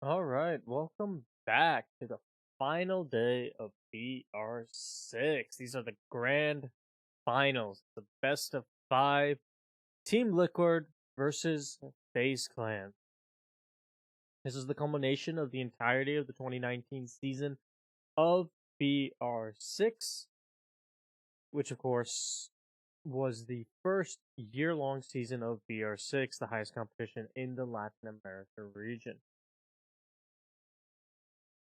All right, welcome back to the final day of BR6. These are the grand finals, the best of five. Team Liquid versus Faze Clan. This is the culmination of the entirety of the 2019 season of BR6, which of course was the first year-long season of BR6, the highest competition in the Latin America region.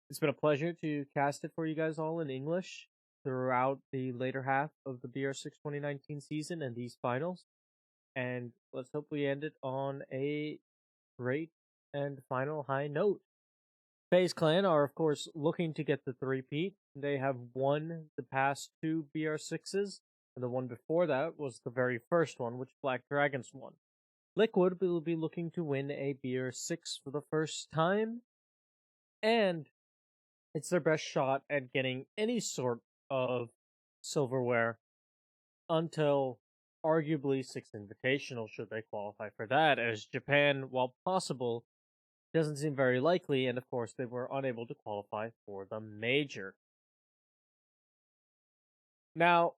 It's been a pleasure to cast it for you guys all in English throughout the later half of the BR6 2019 season and these finals. And let's hope we end it on a great and final high note. FaZe Clan are, of course, looking to get the three-peat. They have won the past two BR6s, and the one before that was the very first one, which Black Dragons won. Liquid will be looking to win a BR6 for the first time, and it's their best shot at getting any sort of silverware until arguably Six Invitational, should they qualify for that, as Japan, while possible, doesn't seem very likely, and of course they were unable to qualify for the major. Now,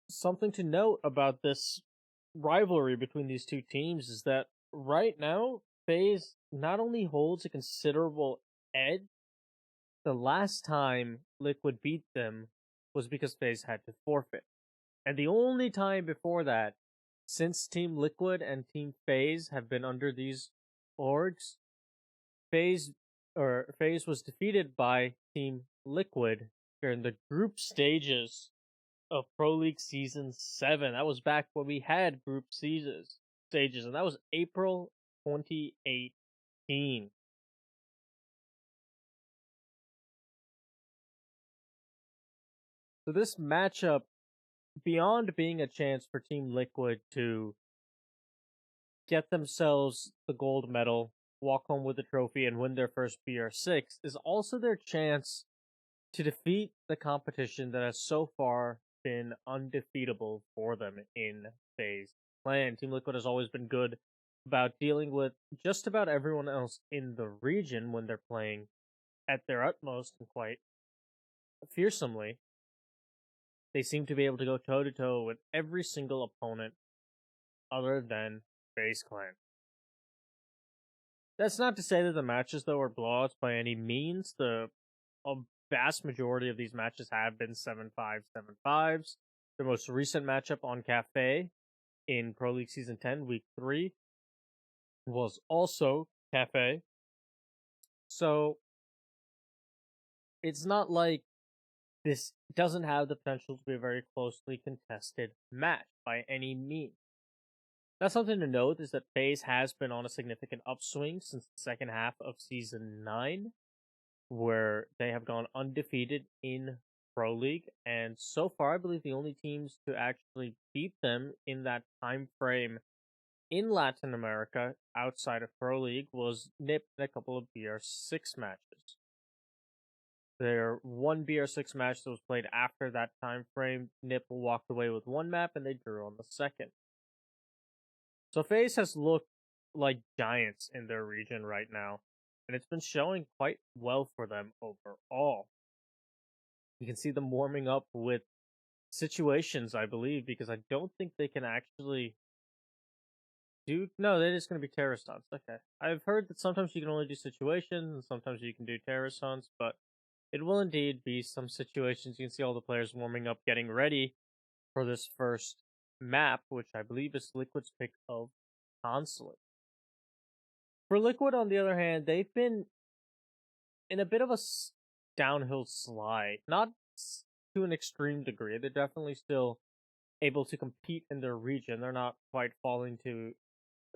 something to note about this rivalry between these two teams is that right now, FaZe not only holds a considerable edge. The last time Liquid beat them was because FaZe had to forfeit. And the only time before that, since Team Liquid and Team FaZe have been under these orgs, FaZe was defeated by Team Liquid during the group stages of Pro League Season 7. That was back when we had group stages, and that was April 2018. So this matchup, beyond being a chance for Team Liquid to get themselves the gold medal, walk home with the trophy, and win their first BR6, is also their chance to defeat the competition that has so far been undefeatable for them in FaZe Clan. Team Liquid has always been good about dealing with just about everyone else in the region when they're playing at their utmost and quite fearsomely. They seem to be able to go toe-to-toe with every single opponent other than FaZe Clan. That's not to say that the matches, though, are blowouts by any means. A vast majority of these matches have been 7-5, 7-5s. The most recent matchup on Cafe in Pro League Season 10, Week 3, was also Cafe. So, it's not like this doesn't have the potential to be a very closely contested match by any means. That's something to note, is that FaZe has been on a significant upswing since the second half of Season 9, where they have gone undefeated in Pro League, and so far I believe the only teams to actually beat them in that time frame in Latin America outside of Pro League was NIP in a couple of BR6 matches. Their one BR6 match that was played after that time frame, NIP walked away with one map and they drew on the second. So FaZe has looked like giants in their region right now, and it's been showing quite well for them overall. You can see them warming up with situations, I believe, because I don't think they can actually do... No, they're just going to be terrorist hunts. Okay. I've heard that sometimes you can only do situations, and sometimes you can do terrorist hunts, but it will indeed be some situations. You can see all the players warming up, getting ready for this first map, which I believe is Liquid's pick of Consulate. For Liquid, on the other hand, they've been in a bit of a downhill slide. Not to an extreme degree. They're definitely still able to compete in their region. They're not quite falling to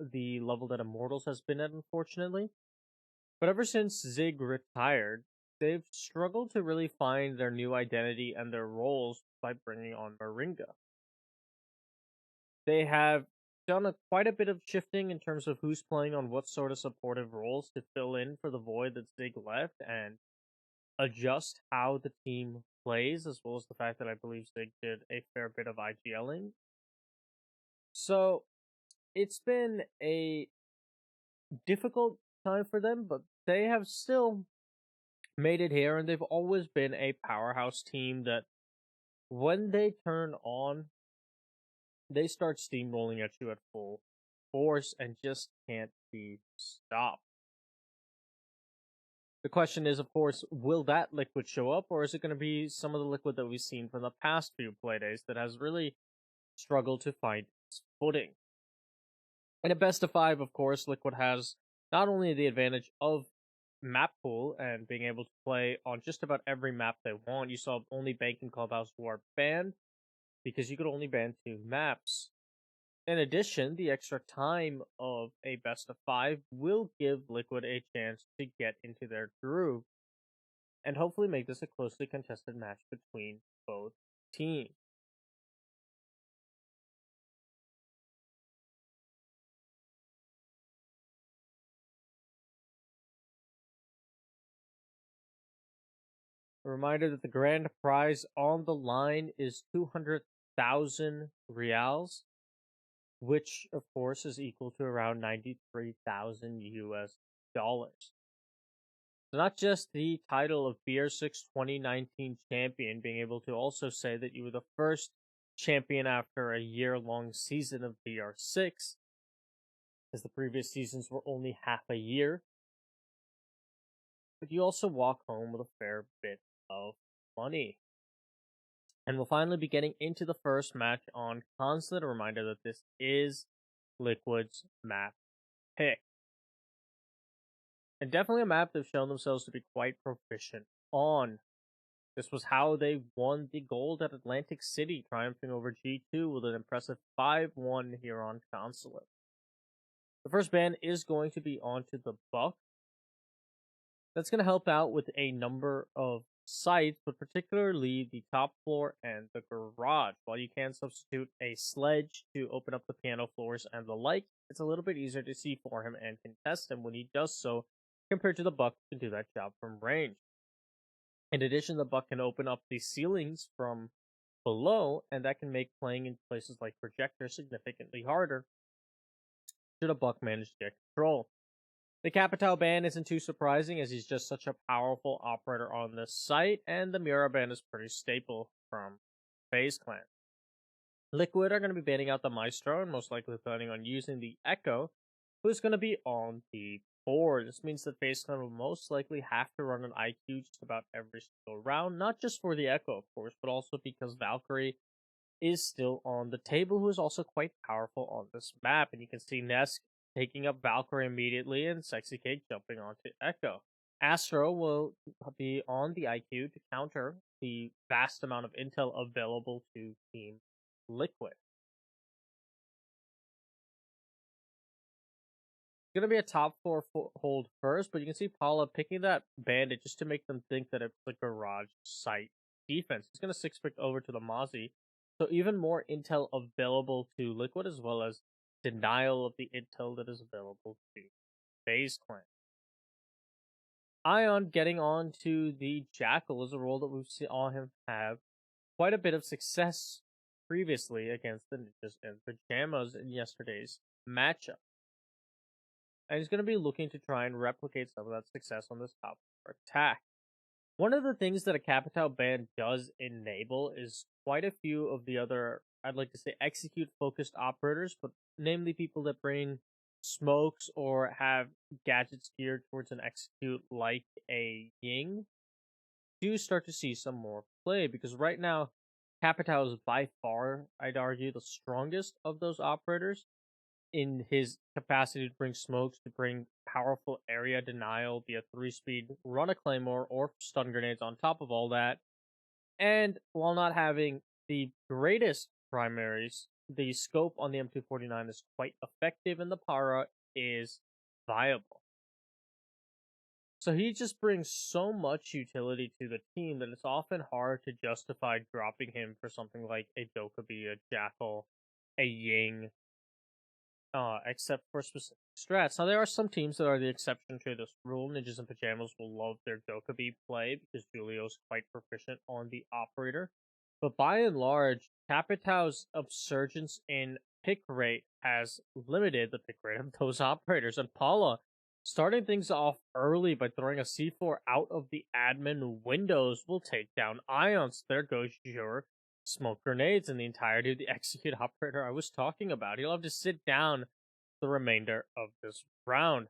the level that Immortals has been at, unfortunately. But ever since Zig retired, they've struggled to really find their new identity and their roles by bringing on Moringa. They have done quite a bit of shifting in terms of who's playing on what sort of supportive roles to fill in for the void that Zig left and adjust how the team plays, as well as the fact that I believe Zig did a fair bit of IGLing. So it's been a difficult time for them, but they have still made it here, and they've always been a powerhouse team that when they turn on, they start steamrolling at you at full force and just can't be stopped. The question is, of course, will that liquid show up, or is it going to be some of the liquid that we've seen from the past few playdays that has really struggled to find its footing? In a best of five, of course, Liquid has not only the advantage of map pool and being able to play on just about every map they want. You saw only Bank and Clubhouse were banned because you could only ban 2 maps. In addition, the extra time of a best of five will give Liquid a chance to get into their groove and hopefully make this a closely contested match between both teams. A reminder that the grand prize on the line is 200,000 reals, which of course is equal to around 93,000 US dollars. So not just the title of BR6 2019 champion, being able to also say that you were the first champion after a year-long season of BR6, as the previous seasons were only half a year. But you also walk home with a fair bit of money. And we'll finally be getting into the first match on console. A reminder that this is Liquid's map pick. And definitely a map they've shown themselves to be quite proficient on. This was how they won the gold at Atlantic City, triumphing over G2 with an impressive 5-1 here on console. The first ban is going to be onto the Buck. That's going to help out with a number of sites, but particularly the top floor and the garage. While you can substitute a sledge to open up the piano floors and the like, it's a little bit easier to see for him and contest him when he does so, compared to the Buck who can do that job from range. In addition, the Buck can open up the ceilings from below, and that can make playing in places like Projector significantly harder should a Buck manage to get control. The Capitao ban isn't too surprising, as he's just such a powerful operator on this site, and the Mura ban is pretty staple from Faze clan. Liquid are going to be banning out the Maestro, and most likely planning on using the Echo, who's going to be on the board. This means that Faze clan will most likely have to run an IQ just about every single round, not just for the Echo, of course, but also because Valkyrie is still on the table, who is also quite powerful on this map. And you can see Nesk taking up Valkyrie immediately and Sexy Cake jumping onto Echo. Astro will be on the IQ to counter the vast amount of intel available to Team Liquid. It's going to be a top 4 hold first, but you can see Paula picking that bandit just to make them think that it's a garage site defense. He's going to 6-pick over to the Mozzie. So even more intel available to Liquid, as well as denial of the intel that is available to Faze clan. Ion getting on to the Jackal is a role that we've seen him have quite a bit of success previously against the Ninjas and Pajamas in yesterday's matchup. And he's going to be looking to try and replicate some of that success on this top attack. One of the things that a Capitao ban does enable is quite a few of the other, I'd like to say, execute-focused operators, but namely people that bring smokes or have gadgets geared towards an execute like a Ying, do start to see some more play, because right now, Capitao is by far, I'd argue, the strongest of those operators in his capacity to bring smokes, to bring powerful area denial, be a 3-speed, run a claymore, or stun grenades on top of all that. And while not having the greatest primaries, the scope on the M249 is quite effective and the para is viable. So he just brings so much utility to the team that it's often hard to justify dropping him for something like a Dokkaebi, a Jackal, a Ying, except for specific strats. Now, there are some teams that are the exception to this rule. Ninjas and Pajamas will love their Dokkaebi play because Julio's quite proficient on the operator. But by and large, Capitao's upsurgence in pick rate has limited the pick rate of those operators. And Paula Starting things off early by throwing a C4 out of the admin windows will take down Ions. There goes your smoke grenades and the entirety of the execute operator I was talking about. He'll have to sit down the remainder of this round.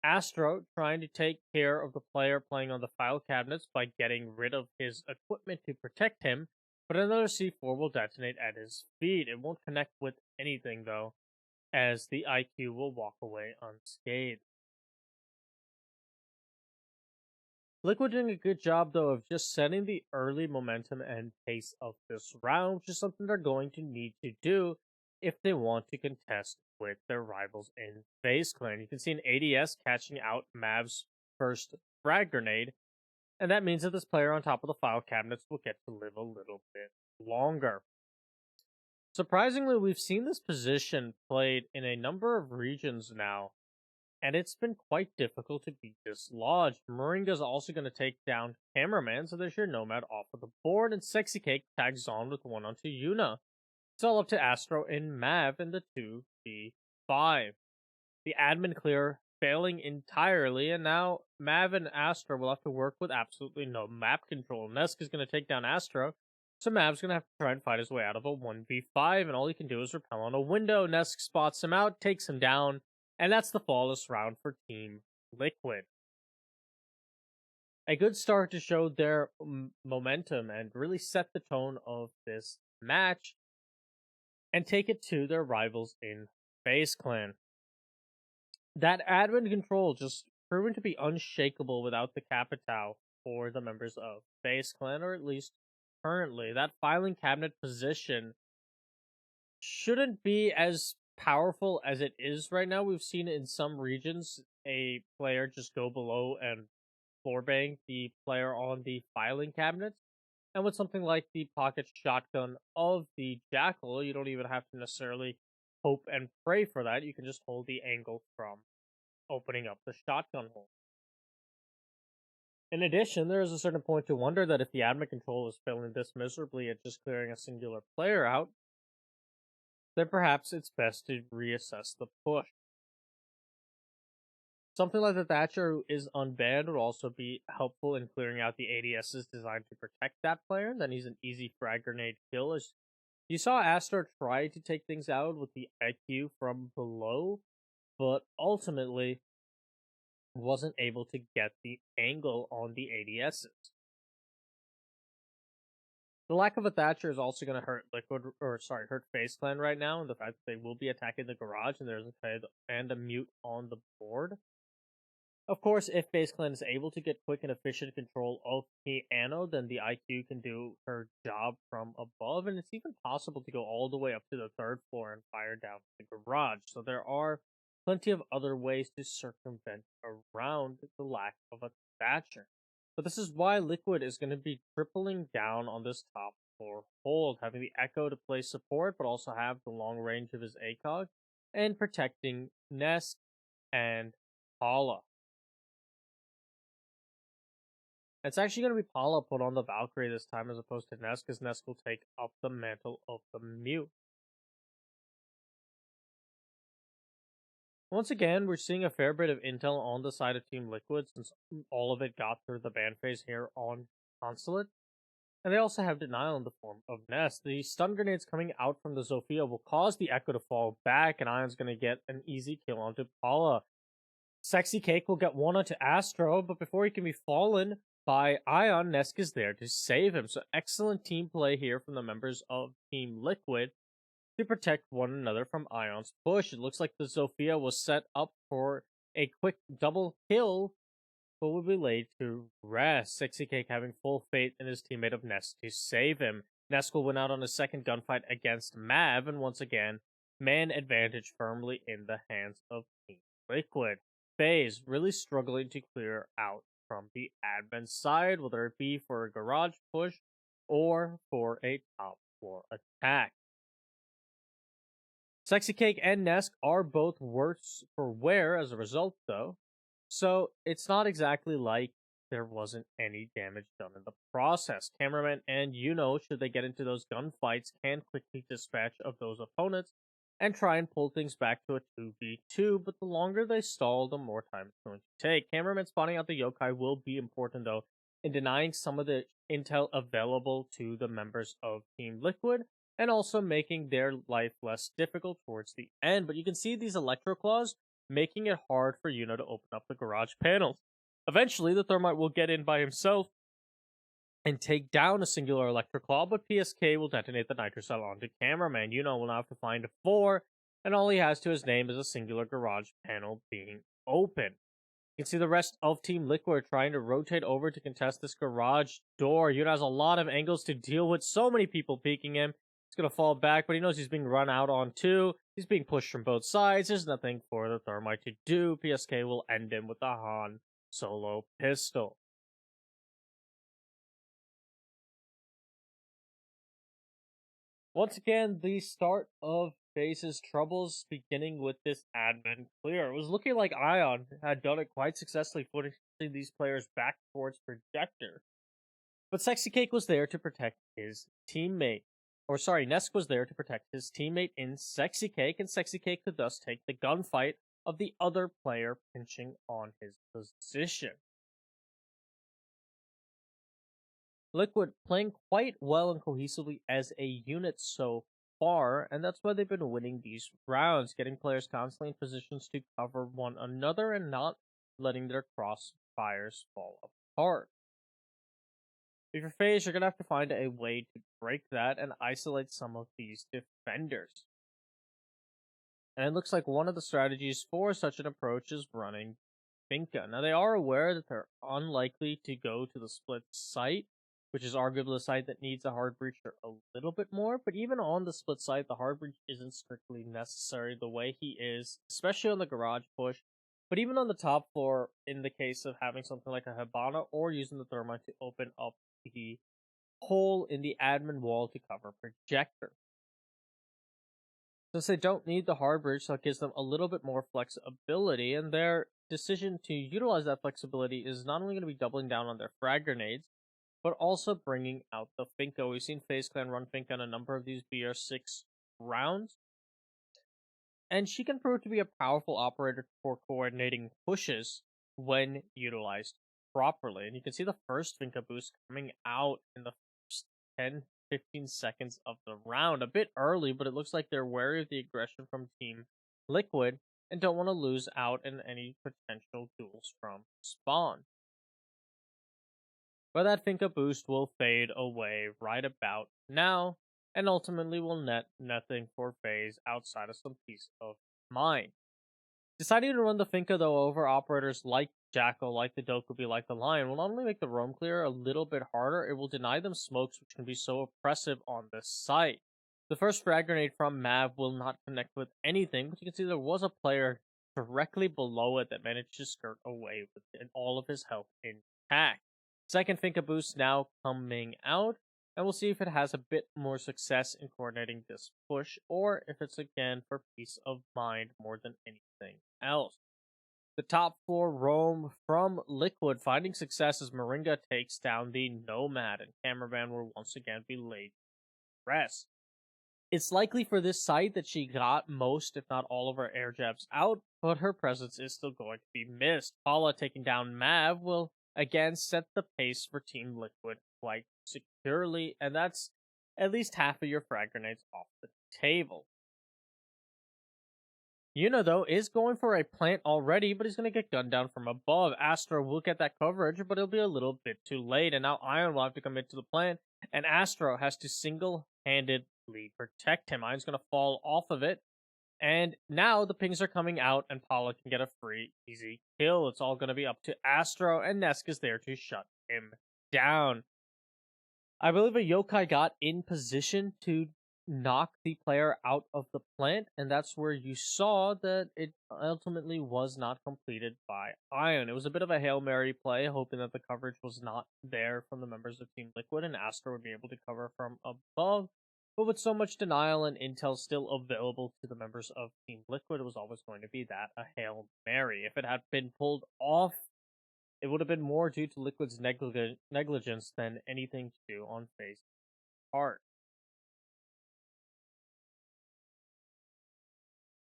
Astro trying to take care of the player playing on the file cabinets by getting rid of his equipment to protect him, but another C4 will detonate at his feet. It won't connect with anything though, as the IQ will walk away unscathed. Liquid doing a good job, though, of just setting the early momentum and pace of this round, which is something they're going to need to do if they want to contest with their rivals in Faze Clan. You can see an ADS catching out Mav's first frag grenade, and that means that this player on top of the file cabinets will get to live a little bit longer. Surprisingly, we've seen this position played in a number of regions now, and it's been quite difficult to be dislodged. Moringa's also going to take down Cameraman, so there's your Nomad off of the board, and Sexy Cake tags on with 1-on-2 Yuna. It's all up to Astro and Mav in the 2v5. The admin clear failing entirely, and now Mav and Astro will have to work with absolutely no map control. Nesk is going to take down Astro, so Mav's going to have to try and fight his way out of a 1v5, and all he can do is repel on a window. Nesk spots him out, takes him down, and that's the flawless round for Team Liquid. A good start to show their momentum and really set the tone of this match and take it to their rivals in Faze Clan. That admin control just proven to be unshakable without the Capitao for the members of Faze Clan, or at least currently. That filing cabinet position shouldn't be as powerful as it is right now. We've seen in some regions a player just go below and floor bang the player on the filing cabinets. And with something like the pocket shotgun of the Jackal, you don't even have to necessarily hope and pray for that. You can just hold the angle from opening up the shotgun hole. In addition, there is a certain point to wonder that if the admin control is failing this miserably at just clearing a singular player out, then perhaps it's best to reassess the push. Something like the Thatcher who is unbanned would also be helpful in clearing out the ADSs designed to protect that player. Then he's an easy frag grenade kill. As you saw Astor try to take things out with the IQ from below, but ultimately wasn't able to get the angle on the ADSs. The lack of a Thatcher is also going to hurt hurt Faze Clan right now, and the fact that they will be attacking the garage and there's a Fed and a mute on the board. Of course, if Faze Clan is able to get quick and efficient control of Piano, then the IQ can do her job from above, and it's even possible to go all the way up to the third floor and fire down the garage. So there are plenty of other ways to circumvent around the lack of a Thatcher. But this is why Liquid is going to be tripling down on this top floor hold, having the Echo to play support, but also have the long range of his ACOG, and protecting Nest and Paula. It's actually going to be Paula put on the Valkyrie this time as opposed to Nest, because Nest will take up the mantle of the Mute. Once again, we're seeing a fair bit of intel on the side of Team Liquid, since all of it got through the ban phase here on Consulate. And they also have denial in the form of Nest. The stun grenades coming out from the Zofia will cause the Echo to fall back, and Ion's going to get an easy kill onto Paula. Sexy Cake will get one onto Astro, but before he can be fallen by Ion, Nesk is there to save him. So excellent team play here from the members of Team Liquid to protect one another from Ion's push. It looks like the Zofia was set up for a quick double kill, but will be laid to rest. Sexy Cake having full faith in his teammate of Nest to save him. Nest will win out on a second gunfight against Mav, and once again, man advantage firmly in the hands of Team Liquid. Faze really struggling to clear out from the admin side, whether it be for a garage push or for a top floor attack. Sexy Cake and Nesk are both worse for wear as a result, though, so it's not exactly like there wasn't any damage done in the process. Cameraman and should they get into those gunfights, can quickly dispatch of those opponents and try and pull things back to a 2v2, but the longer they stall, the more time it's going to take. Cameraman spotting out the yokai will be important, though, in denying some of the intel available to the members of Team Liquid, and also making their life less difficult towards the end. But you can see these electro claws making it hard for Yuno to open up the garage panels. Eventually, the Thermite will get in by himself and take down a singular electric claw, but PSK will detonate the nitro cell onto Cameraman. Yuno will now have to find 4, and all he has to his name is a singular garage panel being open. You can see the rest of Team Liquid trying to rotate over to contest this garage door. Yuno has a lot of angles to deal with, so many people peeking him. He's going to fall back, but he knows he's being run out on 2. He's being pushed from both sides. There's nothing for the Thermite to do. PSK will end him with the Han Solo pistol. Once again, the start of Faze's troubles beginning with this admin clear. It was looking like Ion had done it quite successfully, putting these players back towards Projector. But Sexy Cake was there to protect his teammate. Or sorry, Nesk was there to protect his teammate in Sexy Cake, and Sexy Cake could thus take the gunfight of the other player pinching on his position. Liquid playing quite well and cohesively as a unit so far, and that's why they've been winning these rounds, getting players constantly in positions to cover one another and not letting their crossfires fall apart. If you're Faze, you're going to have to find a way to break that and isolate some of these defenders. And it looks like one of the strategies for such an approach is running Finka. Now, they are aware that they're unlikely to go to the split site, which is arguably a site that needs a hard breacher a little bit more, but even on the split site, the hard breach isn't strictly necessary the way he is, especially on the garage push, but even on the top floor, in the case of having something like a Hibana or using the Thermite to open up the hole in the admin wall to cover Projector. Since they don't need the hard bridge, so it gives them a little bit more flexibility, and their decision to utilize that flexibility is not only going to be doubling down on their frag grenades, but also bringing out the Finka. We've seen FaZe Clan run Finka in a number of these BR6 rounds, and she can prove to be a powerful operator for coordinating pushes when utilized properly. And you can see the first Finka boost coming out in the first 10-15 seconds of the round. A bit early, but it looks like they're wary of the aggression from Team Liquid and don't want to lose out in any potential duels from spawn. But that Finka boost will fade away right about now, and ultimately will net nothing for FaZe outside of some peace of mind. Deciding to run the Finka, though, over operators like Jackal, like the Dokubi, like the Lion, will not only make the roam clear a little bit harder, it will deny them smokes, which can be so oppressive on this site. The first frag grenade from Mav will not connect with anything, but you can see there was a player directly below it that managed to skirt away with all of his health intact. Second Finka boost now coming out, and we'll see if it has a bit more success in coordinating this push, or if it's again for peace of mind more than anything else. The top floor roam from Liquid, finding success as Moringa takes down the Nomad, and Cameraman will once again be laid to rest. It's likely for this site that she got most, if not all, of her air jabs out, but her presence is still going to be missed. Paula taking down Mav will again set the pace for Team Liquid quite securely, and that's at least half of your frag grenades off the table. Yuno, though, is going for a plant already, but he's going to get gunned down from above. Astro will get that coverage, but it'll be a little bit too late, and now Ion will have to come into the plant, and Astro has to single-handedly protect him. Ion's going to fall off of it, and now the pings are coming out, and Paula can get a free, easy kill. It's all going to be up to Astro, and Nesk is there to shut him down. I believe a yokai got in position to knock the player out of the plant, and that's where you saw that it ultimately was not completed by Ion. It was a bit of a Hail Mary play, hoping that the coverage was not there from the members of Team Liquid, and Astro would be able to cover from above. But with so much denial and intel still available to the members of Team Liquid, it was always going to be that, a Hail Mary. If it had been pulled off, it would have been more due to Liquid's negligence than anything to do on FaZe's part.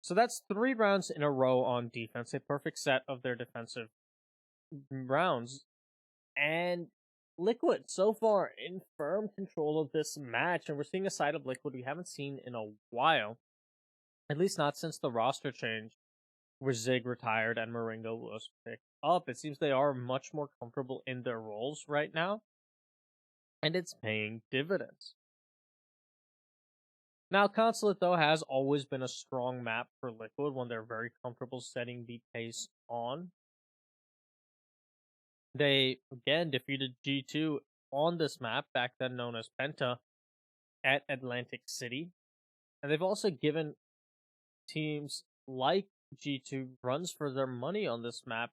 So that's 3 rounds in a row on defense, a perfect set of their defensive rounds. And Liquid so far in firm control of this match, and we're seeing a side of Liquid we haven't seen in a while, at least not since the roster change where Zig retired and Moringa was picked up. It seems they are much more comfortable in their roles right now, and it's paying dividends. Now, Consulate, though, has always been a strong map for Liquid when they're very comfortable setting the pace on. They, again, defeated G2 on this map, back then known as Penta, at Atlantic City. And they've also given teams like G2 runs for their money on this map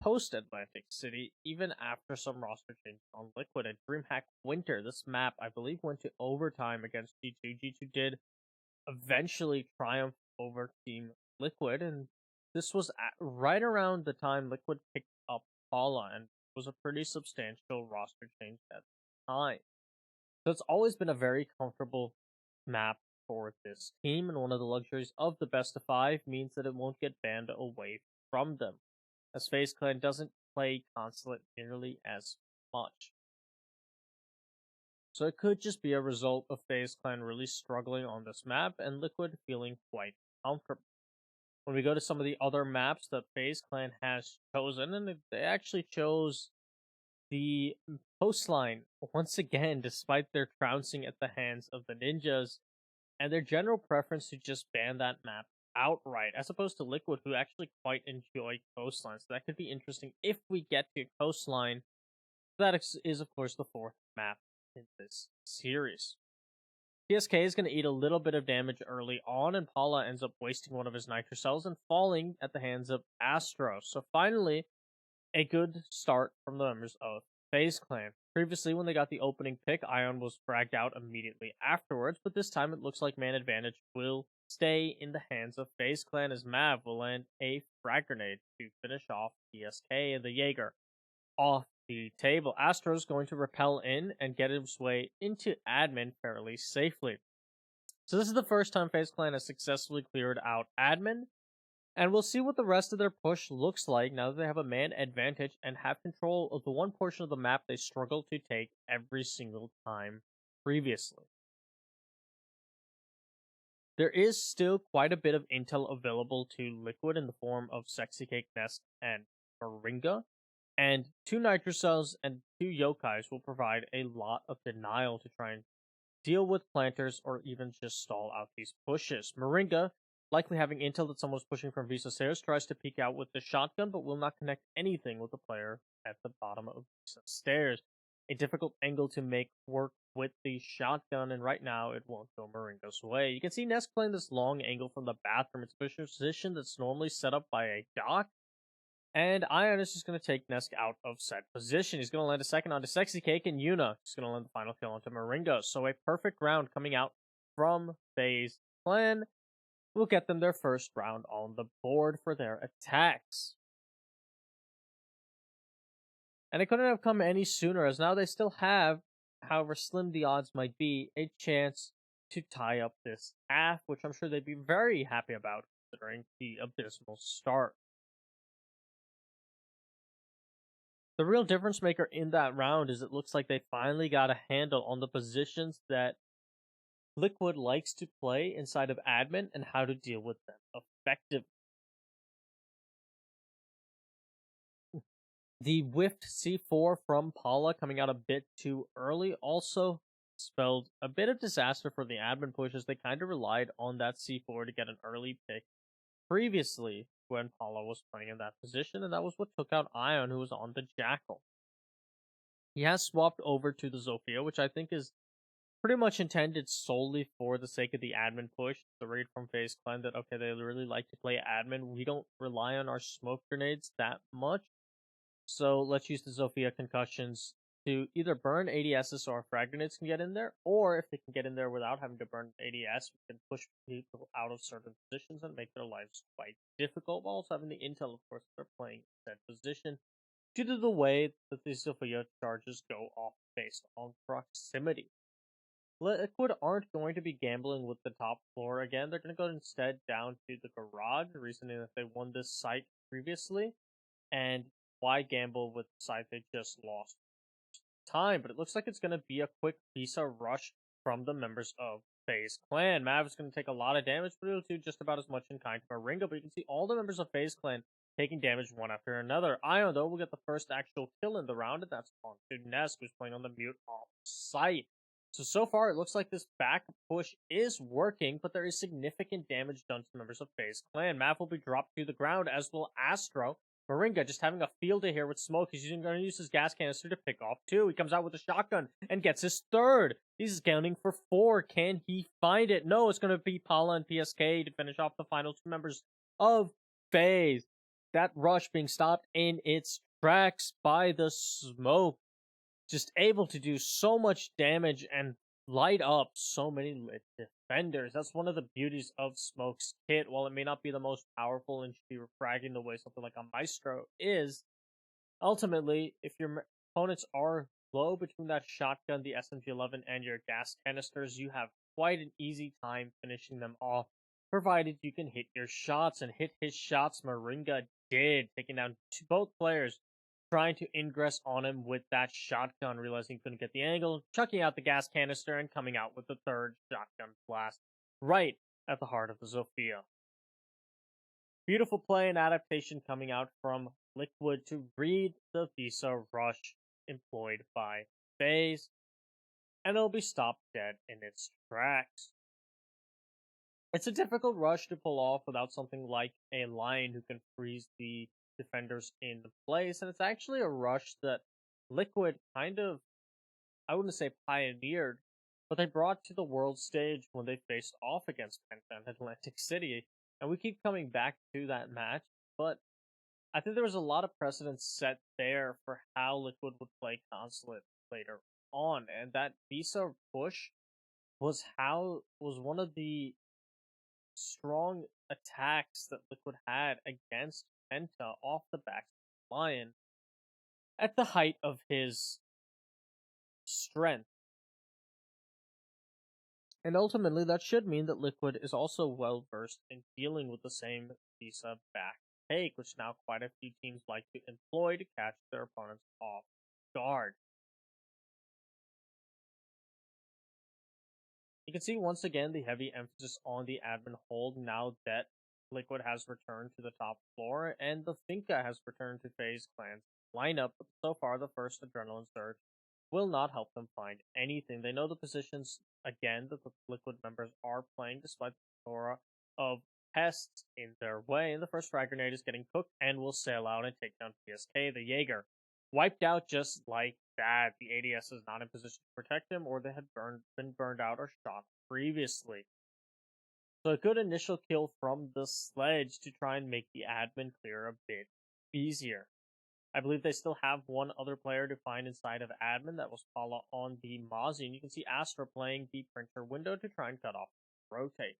post Atlantic City, even after some roster changes on Liquid. And DreamHack Winter, this map, I believe, went to overtime against G2. G2 did eventually triumph over Team Liquid, and this was right around the time Liquid picked up Paula, and was a pretty substantial roster change at the time. So it's always been a very comfortable map for this team, and one of the luxuries of the best of 5 means that it won't get banned away from them, as FaZe Clan doesn't play Consulate nearly as much. So it could just be a result of FaZe Clan really struggling on this map and Liquid feeling quite comfortable. When we go to some of the other maps that FaZe Clan has chosen, and they actually chose the coastline once again, despite their trouncing at the hands of the ninjas, and their general preference to just ban that map outright, as opposed to Liquid, who actually quite enjoy coastline. So that could be interesting if we get to coastline. That is, of course, the 4th map in this series. PSK is going to eat a little bit of damage early on, and Paula ends up wasting one of his nitro cells and falling at the hands of Astro. So finally, a good start from the members of FaZe Clan. Previously, when they got the opening pick, Ion was fragged out immediately afterwards, but this time it looks like man advantage will stay in the hands of FaZe Clan, as Mav will land a frag grenade to finish off PSK and the Jaeger off the table. Astro's going to repel in and get his way into admin fairly safely. So this is the first time FaZe Clan has successfully cleared out admin, and we'll see what the rest of their push looks like now that they have a man advantage and have control of the one portion of the map they struggled to take every single time previously. There is still quite a bit of intel available to Liquid in the form of Sexy Cake Nest and Moringa, and 2 Nitro Cells and 2 Yokais will provide a lot of denial to try and deal with planters or even just stall out these pushes. Moringa, likely having intel that someone's pushing from Visa Stairs, tries to peek out with the shotgun, but will not connect anything with the player at the bottom of Visa Stairs. A difficult angle to make work with the shotgun, and right now it won't go Moringa's way. You can see Nest playing this long angle from the bathroom. It's a position that's normally set up by a dock, and Ion is just going to take Nesk out of set position. He's going to land a second onto Sexy Cake, and Yuna is going to land the final kill onto Moringa. So a perfect round coming out from FaZe Clan will get them their first round on the board for their attacks. And it couldn't have come any sooner, as now they still have, however slim the odds might be, a chance to tie up this half, which I'm sure they'd be very happy about, considering the abysmal start. The real difference maker in that round is it looks like they finally got a handle on the positions that Liquid likes to play inside of admin and how to deal with them effectively. The whiffed C4 from Paula coming out a bit too early also spelled a bit of disaster for the admin push, as they kind of relied on that C4 to get an early pick previously when Paula was playing in that position, and that was what took out Ion, who was on the Jackal. He has swapped over to the Zofia, which I think is pretty much intended solely for the sake of the admin push. The read from FaZe Clan that, okay, they really like to play admin. We don't rely on our smoke grenades that much, so let's use the Zofia concussions to either burn ADSs so our frag grenades can get in there, or if they can get in there without having to burn ADS, we can push people out of certain positions and make their lives quite difficult, while also having the intel, of course, if they're playing that position, due to the way that the Zofia charges go off based on proximity. Liquid aren't going to be gambling with the top floor again. They're going to go instead down to the garage, reasoning that they won this site previously. And why gamble with the site they just lost time? But it looks like it's going to be a quick Visa rush from the members of Faze Clan. Mav is going to take a lot of damage, but it'll do just about as much in kind to Moringa. But you can see all the members of Faze Clan taking damage one after another. Ion, though, will get the first actual kill in the round, and that's on to Nesk, who's playing on the mute off site. So far, it looks like this back push is working, but there is significant damage done to members of Faze Clan. Mav will be dropped to the ground, as will Astro. Moringa just having a field day here with smoke. He's going to use his gas canister to pick off two. He comes out with a shotgun and gets his third. He's counting for four. Can he find it? No, it's going to be Paula and PSK to finish off the final two members of Faze. That rush being stopped in its tracks by the smoke. Just able to do so much damage and light up so many lit defenders. That's one of the beauties of Smoke's kit. While it may not be the most powerful and should be refragging the way something like a Maestro is, ultimately, if your opponents are low between that shotgun, the SMG-11, and your gas canisters, you have quite an easy time finishing them off, provided you can hit your shots. And hit his shots, Moringa did, taking down both players trying to ingress on him with that shotgun, realizing he couldn't get the angle, chucking out the gas canister, and coming out with the third shotgun blast right at the heart of the Zofia. Beautiful play and adaptation coming out from Liquid to read the Visa rush employed by Faze, and it'll be stopped dead in its tracks. It's a difficult rush to pull off without something like a Lion who can freeze the defenders in place, and it's actually a rush that Liquid kind of, I wouldn't say pioneered, but they brought to the world stage when they faced off against Penta and Atlantic City, and we keep coming back to that match, but I think there was a lot of precedence set there for how Liquid would play Consulate later on, and that Visa push was one of the strong attacks that Liquid had against Penta off the back of Lion at the height of his strength. And ultimately, that should mean that Liquid is also well versed in dealing with the same Visa back take, which now quite a few teams like to employ to catch their opponents off guard. You can see once again the heavy emphasis on the admin hold now that Liquid has returned to the top floor, and the Finca has returned to Faze Clan's lineup, but so far the first adrenaline surge will not help them find anything. They know the positions, again, that the Liquid members are playing, despite the aura of pests in their way, and the first frag grenade is getting cooked and will sail out and take down PSK. The Jaeger wiped out just like that. The ADS is not in position to protect him, or they had been burned out or shot previously. So a good initial kill from the sledge to try and make the admin clear a bit easier. I believe they still have one other player to find inside of admin. That was Paula on the Mozzie, and you can see Astra playing the printer window to try and cut off rotate.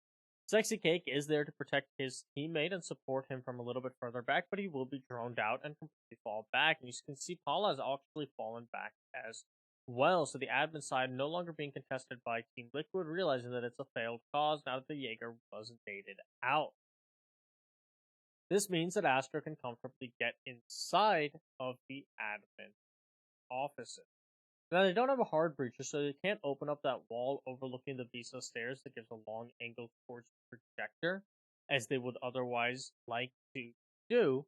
Sexy Cake is there to protect his teammate and support him from a little bit further back, but he will be droned out and completely fall back. And you can see Paula has actually fallen back as well. So the admin side no longer being contested by Team Liquid, realizing that it's a failed cause now that the Jaeger was naded out. This means that Astra can comfortably get inside of the admin offices. Now, they don't have a hard breacher, so they can't open up that wall overlooking the Visa stairs that gives a long angle towards the projector, as they would otherwise like to do.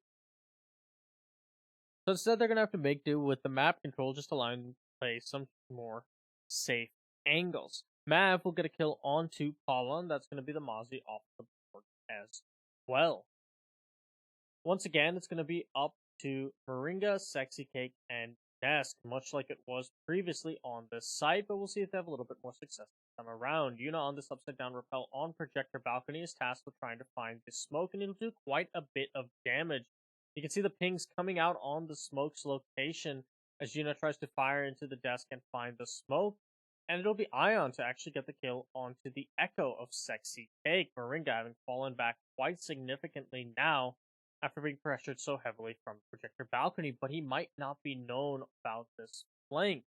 So instead, they're going to have to make do with the map control, just allowing them to play some more safe angles. Mav will get a kill onto Paula, and that's going to be the Mozzie off the board as well. Once again, it's going to be up to Moringa, Sexy Cake, and Nesk, much like it was previously on this site, but we'll see if they have a little bit more success this time around. Yuna on this upside down rappel on projector balcony is tasked with trying to find the smoke, and it'll do quite a bit of damage. You can see the pings coming out on the smoke's location as Yuna tries to fire into the desk and find the smoke, and it'll be Ion to actually get the kill onto the Echo of Sexy Cake. Moringa having fallen back quite significantly now after being pressured so heavily from the projector balcony, but he might not be known about this flank.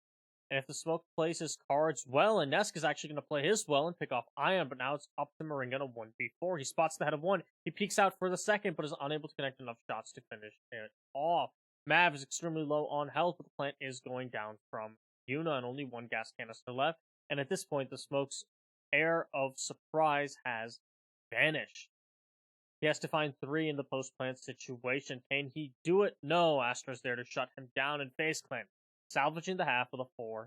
And if the Smoke plays his cards well, and Nesk is actually going to play his well and pick off Ion, but now it's up to Moringa to 1v4. He spots the head of one. He peeks out for the second, but is unable to connect enough shots to finish it off. Mav is extremely low on health, but the plant is going down from Yuna, and only one gas canister left. And at this point, the Smoke's air of surprise has vanished. He has to find three in the post-plant situation. Can he do it? No. Astra's there to shut him down, and Faze Clan salvaging the half of the 4-2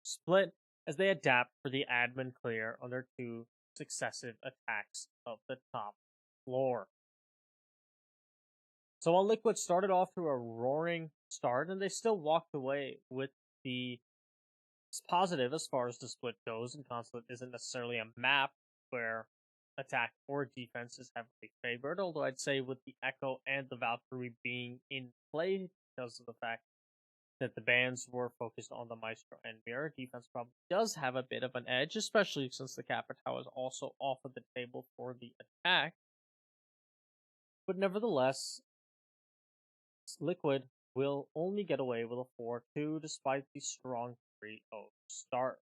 split as they adapt for the admin clear on their two successive attacks of the top floor. So while Liquid started off to a roaring start, and they still walked away with the positive as far as the split goes, and Consulate isn't necessarily a map where attack or defense is heavily favored, although I'd say with the Echo and the Valkyrie being in play because of the fact that the bans were focused on the Maestro and Mirror, defense probably does have a bit of an edge, especially since the Capitao is also off of the table for the attack. But nevertheless, Liquid will only get away with a 4-2 despite the strong 3-0 start.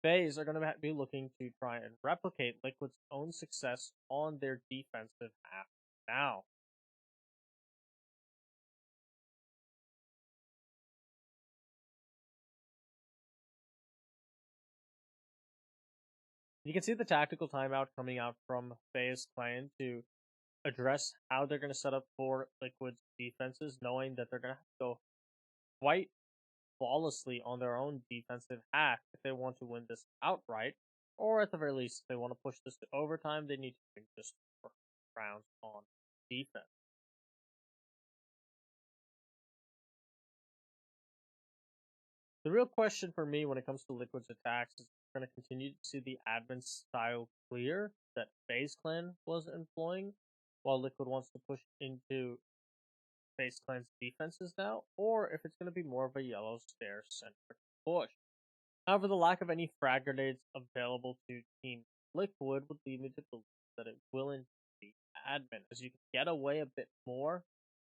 Faze are going to be looking to try and replicate Liquid's own success on their defensive half now. You can see the tactical timeout coming out from Faze Clan to address how they're going to set up for Liquid's defenses, knowing that they're going to have to go quite flawlessly on their own defensive half if they want to win this outright, or at the very least, if they want to push this to overtime, they need to win just 4 rounds on defense. The real question for me when it comes to Liquid's attacks is we're going to continue to see the admin style clear that Faze Clan was employing, while Liquid wants to push into Faze Clan's defenses now, or if it's going to be more of a yellow stair centric push. However, the lack of any frag grenades available to Team Liquid would lead me to believe that it will indeed be admin, as you can get away a bit more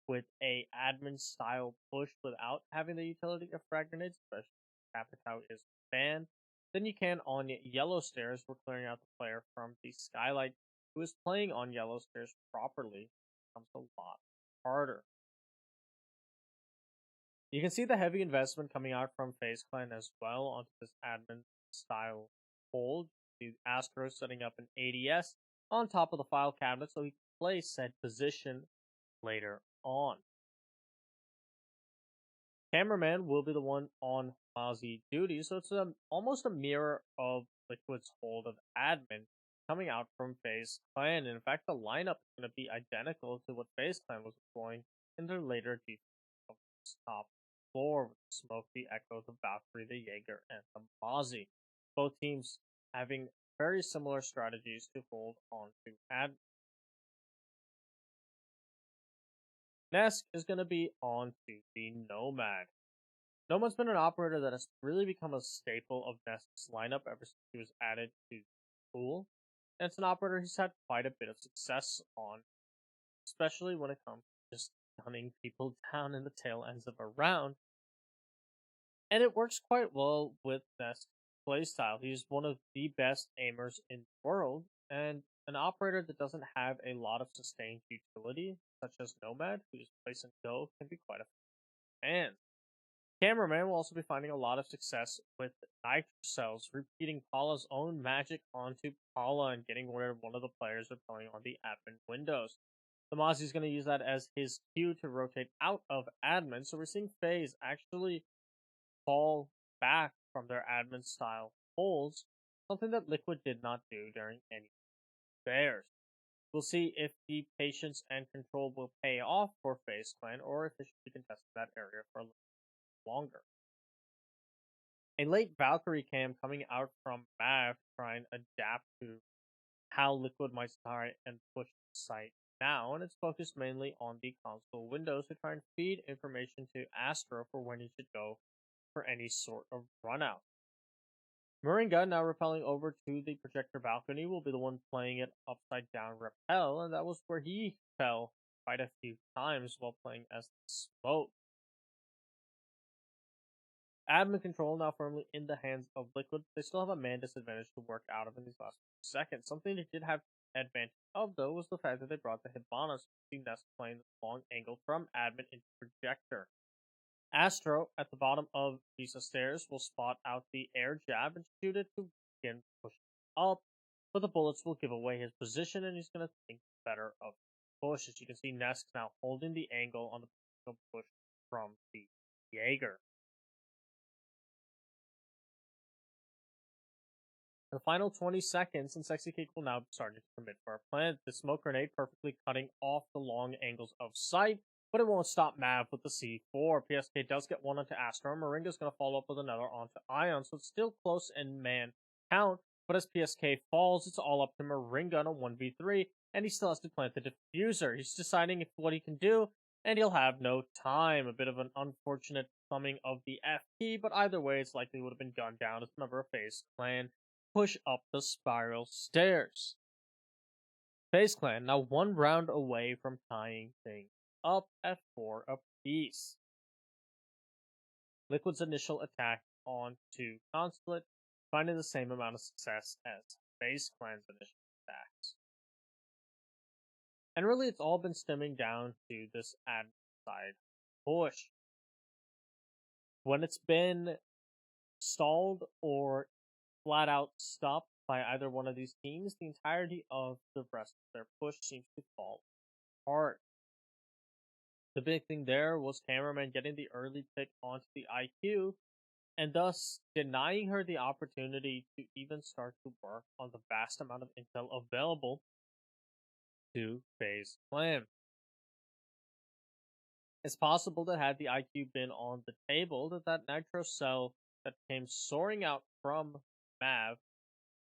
with a admin style push without having the utility of frag grenades, especially if Capitao is banned, than you can on yellow stairs. We're clearing out the player from the skylight who is playing on yellow stairs properly. Becomes a lot harder. You can see the heavy investment coming out from Faze Clan as well onto this admin style hold. The Astro setting up an ADS on top of the file cabinet so he can play said position later on. Cameraman will be the one on Mozzie duty, so it's almost a mirror of Liquid's hold of admin coming out from Faze Clan. And in fact, the lineup is going to be identical to what Faze Clan was deploying in their later defense of this top floor with Smoke, the Echo, the Valkyrie, the Jaeger, and the Mozzie. Both teams having very similar strategies to hold on to admin. Nesk is going to be on to the Nomad. Nomad's been an operator that has really become a staple of Nesk's lineup ever since he was added to the pool. And it's an operator he's had quite a bit of success on, especially when it comes to just gunning people down in the tail ends of a round. And it works quite well with Nesk's playstyle. He's one of the best aimers in the world, and an operator that doesn't have a lot of sustained utility, such as Nomad, whose place and go can be quite a fan. Cameraman will also be finding a lot of success with Nitro Cells, repeating Paula's own magic onto Paula and getting where one of the players are playing on the admin windows. The Mozzie is going to use that as his cue to rotate out of admin, so we're seeing Faze actually fall back from their admin style holds, something that Liquid did not do during any bears. We'll see if the patience and control will pay off for Faze Clan, or if they should be contesting that area for a little longer. A late Valkyrie cam coming out from Mav to try and adapt to how Liquid might try and push the site now, and it's focused mainly on the console windows to try and feed information to Astro for when he should go for any sort of run out. Moringa, now repelling over to the projector balcony, will be the one playing it upside down repel, and that was where he fell quite a few times while playing as the Smoke. Admin control now firmly in the hands of Liquid. They still have a man disadvantage to work out of in these last few seconds. Something they did have advantage of, though, was the fact that they brought the Hibana, so you see Nest playing the long angle from Admin into Projector. Astro, at the bottom of Visa Stairs, will spot out the air jab and shoot it to begin pushing up, but the bullets will give away his position and he's going to think better of the push. As you can see, Nest now holding the angle on the push from the Jaeger. The final 20 seconds, and Sexy Cake will now be starting to commit for a plant. The smoke grenade perfectly cutting off the long angles of sight, but it won't stop Mav with the C4. PSK does get one onto Astro. Moringa's going to follow up with another onto Ion, so it's still close in man count. But as PSK falls, it's all up to Moringa in a 1v3, and he still has to plant the diffuser. He's deciding what he can do, and he'll have no time. A bit of an unfortunate thumbing of the FP, but either way, it's likely would have been gunned down as a member of Faze Clan push up the spiral stairs. Faze Clan now one round away from tying things up at 4 apiece. Liquid's initial attack onto Consulate, finding the same amount of success as Faze Clan's initial attacks. And really, it's all been stemming down to this ad side push. When it's been stalled or flat out stopped by either one of these teams, the entirety of the rest of their push seems to fall apart. The big thing there was Cameraman getting the early pick onto the IQ, and thus denying her the opportunity to even start to work on the vast amount of intel available to Faze Clan. It's possible that had the IQ been on the table, that nitro cell that came soaring out from Mav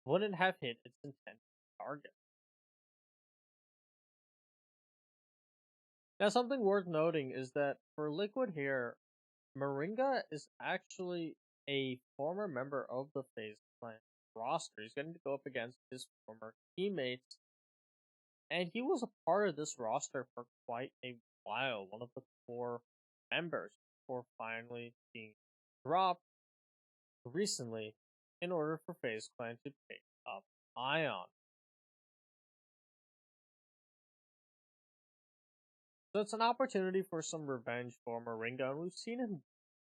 wouldn't have hit its intended target. Now, something worth noting is that for Liquid here, Moringa is actually a former member of the Faze Clan roster. He's getting to go up against his former teammates, and he was a part of this roster for quite a while, one of the core members, before finally being dropped recently in order for Faze Clan to pick up Ion. So it's an opportunity for some revenge for Moringa, and we've seen him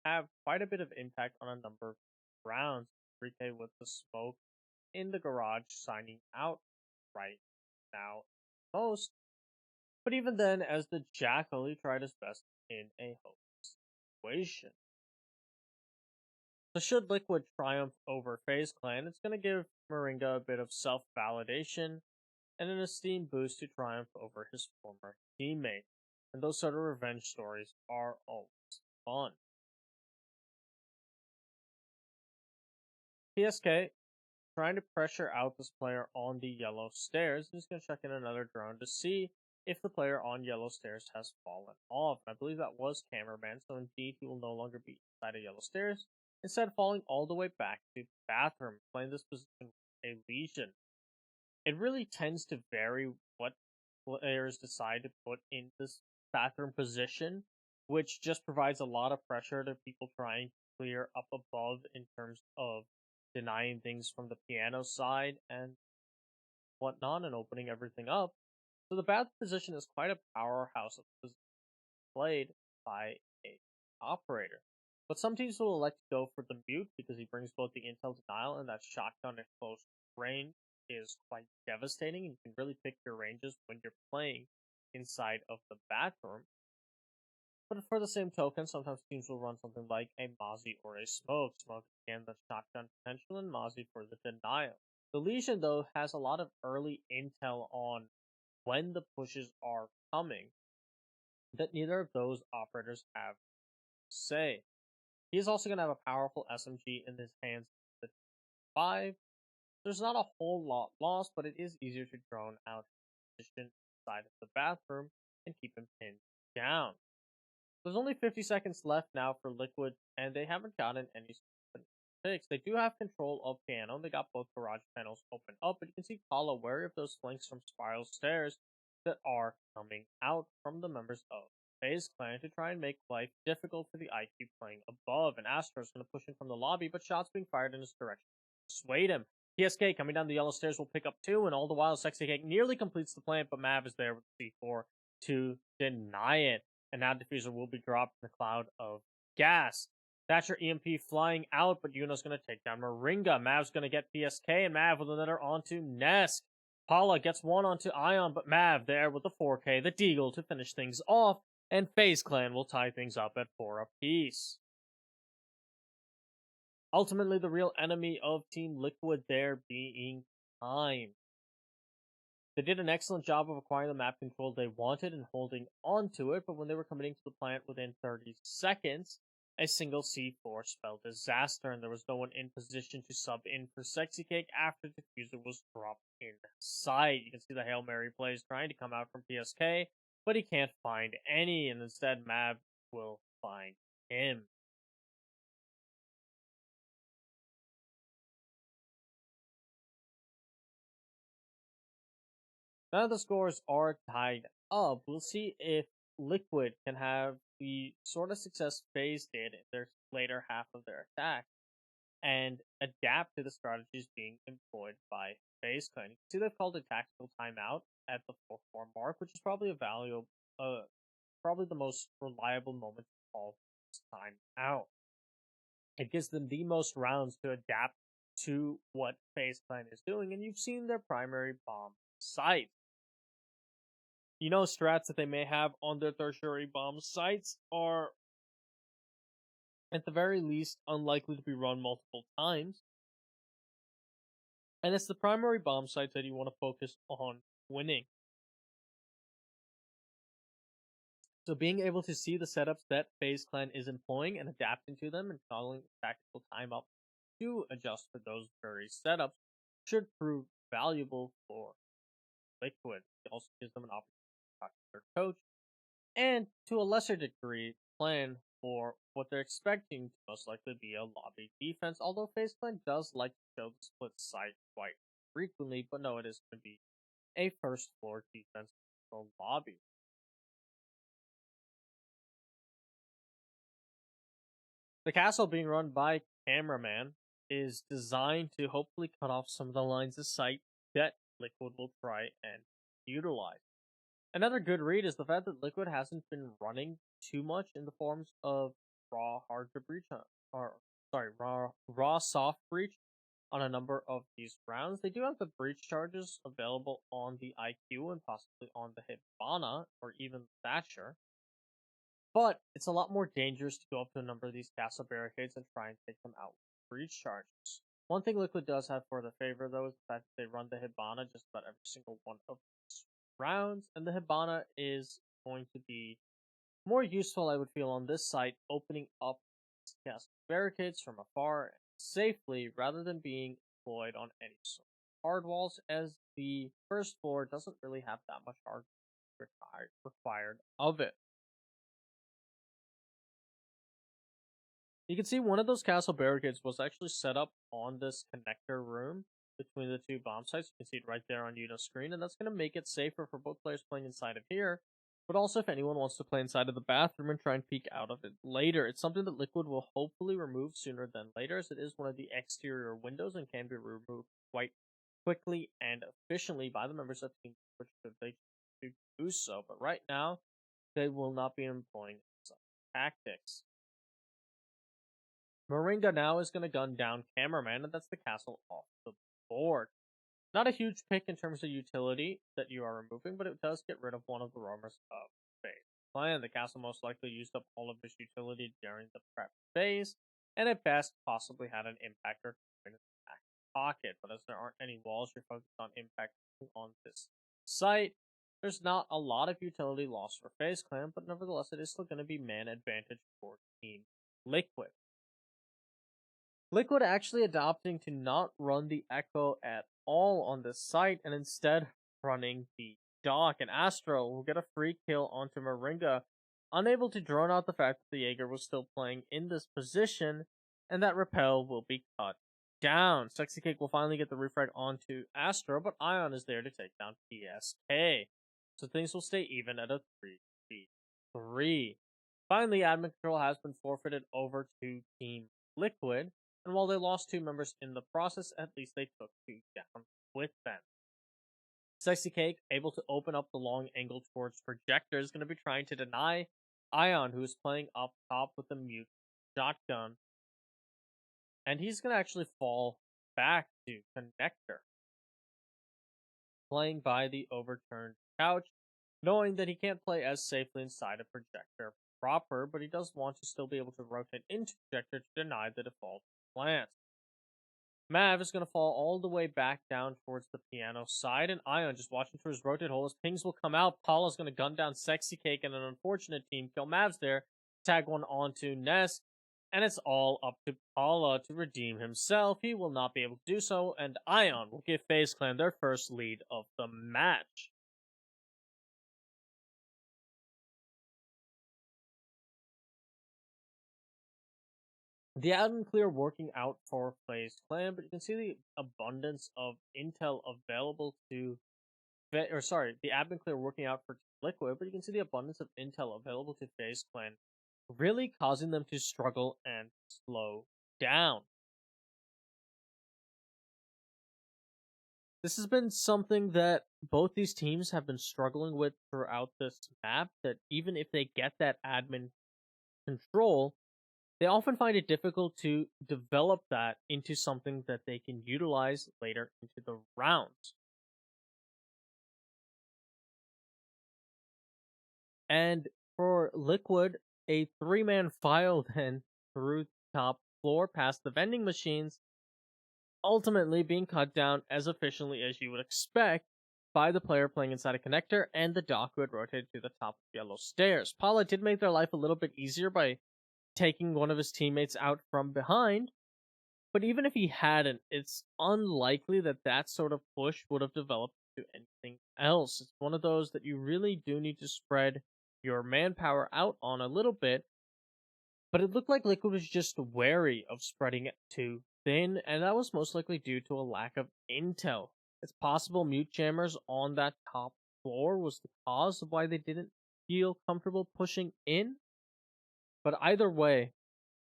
have quite a bit of impact on a number of rounds. 3K with the smoke in the garage signing out right now most. But even then, as the Jackal, he tried his best in a hopeless situation. So should Liquid triumph over Faze Clan, it's going to give Moringa a bit of self-validation and an esteem boost to triumph over his former teammate. And those sort of revenge stories are always fun. PSK trying to pressure out this player on the yellow stairs. I'm just going to check in another drone to see if the player on yellow stairs has fallen off. I believe that was Cameraman, so indeed he will no longer be inside of yellow stairs, instead falling all the way back to bathroom, playing this position with a Legion. It really tends to vary what players decide to put in this bathroom position, which just provides a lot of pressure to people trying to clear up above in terms of denying things from the piano side and whatnot and opening everything up. So the bathroom position is quite a powerhouse of position played by a operator. But some teams will elect to go for the mute because he brings both the intel denial and that shotgun at close range is quite devastating. You can really pick your ranges when you're playing inside of the bathroom. But for the same token, sometimes teams will run something like a Mozzie or a Smoke. Smoke, again, the shotgun potential, and Mozzie for the denial. The Legion, though, has a lot of early intel on when the pushes are coming that neither of those operators have to say. He is also going to have a powerful SMG in his hands at 5. There's not a whole lot lost, but it is easier to drone out his position inside of the bathroom and keep him pinned down. There's only 50 seconds left now for Liquid, and they haven't gotten any picks. They do have control of piano, and they got both garage panels open up, but you can see Kala wary of those flanks from spiral stairs that are coming out from the members of Faze clan to try and make life difficult for the IQ playing above, and Astro's going to push in from the lobby, but shots being fired in his direction dissuade him. PSK coming down the yellow stairs will pick up two, and all the while Sexy Cake nearly completes the plant, but Mav is there with C4 to deny it. And now Diffuser will be dropped in the cloud of gas. Thatcher EMP flying out, but Yuno's going to take down Moringa. Mav's going to get PSK, and Mav with another onto Nesk. Paula gets one onto Ion, but Mav there with the 4K, the Deagle to finish things off, and FaZe Clan will tie things up at 4 apiece. Ultimately, the real enemy of Team Liquid there being time. They did an excellent job of acquiring the map control they wanted and holding on to it, but when they were committing to the plant within 30 seconds, a single C4 spelled disaster, and there was no one in position to sub in for Sexy Cake after Diffuser was dropped in sight. You can see the Hail Mary plays trying to come out from PSK, but he can't find any, and instead Mav will find him. Now the scores are tied up. We'll see if Liquid can have the sort of success FaZe did in their later half of their attack and adapt to the strategies being employed by FaZe Clan. You can see they've called a tactical timeout at the 4-4 mark, which is probably a valuable, probably the most reliable moment to call this time out. It gives them the most rounds to adapt to what FaZe Clan is doing, and you've seen their primary bomb site. Strats that they may have on their tertiary bomb sites are, at the very least, unlikely to be run multiple times. And it's the primary bomb sites that you want to focus on winning. So being able to see the setups that FaZe Clan is employing and adapting to them and calling tactical time up to adjust for those very setups should prove valuable for Liquid. It also gives them an opportunity to talk to their coach and, to a lesser degree, plan for what they're expecting to most likely be a lobby defense, although FaZe Clan does like to show the split side quite frequently, but no, it is going to be a first floor defense for the lobby. The castle being run by Cameraman is designed to hopefully cut off some of the lines of sight that Liquid will try and utilize. Another good read is the fact that Liquid hasn't been running too much in the forms of raw hard to breach, raw soft breach on a number of these rounds. They do have the breach charges available on the IQ and possibly on the Hibana or even Thatcher. But it's a lot more dangerous to go up to a number of these castle barricades and try and take them out with breach charges. One thing Liquid does have for their favor, though, is the fact that they run the Hibana just about every single one of these rounds, and the Hibana is going to be more useful, I would feel, on this site, opening up castle barricades from afar safely rather than being deployed on any sort of hard walls, as the first floor doesn't really have that much hard required of it. You can see one of those castle barricades was actually set up on this connector room between the two bomb sites. You can see it right there on Yuno's screen, and that's going to make it safer for both players playing inside of here, but also if anyone wants to play inside of the bathroom and try and peek out of it later. It's something that Liquid will hopefully remove sooner than later, as it is one of the exterior windows and can be removed quite quickly and efficiently by the members of Team Liquid should they do so. But right now, they will not be employing such tactics. Moringa now is going to gun down Cameraman, and that's the castle off the board. Not a huge pick in terms of utility that you are removing, but it does get rid of one of the roamers of FaZe Clan. The castle most likely used up all of this utility during the prep phase, and at best possibly had an impactor in its back pocket. But as there aren't any walls, you're focused on impact on this site. There's not a lot of utility loss for FaZe Clan, but nevertheless, it is still going to be man advantage for Team Liquid. Liquid actually adopting to not run the Echo at all on this site and instead running the Dock, and Astro will get a free kill onto Moringa, unable to drone out the fact that the Jaeger was still playing in this position, and that Repel will be cut down. Sexy Cake will finally get the refrag onto Astro, but Ion is there to take down PSK. So things will stay even at a 3v3. 3. Finally, admin control has been forfeited over to Team Liquid, and while they lost 2 members in the process, at least they took 2 down with them. Sexy Cake, able to open up the long angle towards Projector, is going to be trying to deny Ion, who is playing up top with the mute shotgun. And he's going to actually fall back to Connector, playing by the overturned couch, knowing that he can't play as safely inside a Projector proper, but he does want to still be able to rotate into Projector to deny the default plant. Mav is going to fall all the way back down towards the piano side, and Ion just watching for his rotate hole. As pings will come out, Paula's going to gun down Sexy Cake, and an unfortunate team kill. Mav's there, tag one onto Nest, and it's all up to Paula to redeem himself. He will not be able to do so, and Ion will give FaZe Clan their first lead of the match. The admin clear working out for FaZe Clan, but you can see the abundance of intel available to the admin clear working out for Liquid, but you can see the abundance of intel available to FaZe Clan, really causing them to struggle and slow down. This has been something that both these teams have been struggling with throughout this map, that even if they get that admin control, they often find it difficult to develop that into something that they can utilize later into the rounds. And for Liquid, a 3-man file then through top floor past the vending machines, ultimately being cut down as efficiently as you would expect by the player playing inside a connector and the doc who had rotated to the top of yellow stairs. Paula did make their life a little bit easier by taking one of his teammates out from behind, but even if he hadn't, it's unlikely that that sort of push would have developed to anything else. It's one of those that you really do need to spread your manpower out on a little bit, but it looked like Liquid was just wary of spreading it too thin, and that was most likely due to a lack of intel. It's possible mute jammers on that top floor was the cause of why they didn't feel comfortable pushing in, but either way,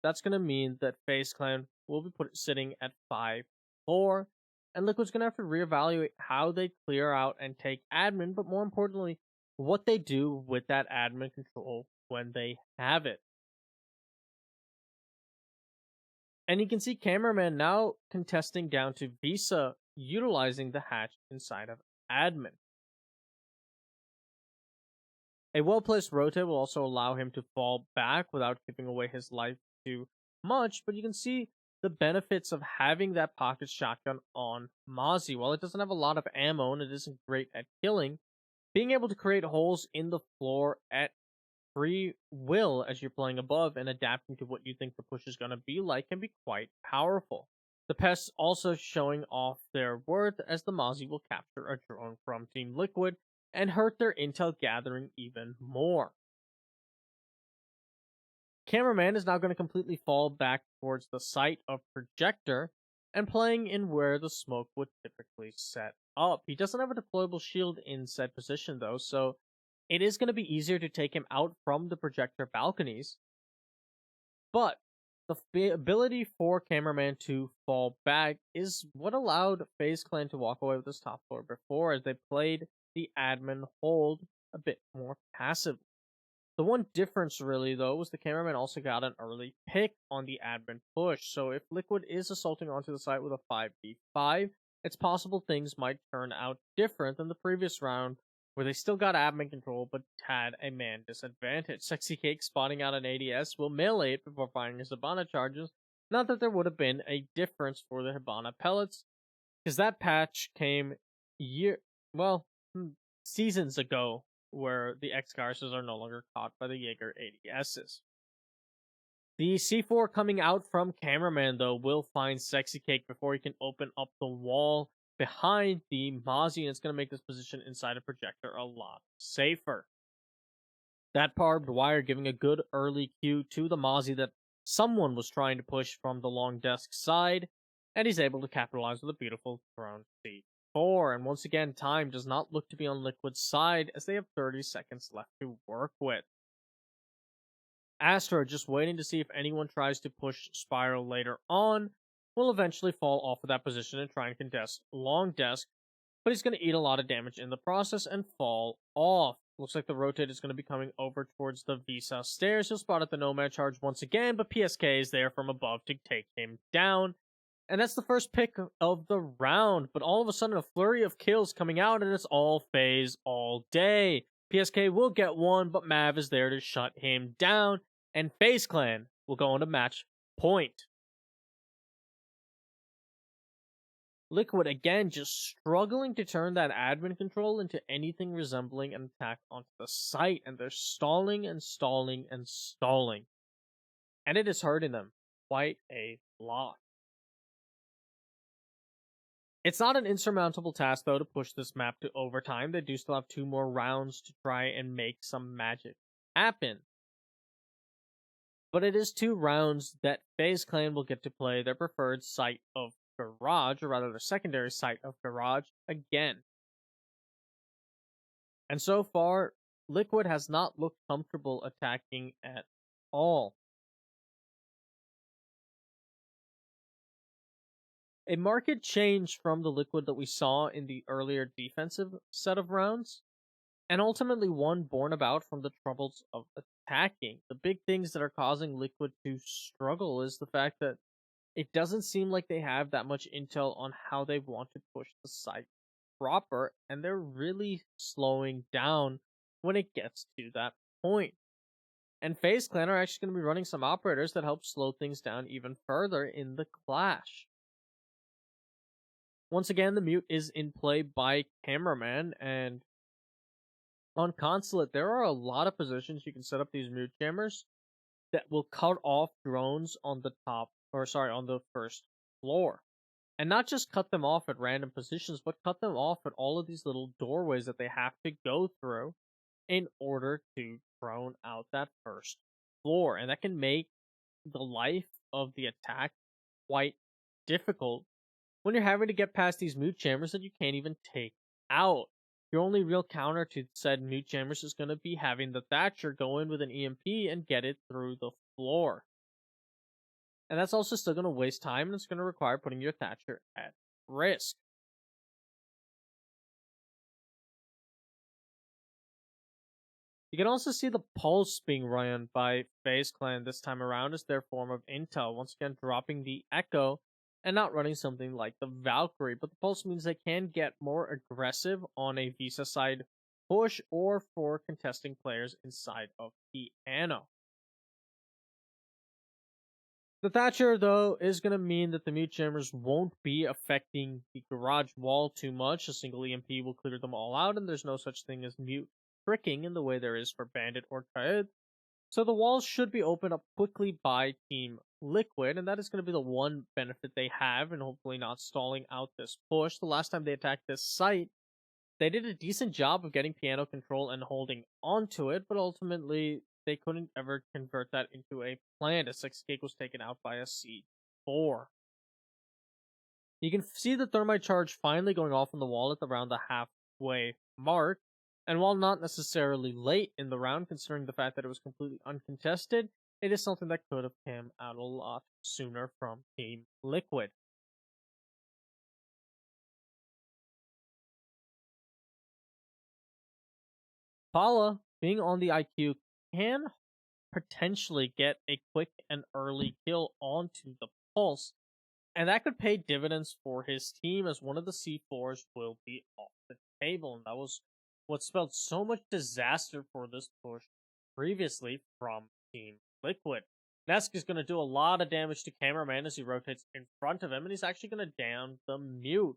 that's going to mean that FaZe Clan will be sitting at 5-4, and Liquid's going to have to reevaluate how they clear out and take admin, but more importantly, what they do with that admin control when they have it. And you can see Cameraman now contesting down to Visa, utilizing the hatch inside of admin. A well-placed rotate will also allow him to fall back without giving away his life too much, but you can see the benefits of having that pocket shotgun on Mozzie. While it doesn't have a lot of ammo and it isn't great at killing, being able to create holes in the floor at free will as you're playing above and adapting to what you think the push is going to be like can be quite powerful. The pests also showing off their worth as the Mozzie will capture a drone from Team Liquid and hurt their intel gathering even more. Cameraman is now going to completely fall back towards the site of Projector and playing in where the smoke would typically set up. He doesn't have a deployable shield in said position though, so it is going to be easier to take him out from the Projector balconies. But the ability for Cameraman to fall back is what allowed FaZe Clan to walk away with this top floor before, as they played the admin hold a bit more passively. The one difference really though was the Cameraman also got an early pick on the admin push, so if Liquid is assaulting onto the site with a 5v5, it's possible things might turn out different than the previous round, where they still got admin control but had a man disadvantage. Sexy Cake spotting out an ADS will melee it before firing his Hibana charges. Not that there would have been a difference for the Hibana pellets, because that patch came seasons ago, where the X-Garces are no longer caught by the Jaeger ADSs. The C4 coming out from Cameraman, though, will find Sexy Cake before he can open up the wall behind the Mozzie, and it's going to make this position inside a Projector a lot safer. That barbed wire giving a good early cue to the Mozzie that someone was trying to push from the long desk side, and he's able to capitalize with a beautiful thrown C4. And once again, time does not look to be on Liquid's side, as they have 30 seconds left to work with. Astra, just waiting to see if anyone tries to push Spiral later on, will eventually fall off of that position and try and contest Long Desk, but he's going to eat a lot of damage in the process and fall off. Looks like the rotate is going to be coming over towards the Visa stairs. He'll spot at the Nomad charge once again, but PSK is there from above to take him down. And that's the first pick of the round, but all of a sudden a flurry of kills coming out, and it's all Faze all day. PSK will get one, but Mav is there to shut him down, and Faze Clan will go on to match point. Liquid again just struggling to turn that admin control into anything resembling an attack onto the site, and they're stalling and stalling and stalling. And it is hurting them quite a lot. It's not an insurmountable task, though, to push this map to overtime. They do still have 2 more rounds to try and make some magic happen. But it is 2 rounds that FaZe Clan will get to play their preferred site of Garage, or rather their secondary site of Garage, again. And so far, Liquid has not looked comfortable attacking at all. A marked change from the Liquid that we saw in the earlier defensive set of rounds, and ultimately one born about from the troubles of attacking. The big things that are causing Liquid to struggle is the fact that it doesn't seem like they have that much intel on how they want to push the site proper, and they're really slowing down when it gets to that point. And FaZe Clan are actually going to be running some operators that help slow things down even further in the clash. Once again, the mute is in play by Cameraman, and on Consulate, there are a lot of positions you can set up these mute jammers that will cut off drones on the on the first floor. And not just cut them off at random positions, but cut them off at all of these little doorways that they have to go through in order to drone out that first floor. And that can make the life of the attack quite difficult when you're having to get past these mute jammers that you can't even take out. Your only real counter to said mute jammers is going to be having the Thatcher go in with an EMP and get it through the floor. And that's also still going to waste time, and it's going to require putting your Thatcher at risk. You can also see the Pulse being run by FaZe Clan this time around as their form of intel, once again dropping the Echo and not running something like the Valkyrie, but the Pulse means they can get more aggressive on a Visa side push or for contesting players inside of Piano. The Thatcher, though, is going to mean that the mute jammers won't be affecting the garage wall too much. A single EMP will clear them all out, and there's no such thing as mute tricking in the way there is for Bandit or Kaed. So the walls should be opened up quickly by Team Liquid, and that is going to be the one benefit they have, and hopefully not stalling out this push. The last time they attacked this site, they did a decent job of getting piano control and holding onto it, but ultimately they couldn't ever convert that into a plan, as Sexy Cake was taken out by a C4. You can see the thermite charge finally going off on the wall at around the halfway mark, and while not necessarily late in the round, considering the fact that it was completely uncontested, it is something that could have come out a lot sooner from Team Liquid. Paula, being on the IQ, can potentially get a quick and early kill onto the Pulse, and that could pay dividends for his team, as one of the C4s will be off the table, and that was what spelled so much disaster for this push previously from Team Liquid. Nesk is going to do a lot of damage to Cameraman as he rotates in front of him, and he's actually going to down the mute.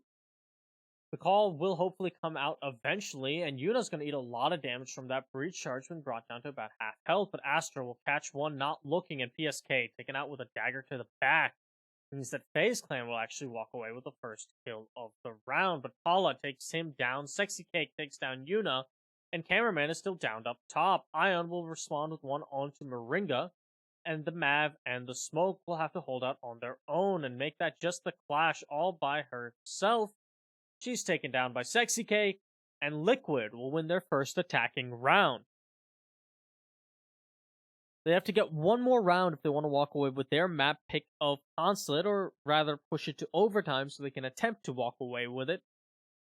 The call will hopefully come out eventually, and Yuna's going to eat a lot of damage from that breach charge when brought down to about half health, but Astra will catch one not looking, and PSK taken out with a dagger to the back. Means that FaZe Clan will actually walk away with the first kill of the round, but Paula takes him down, Sexy Cake takes down Yuna, and Cameraman is still downed up top. Ion will respond with one onto Moringa, and the Mav and the Smoke will have to hold out on their own and make that just the clash all by herself. She's taken down by Sexy Cake, and Liquid will win their first attacking round. They have to get one more round if they want to walk away with their map pick of Consulate, or rather push it to overtime so they can attempt to walk away with it.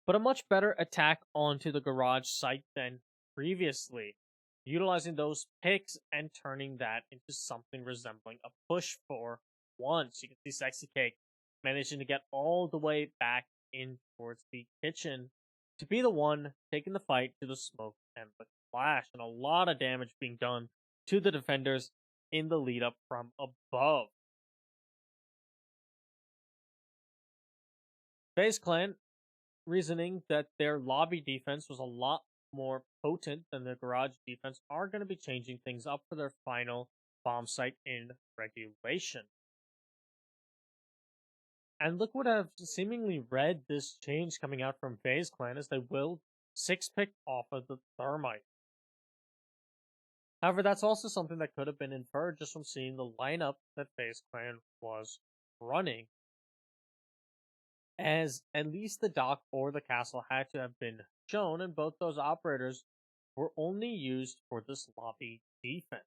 But a much better attack onto the garage site than previously, utilizing those picks and turning that into something resembling a push for once. You can see Sexy Cake managing to get all the way back in towards the kitchen to be the one taking the fight to the smoke and the flash, and a lot of damage being done to the defenders in the lead up from above. Faze Clan reasoning that their lobby defense was a lot more potent than the garage defense are going to be changing things up for their final bomb site in regulation. And Liquid have seemingly read this change coming out from Faze Clan as they will 6-pick off of the Thermite. However, that's also something that could have been inferred just from seeing the lineup that Faze Clan was running, as at least the dock or the castle had to have been shown, and both those operators were only used for this lobby defense.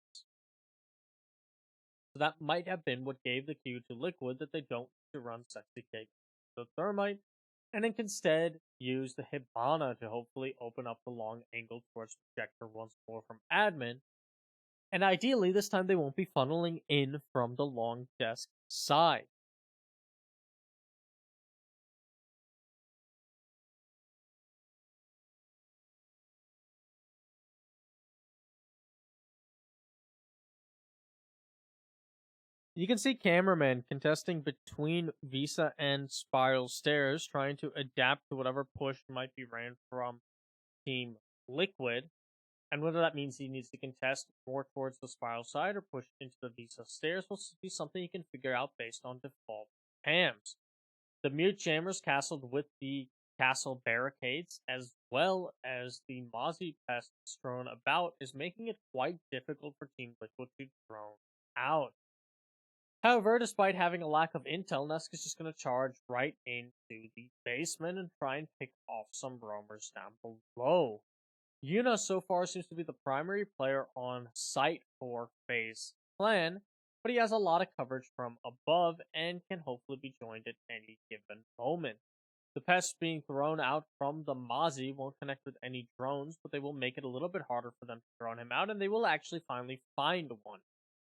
So that might have been what gave the cue to Liquid that they don't need to run Sexy Cake the Thermite, and then instead use the Hibana to hopefully open up the long angle towards Projector once more from admin. And ideally, this time they won't be funneling in from the long desk side. You can see cameramen contesting between Visa and Spiral Stairs, trying to adapt to whatever push might be ran from Team Liquid, and whether that means he needs to contest more towards the Spiral side or push into the Visa Stairs will be something you can figure out based on default PAMs. The mute chambers castled with the castle barricades, as well as the Mozzie pests thrown about, is making it quite difficult for Team Liquid to drone out. However, despite having a lack of intel, Nesk is just going to charge right into the basement and try and pick off some roamers down below. Yuna so far seems to be the primary player on site for Faze Clan, but he has a lot of coverage from above and can hopefully be joined at any given moment. The pests being thrown out from the Mozzie won't connect with any drones, but they will make it a little bit harder for them to drone him out, and they will actually finally find one.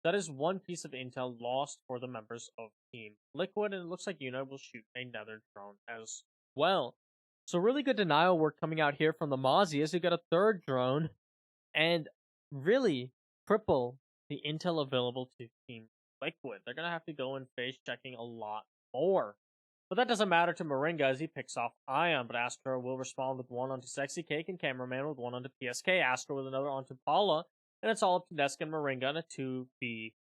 That is one piece of intel lost for the members of Team Liquid, and it looks like Yuna will shoot another drone as well. So really good denial work coming out here from the Mozzie as you get a third drone and really cripple the intel available to Team Liquid. They're going to have to go in phase checking a lot more. But that doesn't matter to Moringa as he picks off Ion, but Astro will respond with one onto Sexy Cake and Cameraman with one onto PSK, Astro with another onto Paula, and it's all up to Nesk and Moringa in a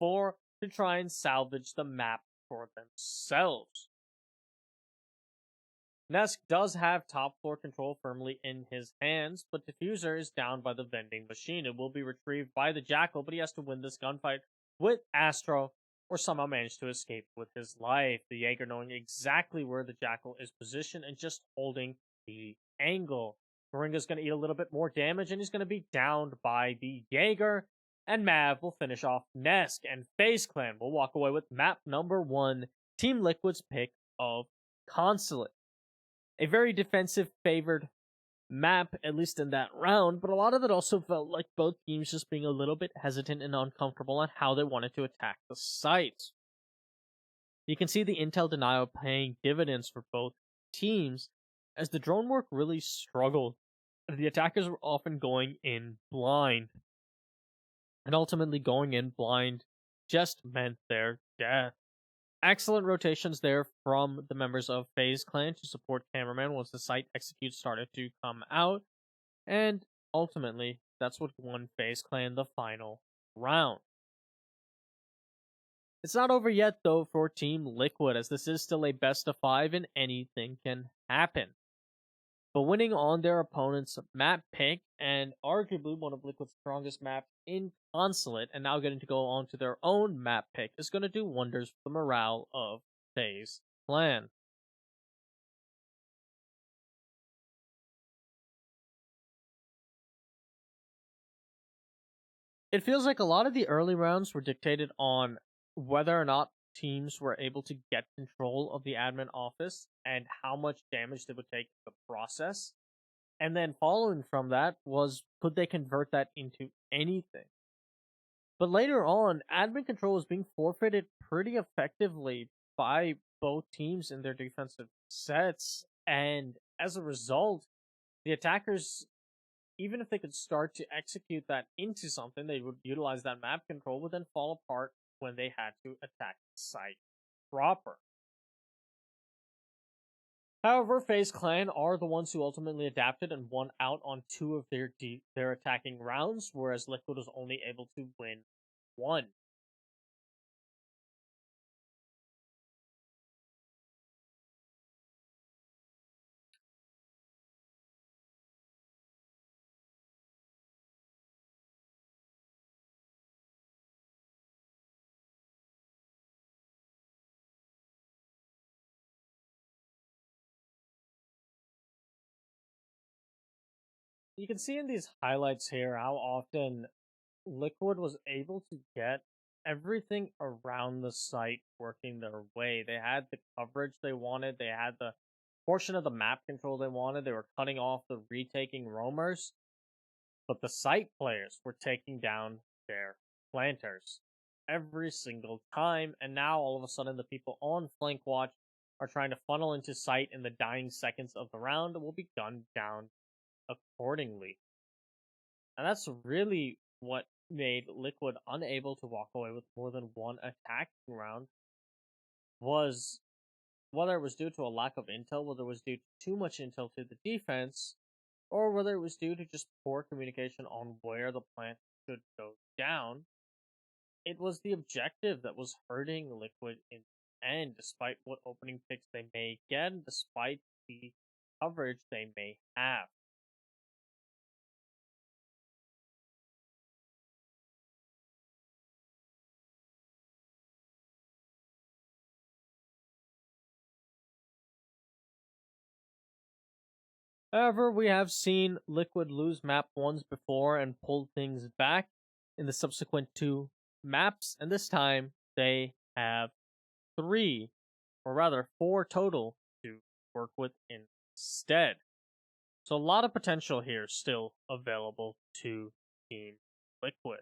2v4 to try and salvage the map for themselves. Nesk does have top floor control firmly in his hands, but Diffuser is down by the vending machine. It will be retrieved by the Jackal, but he has to win this gunfight with Astro or somehow manage to escape with his life. The Jaeger knowing exactly where the Jackal is positioned and just holding the angle. Moringa's going to eat a little bit more damage, and he's going to be downed by the Jaeger. And Mav will finish off Nesk, and Faze Clan will walk away with map number 1, Team Liquid's pick of Consulate. A very defensive favored map, at least in that round, but a lot of it also felt like both teams just being a little bit hesitant and uncomfortable on how they wanted to attack the site. You can see the intel denial paying dividends for both teams, as the drone work really struggled. The attackers were often going in blind, and ultimately going in blind just meant their death. Excellent rotations there from the members of Faze Clan to support Cameraman once the site execute started to come out, and ultimately, that's what won Faze Clan the final round. It's not over yet, though, for Team Liquid, as this is still a best of 5 and anything can happen. But winning on their opponent's map pick, and arguably one of Liquid's strongest maps in Consulate, and now getting to go on to their own map pick, is going to do wonders for the morale of Faze Clan. It feels like a lot of the early rounds were dictated on whether or not teams were able to get control of the admin office and how much damage they would take in the process. And then following from that was could they convert that into anything? But later on, admin control was being forfeited pretty effectively by both teams in their defensive sets. And as a result, the attackers, even if they could start to execute that into something, they would utilize that map control, would then fall apart when they had to attack the site proper. However, FaZe Clan are the ones who ultimately adapted and won out on two of their attacking rounds, whereas Liquid was only able to win one. You can see in these highlights here how often Liquid was able to get everything around the site working their way. They had the coverage they wanted, they had the portion of the map control they wanted, they were cutting off the retaking roamers, but the site players were taking down their planters every single time, and now all of a sudden the people on flank watch are trying to funnel into site in the dying seconds of the round and will be gunned down accordingly. And that's really what made Liquid unable to walk away with more than one attacking round, was whether it was due to a lack of intel, whether it was due to too much intel to the defense, or whether it was due to just poor communication on where the plant should go down. It was the objective that was hurting Liquid in the end, despite what opening picks they may get, and despite the coverage they may have. However, we have seen Liquid lose map ones before and pull things back in the subsequent two maps, and this time they have three, or rather four total, to work with instead. So a lot of potential here still available to Team Liquid.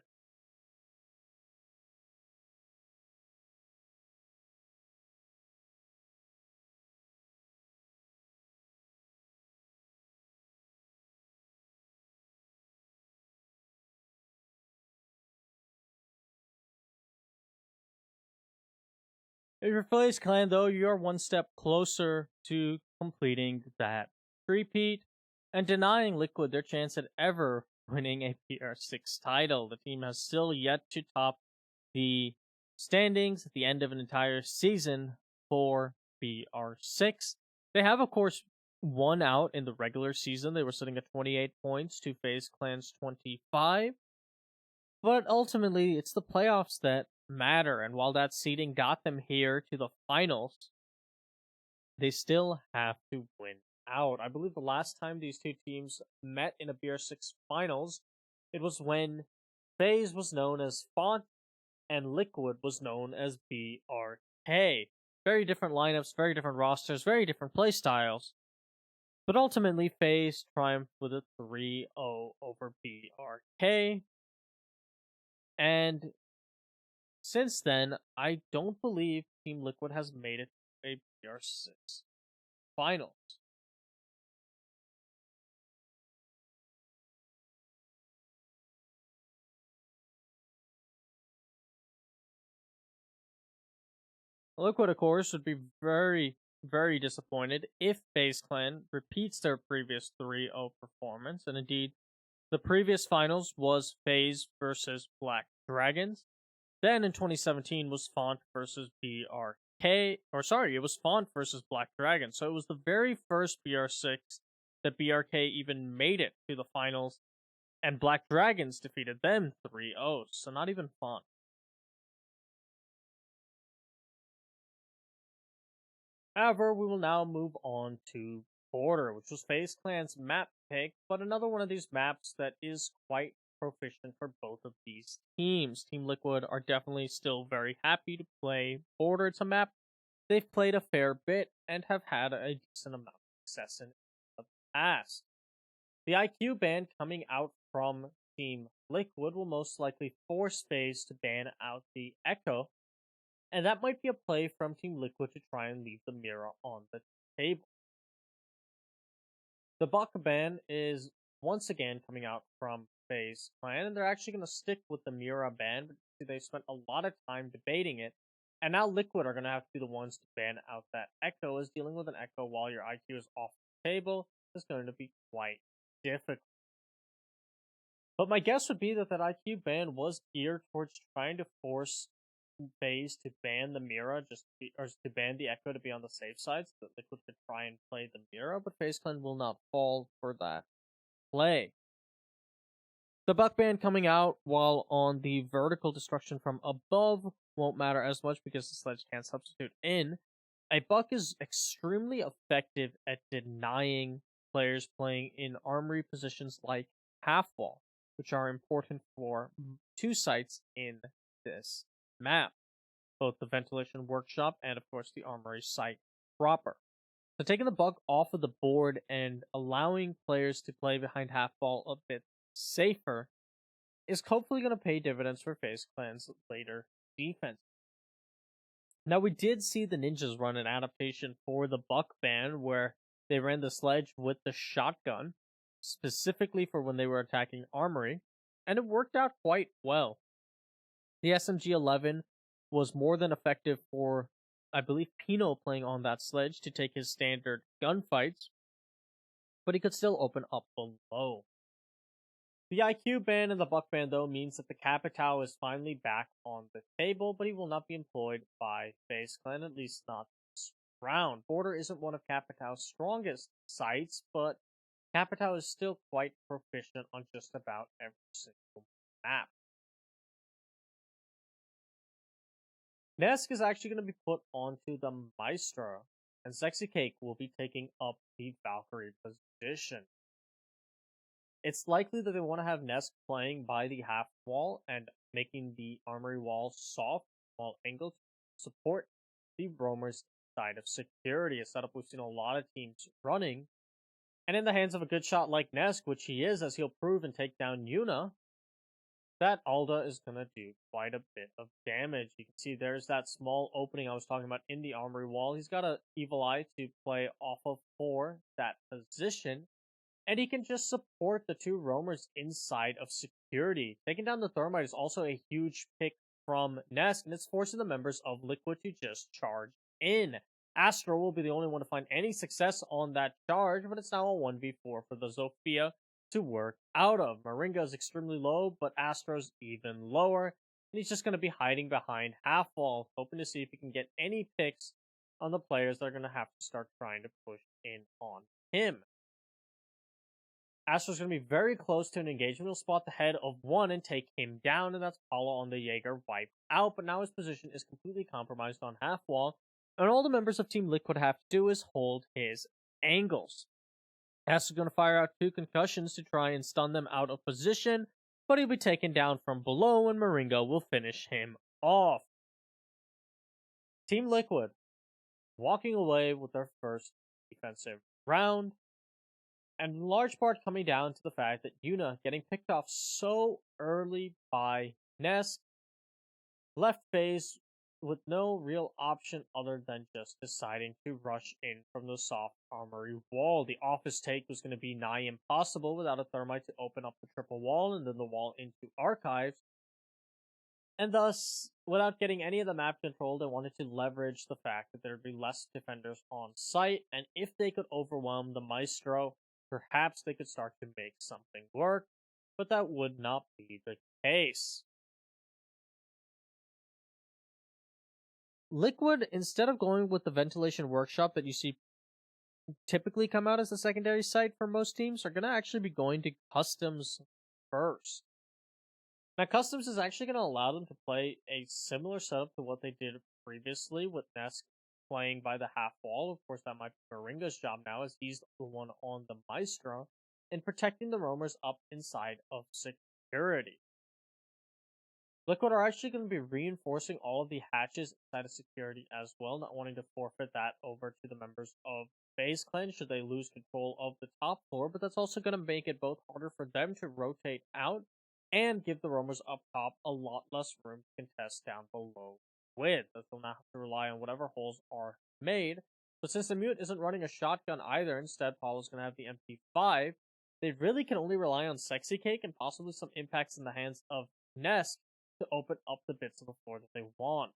If you're FaZe Clan, though, you're one step closer to completing that repeat and denying Liquid their chance at ever winning a BR6 title. The team has still yet to top the standings at the end of an entire season for BR6. They have, of course, won out in the regular season. They were sitting at 28 points to FaZe Clan's 25. But ultimately, it's the playoffs that matter. And while that seeding got them here to the finals, they still have to win out. I believe the last time these two teams met in a BR6 finals, it was when FaZe was known as Font and Liquid was known as BRK. Very different lineups, very different rosters, very different playstyles. But ultimately, FaZe triumphed with a 3-0 over BRK. And since then, I don't believe Team Liquid has made it to a BR6 finals. Liquid, of course, would be very, very disappointed if FaZe Clan repeats their previous 3-0 performance. And indeed, the previous finals was FaZe versus Black Dragons. Then in 2017 was Font versus BRK. Or sorry, it was Font versus Black Dragon. So it was the very first BR6 that BRK even made it to the finals. And Black Dragons defeated them 3-0. So not even Font. However, we will now move on to Border, which was FaZe Clan's map pick, but another one of these maps that is quite proficient for both of these teams. Team Liquid are definitely still very happy to play Border. It's a map they've played a fair bit and have had a decent amount of success in the past. The IQ ban coming out from Team Liquid will most likely force Faze to ban out the Echo, and that might be a play from Team Liquid to try and leave the Mira on the table. The Buck ban is once again coming out from Faze Clan, and they're actually going to stick with the Mira ban, but they spent a lot of time debating it, and now Liquid are going to have to be the ones to ban out that Echo, as dealing with an Echo while your IQ is off the table is going to be quite difficult. But my guess would be that IQ ban was geared towards trying to force Faze to ban the Mira, or to ban the Echo to be on the safe side, so that Liquid could try and play the Mira, but Faze Clan will not fall for that play. The Buck ban coming out while on the vertical destruction from above won't matter as much because the sledge can't substitute in. A Buck is extremely effective at denying players playing in armory positions like half wall, which are important for two sites in this map, both the ventilation workshop and of course the armory site proper. So taking the Buck off of the board and allowing players to play behind half wall a bit safer is hopefully going to pay dividends for Faze Clan's later defense. Now, we did see the Ninjas run an adaptation for the Buck ban where they ran the sledge with the shotgun, specifically for when they were attacking armory, and it worked out quite well. The SMG-11 was more than effective for, I believe, Pino playing on that sledge to take his standard gunfights, but he could still open up below. The IQ ban and the Buck ban, though, means that the Capitao is finally back on the table, but he will not be employed by Faze Clan, at least not this round. Border isn't one of Capitao's strongest sites, but Capitao is still quite proficient on just about every single map. Nesk is actually going to be put onto the Maestro, and Sexy Cake will be taking up the Valkyrie position. It's likely that they want to have Nesk playing by the half wall and making the armory wall soft, while angled to support the roamer's side of security, a setup we've seen a lot of teams running. And in the hands of a good shot like Nesk, which he is, as he'll prove and take down Yuna, that Alda is going to do quite a bit of damage. You can see there's that small opening I was talking about in the armory wall. He's got an Evil Eye to play off of for that position, and he can just support the two roamers inside of security. Taking down the Thermite is also a huge pick from Nesk, and it's forcing the members of Liquid to just charge in. Astro will be the only one to find any success on that charge, but it's now a 1v4 for the Zofia to work out of. Moringa is extremely low, but Astro's even lower, and he's just going to be hiding behind half wall, hoping to see if he can get any picks on the players that are going to have to start trying to push in on him. Astro's going to be very close to an engagement. He'll spot the head of one and take him down, and that's Paulo on the Jaeger wiped out, but now his position is completely compromised on half wall, and all the members of Team Liquid have to do is hold his angles. Astro's going to fire out 2 concussions to try and stun them out of position, but he'll be taken down from below, and Moringa will finish him off. Team Liquid walking away with their first defensive round, and in large part coming down to the fact that Yuna getting picked off so early by Nesk left Faze with no real option other than just deciding to rush in from the soft armory wall. The office take was going to be nigh impossible without a Thermite to open up the triple wall and then the wall into archives. And thus, without getting any of the map control, they wanted to leverage the fact that there would be less defenders on site, and if they could overwhelm the Maestro, perhaps they could start to make something work, but that would not be the case. Liquid, instead of going with the ventilation workshop that you see typically come out as the secondary site for most teams, are going to actually be going to customs first. Now, customs is actually going to allow them to play a similar setup to what they did previously with Nesk playing by the half wall. Of course, that might be Moringa's job now, as he's the one on the Maestro, and protecting the roamers up inside of security. Liquid are actually going to be reinforcing all of the hatches inside of security as well, not wanting to forfeit that over to the members of Faze Clan should they lose control of the top floor, but that's also going to make it both harder for them to rotate out and give the roamers up top a lot less room to contest down below with, as they'll now have to rely on whatever holes are made. But since the Mute isn't running a shotgun either, instead Paulo's going to have the MP5, they really can only rely on Sexy Cake and possibly some impacts in the hands of Nest to open up the bits of the floor that they want.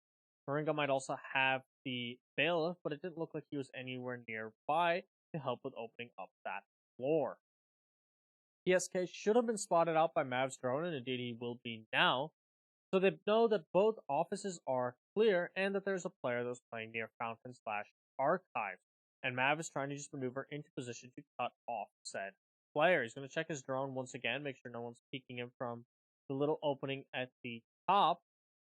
Moringa might also have the bailiff, but it didn't look like he was anywhere nearby to help with opening up that floor. PSK should have been spotted out by Mav's drone, and indeed he will be now, so they know that both offices are clear and that there's a player that's playing near Fountain slash Archive. And Mav is trying to just maneuver into position to cut off said player. He's going to check his drone once again, make sure no one's peeking him from the little opening at the top,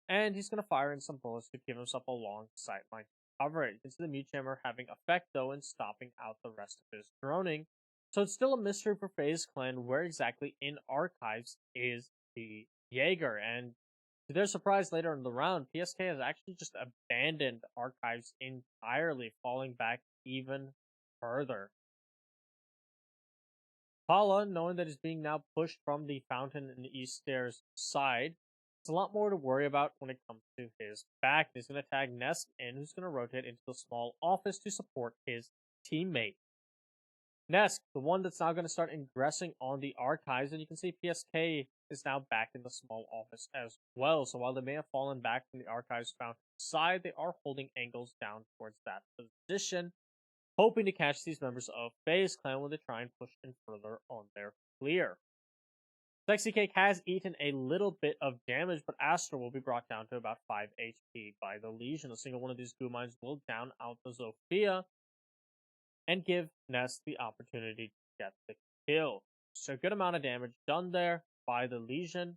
and he's going to fire in some bullets to give himself a long sightline cover it. You can see the mute jammer having effect though in stopping out the rest of his droning. So it's still a mystery for Faze Clan where exactly in Archives is the Jaeger, and to their surprise later in the round, PSK has actually just abandoned Archives entirely, falling back even further. Paula, knowing that he's being now pushed from the fountain and the east stairs side, it's a lot more to worry about when it comes to his back. He's going to tag Nest in, who's going to rotate into the small office to support his teammate. Nest, the one that's now going to start ingressing on the Archives, and you can see PSK is now back in the small office as well. So while they may have fallen back from the Archives fountain side, they are holding angles down towards that position, hoping to catch these members of Faze Clan when they try and push in further on their clear. Sexy Cake has eaten a little bit of damage, but Astra will be brought down to about 5 HP by the Legion. A single one of these goo mines will down out the Zofia and give Nest the opportunity to get the kill. So a good amount of damage done there by the Legion,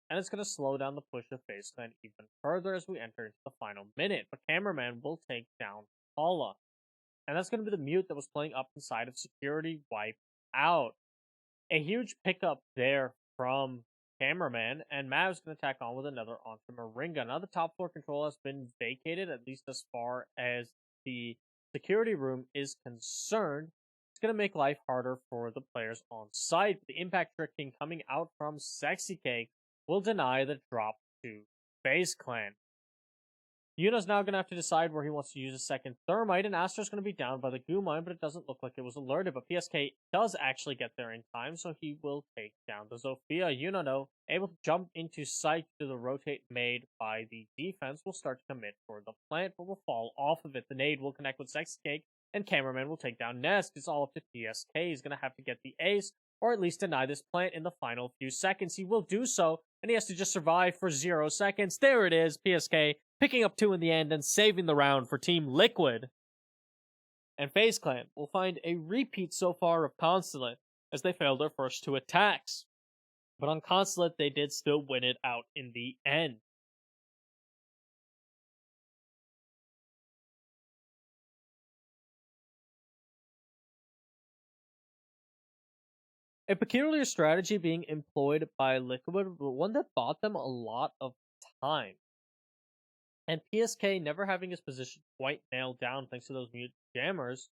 and it's going to slow down the push of Faze Clan even further as we enter into the final minute. But Cameraman will take down Paula, and that's going to be the mute that was playing up inside of security wiped out. A huge pickup there from Cameraman, and Mav's going to tack on with another onto Moringa. Now the top floor control has been vacated, at least as far as the security room is concerned. It's going to make life harder for the players on site. The impact tricking coming out from Sexy Cake will deny the drop to Faze Clan. Yuna's now going to have to decide where he wants to use a second Thermite, and Astra's going to be down by the goo mine, but it doesn't look like it was alerted. But PSK does actually get there in time, so he will take down the Zofia. Yuna, though, able to jump into sight to the rotate made by the defense, will start to commit for the plant, but will fall off of it. The nade will connect with Sexy Cake, and Cameraman will take down Nest. It's all up to PSK. He's going to have to get the ace, or at least deny this plant in the final few seconds. He will do so, and he has to just survive for 0 seconds. There it is, PSK picking up 2 in the end and saving the round for Team Liquid. And Faze Clan will find a repeat so far of Consulate, as they failed their first 2 attacks. But on Consulate, they did still win it out in the end. A peculiar strategy being employed by Liquid, but one that bought them a lot of time. And PSK, never having his position quite nailed down thanks to those mute jammers,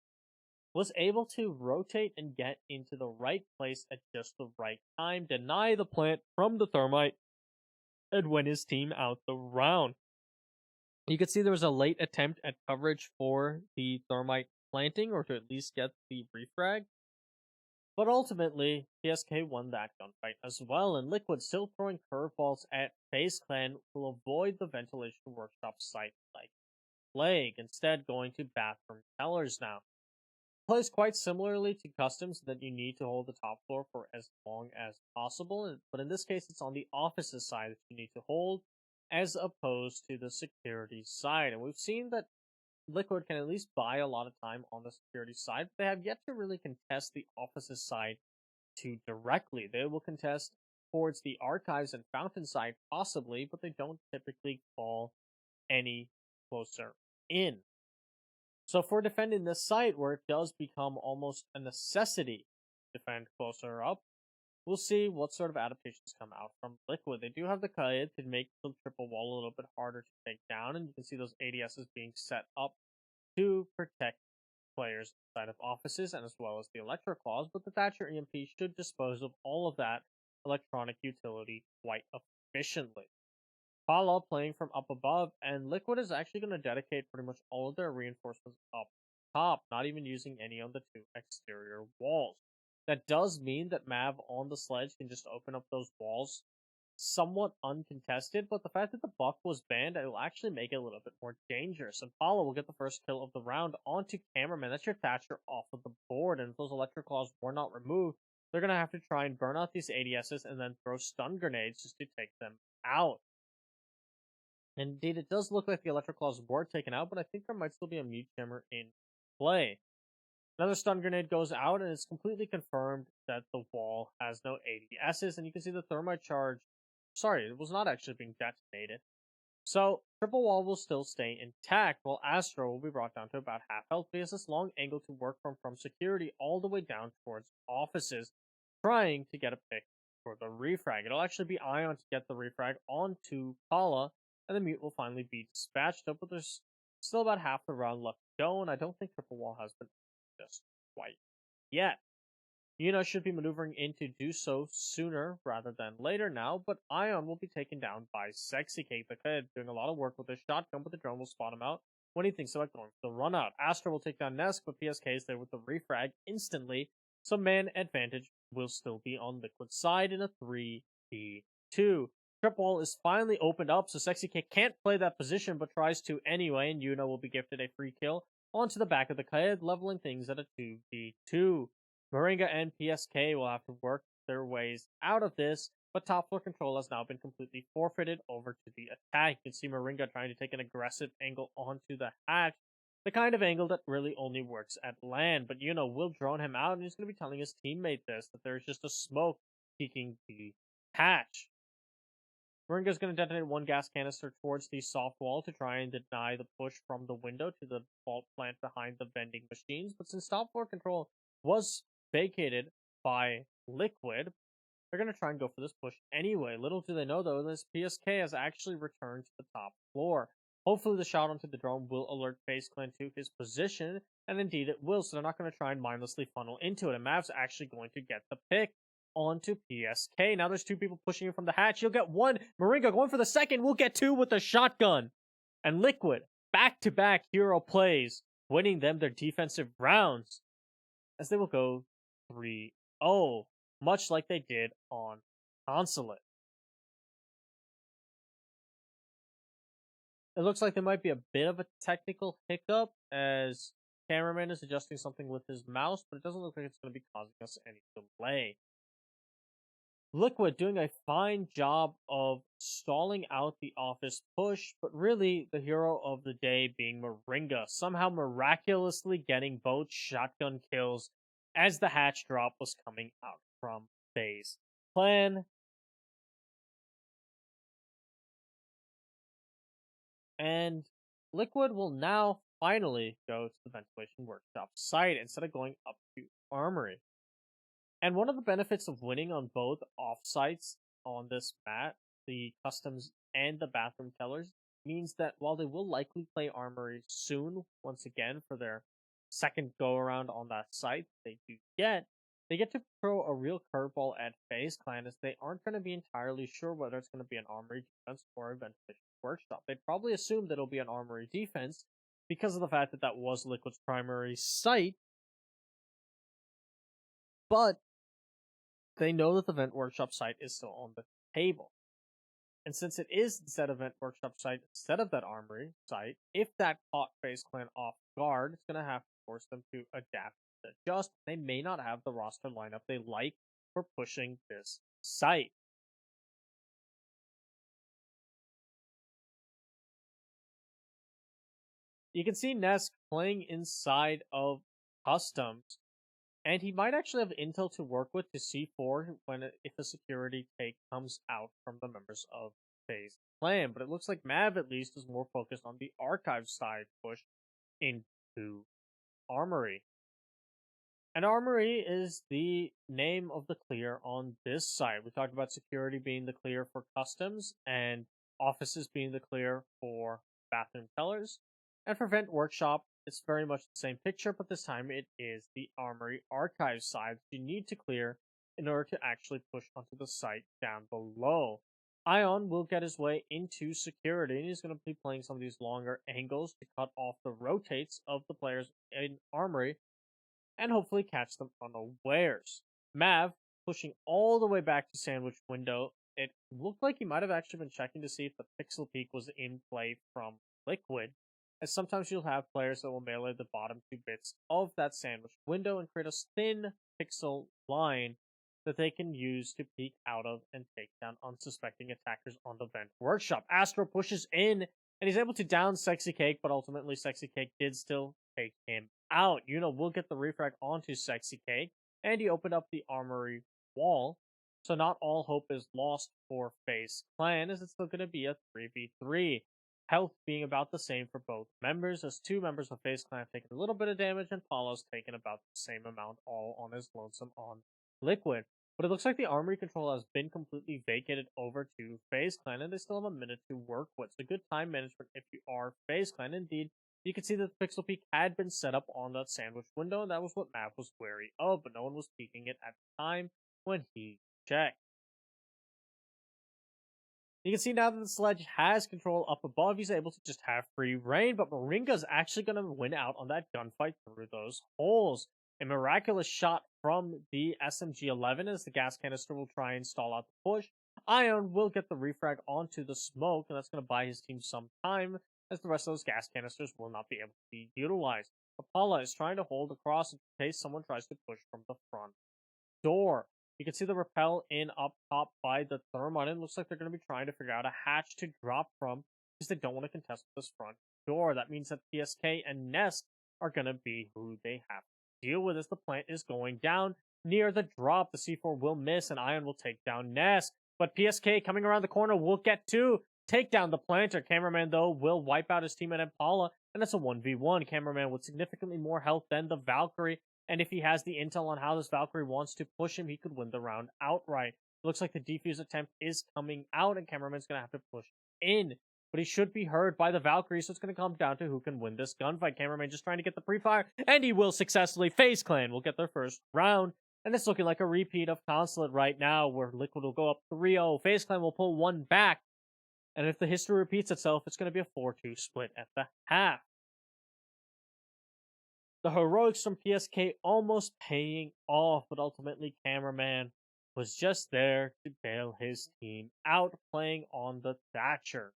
was able to rotate and get into the right place at just the right time, deny the plant from the Thermite, and win his team out the round. You could see there was a late attempt at coverage for the Thermite planting, or to at least get the refrag. But ultimately, PSK won that gunfight as well, and Liquid still throwing curveballs at Faze Clan will avoid the ventilation workshop site like plague, instead going to bathroom cellars now. Plays quite similarly to customs that you need to hold the top floor for as long as possible, but in this case it's on the offices side that you need to hold, as opposed to the security side. And we've seen that Liquid can at least buy a lot of time on the security side, but they have yet to really contest the offices side too directly. They will contest towards the Archives and Fountain side possibly, but they don't typically fall any closer in. So for defending this site, where it does become almost a necessity to defend closer up, we'll see what sort of adaptations come out from Liquid. They do have the Kayed to make the triple wall a little bit harder to take down, and you can see those ADSs being set up to protect players inside of offices and as well as the Electro Claws, but the Thatcher EMP should dispose of all of that electronic utility quite efficiently. Pala playing from up above, and Liquid is actually going to dedicate pretty much all of their reinforcements up top, not even using any on the two exterior walls. That does mean that Mav on the sledge can just open up those walls somewhat uncontested, but the fact that the buck was banned, it will actually make it a little bit more dangerous. And Paula will get the first kill of the round onto Cameraman. That's your Thatcher off of the board, and if those Electric Claws were not removed, they're going to have to try and burn out these ADSs and then throw stun grenades just to take them out. Indeed, it does look like the Electric Claws were taken out, but I think there might still be a Mute Jammer in play. Another stun grenade goes out, and it's completely confirmed that the wall has no ADSs, and you can see the thermite charge. Sorry, it was not actually being detonated. So, triple wall will still stay intact, while Astro will be brought down to about half health. He has this long angle to work from security all the way down towards offices, trying to get a pick for the refrag. It'll actually be Ion to get the refrag onto Kala, and the mute will finally be dispatched up, but there's still about half the round left to go, and I don't think triple wall has been just quite yet. Yuna should be maneuvering in to do so sooner rather than later now, but Ion will be taken down by Sexy Cake. The kid doing a lot of work with his shotgun, but the drone will spot him out when he thinks about going for the run out. Astra will take down Nesk, but PSK is there with the refrag instantly, so man advantage will still be on Liquid's side in a 3v2. Trip wall is finally opened up, so Sexy Cake can't play that position, but tries to anyway, and Yuna will be gifted a free kill onto the back of the Kayed, leveling things at a 2v2. Moringa and PSK will have to work their ways out of this, but top floor control has now been completely forfeited over to the attack. You can see Moringa trying to take an aggressive angle onto the hatch, the kind of angle that really only works at land, but will drone him out, and he's going to be telling his teammate this, that there's just a smoke peeking the hatch. Moringa's going to detonate one gas canister towards the soft wall to try and deny the push from the window to the vault plant behind the vending machines, but since top floor control was vacated by Liquid, they're going to try and go for this push anyway. Little do they know, though, this PSK has actually returned to the top floor. Hopefully the shot onto the drone will alert Faze Clan to his position, and indeed it will, so they're not going to try and mindlessly funnel into it, and Mav's actually going to get the pick onto PSK. Now there's two people pushing in from the hatch. You'll get one. Moringa going for the second. We'll get two with the shotgun. And Liquid, back-to-back hero plays, winning them their defensive rounds, as they will go 3-0, much like they did on Consulate. It looks like there might be a bit of a technical hiccup as Cameraman is adjusting something with his mouse, but it doesn't look like it's going to be causing us any delay. Liquid doing a fine job of stalling out the office push, but really the hero of the day being Moringa, somehow miraculously getting both shotgun kills as the hatch drop was coming out from Faze Clan. And Liquid will now finally go to the Ventilation Workshop site instead of going up to Armory. And one of the benefits of winning on both offsites on this map, the customs and the bathroom tellers, means that while they will likely play Armory soon, once again, for their second go-around on that site, they get to throw a real curveball at Faze Clan, as they aren't going to be entirely sure whether it's going to be an Armory defense or a Ventilation Workshop. They'd probably assume that it'll be an Armory defense because of the fact that that was Liquid's primary site, but they know that the Vent Workshop site is still on the table. And since it is instead of Vent Workshop site instead of that Armory site, if that caught Faze Clan off guard, it's going to have to force them to adapt and adjust. They may not have the roster lineup they like for pushing this site. You can see Nesk playing inside of Customs, and he might actually have intel to work with to C4 if a security take comes out from the members of Faze Clan. But it looks like Mav at least is more focused on the archive side push into Armory. An armory is the name of the clear on this side. We talked about security being the clear for customs and offices being the clear for bathroom tellers. And for vent workshop, it's very much the same picture, but this time it is the armory archive side you need to clear in order to actually push onto the site down below. Ion will get his way into security, and he's going to be playing some of these longer angles to cut off the rotates of the players in armory and hopefully catch them unawares. Mav, pushing all the way back to sandwich window, it looked like he might have actually been checking to see if the pixel peak was in play from Liquid, as sometimes you'll have players that will melee the bottom 2 bits of that sandwich window and create a thin pixel line that they can use to peek out of and take down unsuspecting attackers on the vent workshop. Astro pushes in, and he's able to down Sexy Cake, but ultimately Sexy Cake did still take him out. We'll get the refrag onto Sexy Cake, and he opened up the armory wall. So not all hope is lost for Faze Clan, as it's still going to be a 3v3. Health being about the same for both members, as 2 members of Faze Clan have taken a little bit of damage, and Paulo's taken about the same amount, all on his lonesome on Liquid. But it looks like the armory control has been completely vacated over to Faze Clan, and they still have a minute to work with. So good time management if you are Faze Clan. Indeed, you can see that the pixel peak had been set up on that sandwich window, and that was what Mav was wary of, but no one was peeking it at the time when he checked. You can see now that the sledge has control up above, he's able to just have free reign, but Moringa's actually going to win out on that gunfight through those holes. A miraculous shot from the SMG-11 as the gas canister will try and stall out the push. Ion will get the refrag onto the smoke, and that's going to buy his team some time, as the rest of those gas canisters will not be able to be utilized. Apollo is trying to hold across in case someone tries to push from the front door. You can see the rappel in up top by the thermite, and it looks like they're going to be trying to figure out a hatch to drop from because they don't want to contest this front door. That means that PSK and Nest are going to be who they have to deal with as the plant is going down near the drop. The C4 will miss, and Ion will take down Nest. But PSK coming around the corner will get to take down the planter. Cameraman, though, will wipe out his teammate Impala, and that's a 1v1. Cameraman with significantly more health than the Valkyrie, and if he has the intel on how this Valkyrie wants to push him, he could win the round outright. It looks like the defuse attempt is coming out, and Cameraman's going to have to push in. But he should be heard by the Valkyrie, so it's going to come down to who can win this gunfight. Cameraman just trying to get the pre-fire, and he will successfully. Faze Clan will get their first round. And it's looking like a repeat of Consulate right now, where Liquid will go up 3-0. Faze Clan will pull one back. And if the history repeats itself, it's going to be a 4-2 split at the half. The heroics from PSK almost paying off, but ultimately Cameraman was just there to bail his team out, playing on the Thatcher.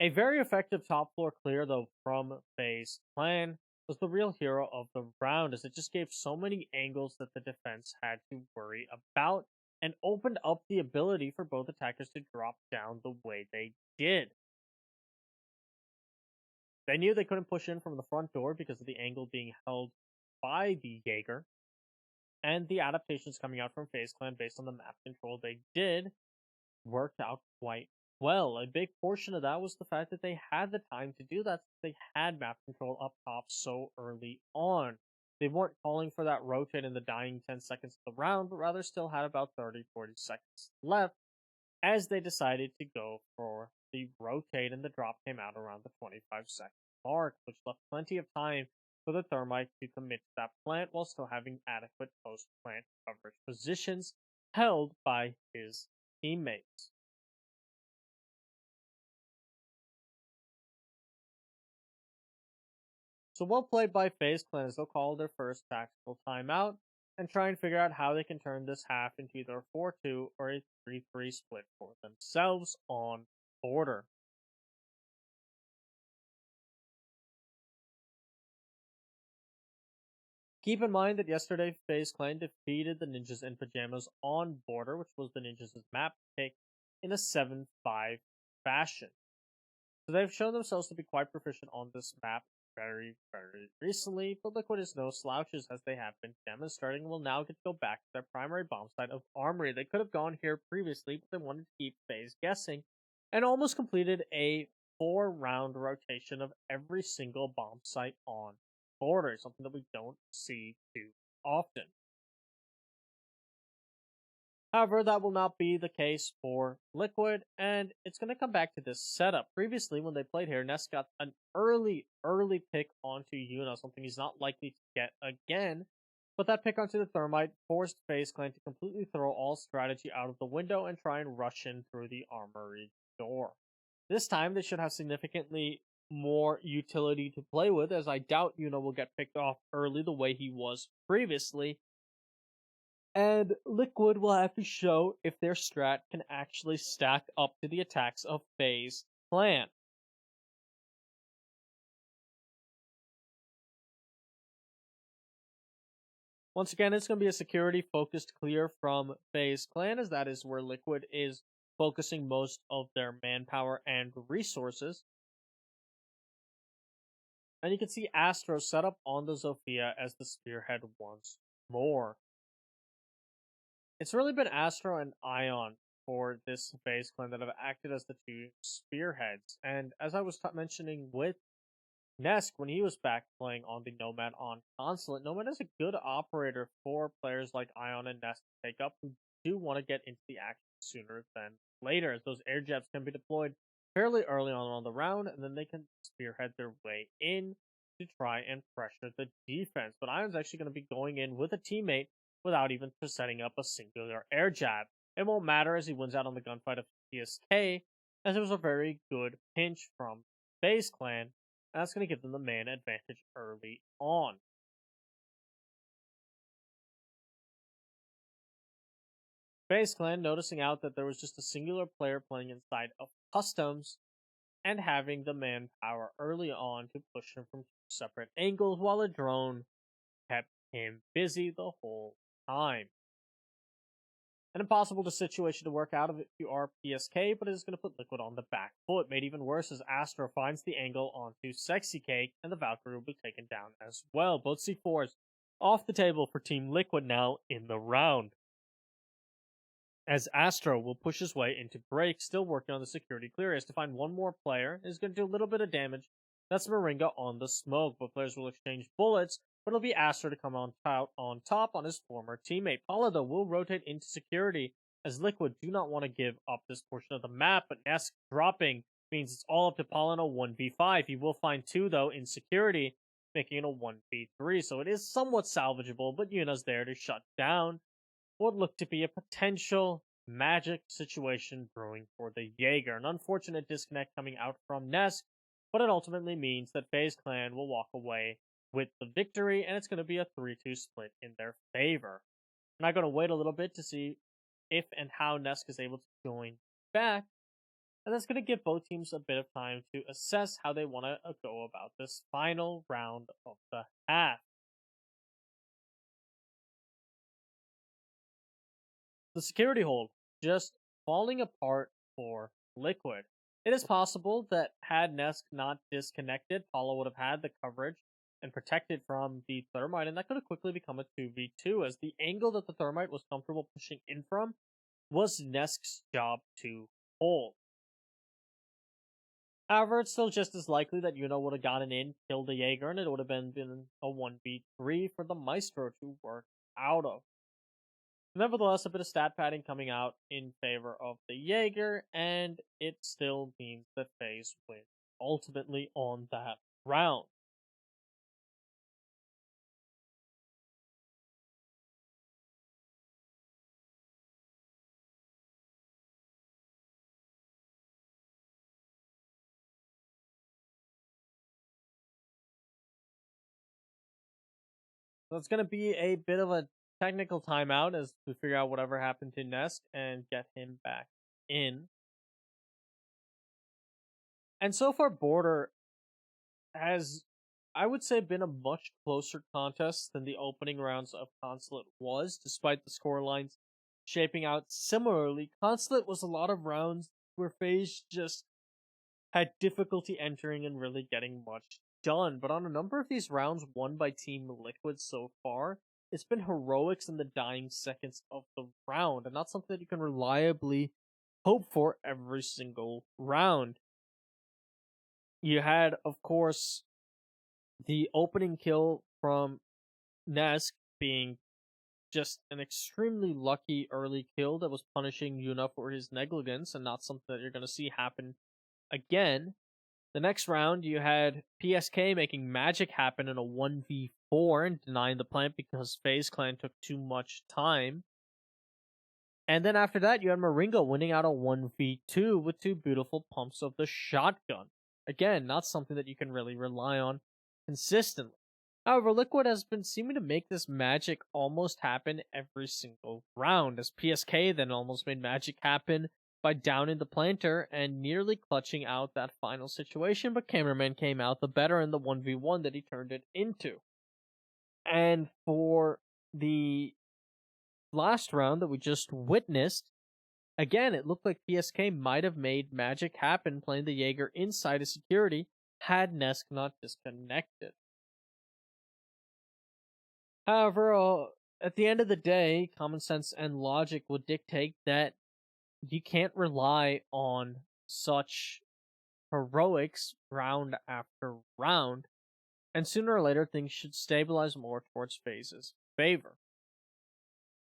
A very effective top floor clear, though, from Faze Clan was the real hero of the round, as it just gave so many angles that the defense had to worry about, and opened up the ability for both attackers to drop down the way they did. They knew they couldn't push in from the front door because of the angle being held by the Jaeger, and the adaptations coming out from Faze Clan based on the map control they did worked out quite well. A big portion of that was the fact that they had the time to do that. They had map control up top so early on. They weren't calling for that rotate in the dying 10 seconds of the round, but rather still had about 30-40 seconds left as they decided to go for the rotate, and the drop came out around the 25-second mark, which left plenty of time for the Thermite to commit to that plant while still having adequate post-plant coverage positions held by his teammates. So well played by Faze Clan, as they'll call their first tactical timeout and try and figure out how they can turn this half into either a 4-2 or a 3-3 split for themselves on border. Keep in mind that yesterday Faze Clan defeated the Ninjas in Pajamas on border, which was the Ninjas' map pick, in a 7-5 fashion. So they've shown themselves to be quite proficient on this map very, very recently, but Liquid is no slouches, as they have been demonstrating, and will now get to go back to their primary bomb site of Armory. They could have gone here previously, but they wanted to keep Faze guessing, and almost completed a 4-round rotation of every single bomb site on border, something that we don't see too often. However, that will not be the case for Liquid, and it's going to come back to this setup. Previously, when they played here, Ness got an early pick onto Yuna, something he's not likely to get again. But that pick onto the Thermite forced Faze Clan to completely throw all strategy out of the window and try and rush in through the armory door. This time, they should have significantly more utility to play with, as I doubt Yuna will get picked off early the way he was previously, and Liquid will have to show if their strat can actually stack up to the attacks of Faze Clan. Once again, it's going to be a security focused clear from Faze Clan, as that is where Liquid is focusing most of their manpower and resources. And you can see Astro set up on the Zofia as the spearhead once more. It's really been Astro and Ion for this Faze Clan that have acted as the two spearheads. And as I was mentioning with Nesk, when he was back playing on the Nomad on Consulate, Nomad is a good operator for players like Ion and Nesk to take up who do want to get into the action sooner than later, as those air jabs can be deployed fairly early on the round, and then they can spearhead their way in to try and pressure the defense. But Ion's actually going to be going in with a teammate without even setting up a singular air jab. It won't matter as he wins out on the gunfight of TSK, as it was a very good pinch from Faze Clan, and that's going to give them the man advantage early on. Faze Clan noticing out that there was just a singular player playing inside of customs and having the manpower early on to push him from two separate angles while a drone kept him busy the whole time. An impossible situation to work out of if you are PSK, but it is going to put Liquid on the back foot. Made even worse as Astro finds the angle onto Sexy Cake, and the Valkyrie will be taken down as well. Both C4s off the table for Team Liquid now in the round, as Astro will push his way into break, still working on the security clear. He has to find one more player. Is going to do a little bit of damage. That's Moringa on the smoke. Both players will exchange bullets, but it'll be Astro to come on top on his former teammate. Paula, though, will rotate into security, as Liquid do not want to give up this portion of the map, but Nesk dropping means it's all up to Paula in a 1v5. He will find two, though, in security, making it a 1v3, so it is somewhat salvageable, but Yuna's there to shut down what looked to be a potential magic situation brewing for the Jaeger. An unfortunate disconnect coming out from Nesk, but it ultimately means that Faze Clan will walk away with the victory, and it's going to be a 3-2 split in their favor. I'm not going to wait a little bit to see if and how Nesk is able to join back, and that's going to give both teams a bit of time to assess how they want to go about this final round of the half. The security hold just falling apart for Liquid. It is possible that had Nesk not disconnected, Paula would have had the coverage and protected from the Thermite, and that could have quickly become a 2v2, as the angle that the Thermite was comfortable pushing in from was Nesk's job to hold. However, it's still just as likely that Yuna would have gotten in, killed the Jaeger, and it would have been a 1v3 for the Maestro to work out of. Nevertheless, a bit of stat padding coming out in favor of the Jaeger, and it still means that Faze wins ultimately on that round. So it's going to be a bit of a technical timeout as we figure out whatever happened to Nest and get him back in. And so far, Border has, I would say, been a much closer contest than the opening rounds of Consulate was, despite the scorelines shaping out similarly. Consulate was a lot of rounds where FaZe just had difficulty entering and really getting much done, but on a number of these rounds won by Team Liquid so far, it's been heroics in the dying seconds of the round, and not something that you can reliably hope for every single round. You had, of course, The opening kill from Nesk being just an extremely lucky early kill that was punishing Yuna for his negligence and not something that you're going to see happen again. The next round, you had PSK making magic happen in a 1v4 and denying the plant because Faze Clan took too much time. And then after that, you had Moringa winning out a 1v2 with two beautiful pumps of the shotgun. Again, not something that you can really rely on consistently. However, Liquid has been seeming to make this magic almost happen every single round, as PSK then almost made magic happen by downing the planter and nearly clutching out that final situation, but Cameraman came out the better in the 1v1 that he turned it into. And for the last round that we just witnessed, again, it looked like PSK might have made magic happen playing the Jaeger inside of security had Nesk not disconnected. However, at the end of the day, common sense and logic would dictate that you can't rely on such heroics round after round, and sooner or later things should stabilize more towards Faze's favor.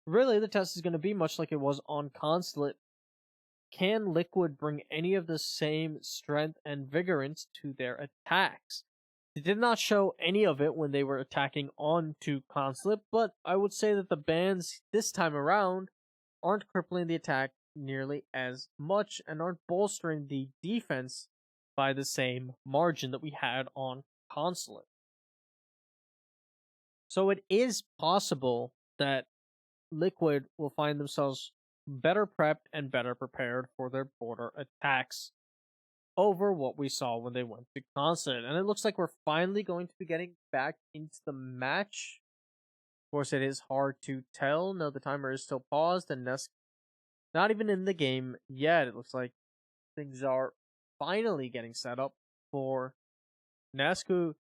Really, the test is going to be much like it was on Consulate. Can Liquid bring any of the same strength and vigorance to their attacks? They did not show any of it when they were attacking onto Consulate, but I would say that the bans this time around aren't crippling the attack nearly as much and aren't bolstering the defense by the same margin that we had on Consulate. So it is possible that Liquid will find themselves better prepped and better prepared for their border attacks over what we saw when they went to Consulate. And it looks like we're finally going to be getting back into the match. Of course, it is hard to tell. No, the timer is still paused, and Nesk not even in the game yet. It looks like things are finally getting set up for Nesk, who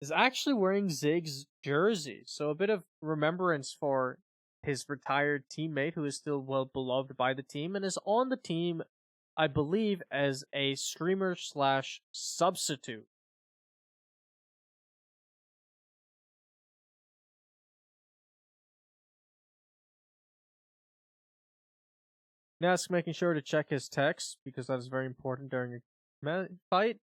is actually wearing Zig's jersey. So a bit of remembrance for his retired teammate, who is still well beloved by the team and is on the team, I believe, as a streamer slash substitute. Nesk making sure to check his text because that is very important during a fight.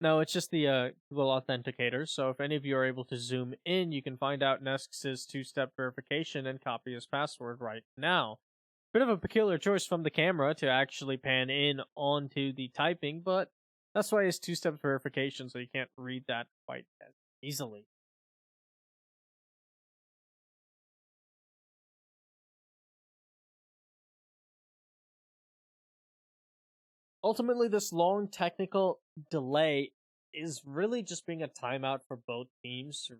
No, it's just the Google Authenticator. So if any of you are able to zoom in, you can find out Nesk's two-step verification and copy his password right now. Bit of a peculiar choice from the camera to actually pan in onto the typing, but that's why it's two-step verification, so you can't read that quite as easily. Ultimately, this long technical delay is really just being a timeout for both teams to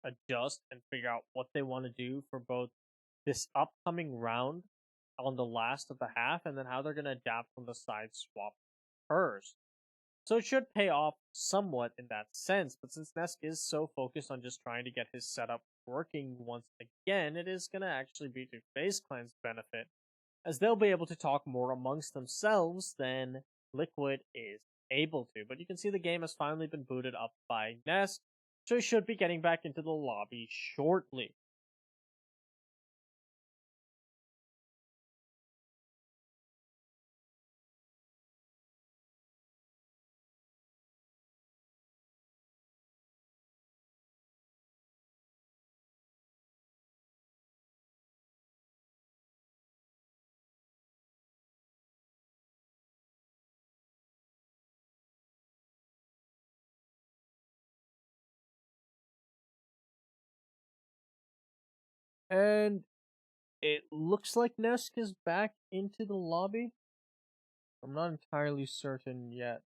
adjust and figure out what they want to do for both this upcoming round on the last of the half and then how they're going to adapt when the side swap occurs. So it should pay off somewhat in that sense, but since Nesk is so focused on just trying to get his setup working once again, it is going to actually be to FaZe Clan's benefit, as they'll be able to talk more amongst themselves than Liquid is able to. But you can see the game has finally been booted up by Nesk, so he should be getting back into the lobby shortly. And it looks like Nesk is back into the lobby. I'm not entirely certain yet.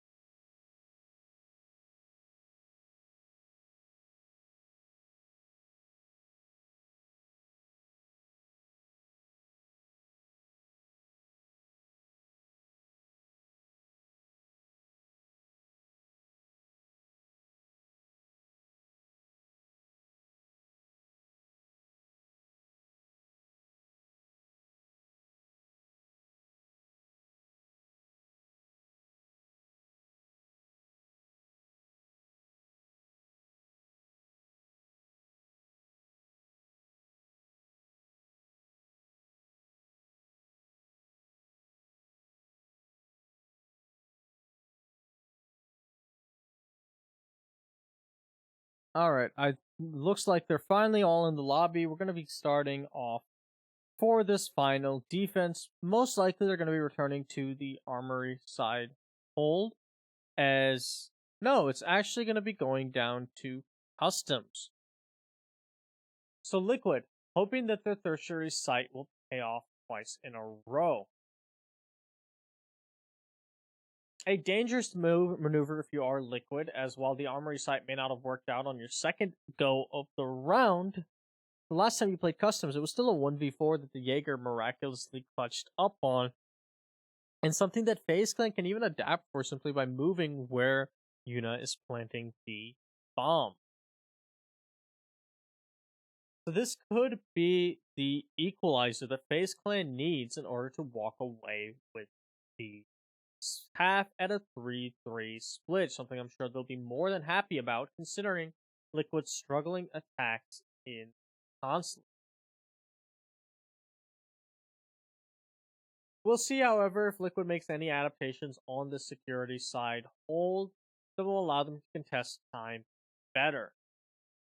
Alright, I looks like they're finally all in the lobby. We're gonna be starting off for this final defense. Most likely they're gonna be returning to the armory side hold as no, it's actually gonna be going down to customs. So Liquid, hoping that their tertiary site will pay off twice in a row. A dangerous maneuver if you are Liquid, as while the armory site may not have worked out on your second go of the round, the last time you played customs, it was still a 1v4 that the Jaeger miraculously clutched up on, and something that Faze Clan can even adapt for simply by moving where Yuna is planting the bomb. So this could be the equalizer that Faze Clan needs in order to walk away with the half at a 3-3 split, something I'm sure they'll be more than happy about considering Liquid's struggling attacks in console. We'll see, however, if Liquid makes any adaptations on the security side hold that will allow them to contest time better.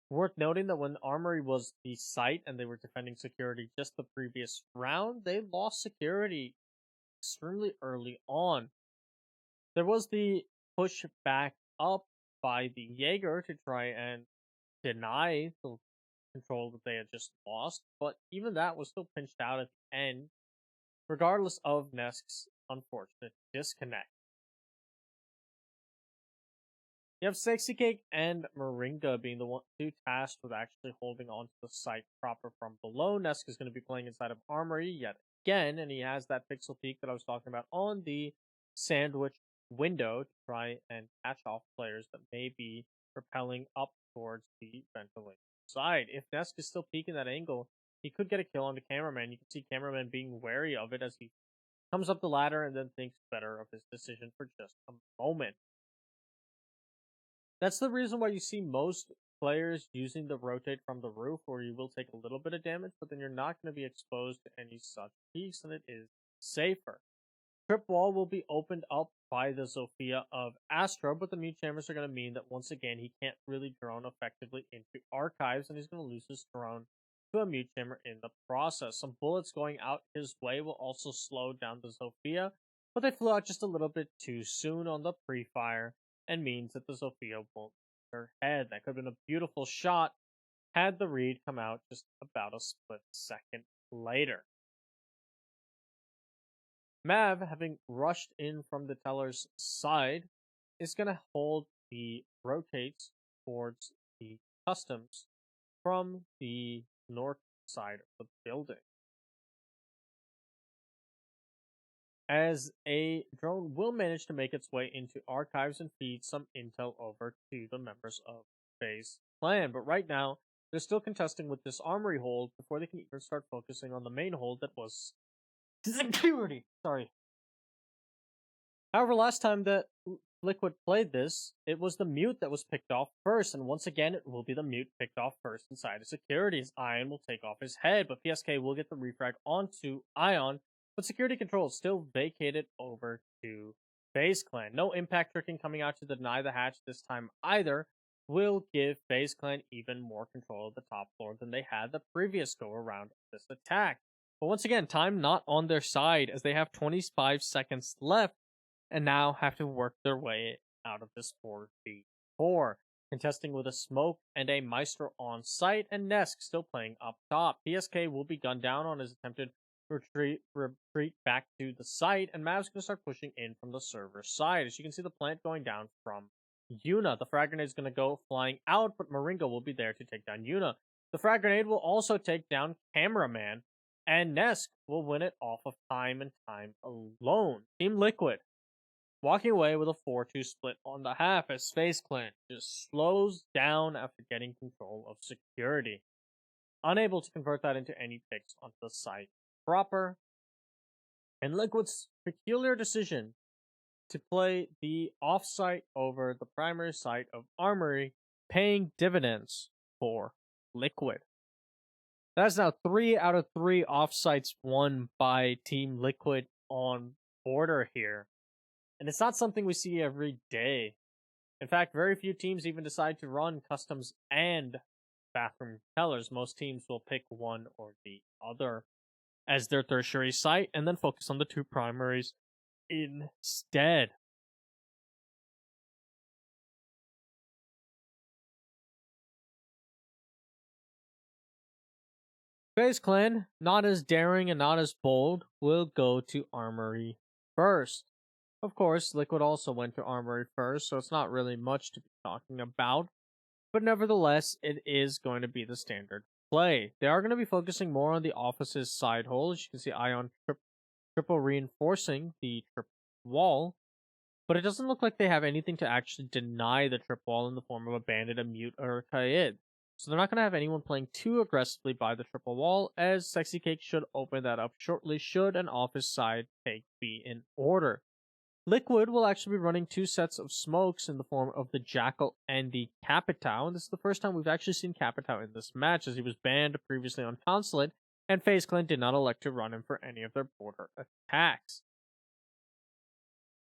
Worth noting that when Armory was the site and they were defending security just the previous round, they lost security extremely early on. There was the push back up by the Jaeger to try and deny the control that they had just lost, but even that was still pinched out at the end, regardless of Nesk's unfortunate disconnect. You have Sexy Cake and Moringa being the two tasked with actually holding onto the site proper from below. Nesk is going to be playing inside of Armory yet again, and he has that pixel peek that I was talking about on the sandwich window to try and catch off players that may be repelling up towards the ventilator side. If Nesk is still peeking that angle, he could get a kill on the cameraman. You can see cameraman being wary of it as he comes up the ladder and then thinks better of his decision for just a moment. That's the reason why you see most players using the rotate from the roof, where you will take a little bit of damage, but then you're not going to be exposed to any such peaks, and it is safer. Trip wall will be opened up by the Zofia of Astro, but the mute chambers are going to mean that once again he can't really drone effectively into archives, and he's going to lose his drone to a mute chamber in the process. Some bullets going out his way will also slow down the Zofia, but they flew out just a little bit too soon on the pre-fire, and means that the Zofia won't hit her head. That could have been a beautiful shot had the read come out just about a split second later. Mav, having rushed in from the teller's side, is going to hold the rotates towards the customs from the north side of the building. As a drone will manage to make its way into archives and feed some intel over to the members of Faze clan, but right now they're still contesting with this armory hold before they can even start focusing on the main hold that was security. Sorry. However, last time that Liquid played this, it was the mute that was picked off first, and once again, it will be the mute picked off first inside of security, as Ion will take off his head, but PSK will get the refrag onto Ion, but security control is still vacated over to Faze Clan. No impact tricking coming out to deny the hatch this time either will give Faze Clan even more control of the top floor than they had the previous go around of this attack. But once again, time not on their side as they have 25 seconds left and now have to work their way out of this 4v4. Contesting with a smoke and a Maestro on site, and Nesk still playing up top. PSK will be gunned down on his attempted retreat back to the site, and Mav's going to start pushing in from the server side. As you can see, the plant going down from Yuna. The frag grenade is going to go flying out, but Moringa will be there to take down Yuna. The frag grenade will also take down Cameraman, and Nesk will win it off of time and time alone. Team Liquid walking away with a 4-2 split on the half as Faze Clan just slows down after getting control of security. Unable to convert that into any picks onto the site proper. And Liquid's peculiar decision to play the off-site over the primary site of Armory, paying dividends for Liquid. That's now 3 out of 3 off-sites won by Team Liquid on border here. And it's not something we see every day. In fact, very few teams even decide to run customs and bathroom tellers. Most teams will pick one or the other as their tertiary site and then focus on the two primaries instead. Faze Clan, not as daring and not as bold, will go to Armory first. Of course, Liquid also went to Armory first, so it's not really much to be talking about. But nevertheless, it is going to be the standard play. They are going to be focusing more on the office's side hole. As you can see, Ion triple reinforcing the trip wall. But it doesn't look like they have anything to actually deny the trip wall in the form of a bandit, a mute, or a Kaid. So they're not going to have anyone playing too aggressively by the triple wall, as Sexy Cake should open that up shortly should an office side take be in order. Liquid will actually be running two sets of smokes in the form of the Jackal and the Capitao, and this is the first time we've actually seen Capitao in this match, as he was banned previously on Consulate, and FaZe Clan did not elect to run him for any of their border attacks.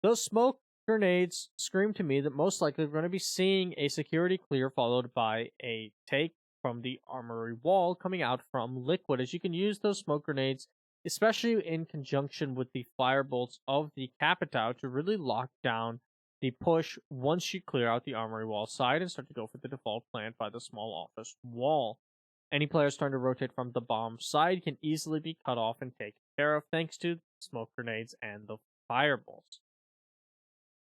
Those smoke grenades scream to me that most likely we're going to be seeing a security clear followed by a take from the armory wall coming out from Liquid, as you can use those smoke grenades, especially in conjunction with the firebolts of the Capitao, to really lock down the push once you clear out the armory wall side and start to go for the default plant by the small office wall. Any players trying to rotate from the bomb side can easily be cut off and taken care of thanks to smoke grenades and the firebolts.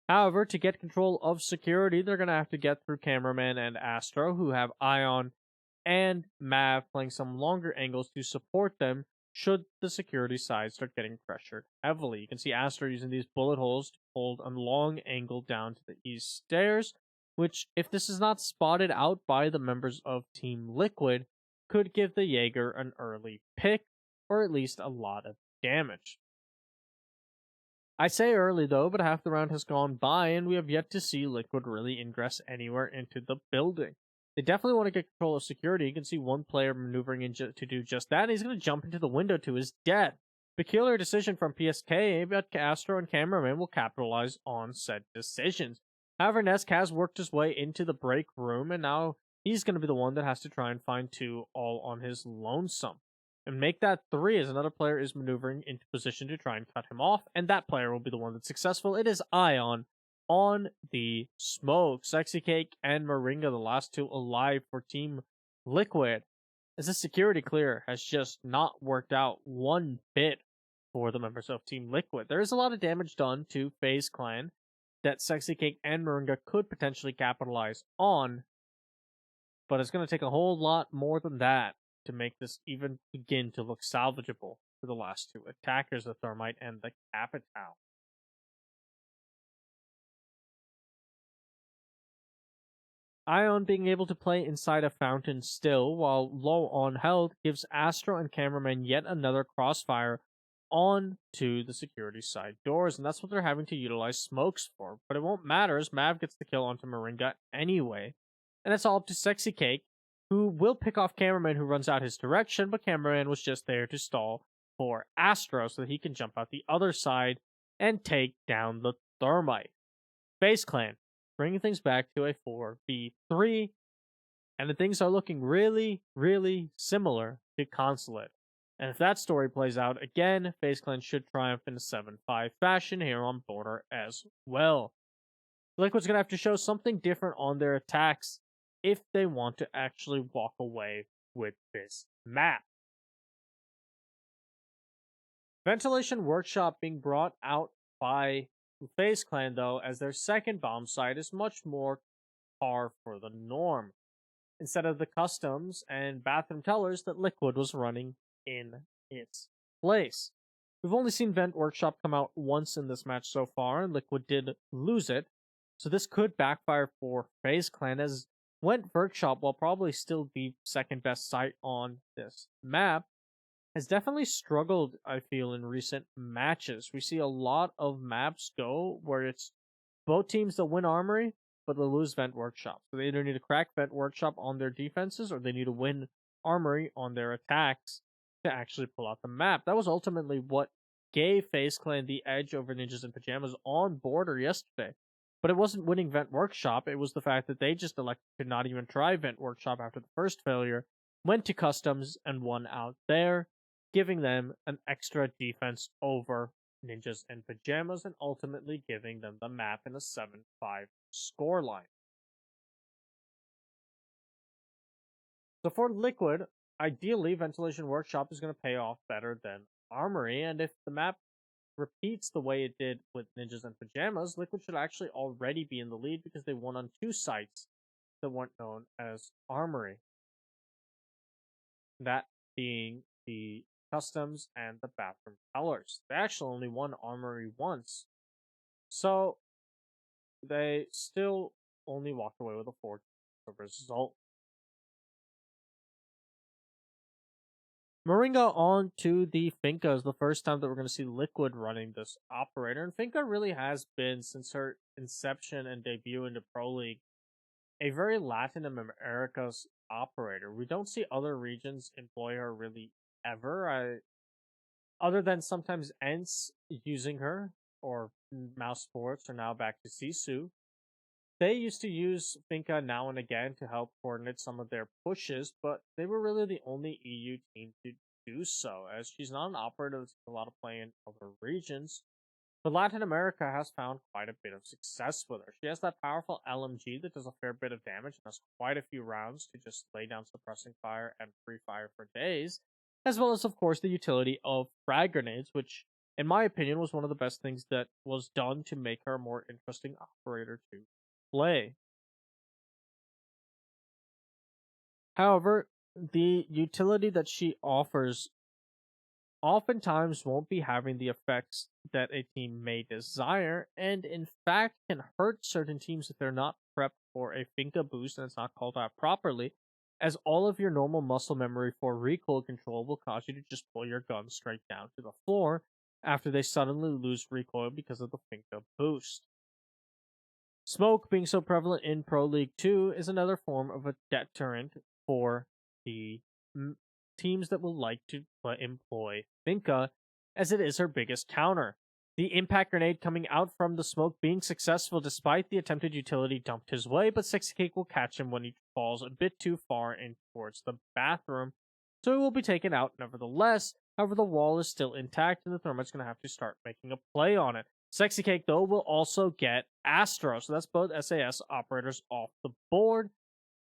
However, to get control of security, they're going to have to get through Cameraman and Astro, who have Ion and Mav playing some longer angles to support them should the security side start getting pressured heavily. You can see Astro using these bullet holes to hold a long angle down to the east stairs, which, if this is not spotted out by the members of Team Liquid, could give the Jaeger an early pick, or at least a lot of damage. I say early though, but half the round has gone by and we have yet to see Liquid really ingress anywhere into the building. They definitely want to get control of security. You can see one player maneuvering in to do just that, and he's going to jump into the window to his death. Peculiar decision from PSK, but Astro and Cameraman will capitalize on said decisions. However, Nesk has worked his way into the break room, and now he's going to be the one that has to try and find two all on his lonesome. And make that three as another player is maneuvering into position to try and cut him off, and that player will be the one that's successful. It is Ion on the smoke. Sexy Cake and Moringa, the last two alive for Team Liquid, as this security clear has just not worked out one bit for the members of Team Liquid. There is a lot of damage done to FaZe Clan that Sexy Cake and Moringa could potentially capitalize on, but it's going to take a whole lot more than that to make this even begin to look salvageable for the last two attackers, the Thermite and the Capitao. Ion being able to play inside a fountain still, while low on health, gives Astro and Cameraman yet another crossfire onto the security side doors, and that's what they're having to utilize smokes for. But it won't matter, as Mav gets the kill onto Moringa anyway. And it's all up to Sexy Cake, who will pick off Cameraman, who runs out his direction, but Cameraman was just there to stall for Astro so that he can jump out the other side and take down the Thermite. FaZe Clan bringing things back to a 4v3, and the things are looking really, really similar to Consulate. And if that story plays out again, FaZe Clan should triumph in a 7-5 fashion here on Border as well. Liquid's going to have to show something different on their attacks if they want to actually walk away with this map. Ventilation Workshop being brought out by FaZe Clan, though, as their second bomb site is much more par for the norm, instead of the customs and bathroom tellers that Liquid was running in its place. We've only seen Vent Workshop come out once in this match so far, and Liquid did lose it, so this could backfire for FaZe Clan, as Vent Workshop, while probably still the second best site on this map, has definitely struggled, I feel, in recent matches. We see a lot of maps go where it's both teams that win Armory, but they lose Vent Workshop. So they either need to crack Vent Workshop on their defenses, or they need to win Armory on their attacks to actually pull out the map. That was ultimately what gave FaZe Clan the edge over Ninjas in Pajamas on Border yesterday. But it wasn't winning Vent Workshop, it was the fact that they just elected to not even try Vent Workshop after the first failure, went to Customs and won out there, giving them an extra defense over Ninjas and Pajamas and ultimately giving them the map in a 7-5 scoreline. So for Liquid, ideally Ventilation Workshop is going to pay off better than Armory, and if the map repeats the way it did with Ninjas and Pajamas, Liquid should actually already be in the lead because they won on 2 sites that weren't known as Armory. That being the Customs and the Bathroom Tellers. They actually only won Armory once, so they still only walked away with a 4 result. Moringa on to the Finca is the first time that we're going to see Liquid running this operator, and Finca really has been, since her inception and debut into Pro League, a very Latin America's operator. We don't see other regions employ her really ever, other than sometimes ENTS using her, or Mouse Sports, or now back to Sisu. They used to use Finca now and again to help coordinate some of their pushes, but they were really the only EU team to do so, as she's not an operator that's a lot of play in other regions. But Latin America has found quite a bit of success with her. She has that powerful LMG that does a fair bit of damage and has quite a few rounds to just lay down suppressing fire and free fire for days, as well as, of course, the utility of frag grenades, which, in my opinion, was one of the best things that was done to make her a more interesting operator to play. However, the utility that she offers oftentimes won't be having the effects that a team may desire, and in fact can hurt certain teams if they're not prepped for a Finca boost and it's not called out properly, as all of your normal muscle memory for recoil control will cause you to just pull your gun straight down to the floor after they suddenly lose recoil because of the Finca boost. Smoke being so prevalent in Pro League 2 is another form of a deterrent for the teams that will like to employ Finca, as it is her biggest counter. The impact grenade coming out from the smoke being successful despite the attempted utility dumped his way, but Sexy Cake will catch him when he falls a bit too far in towards the bathroom, so he will be taken out nevertheless. However, the wall is still intact, and the Thermite's going to have to start making a play on it. Sexy Cake, though, will also get Astro, so that's both SAS operators off the board,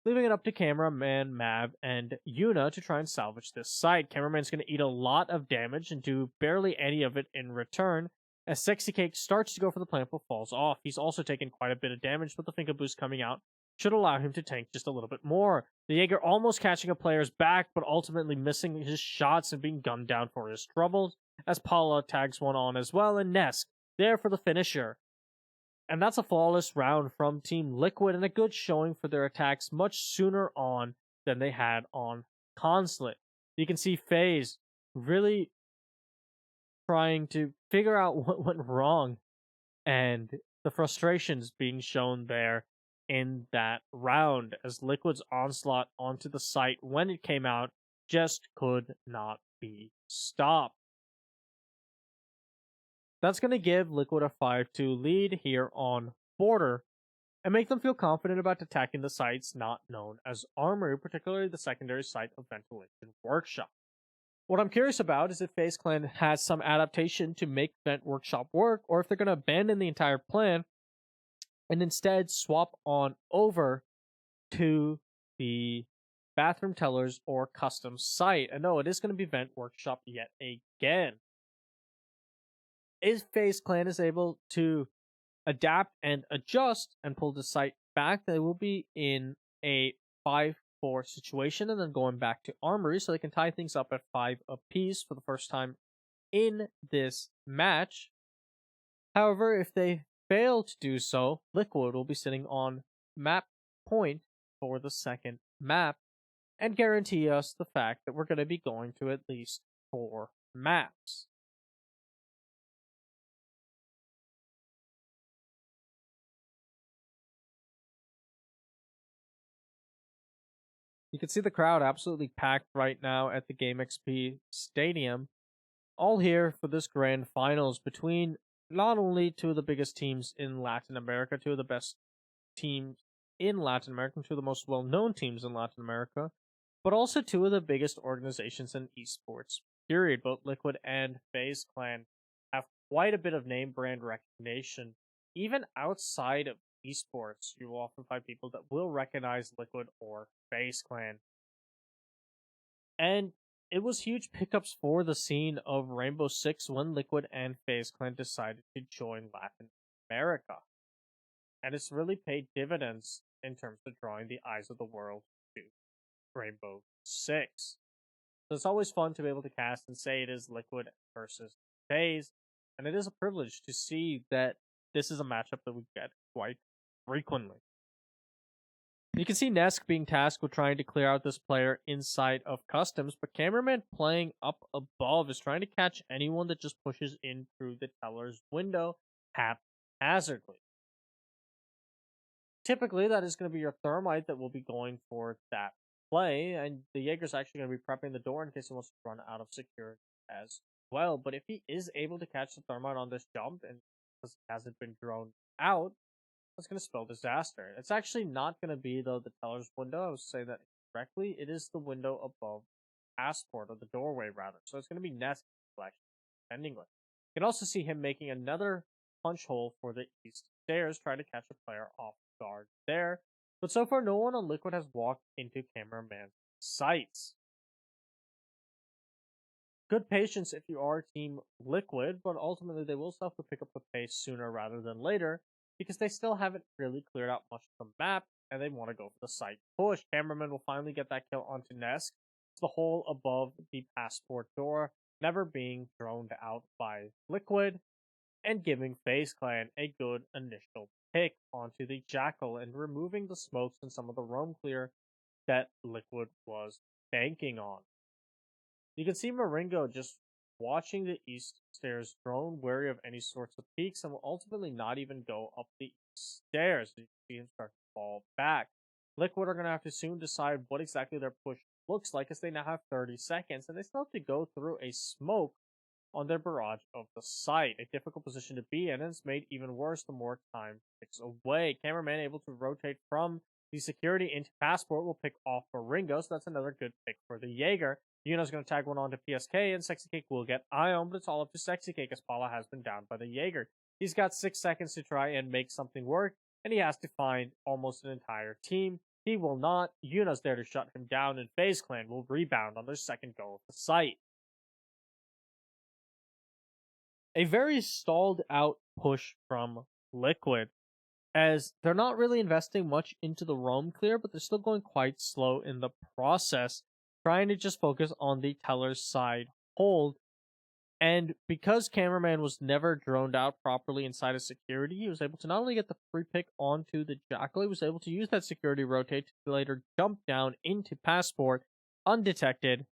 leaving it up to Cameraman, Mav, and Yuna to try and salvage this site. Cameraman's going to eat a lot of damage and do barely any of it in return, as Sexy Cake starts to go for the plant but falls off. He's also taken quite a bit of damage, but the Finca boost coming out should allow him to tank just a little bit more. The Jaeger almost catching a player's back, but ultimately missing his shots and being gunned down for his troubles, as Paula tags one on as well, and Nesk there for the finisher. And that's a flawless round from Team Liquid and a good showing for their attacks much sooner on than they had on Consulate. You can see Faze really trying to figure out what went wrong and the frustrations being shown there in that round, as Liquid's onslaught onto the site when it came out just could not be stopped. That's going to give Liquid a 5-2 lead here on Border, and make them feel confident about attacking the sites not known as Armory, particularly the secondary site of Ventilation Workshop. What I'm curious about is if FaZe Clan has some adaptation to make Vent Workshop work, or if they're going to abandon the entire plan and instead swap on over to the Bathroom Tellers or Custom site. And no, it is going to be Vent Workshop yet again. If FaZe Clan is able to adapt and adjust and pull the site back, they will be in a 5-4 situation and then going back to Armory, so they can tie things up at 5 apiece for the first time in this match. However, if they fail to do so, Liquid will be sitting on map point for the second map and guarantee us the fact that we're going to be going to at least 4 maps. You can see the crowd absolutely packed right now at the Game XP Stadium, all here for this grand finals between not only two of the biggest teams in Latin America, two of the best teams in Latin America, two of the most well known teams in Latin America, but also two of the biggest organizations in esports. Period. Both Liquid and FaZe Clan have quite a bit of name brand recognition. Even outside of esports, you will often find people that will recognize Liquid or FaZe Clan. And it was huge pickups for the scene of Rainbow Six when Liquid and FaZe Clan decided to join Latin America. And it's really paid dividends in terms of drawing the eyes of the world to Rainbow Six. So it's always fun to be able to cast and say it is Liquid versus FaZe, and it is a privilege to see that this is a matchup that we get quite frequently. You can see Nesk being tasked with trying to clear out this player inside of customs, but Cameraman playing up above is trying to catch anyone that just pushes in through the teller's window haphazardly. Typically, that is going to be your Thermite that will be going for that play, and the Jaeger's actually going to be prepping the door in case he wants to run out of security as well. But if he is able to catch the Thermite on this jump and hasn't been thrown out, that's going to spell disaster. It's actually not going to be, though, the teller's window. I was saying that correctly. It is the window above Passport, or the doorway, rather. So it's going to be Nest collection, endingly. You can also see him making another punch hole for the east stairs, trying to catch a player off guard there. But so far, no one on Liquid has walked into Cameraman's sights. Good patience if you are Team Liquid, but ultimately they will still have to pick up the pace sooner rather than later, because they still haven't really cleared out much of the map, and they want to go for the site push. Cameraman will finally get that kill onto Nesk. It's the hole above the Passport door, never being droned out by Liquid, and giving FaZe Clan a good initial pick onto the Jackal and removing the smokes and some of the roam clear that Liquid was banking on. You can see Maringo just watching the east stairs, drone wary of any sorts of peaks, and will ultimately not even go up the stairs. You see him start to fall back. Liquid are going to have to soon decide what exactly their push looks like, as they now have 30 seconds, and they still have to go through a smoke on their barrage of the site. A difficult position to be in, and it's made even worse the more time ticks away. Cameraman able to rotate from the security into Passport will pick off Maringo, so that's another good pick for the Jaeger. Yuno's going to tag one onto PSK, and Sexy Cake will get Ion, but it's all up to Sexy Cake as Paula has been down by the Jaeger. He's got 6 seconds to try and make something work, and he has to find almost an entire team. He will not. Yuna's there to shut him down, and FaZe Clan will rebound on their second go of the site. A very stalled out push from Liquid, as they're not really investing much into the roam clear, but they're still going quite slow in the process, trying to just focus on the teller's side hold. And because Cameraman was never droned out properly inside of security, he was able to not only get the free pick onto the Jackal, he was able to use that security rotate to later jump down into Passport undetected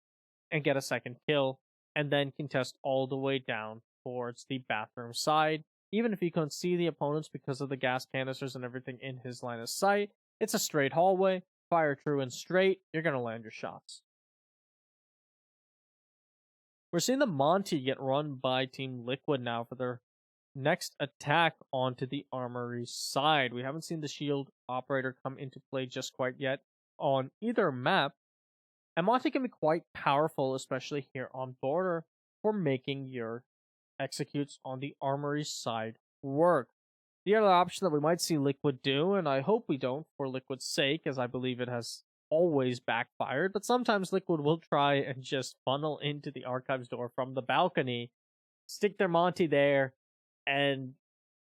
and get a second kill, and then contest all the way down towards the bathroom side. Even if you couldn't see the opponents because of the gas canisters and everything in his line of sight, it's a straight hallway, fire true and straight, you're going to land your shots. We're seeing the Monty get run by Team Liquid now for their next attack onto the Armory side. We haven't seen the shield operator come into play just quite yet on either map, and Monty can be quite powerful, especially here on border, for making your executes on the Armory side work. The other option that we might see Liquid do, and I hope we don't for Liquid's sake, as I believe it has always backfired, but sometimes Liquid will try and just funnel into the archives door from the balcony, stick their Monty there, and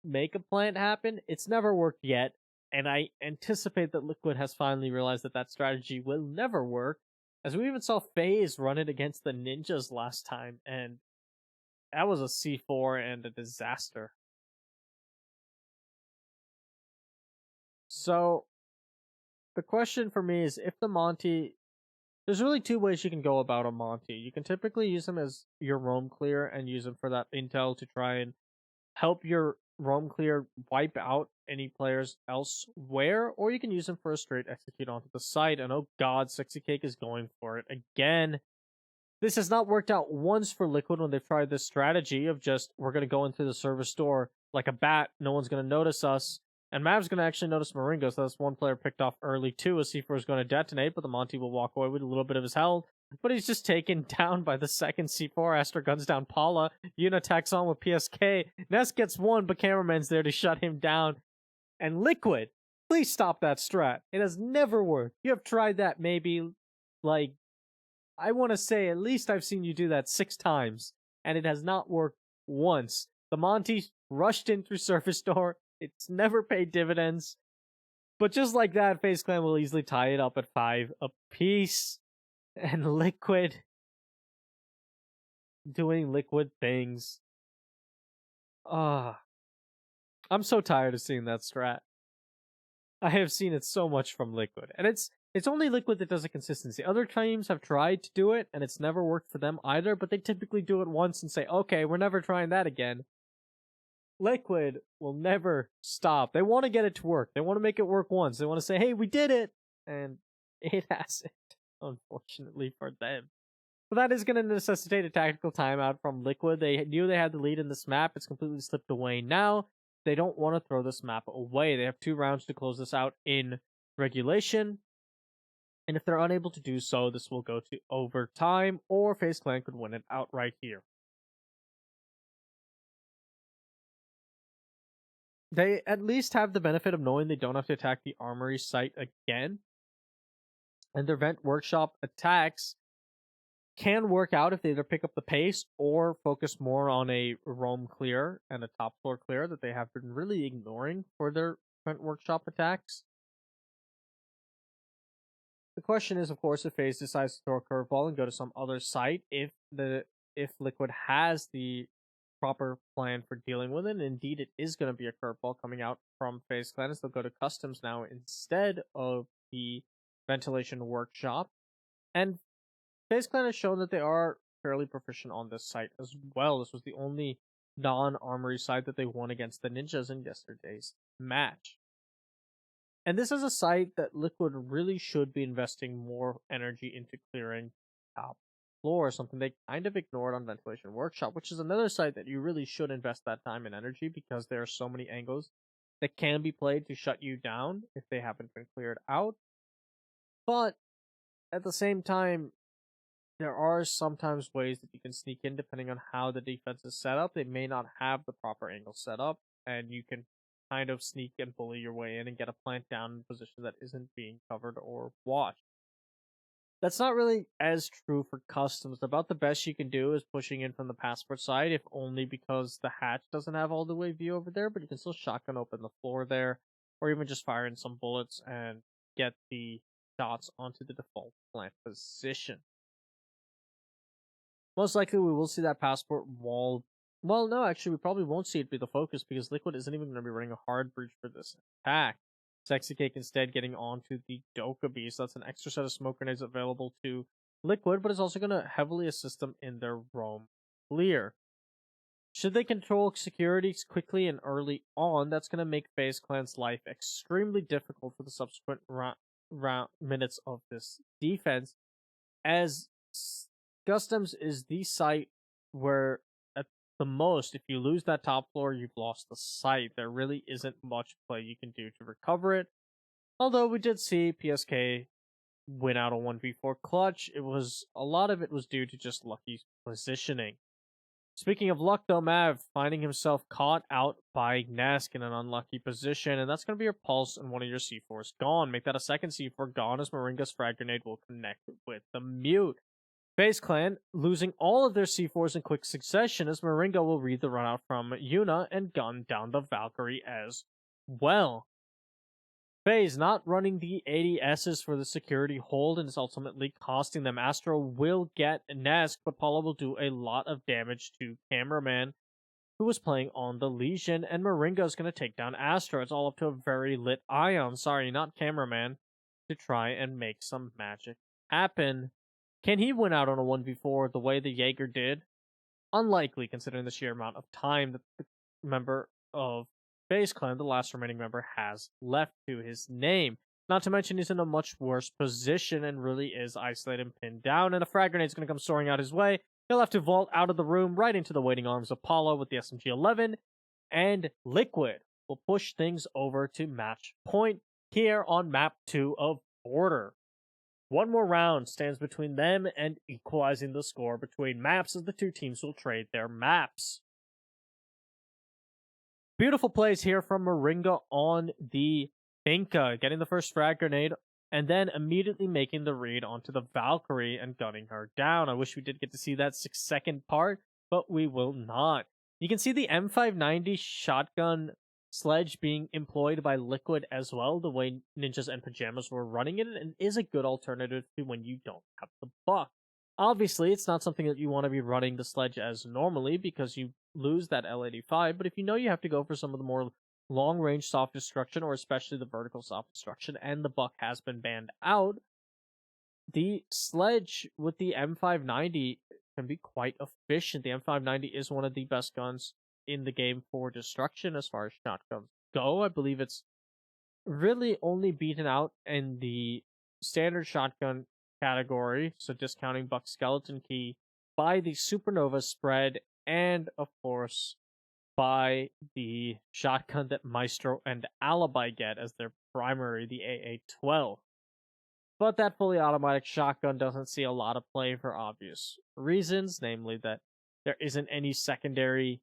make a plant happen. It's never worked yet, and I anticipate that Liquid has finally realized that that strategy will never work, as we even saw FaZe run it against the Ninjas last time, and that was a C4 and a disaster. So, the question for me is, if the Monty... There's really two ways you can go about a Monty. You can typically use him as your roam clear and use him for that intel to try and help your roam clear wipe out any players elsewhere, or you can use him for a straight execute onto the site. And oh god, Sexy Cake is going for it again. This has not worked out once for Liquid when they've tried this strategy of just, we're going to go into the service door like a bat, no one's going to notice us. And Mav's going to actually notice Maringo, so that's one player picked off early too. A C4 is going to detonate, but the Monty will walk away with a little bit of his health. But he's just taken down by the second C4. Astra guns down Paula. Yuna attacks on with PSK. Ness gets one, but Cameraman's there to shut him down. And Liquid, please stop that strat. It has never worked. You have tried that maybe, like, I want to say at least I've seen you do that 6 times, and it has not worked once. The Monty rushed in through surface door. It's never paid dividends. But just like that, FaZe Clan will easily tie it up at 5 apiece. And Liquid doing Liquid things. I'm so tired of seeing that strat. I have seen it so much from Liquid. And it's only Liquid that does a consistency. Other teams have tried to do it, and it's never worked for them either, but they typically do it once and say, okay, we're never trying that again. Liquid will never stop. They want to get it to work. They want to make it work once. They want to say, hey, we did it! And it hasn't, unfortunately for them. But that is going to necessitate a tactical timeout from Liquid. They knew they had the lead in this map. It's completely slipped away now. They don't want to throw this map away. They have 2 rounds to close this out in regulation. And if they're unable to do so, this will go to overtime, or FaZe Clan could win it outright here. They at least have the benefit of knowing they don't have to attack the armory site again. And their vent workshop attacks can work out if they either pick up the pace or focus more on a roam clear and a top floor clear that they have been really ignoring for their vent workshop attacks. The question is, of course, if FaZe decides to throw a curveball and go to some other site, if Liquid has the proper plan for dealing with it. And indeed, it is going to be a curveball coming out from FaZe Clan, as they'll go to customs now instead of the ventilation workshop. And FaZe Clan has shown that they are fairly proficient on this site as well. This was the only non-armory site that they won against the Ninjas in yesterday's match. And this is a site that Liquid really should be investing more energy into clearing top floor, something they kind of ignored on Ventilation Workshop, which is another site that you really should invest that time and energy, because there are so many angles that can be played to shut you down if they haven't been cleared out. But at the same time, there are sometimes ways that you can sneak in depending on how the defense is set up. They may not have the proper angle set up, and you can kind of sneak and bully your way in and get a plant down in a position that isn't being covered or watched. That's not really as true for customs. About the best you can do is pushing in from the passport side, if only because the hatch doesn't have all the way view over there, but you can still shotgun open the floor there, or even just fire in some bullets and get the shots onto the default plant position. Most likely we will see that passport wall. Well, no, actually we probably won't see it be the focus, because Liquid isn't even going to be running a hard breach for this attack. Sexy Cake instead getting onto the Doka Beast. That's an extra set of smoke grenades available to Liquid, but it's also going to heavily assist them in their roam clear. Should they control security quickly and early on, that's going to make FaZe Clan's life extremely difficult for the subsequent minutes of this defense, as Customs is the site where, at the most, if you lose that top floor, you've lost the site. There really isn't much play you can do to recover it. Although we did see PSK win out a 1v4 clutch, a lot of it was due to just lucky positioning. Speaking of luck, though, Mav finding himself caught out by Nesk in an unlucky position, and that's going to be your pulse and one of your C4s gone. Make that a second C4 gone, as Moringa's frag grenade will connect with the mute. FaZe Clan losing all of their C4s in quick succession, as Moringa will read the runout from Yuna and gun down the Valkyrie as well. FaZe not running the ADSs for the security hold, and is ultimately costing them. Astro will get Nesk, but Paula will do a lot of damage to Cameraman, who was playing on the Legion, and Moringa is going to take down Astro. It's all up to a very lit Ion, sorry, not Cameraman, to try and make some magic happen. Can he win out on a 1v4 the way the Jaeger did? Unlikely, considering the sheer amount of time that the member of FaZe Clan, the last remaining member, has left to his name. Not to mention he's in a much worse position and really is isolated and pinned down, and a frag grenade's going to come soaring out his way. He'll have to vault out of the room right into the waiting arms of Apollo with the SMG-11, and Liquid will push things over to match point here on map 2 of Border. One more round stands between them and equalizing the score between maps as the two teams will trade their maps. Beautiful plays here from Moringa on the Finka, getting the first frag grenade and then immediately making the read onto the Valkyrie and gunning her down. I wish we did get to see that 6-second part, but we will not. You can see the M590 shotgun sledge being employed by Liquid as well, the way Ninjas and Pajamas were running it, and is a good alternative to when you don't have the buck. Obviously, it's not something that you want to be running the sledge as normally because you lose that L85, but if you know you have to go for some of the more long-range soft destruction, or especially the vertical soft destruction, and the buck has been banned out, the sledge with the M590 can be quite efficient. The M590 is one of the best guns in the game for destruction as far as shotguns go. I believe it's really only beaten out in the standard shotgun category, so discounting Buck Skeleton Key, by the Supernova spread, and of course by the shotgun that Maestro and Alibi get as their primary, the AA-12. But that fully automatic shotgun doesn't see a lot of play for obvious reasons, namely that there isn't any secondary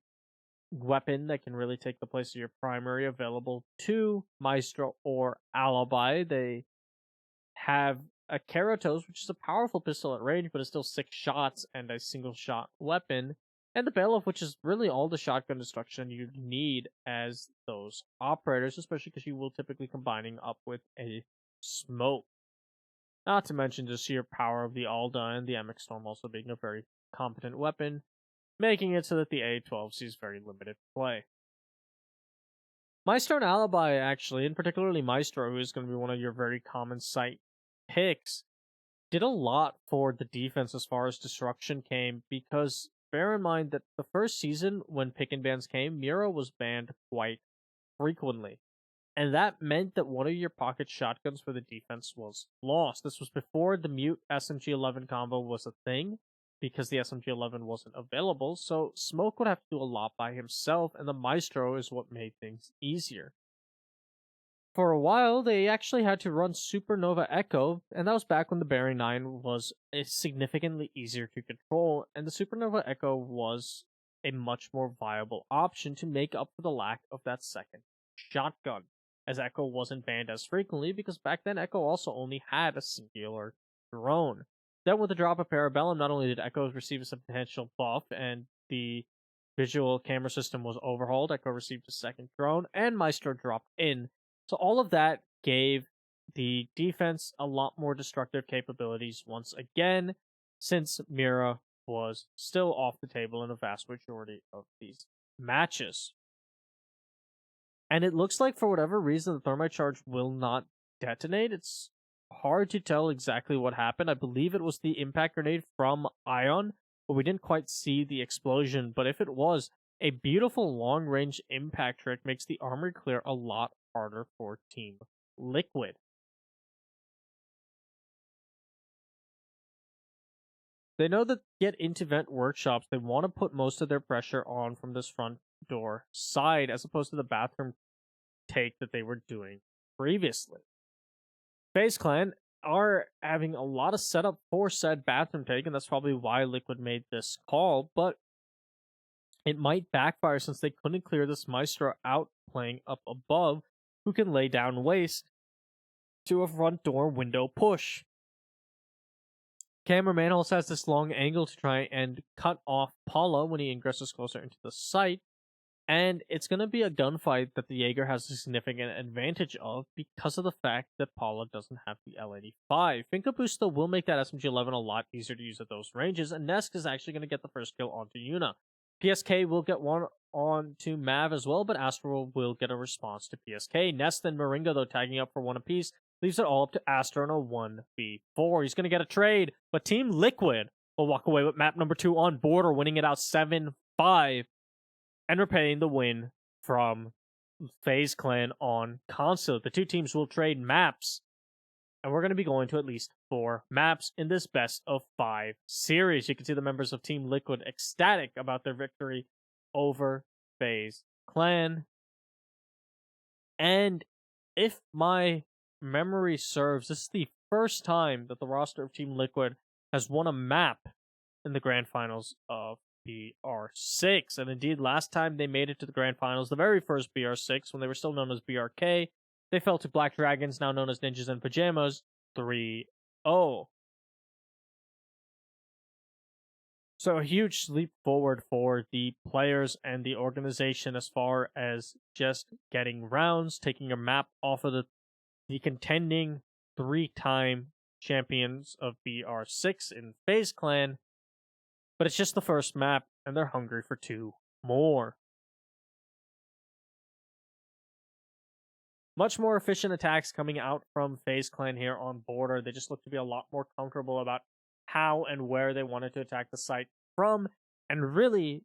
weapon that can really take the place of your primary available to Maestro or Alibi. They have a Keratos, which is a powerful pistol at range, but it's still 6 shots and a single shot weapon, and the Bailiff, which is really all the shotgun destruction you need as those operators, especially because you will typically combining up with a smoke. Not to mention the sheer power of the Alda and the MX Storm also being a very competent weapon, making it so that the A12 sees very limited play. Maestro and Alibi, actually, and particularly Maestro, who is going to be one of your very common sight picks, did a lot for the defense as far as destruction came, because bear in mind that the first season when pick and bans came, Mira was banned quite frequently. And that meant that one of your pocket shotguns for the defense was lost. This was before the Mute SMG-11 combo was a thing, because the SMG-11 wasn't available, so Smoke would have to do a lot by himself, and the Maestro is what made things easier. For a while, they actually had to run Supernova Echo, and that was back when the Bearing 9 was significantly easier to control, and the Supernova Echo was a much more viable option to make up for the lack of that second shotgun, as Echo wasn't banned as frequently, because back then Echo also only had a singular drone. Then with the drop of Parabellum, not only did Echo receive a substantial buff, and the visual camera system was overhauled, Echo received a second drone, and Maestro dropped in. So all of that gave the defense a lot more destructive capabilities once again, since Mira was still off the table in a vast majority of these matches. And it looks like for whatever reason the Thermite Charge will not detonate. It's hard to tell exactly what happened. I believe it was the impact grenade from Ion, but we didn't quite see the explosion. But if it was, a beautiful long-range impact trick makes the armor clear a lot harder for Team Liquid. They know that to get into vent workshops, they want to put most of their pressure on from this front door side, as opposed to the bathroom take that they were doing previously. Faze Clan are having a lot of setup for said bathroom take, and that's probably why Liquid made this call, but it might backfire since they couldn't clear this Maestro out playing up above, who can lay down waste to a front door window push. Cameraman also has this long angle to try and cut off Paula when he ingresses closer into the site, and it's going to be a gunfight that the Jaeger has a significant advantage of because of the fact that Paula doesn't have the L85. Finka Busta will make that SMG-11 a lot easier to use at those ranges, and Nesk is actually going to get the first kill onto Yuna. PSK will get one onto Mav as well, but Astro will get a response to PSK. Nest and Moringa, though, tagging up for one apiece, leaves it all up to Astro in a 1v4. He's going to get a trade, but Team Liquid will walk away with map number 2 on Border, winning it out 7-5, and repaying the win from Faze Clan on console. The two teams will trade maps And we're going to be going to at least 4 maps in this best of 5 series. You can see the members of Team Liquid ecstatic about their victory over Faze Clan. And if my memory serves, this is the first time that the roster of Team Liquid has won a map in the grand finals of BR6. And indeed, last time they made it to the grand finals, the very first BR6, when they were still known as BRK, they fell to Black Dragons, now known as Ninjas in Pajamas, 3-0. So a huge leap forward for the players and the organization as far as just getting rounds, taking a map off of the contending 3-time champions of BR6 in Faze Clan. But it's just the first map, and they're hungry for 2 more. Much more efficient attacks coming out from Faze Clan here on border. They just look to be a lot more comfortable about how and where they wanted to attack the site from. And really,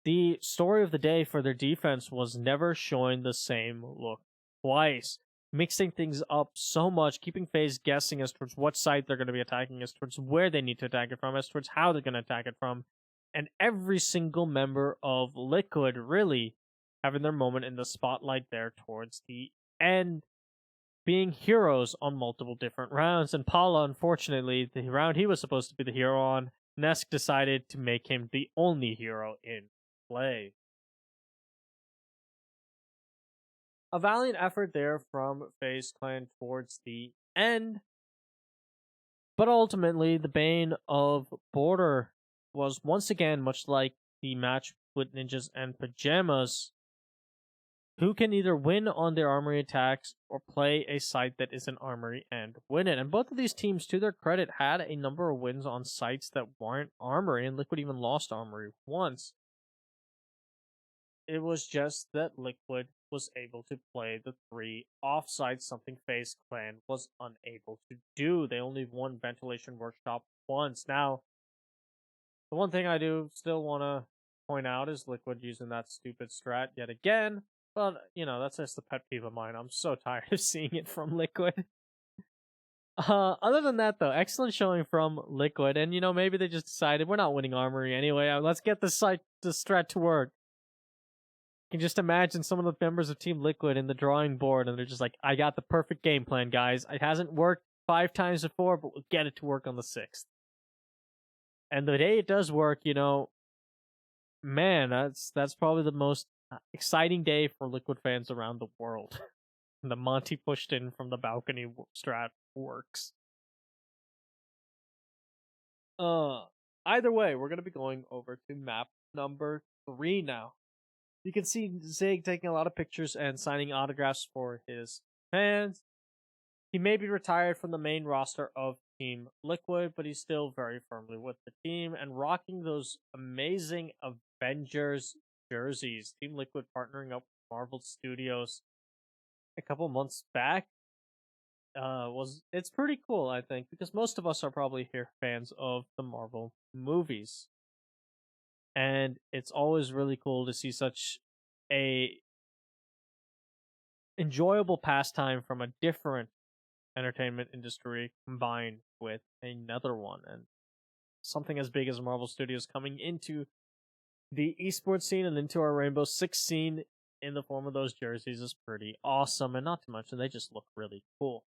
the story of the day for their defense was never showing the same look twice. Mixing things up so much, keeping Faze guessing as towards what site they're going to be attacking, as towards where they need to attack it from, as towards how they're going to attack it from. And every single member of Liquid really having their moment in the spotlight there towards the end, being heroes on multiple different rounds. And Paula, unfortunately, the round he was supposed to be the hero on, Nesk decided to make him the only hero in play. A valiant effort there from Faze Clan towards the end. But ultimately, the bane of Border was once again, much like the match with Ninjas and Pajamas, who can either win on their armory attacks or play a site that is an armory and win it. And both of these teams, to their credit, had a number of wins on sites that weren't armory, and Liquid even lost armory once. It was just that Liquid was able to play the 3 offsites, something Faze Clan was unable to do. They only won Ventilation Workshop once. Now, the one thing I do still want to point out is Liquid using that stupid strat yet again. But, that's just a pet peeve of mine. I'm so tired of seeing it from Liquid. Other than that, though, excellent showing from Liquid. And, maybe they just decided, we're not winning Armory anyway. Let's get the strat to work. You can just imagine some of the members of Team Liquid in the drawing board, and they're just like, I got the perfect game plan, guys. It hasn't worked 5 times before, but we'll get it to work on the 6th. And the day it does work, man, that's probably the most exciting day for Liquid fans around the world. The Monty pushed in from the balcony strat works. Either way, we're gonna be going over to map number 3 now. You can see Zig taking a lot of pictures and signing autographs for his fans. He may be retired from the main roster of Team Liquid, but he's still very firmly with the team and rocking those amazing Avengers jerseys. Team Liquid partnering up with Marvel Studios a couple months back. It's pretty cool, I think, because most of us are probably here fans of the Marvel movies. And it's always really cool to see such a enjoyable pastime from a different entertainment industry combined with another one. And something as big as Marvel Studios coming into the esports scene and into our Rainbow Six scene in the form of those jerseys is pretty awesome. And not to mention, they just look really cool.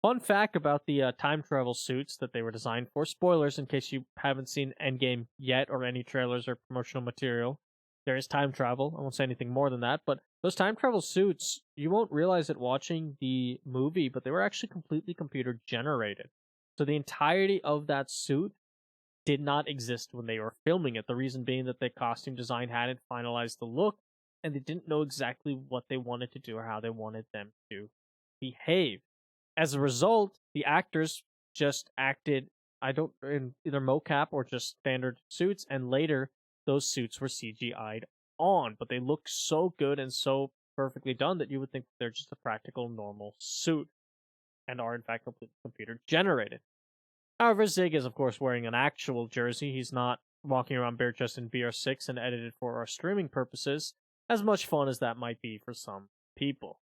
Fun fact about the time travel suits that they were designed for. Spoilers in case you haven't seen Endgame yet or any trailers or promotional material. There is time travel. I won't say anything more than that. But those time travel suits, you won't realize it watching the movie, but they were actually completely computer generated. So the entirety of that suit did not exist when they were filming it. The reason being that the costume design hadn't finalized the look, and they didn't know exactly what they wanted to do or how they wanted them to behave. As a result, the actors just acted in either mocap or just standard suits, and later those suits were CGI'd on, but they look so good and so perfectly done that you would think they're just a practical normal suit and are in fact completely computer generated. However, Zig is of course wearing an actual jersey. He's not walking around bare chest in BR6 and edited for our streaming purposes, as much fun as that might be for some people.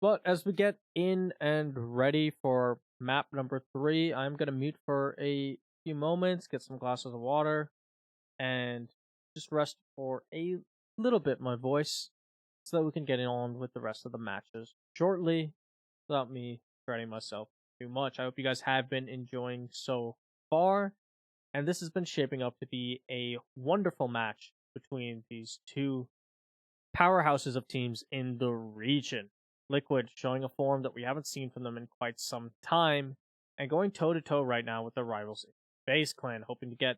But as we get in and ready for map number 3, I'm gonna mute for a few moments, get some glasses of water, and just rest for a little bit my voice so that we can get on with the rest of the matches shortly without me spreading myself too much. I hope you guys have been enjoying so far, and this has been shaping up to be a wonderful match between these two powerhouses of teams in the region. Liquid showing a form that we haven't seen from them in quite some time, and going toe to toe right now with their rivals Faze Clan, hoping to get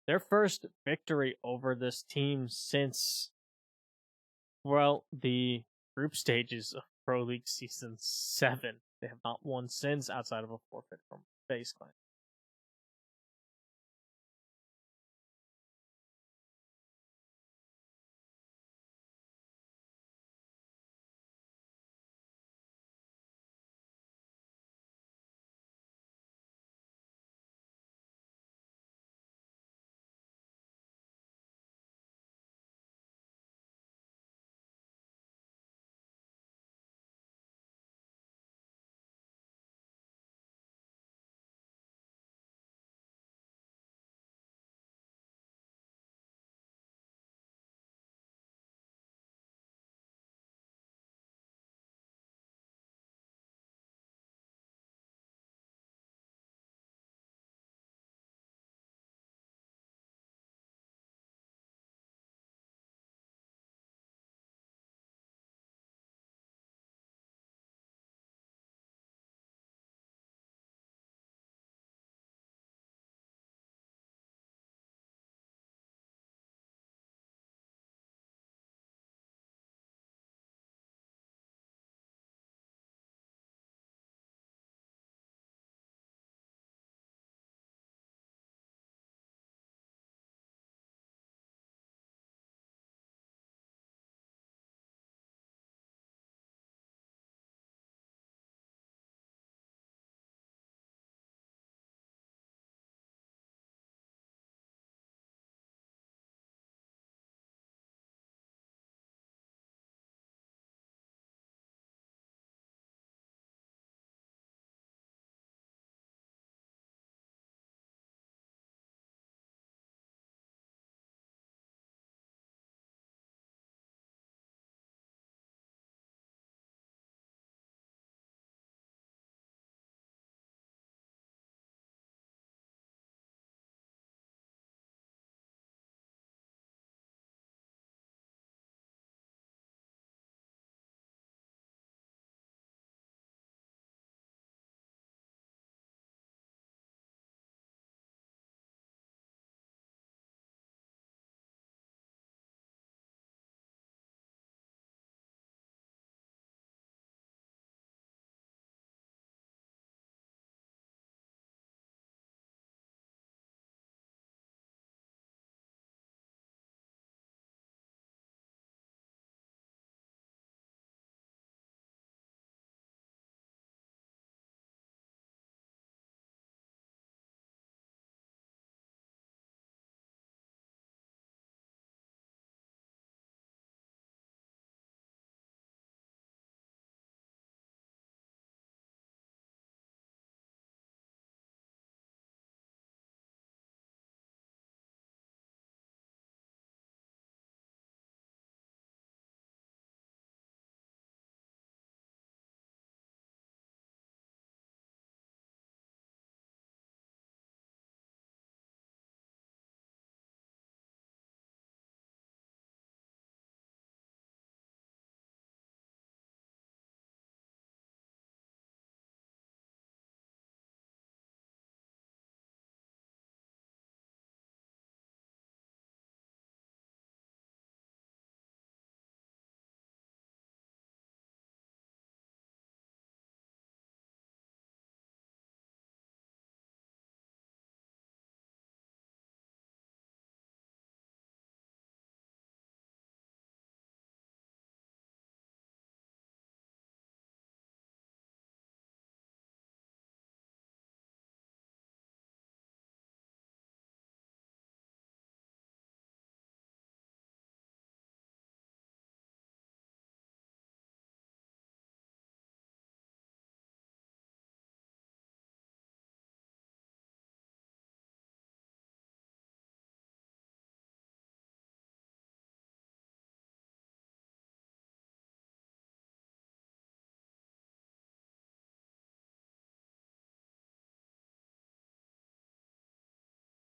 their first victory over this team since, well, the group stages of Pro League Season 7. They have not won since, outside of a forfeit from Faze Clan.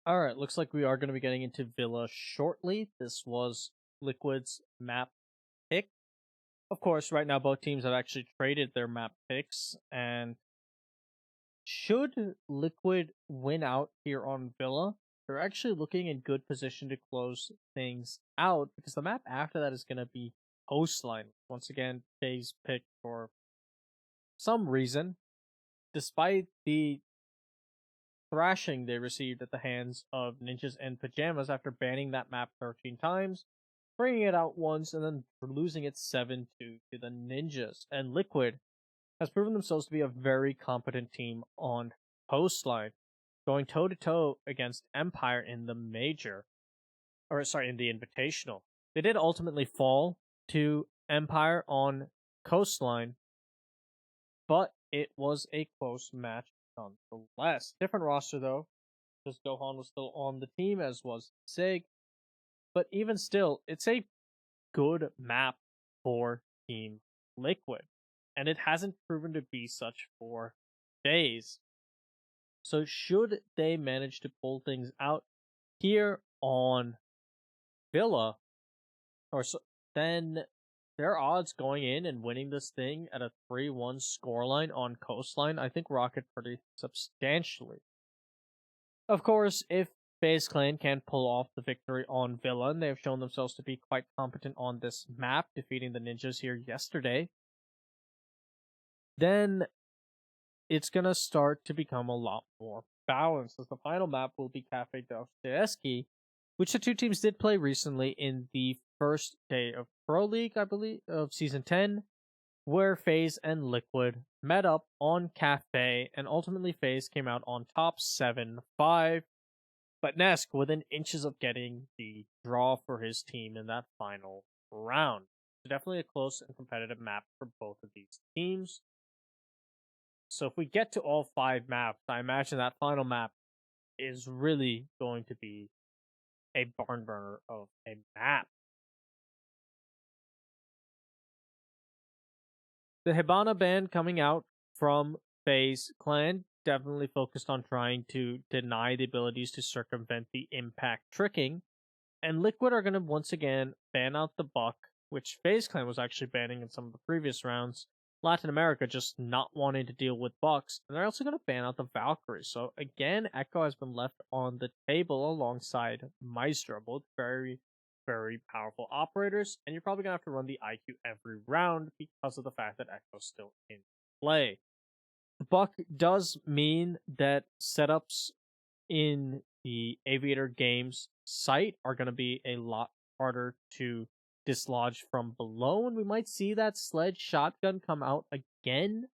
Alright, looks like we are going to be getting into Villa shortly. This was Liquid's map pick. Of course, right now both teams have actually traded their map picks, and should Liquid win out here on Villa, they're actually looking in good position to close things out, because the map after that is going to be Coastline. Once again, Faze picked for some reason, despite the thrashing they received at the hands of Ninjas and Pajamas after banning that map 13 times, bringing it out once, and then losing it 7-2 to the Ninjas. And Liquid has proven themselves to be a very competent team on Coastline, going toe-to-toe against Empire in the Major. In the Invitational. They did ultimately fall to Empire on Coastline, but it was a close match nonetheless. Different roster though, because Gohan was still on the team, as was Sig. But even still, it's a good map for Team Liquid, and it hasn't proven to be such for Faze. So should they manage to pull things out here on Villa, then their odds going in and winning this thing at a 3-1 scoreline on Coastline, I think, rocket pretty substantially. Of course, if Faze Clan can pull off the victory on Villa, and they have shown themselves to be quite competent on this map, defeating the Ninjas here yesterday, then it's going to start to become a lot more balanced, as the final map will be Cafe Dostoevsky, which the two teams did play recently in the first day of Pro League, I believe, of Season 10, where Faze and Liquid met up on Cafe, and ultimately Faze came out on top 7-5, but Nesk within inches of getting the draw for his team in that final round. So definitely a close and competitive map for both of these teams. So if we get to all 5 maps, I imagine that final map is really going to be a barn burner of a map. The Hibana band coming out from Faze Clan definitely focused on trying to deny the abilities to circumvent the impact tricking, and Liquid are going to once again ban out the Buck, which Faze Clan was actually banning in some of the previous rounds. Latin America just not wanting to deal with Bucks, and they're also going to ban out the Valkyrie. So again, Echo has been left on the table alongside Maestro, both very, very powerful operators, and you're probably going to have to run the IQ every round because of the fact that Echo's still in play. The Buck does mean that setups in the Aviator Games site are going to be a lot harder to dislodge from below, and we might see that sledge shotgun come out again,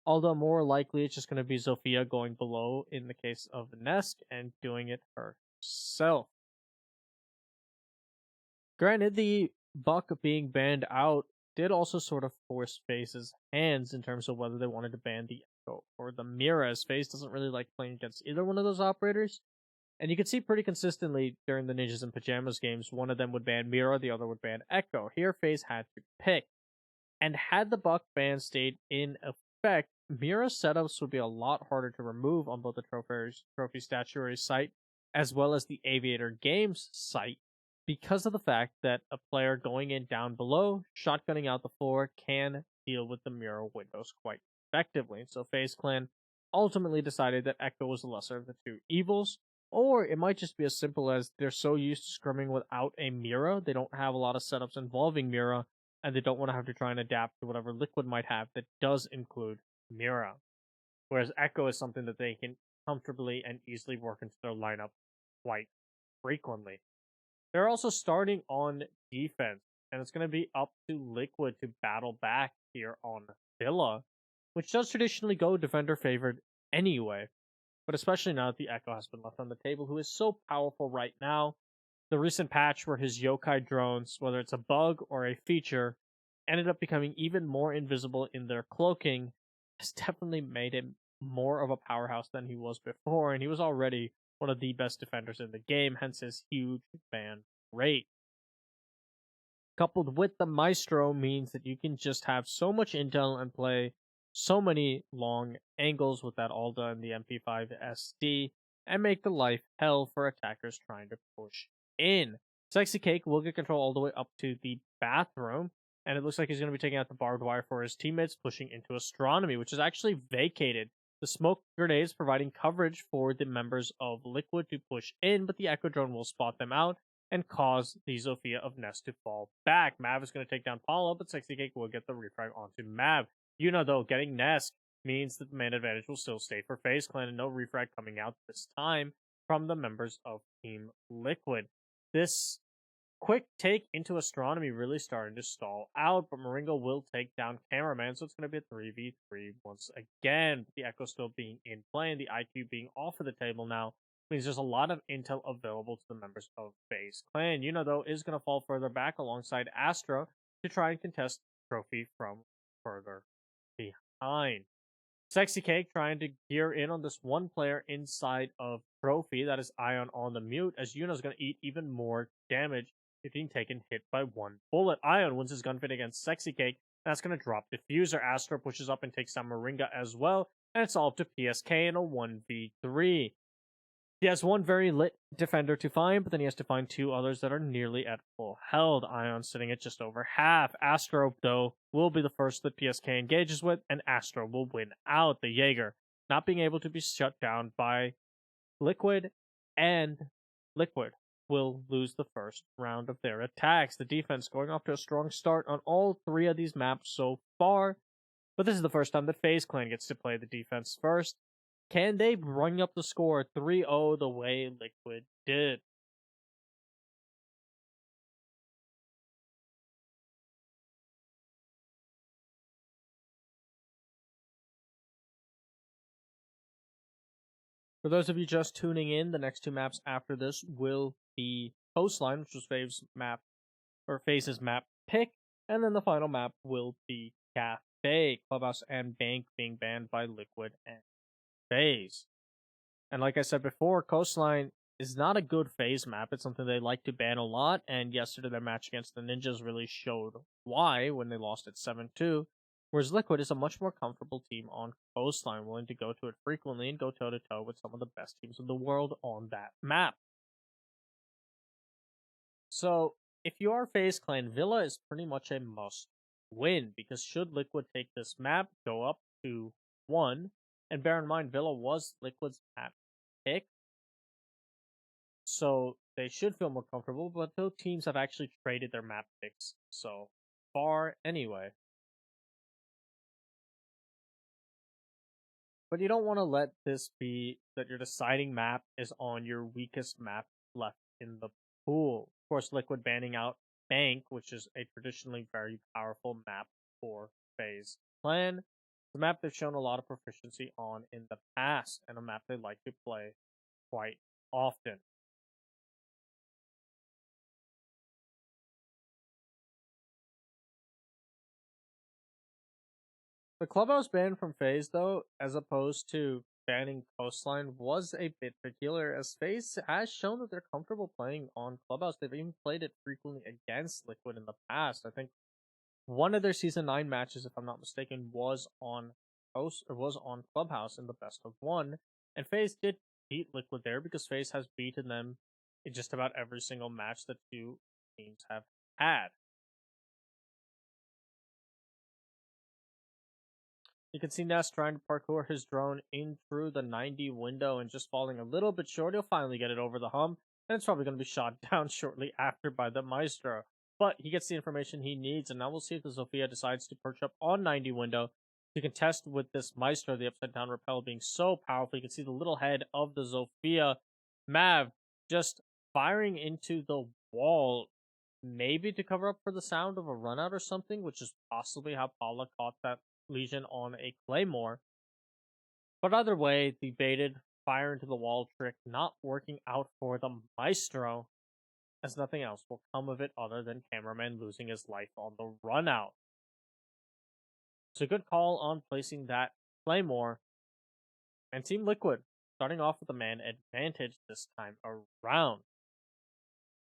although more likely it's just going to be Zofia going below in the case of Nesk and doing it herself. Granted, the Buck being banned out did also sort of force Faze's hands in terms of whether they wanted to ban the Echo or the Mira, as Faze doesn't really like playing against either one of those operators. And you can see pretty consistently during the Ninjas and Pajamas games, one of them would ban Mira, the other would ban Echo. Here, Faze had to pick. And had the Buck ban stayed in effect, Mira's setups would be a lot harder to remove on both the Trophy Statuary site as well as the Aviator Games site, because of the fact that a player going in down below, shotgunning out the floor, can deal with the Mira windows quite effectively. So Faze Clan ultimately decided that Echo was the lesser of the two evils. Or it might just be as simple as they're so used to scrimming without a Mira, they don't have a lot of setups involving Mira, and they don't want to have to try and adapt to whatever Liquid might have that does include Mira. Whereas Echo is something that they can comfortably and easily work into their lineup quite frequently. They're also starting on defense, and it's going to be up to Liquid to battle back here on Villa, which does traditionally go defender favored anyway. But especially now that the Echo has been left on the table, who is so powerful right now. The recent patch where his yokai drones, whether it's a bug or a feature, ended up becoming even more invisible in their cloaking, has definitely made him more of a powerhouse than he was before, and he was already one of the best defenders in the game, hence his huge ban rate. Coupled with the Maestro means that you can just have so much intel and play so many long angles with that Alda and the MP5 SD and make the life hell for attackers trying to push in. Sexy Cake will get control all the way up to the bathroom, and it looks like he's going to be taking out the barbed wire for his teammates, pushing into Astronomy, which is actually vacated. The smoke grenades providing coverage for the members of Liquid to push in, but the Echo Drone will spot them out and cause the Zofia of Nest to fall back. Mav is going to take down Paula, but Sexy Cake will get the refrag onto Mav. Though, getting Nest means that the man advantage will still stay for Faze Clan and no refrag coming out this time from the members of Team Liquid. This quick take into Astronomy really starting to stall out, but Moringa will take down Cameraman, so it's going to be a 3v3 once again. The Echo still being in play and the IQ being off of the table now means there's a lot of intel available to the members of Faze Clan. Though, is going to fall further back alongside Astro to try and contest trophy from further behind. Sexy Cake trying to gear in on this one player inside of Trophy. That is Ion on the mute, as Yuno's going to eat even more damage if being taken hit by one bullet. Ion wins his gunfight against Sexy Cake. That's going to drop Diffuser. Astro pushes up and takes down Moringa as well, and it's all up to PSK in a 1v3. He has one very lit defender to find, but then he has to find two others that are nearly at full health. Ion sitting at just over half. Astro, though, will be the first that PSK engages with, and Astro will win out. The Jaeger not being able to be shut down by Liquid, and Liquid will lose the first round of their attacks. The defense going off to a strong start on all three of these maps so far, but this is the first time that FaZe Clan gets to play the defense first. Can they bring up the score 3-0 the way Liquid did? For those of you just tuning in, the next two maps after this will be Coastline, which was FaZe's map pick, and then the final map will be Cafe, Clubhouse, and Bank being banned by Liquid and FaZe. And like I said before, Coastline is not a good FaZe map. It's something they like to ban a lot, and yesterday their match against the Ninjas really showed why when they lost at 7-2. Whereas Liquid is a much more comfortable team on Coastline, willing to go to it frequently and go toe-to-toe with some of the best teams in the world on that map. So, if you are FaZe Clan, Villa is pretty much a must-win, because should Liquid take this map, go up to 1, and bear in mind, Villa was Liquid's map pick, so they should feel more comfortable, but those teams have actually traded their map picks so far anyway. But you don't want to let this be that your deciding map is on your weakest map left in the pool. Of course, Liquid banning out Bank, which is a traditionally very powerful map for FaZe Clan. It's a map they've shown a lot of proficiency on in the past, and a map they like to play quite often. The Clubhouse ban from FaZe, though, as opposed to banning Coastline, was a bit peculiar, as FaZe has shown that they're comfortable playing on Clubhouse. They've even played it frequently against Liquid in the past. I think one of their Season 9 matches, if I'm not mistaken, was on Clubhouse in the best of one, and FaZe did beat Liquid there because FaZe has beaten them in just about every single match that two teams have had. You can see Ness trying to parkour his drone in through the 90 window and just falling a little bit short. He'll finally get it over the hump, and it's probably going to be shot down shortly after by the Maestro. But he gets the information he needs, and now we'll see if the Zofia decides to perch up on 90 window to contest with this Maestro, the upside down rappel being so powerful. You can see the little head of the Zofia. Mav just firing into the wall, maybe to cover up for the sound of a run out or something, which is possibly how Paula caught that Legion on a Claymore. But either way, the baited fire into the wall trick not working out for the Maestro, as nothing else will come of it other than Cameraman losing his life on the run out. It's a good call on placing that Claymore, and Team Liquid starting off with a man advantage this time around.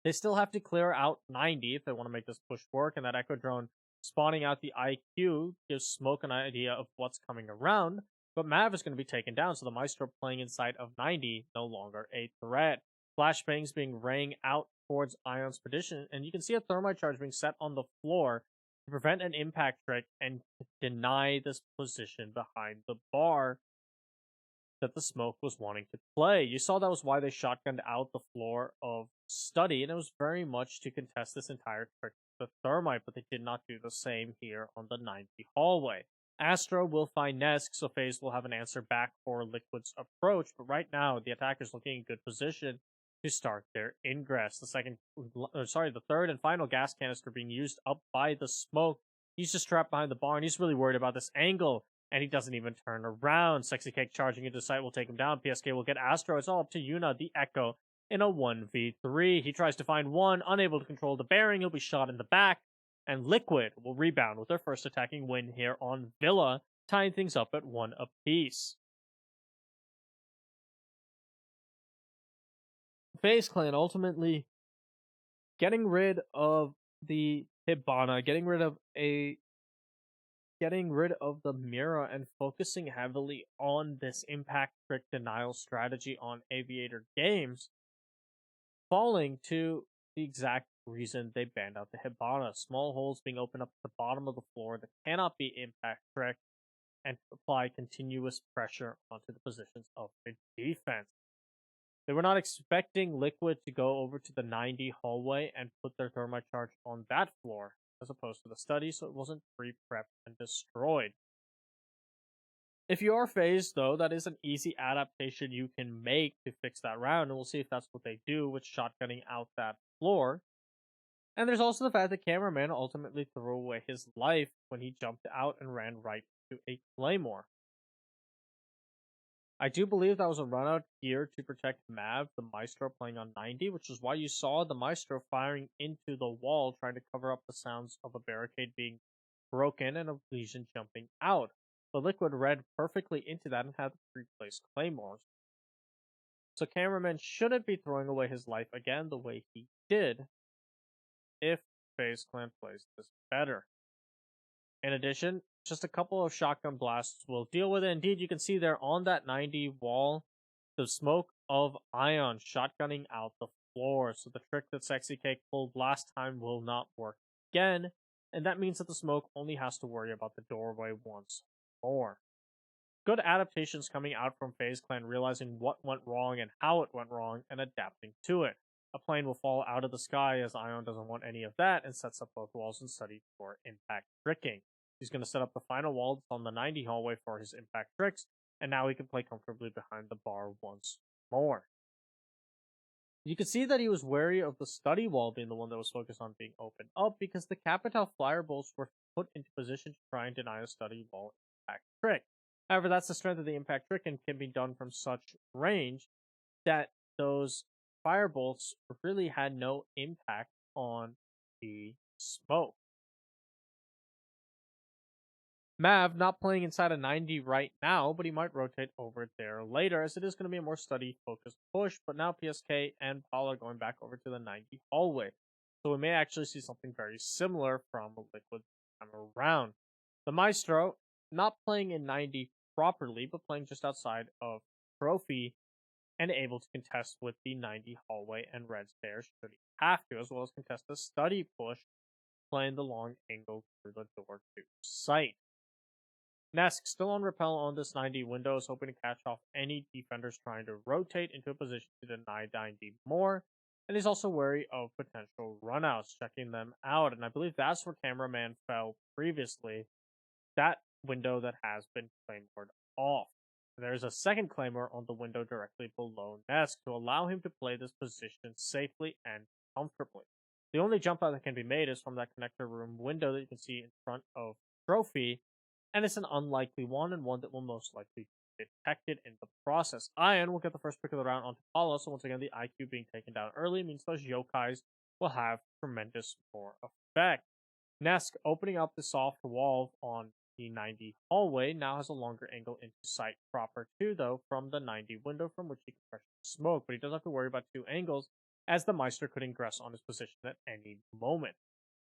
They still have to clear out 90 if they want to make this push work, and that Echo Drone spawning out the IQ gives Smoke an idea of what's coming around. But Mav is going to be taken down, so the Maestro playing inside of 90 no longer a threat. Flashbangs being rang out towards Ion's position, and you can see a thermite charge being set on the floor to prevent an impact trick and deny this position behind the bar that the smoke was wanting to play. You saw that was why they shotgunned out the floor of study, and it was very much to contest this entire trick with the thermite, but they did not do the same here on the 90 hallway. Astro will find Nesk, so Faze will have an answer back for Liquid's approach, but right now the attacker's looking in good position to start their ingress. The third and final gas canister being used up by the smoke. He's just trapped behind the bar, and he's really worried about this angle, and he doesn't even turn around. Sexy Cake charging into sight will take him down. PSK will get Astro. It's all up to Yuna, the Echo, in a 1v3. He tries to find one, unable to control the bearing. He'll be shot in the back, and Liquid will rebound with their first attacking win here on Villa, tying things up at 1 apiece. FaZe Clan ultimately getting rid of the Hibana, getting rid of the Mira and focusing heavily on this impact trick denial strategy on Aviator Games, falling to the exact reason they banned out the Hibana. Small holes being opened up at the bottom of the floor that cannot be impact trick and apply continuous pressure onto the positions of the defense. They were not expecting Liquid to go over to the 90 hallway and put their thermite charge on that floor, as opposed to the study, so it wasn't pre-prepped and destroyed. If you are phased, though, that is an easy adaptation you can make to fix that round, and we'll see if that's what they do with shotgunning out that floor. And there's also the fact that Cameraman ultimately threw away his life when he jumped out and ran right to a Claymore. I do believe that was a run out here to protect Mav, the Maestro playing on 90, which is why you saw the Maestro firing into the wall, trying to cover up the sounds of a barricade being broken and a Legion jumping out. The Liquid read perfectly into that and had the pre-placed Claymores. So Cameraman shouldn't be throwing away his life again the way he did if FaZe Clan plays this better. In addition, just a couple of shotgun blasts will deal with it. Indeed, you can see there on that 90 wall, the smoke of Ion shotgunning out the floor. So the trick that Sexy Cake pulled last time will not work again. And that means that the smoke only has to worry about the doorway once more. Good adaptations coming out from FaZe Clan, realizing what went wrong and how it went wrong, and adapting to it. A plane will fall out of the sky as Ion doesn't want any of that and sets up both walls and study for impact tricking. He's going to set up the final wall on the 90 hallway for his impact tricks, and now he can play comfortably behind the bar once more. You can see that he was wary of the study wall being the one that was focused on being opened up because the Capital Firebolts were put into position to try and deny a study wall impact trick. However, that's the strength of the impact trick and can be done from such range that those Firebolts really had no impact on the smoke. Mav not playing inside a 90 right now, but he might rotate over there later, as it is going to be a more study-focused push, but now PSK and Paul are going back over to the 90 hallway. So we may actually see something very similar from Liquid time around. The Maestro, not playing in 90 properly, but playing just outside of Trophy, and able to contest with the 90 hallway and red stairs should he have to, as well as contest the study push, playing the long angle through the door to sight. Nesk still on repel on this 90 window, is hoping to catch off any defenders trying to rotate into a position to deny 90 more, and he's also wary of potential runouts, checking them out, and I believe that's where Cameraman fell previously, that window that has been Claymored off. There's a second Claymore on the window directly below Nesk to allow him to play this position safely and comfortably. The only jump out that can be made is from that connector room window that you can see in front of Trophy, and it's an unlikely one, and one that will most likely be detected in the process. Ion will get the first pick of the round onto Paulo, so once again, the IQ being taken down early means those yokais will have tremendous more effect. Nesk opening up the soft wall on the 90 hallway now has a longer angle into sight proper too, though, from the 90 window from which he can pressure smoke, but he doesn't have to worry about two angles, as the Meister could ingress on his position at any moment.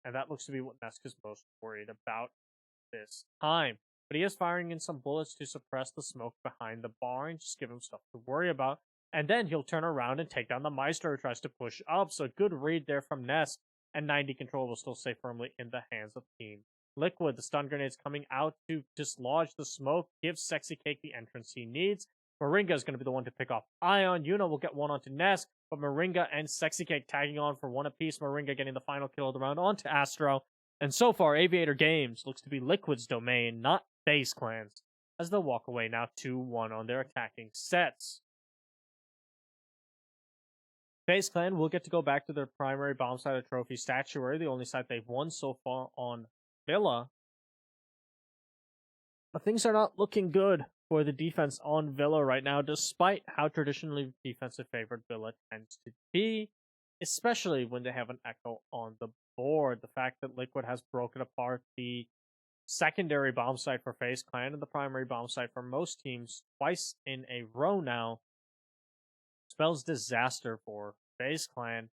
And that looks to be what Nesk is most worried about this time. but he is firing in some bullets to suppress the smoke behind the bar and just give him stuff to worry about. And then he'll turn around and take down the Meister who tries to push up. So good read there from Ness, and 90 control will still stay firmly in the hands of Team Liquid. The stun grenades coming out to dislodge the smoke, gives Sexy Cake the entrance he needs. Moringa is going to be the one to pick off Ion. Yuna will get one onto Ness, but Moringa and Sexy Cake tagging on for one apiece. Moringa getting the final kill of the round onto Astro. And so far, Aviator Games looks to be Liquid's domain, not Faze Clan's, as they'll walk away now 2-1 on their attacking sets. Faze Clan will get to go back to their primary bomb site of Trophy Statuary, the only site they've won so far on Villa. But things are not looking good for the defense on Villa right now, despite how traditionally defensive favored Villa tends to be, especially when they have an Echo on the board. The fact that Liquid has broken apart the secondary bomb site for Faze Clan and the primary bomb site for most teams twice in a row now spells disaster for Faze Clan.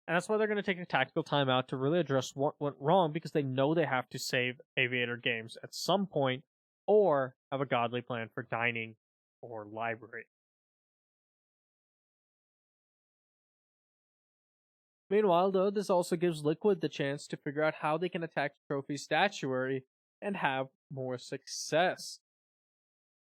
And that's why they're going to take a tactical timeout to really address what went wrong, because they know they have to save Aviator Games at some point, or have a godly plan for dining or library. Meanwhile, though, this also gives Liquid the chance to figure out how they can attack Trophy Statuary and have more success.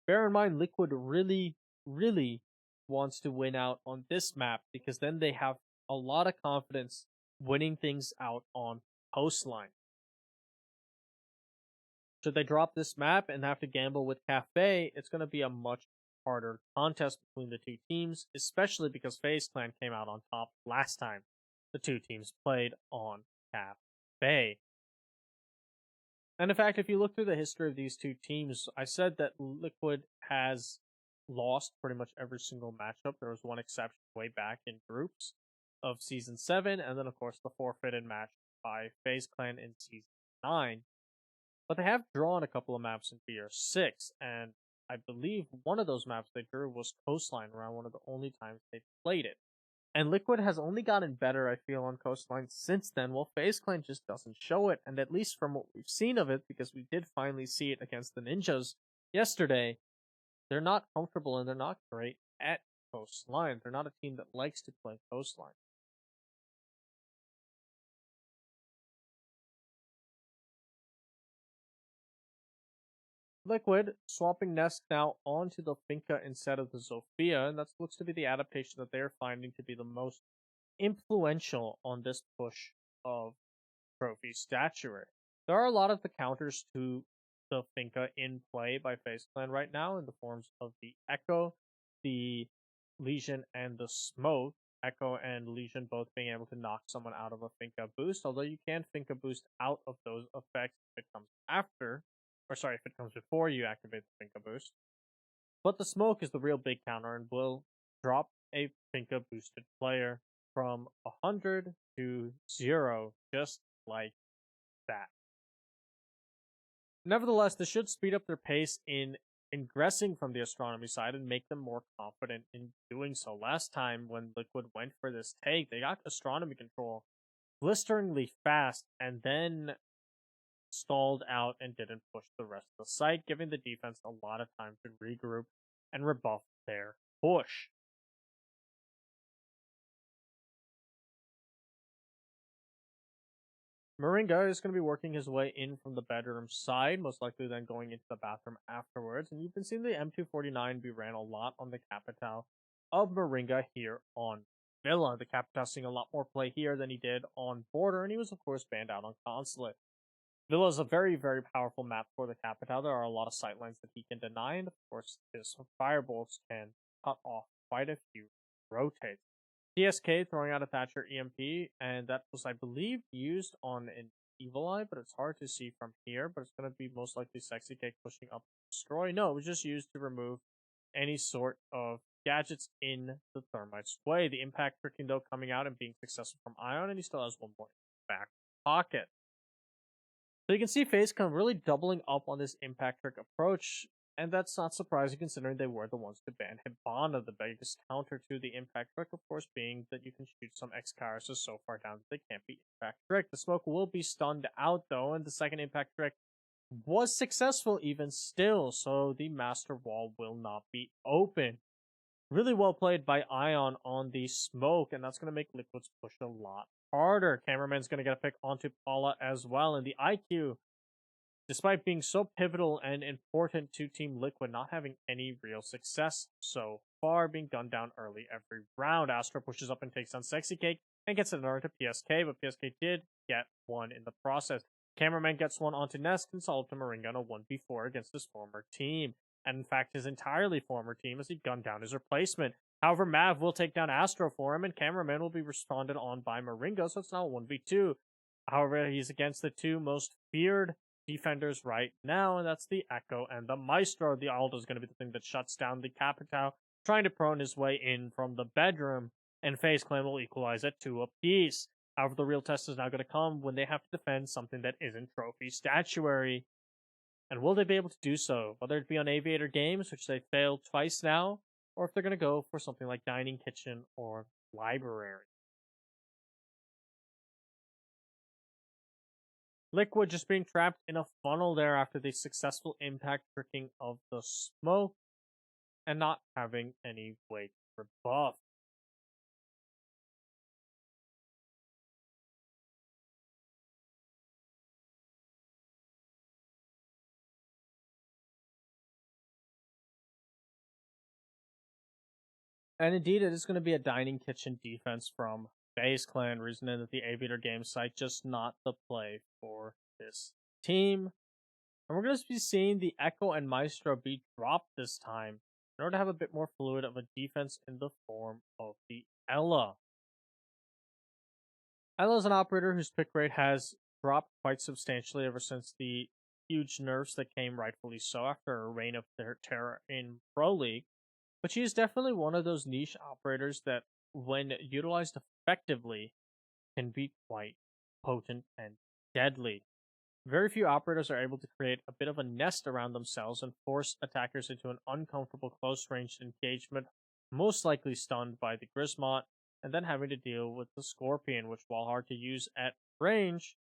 Bear in mind, Liquid really, really wants to win out on this map, because then they have a lot of confidence winning things out on Coastline. Should they drop this map and have to gamble with Cafe, it's going to be a much harder contest between the two teams, especially because Faze Clan came out on top last time the two teams played on Cafe. And in fact, if you look through the history of these two teams, I said that Liquid has lost pretty much every single matchup. There was one exception way back in groups of Season 7, and then of course the forfeited match by Faze Clan in Season 9. But they have drawn a couple of maps in BR6, and I believe one of those maps they drew was Coastline, around one of the only times they played it. And Liquid has only gotten better, I feel, on Coastline since then, while Faze Clan just doesn't show it, and at least from what we've seen of it, because we did finally see it against the Ninjas yesterday, they're not comfortable and they're not great at Coastline. They're not a team that likes to play Coastline. Liquid swapping Nest now onto the Finca instead of the Zofia, and that looks to be the adaptation that they're finding to be the most influential on this push of Trophy Statuary. There are a lot of the counters to the Finca in play by Faze Clan right now in the forms of the Echo, the Legion, and the Smoke. Echo and Legion both being able to knock someone out of a Finca boost, although you can Finca boost out of those effects if it comes if it comes before you activate the Finca boost. But the Smoke is the real big counter and will drop a Finca boosted player from 100 to 0, just like that. Nevertheless, this should speed up their pace in ingressing from the astronomy side and make them more confident in doing so. Last time when Liquid went for this take, they got astronomy control blisteringly fast and then stalled out and didn't push the rest of the site, giving the defense a lot of time to regroup and rebuff their push. Moringa is going to be working his way in from the bedroom side, most likely then going into the bathroom afterwards. And you've been seeing the M249 be ran a lot on the Capitale of Moringa here on Villa. The Capitale seeing a lot more play here than he did on Border, and he was of course banned out on Consulate. Villa is a very, very powerful map for the Capitale. There are a lot of sightlines that he can deny, and of course his firebolts can cut off quite a few rotates. TSK throwing out a Thatcher EMP, and that was, I believe, used on an Evil Eye, but it's hard to see from here, but it's going to be most likely Sexy Cake pushing up to destroy. No, it was just used to remove any sort of gadgets in the Thermite's way. The impact tricking, though, coming out and being successful from Ion, and he still has one more in the back pocket. So you can see Faze Clan really doubling up on this impact trick approach, and that's not surprising considering they were the ones to ban Hibana. The biggest counter to the impact trick, of course, being that you can shoot some X-Kairos so far down that they can't be impact trick. The Smoke will be stunned out, though, and the second impact trick was successful even still, so the Master Wall will not be open. Really well played by Ion on the smoke, and that's going to make Liquid's push a lot harder. Cameraman's going to get a pick onto Paula as well, and the IQ, despite being so pivotal and important to Team Liquid, not having any real success so far, being gunned down early every round. Astro pushes up and takes down Sexy Cake and gets another to PSK, but PSK did get one in the process. Cameraman gets one onto Nest and solved to Moringa on a 1v4 against his former team, and in fact his entirely former team, as he gunned down his replacement. However, Mav will take down Astro for him, and Cameraman will be responded on by Moringa, so it's now a 1v2. However, he's against the two most feared defenders right now, and that's the Echo and the Maestro. The Aldo is going to be the thing that shuts down the Capitao, trying to prone his way in from the bedroom, and Faze Clan will equalize at 2 apiece. However, the real test is now going to come when they have to defend something that isn't trophy statuary. And will they be able to do so? Whether it be on Aviator Games, which they failed twice now, or if they're going to go for something like Dining Kitchen or Library. Liquid just being trapped in a funnel there after the successful impact tricking of the smoke, and not having any way to rebuff. And indeed, it is going to be a Dining Kitchen defense from Faze Clan, reasoning that the Aviator Games site just not the play for this team. And we're going to be seeing the Echo and Maestro be dropped this time in order to have a bit more fluid of a defense in the form of the Ella. Ella is an operator whose pick rate has dropped quite substantially ever since the huge nerfs that came rightfully so after a reign of terror in Pro League. But she is definitely one of those niche operators that, when utilized effectively, can be quite potent and deadly. Very few operators are able to create a bit of a nest around themselves and force attackers into an uncomfortable close-ranged engagement, most likely stunned by the Grismot, and then having to deal with the Scorpion, which, while hard to use at range,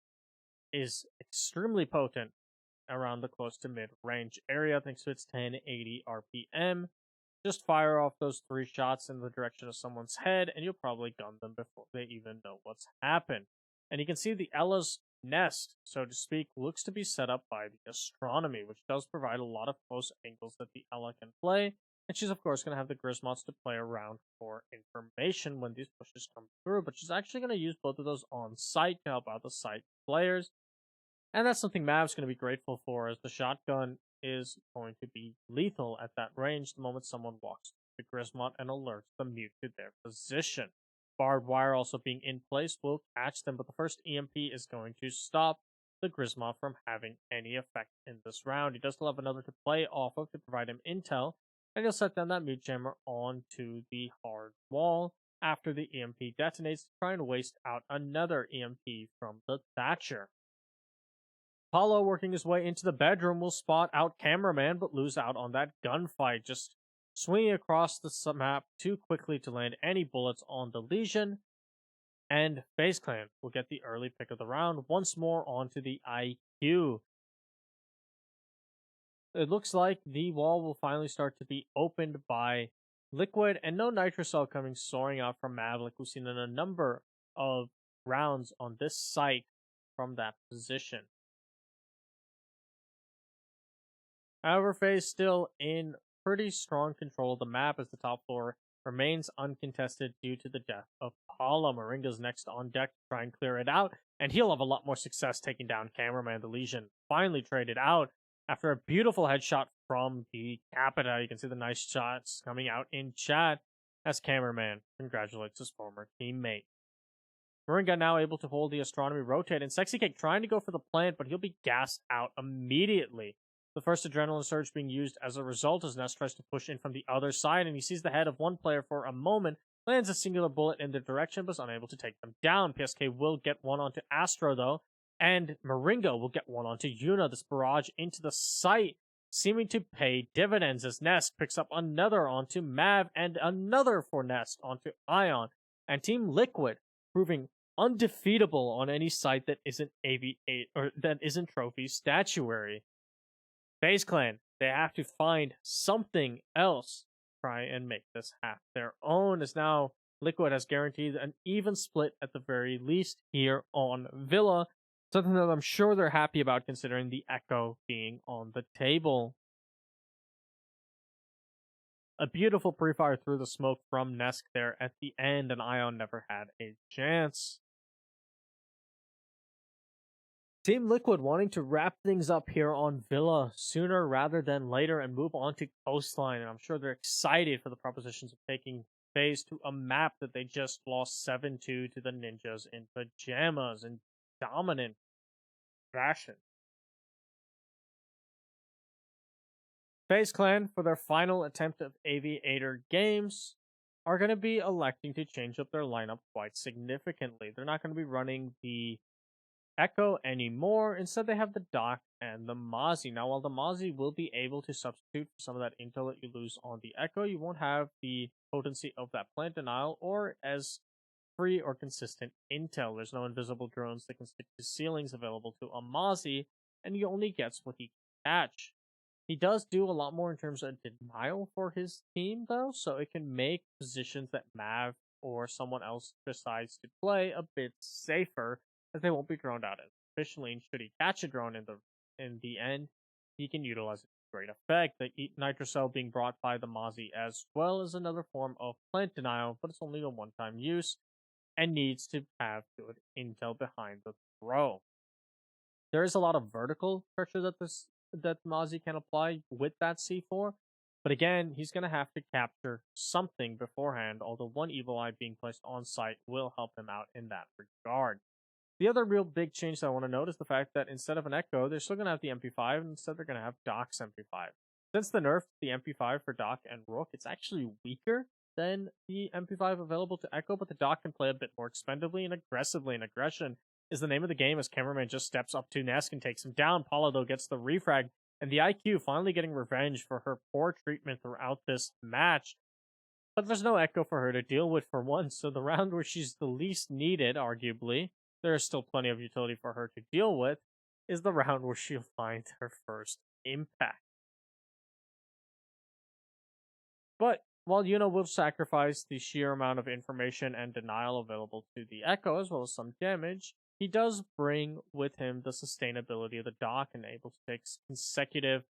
is extremely potent around the close to mid-range area thanks to its 1080 RPM. Just fire off those 3 shots in the direction of someone's head, and you'll probably gun them before they even know what's happened. And you can see the Ella's nest, so to speak, looks to be set up by the Astronomy, which does provide a lot of close angles that the Ella can play. And she's, of course, going to have the Grismots to play around for information when these pushes come through, but she's actually going to use both of those on site to help out the site players. And that's something Mav's going to be grateful for, as the shotgun is going to be lethal at that range the moment someone walks the Grismot and alerts the mute to their position. Barbed wire also being in place will catch them, but the first EMP is going to stop the Grismot from having any effect in this round. He does still have another to play off of to provide him intel, and he'll set down that mute jammer onto the hard wall after the EMP detonates to try and waste out another EMP from the Thatcher. Paulo, working his way into the bedroom, will spot out Cameraman, but lose out on that gunfight, just swinging across the map too quickly to land any bullets on the Legion. And Faze Clan will get the early pick of the round, once more onto the IQ. It looks like the wall will finally start to be opened by Liquid, and no Nitrocell coming soaring out from Mavlik, we've seen in a number of rounds on this site from that position. However, Faze still in pretty strong control of the map, as the top floor remains uncontested due to the death of Paula. Moringa's next on deck to try and clear it out, and he'll have a lot more success taking down Cameraman. The Legion finally traded out after a beautiful headshot from the Capita. You can see the nice shots coming out in chat as Cameraman congratulates his former teammate. Moringa now able to hold the Astronomy rotate, and Sexy Cake trying to go for the plant, but he'll be gassed out immediately. The first adrenaline surge being used as a result as Nest tries to push in from the other side, and he sees the head of one player for a moment, lands a singular bullet in their direction, but is unable to take them down. PSK will get one onto Astro, though, and Moringa will get one onto Yuna. This barrage into the site seeming to pay dividends as Nest picks up another onto Mav, and another for Nest onto Ion, and Team Liquid proving undefeatable on any site that isn't that isn't trophy statuary. Faze Clan, they have to find something else. Try and make this half their own, as now Liquid has guaranteed an even split at the very least here on Villa. Something that I'm sure they're happy about considering the Echo being on the table. A beautiful pre-fire through the smoke from Nesk there at the end, and Ion never had a chance. Team Liquid wanting to wrap things up here on Villa sooner rather than later and move on to Coastline, and I'm sure they're excited for the propositions of taking Faze to a map that they just lost 7-2 to the Ninjas in pajamas in dominant fashion. Faze Clan, for their final attempt of Aviator games, are going to be electing to change up their lineup quite significantly. They're not going to be running the Echo anymore. Instead, they have the Doc and the Mozzie. Now, while the Mozzie will be able to substitute for some of that intel that you lose on the Echo, you won't have the potency of that plant denial or as free or consistent intel. There's no invisible drones that can stick to ceilings available to a Mozzie, and he only gets what he can catch. He does do a lot more in terms of denial for his team, though, so it can make positions that Mav or someone else decides to play a bit safer, as they won't be droned out as efficiently. And should he catch a drone in the end, he can utilize it to great effect. The Nitrocell being brought by the Mozzie as well as another form of plant denial, but it's only a one-time use and needs to have good intel behind the throw. There is a lot of vertical pressure that Mozzie can apply with that C4, but again, he's going to have to capture something beforehand, although one Evil Eye being placed on site will help him out in that regard. The other real big change that I want to note is the fact that instead of an Echo, they're still going to have the MP5, and instead they're going to have Doc's MP5. Since the nerf to the MP5 for Doc and Rook, it's actually weaker than the MP5 available to Echo, but the Doc can play a bit more expendably and aggressively, and aggression is the name of the game as Cameraman just steps up to Nesk and takes him down. Paula, though, gets the refrag, and the IQ finally getting revenge for her poor treatment throughout this match. But there's no Echo for her to deal with for once, so the round where she's the least needed, arguably, there is still plenty of utility for her to deal with, is the round where she'll find her first impact. But while Yuno will sacrifice the sheer amount of information and denial available to the Echo, as well as some damage, he does bring with him the sustainability of the Doc and able to take consecutive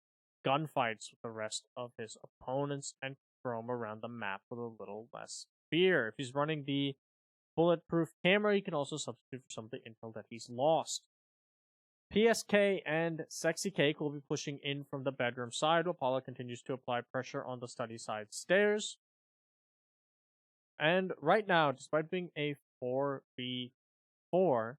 gunfights with the rest of his opponents and roam around the map with a little less fear. If he's running the bulletproof camera, he can also substitute for some of the intel that he's lost. PSK and Sexy Cake will be pushing in from the bedroom side, while Paula continues to apply pressure on the study side stairs. And right now, despite being a 4v4,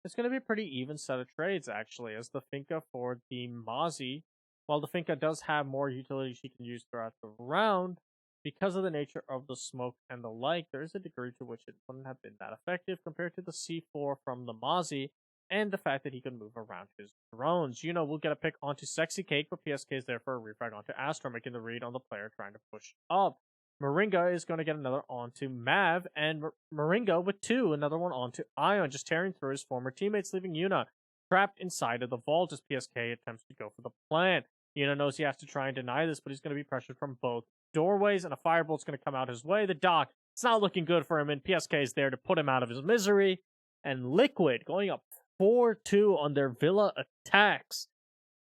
it's going to be a pretty even set of trades, actually, as the Finka for the Mozzie, while the Finka does have more utility she can use throughout the round, because of the nature of the smoke and the like, there is a degree to which it wouldn't have been that effective compared to the C4 from the Mozzie, and the fact that he can move around his drones. We'll get a pick onto Sexy Cake, but PSK is there for a refrag onto Astro, making the read on the player trying to push up. Moringa is going to get another onto Mav, and Moringa with two, another one onto Ion, just tearing through his former teammates, leaving Yuna trapped inside of the vault as PSK attempts to go for the plant. Yuna knows he has to try and deny this, but he's going to be pressured from both doorways, and a firebolt's going to come out his way. The Doc, it's not looking good for him, and PSK is there to put him out of his misery. And Liquid going up 4-2 on their Villa attacks,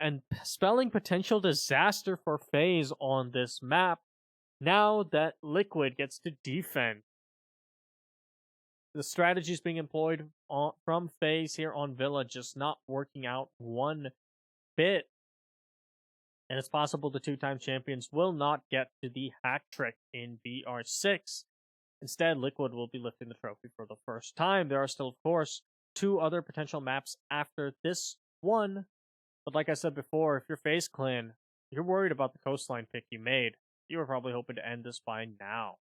and spelling potential disaster for Faze on this map, now that Liquid gets to defend. The strategies being employed from Faze here on Villa just not working out one bit. And it's possible the two-time champions will not get to the hack trick in BR6. Instead, Liquid will be lifting the trophy for the first time. There are still, of course, two other potential maps after this one. But like I said before, if you're Faze Clan, you're worried about the coastline pick you made. You were probably hoping to end this by now.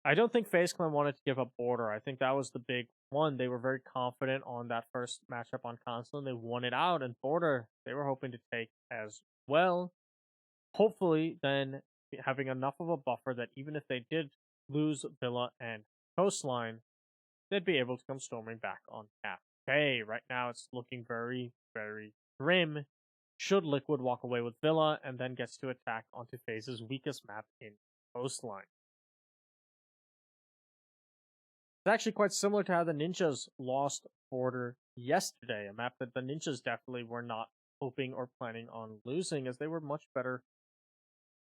I don't think Faze Clan wanted to give up Border. I think that was the big one. They were very confident on that first matchup on console, and they won it out. And Border, they were hoping to take as well. Hopefully, then, having enough of a buffer that even if they did lose Villa and Coastline, they'd be able to come storming back on Cafe. Right now, it's looking very, very grim should Liquid walk away with Villa and then gets to attack onto Faze's weakest map in Coastline. It's actually quite similar to how the Ninjas lost Border yesterday, a map that the Ninjas definitely were not hoping or planning on losing, as they were much better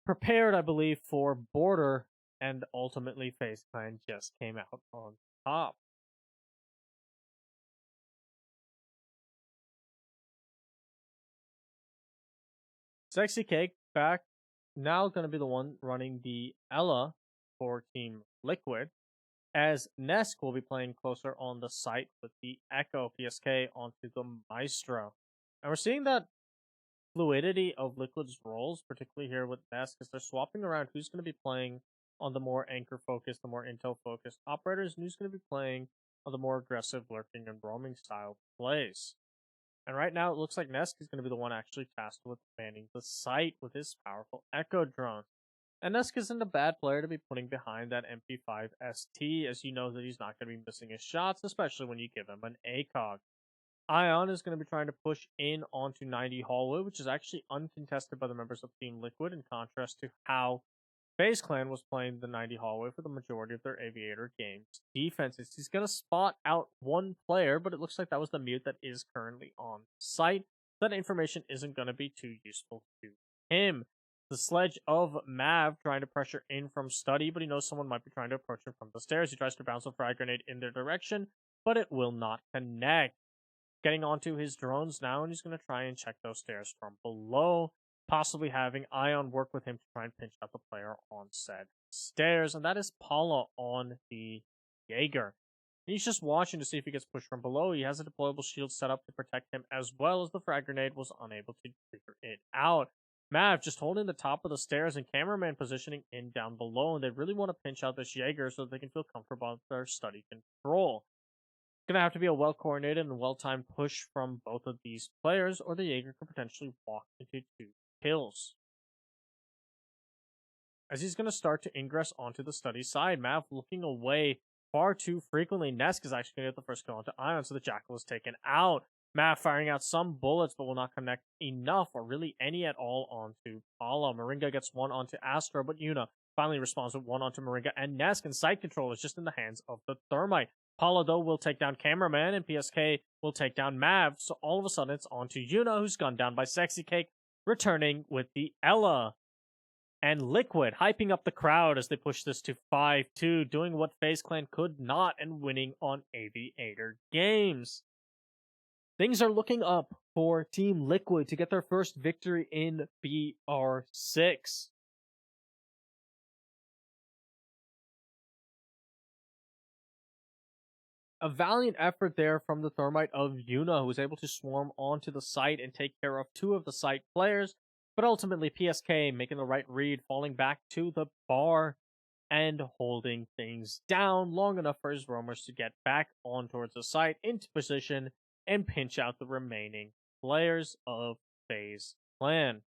prepared, I believe, for Border, and ultimately FaZe Clan just came out on top. Sexy Cake back now going to be the one running the Ella for Team Liquid, as Nesk will be playing closer on the site with the Echo PSK onto the Maestro. And we're seeing that fluidity of Liquid's roles, particularly here with Nesk, as they're swapping around who's going to be playing on the more anchor focused, the more intel focused operators, and who's going to be playing on the more aggressive lurking and roaming style plays. And right now, it looks like Nesk is going to be the one actually tasked with manning the site with his powerful Echo drone. And Nesk isn't a bad player to be putting behind that MP5 ST, as you know that he's not going to be missing his shots, especially when you give him an ACOG. Ion is going to be trying to push in onto 90 Hallway, which is actually uncontested by the members of Team Liquid, in contrast to how FaZe Clan was playing the 90 Hallway for the majority of their Aviator games. Defenses, he's going to spot out one player, but it looks like that was the mute that is currently on site. That information isn't going to be too useful to him. The sledge of Mav trying to pressure in from Study, but he knows someone might be trying to approach him from the stairs. He tries to bounce a frag grenade in their direction, but it will not connect. Getting onto his drones now, and he's going to try and check those stairs from below, possibly having Ion work with him to try and pinch out the player on said stairs, and that is Paula on the Jaeger. And he's just watching to see if he gets pushed from below. He has a deployable shield set up to protect him, as well as the frag grenade was unable to figure it out. Mav just holding the top of the stairs, and cameraman positioning in down below, and they really want to pinch out this Jaeger so that they can feel comfortable with their Study control. Gonna have to be a well-coordinated and well-timed push from both of these players, or the Jaeger could potentially walk into 2 kills. As he's gonna start to ingress onto the Study side, Mav looking away far too frequently. Nesk is actually gonna get the first kill onto Ion, so the Jackal is taken out. Mav firing out some bullets, but will not connect enough, or really any at all, onto Paula. Moringa gets one onto Astra, but Yuna finally responds with one onto Moringa, and Nesk, and site control is just in the hands of the Thermite. Paula, though, will take down Cameraman, and PSK will take down Mav, so all of a sudden it's on to Yuna, who's gunned down by Sexy Cake, returning with the Ella. And Liquid hyping up the crowd as they push this to 5-2, doing what FaZe Clan could not, and winning on Aviator games. Things are looking up for Team Liquid to get their first victory in BR6. A valiant effort there from the Thermite of Yuna, who was able to swarm onto the site and take care of 2 of the site players, but ultimately PSK making the right read, falling back to the bar and holding things down long enough for his roamers to get back on towards the site, into position, and pinch out the remaining players of FaZe Clan.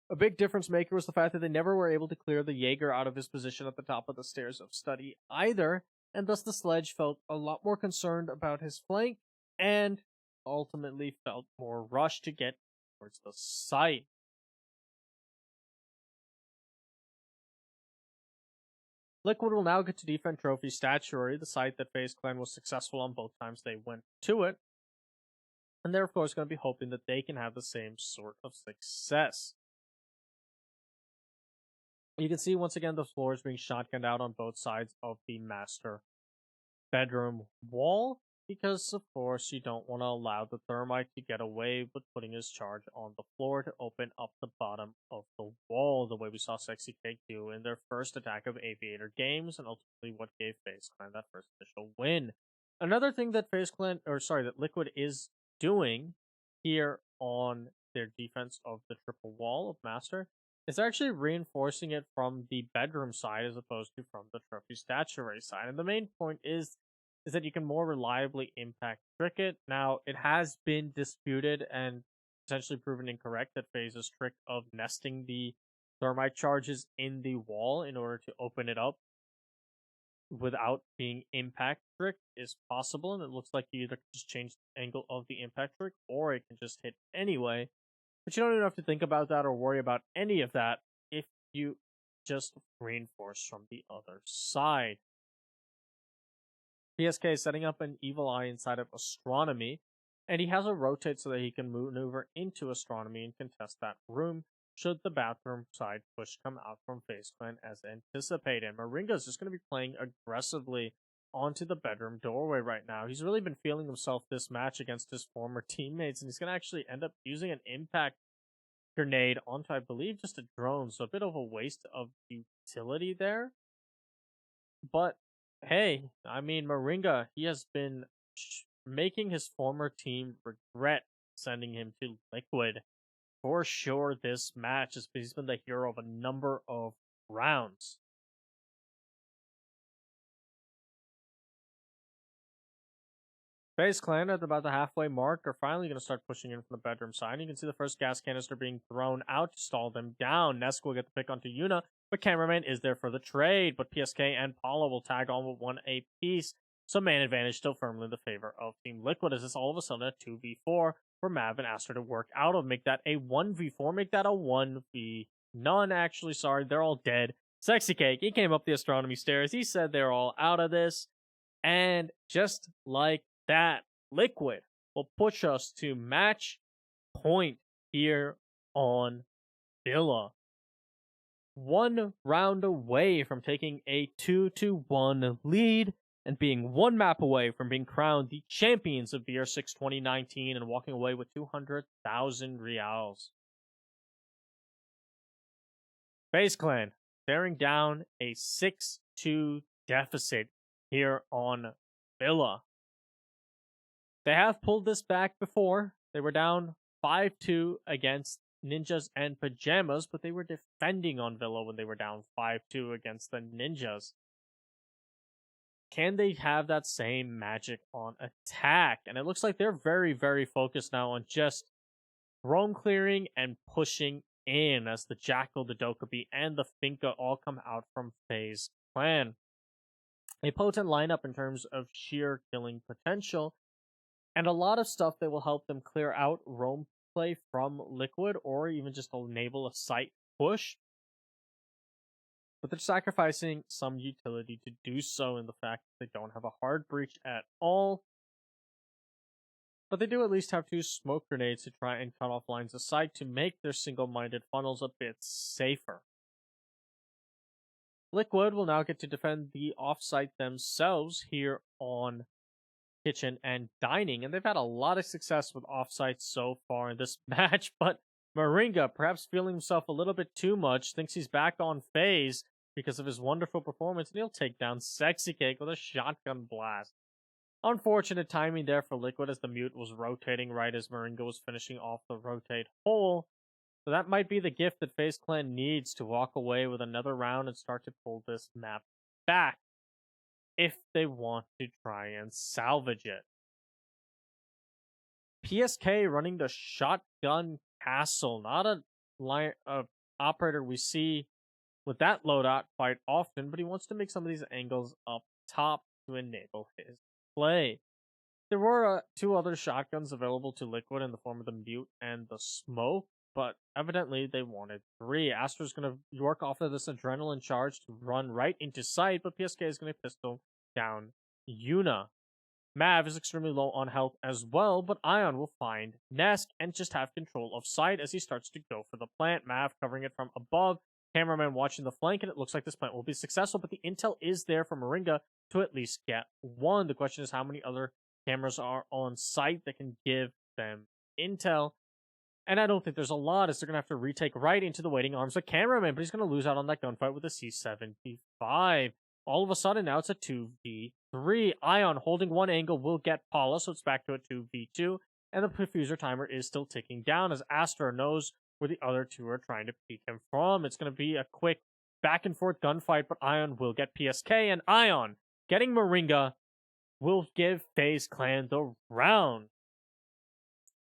A big difference maker was the fact that they never were able to clear the Jaeger out of his position at the top of the stairs of Study either, and thus the Sledge felt a lot more concerned about his flank, and ultimately felt more rushed to get towards the site. Liquid will now get to defend Trophy Statuary, the site that FaZe Clan was successful on both times they went to it, and they're of course going to be hoping that they can have the same sort of success. You can see once again the floors being shotgunned out on both sides of the master bedroom wall, because of course you don't want to allow the Thermite to get away with putting his charge on the floor to open up the bottom of the wall, the way we saw Sexy Cake do in their first attack of Aviator games, and ultimately what gave FaZe Clan that first initial win. Another thing that that Liquid is doing here on their defense of the triple wall of Master is actually reinforcing it from the bedroom side as opposed to from the Trophy Statuary side. And the main point is that you can more reliably impact Cricket. Now, it has been disputed and potentially proven incorrect that FaZe's trick of nesting the Thermite charges in the wall in order to open it up without being impact trick is possible, and it looks like you either just change the angle of the impact trick or it can just hit anyway. But you don't even have to think about that or worry about any of that if you just reinforce from the other side. PSK is setting up an evil eye inside of Astronomy, and he has a rotate so that he can maneuver into Astronomy and contest that room should the bathroom side push come out from Faze Clan as anticipated. Moringa is just going to be playing aggressively onto the bedroom doorway right now. He's really been feeling himself this match against his former teammates, and he's going to actually end up using an impact grenade onto, I believe, just a drone, so a bit of a waste of utility there. But hey, I mean, Moringa, he has been making his former team regret sending him to Liquid. For sure, this match has he's been the hero of a number of rounds. Faze Clan at about the halfway mark are finally going to start pushing in from the bedroom side. You can see the first gas canister being thrown out to stall them down. Nesk will get the pick onto Yuna, but Cameraman is there for the trade. But PSK and Paula will tag on with one apiece. So man advantage still firmly in the favor of Team Liquid as this all of a sudden a 2v4 for Mav and Astra to work out of. Make that a 1v4, make that a 1v none actually, sorry, they're all dead. Sexy Cake, he came up the Astronomy stairs, he said they're all out of this. And just like that, Liquid will push us to match point here on Villa. 1 round away from taking a 2-1 lead and being 1 map away from being crowned the champions of BR6 2019 and walking away with 200,000 reals. Faze Clan staring down a 6-2 deficit here on Villa. They have pulled this back before. They were down 5-2 against Ninjas and Pajamas, but they were defending on Villa when they were down 5-2 against the Ninjas. Can they have that same magic on attack? And it looks like they're very, very focused now on just roam clearing and pushing in as the Jackal, the Dokkaebi, and the Finka all come out from Faze Clan. A potent lineup in terms of sheer killing potential, and a lot of stuff that will help them clear out roam play from Liquid, or even just enable a site push. But they're sacrificing some utility to do so in the fact that they don't have a hard breach at all. But they do at least have 2 smoke grenades to try and cut off lines of sight to make their single-minded funnels a bit safer. Liquid will now get to defend the offsite themselves here on Kitchen and Dining, and they've had a lot of success with offsites so far in this match, but Moringa, perhaps feeling himself a little bit too much, thinks he's back on Faze because of his wonderful performance, and he'll take down Sexy Cake with a shotgun blast. Unfortunate timing there for Liquid as the mute was rotating right as Moringa was finishing off the rotate hole. So that might be the gift that Faze Clan needs to walk away with another round and start to pull this map back if they want to try and salvage it. PSK running the shotgun castle, not a operator we see with that loadout quite often, but he wants to make some of these angles up top to enable his play. There were 2 other shotguns available to Liquid in the form of the mute and the smoke, but evidently they wanted 3. Astra's going to work off of this adrenaline charge to run right into sight, but PSK is going to pistol down Yuna. Mav is extremely low on health as well, but Ion will find Nesk and just have control of sight as he starts to go for the plant. Mav covering it from above, Cameraman watching the flank, and it looks like this plant will be successful, but the intel is there for Moringa to at least get 1. The question is how many other cameras are on site that can give them intel. And I don't think there's a lot, as they're going to have to retake right into the waiting arms of Cameraman, but he's going to lose out on that gunfight with a C-75. All of a sudden, now it's a 2v3. Ion holding 1 angle will get Paula, so it's back to a 2v2, and the diffuser timer is still ticking down as Astra knows where the other 2 are trying to peek him from. It's going to be a quick back-and-forth gunfight, but Ion will get PSK, and Ion, getting Moringa, will give Faze Clan the round.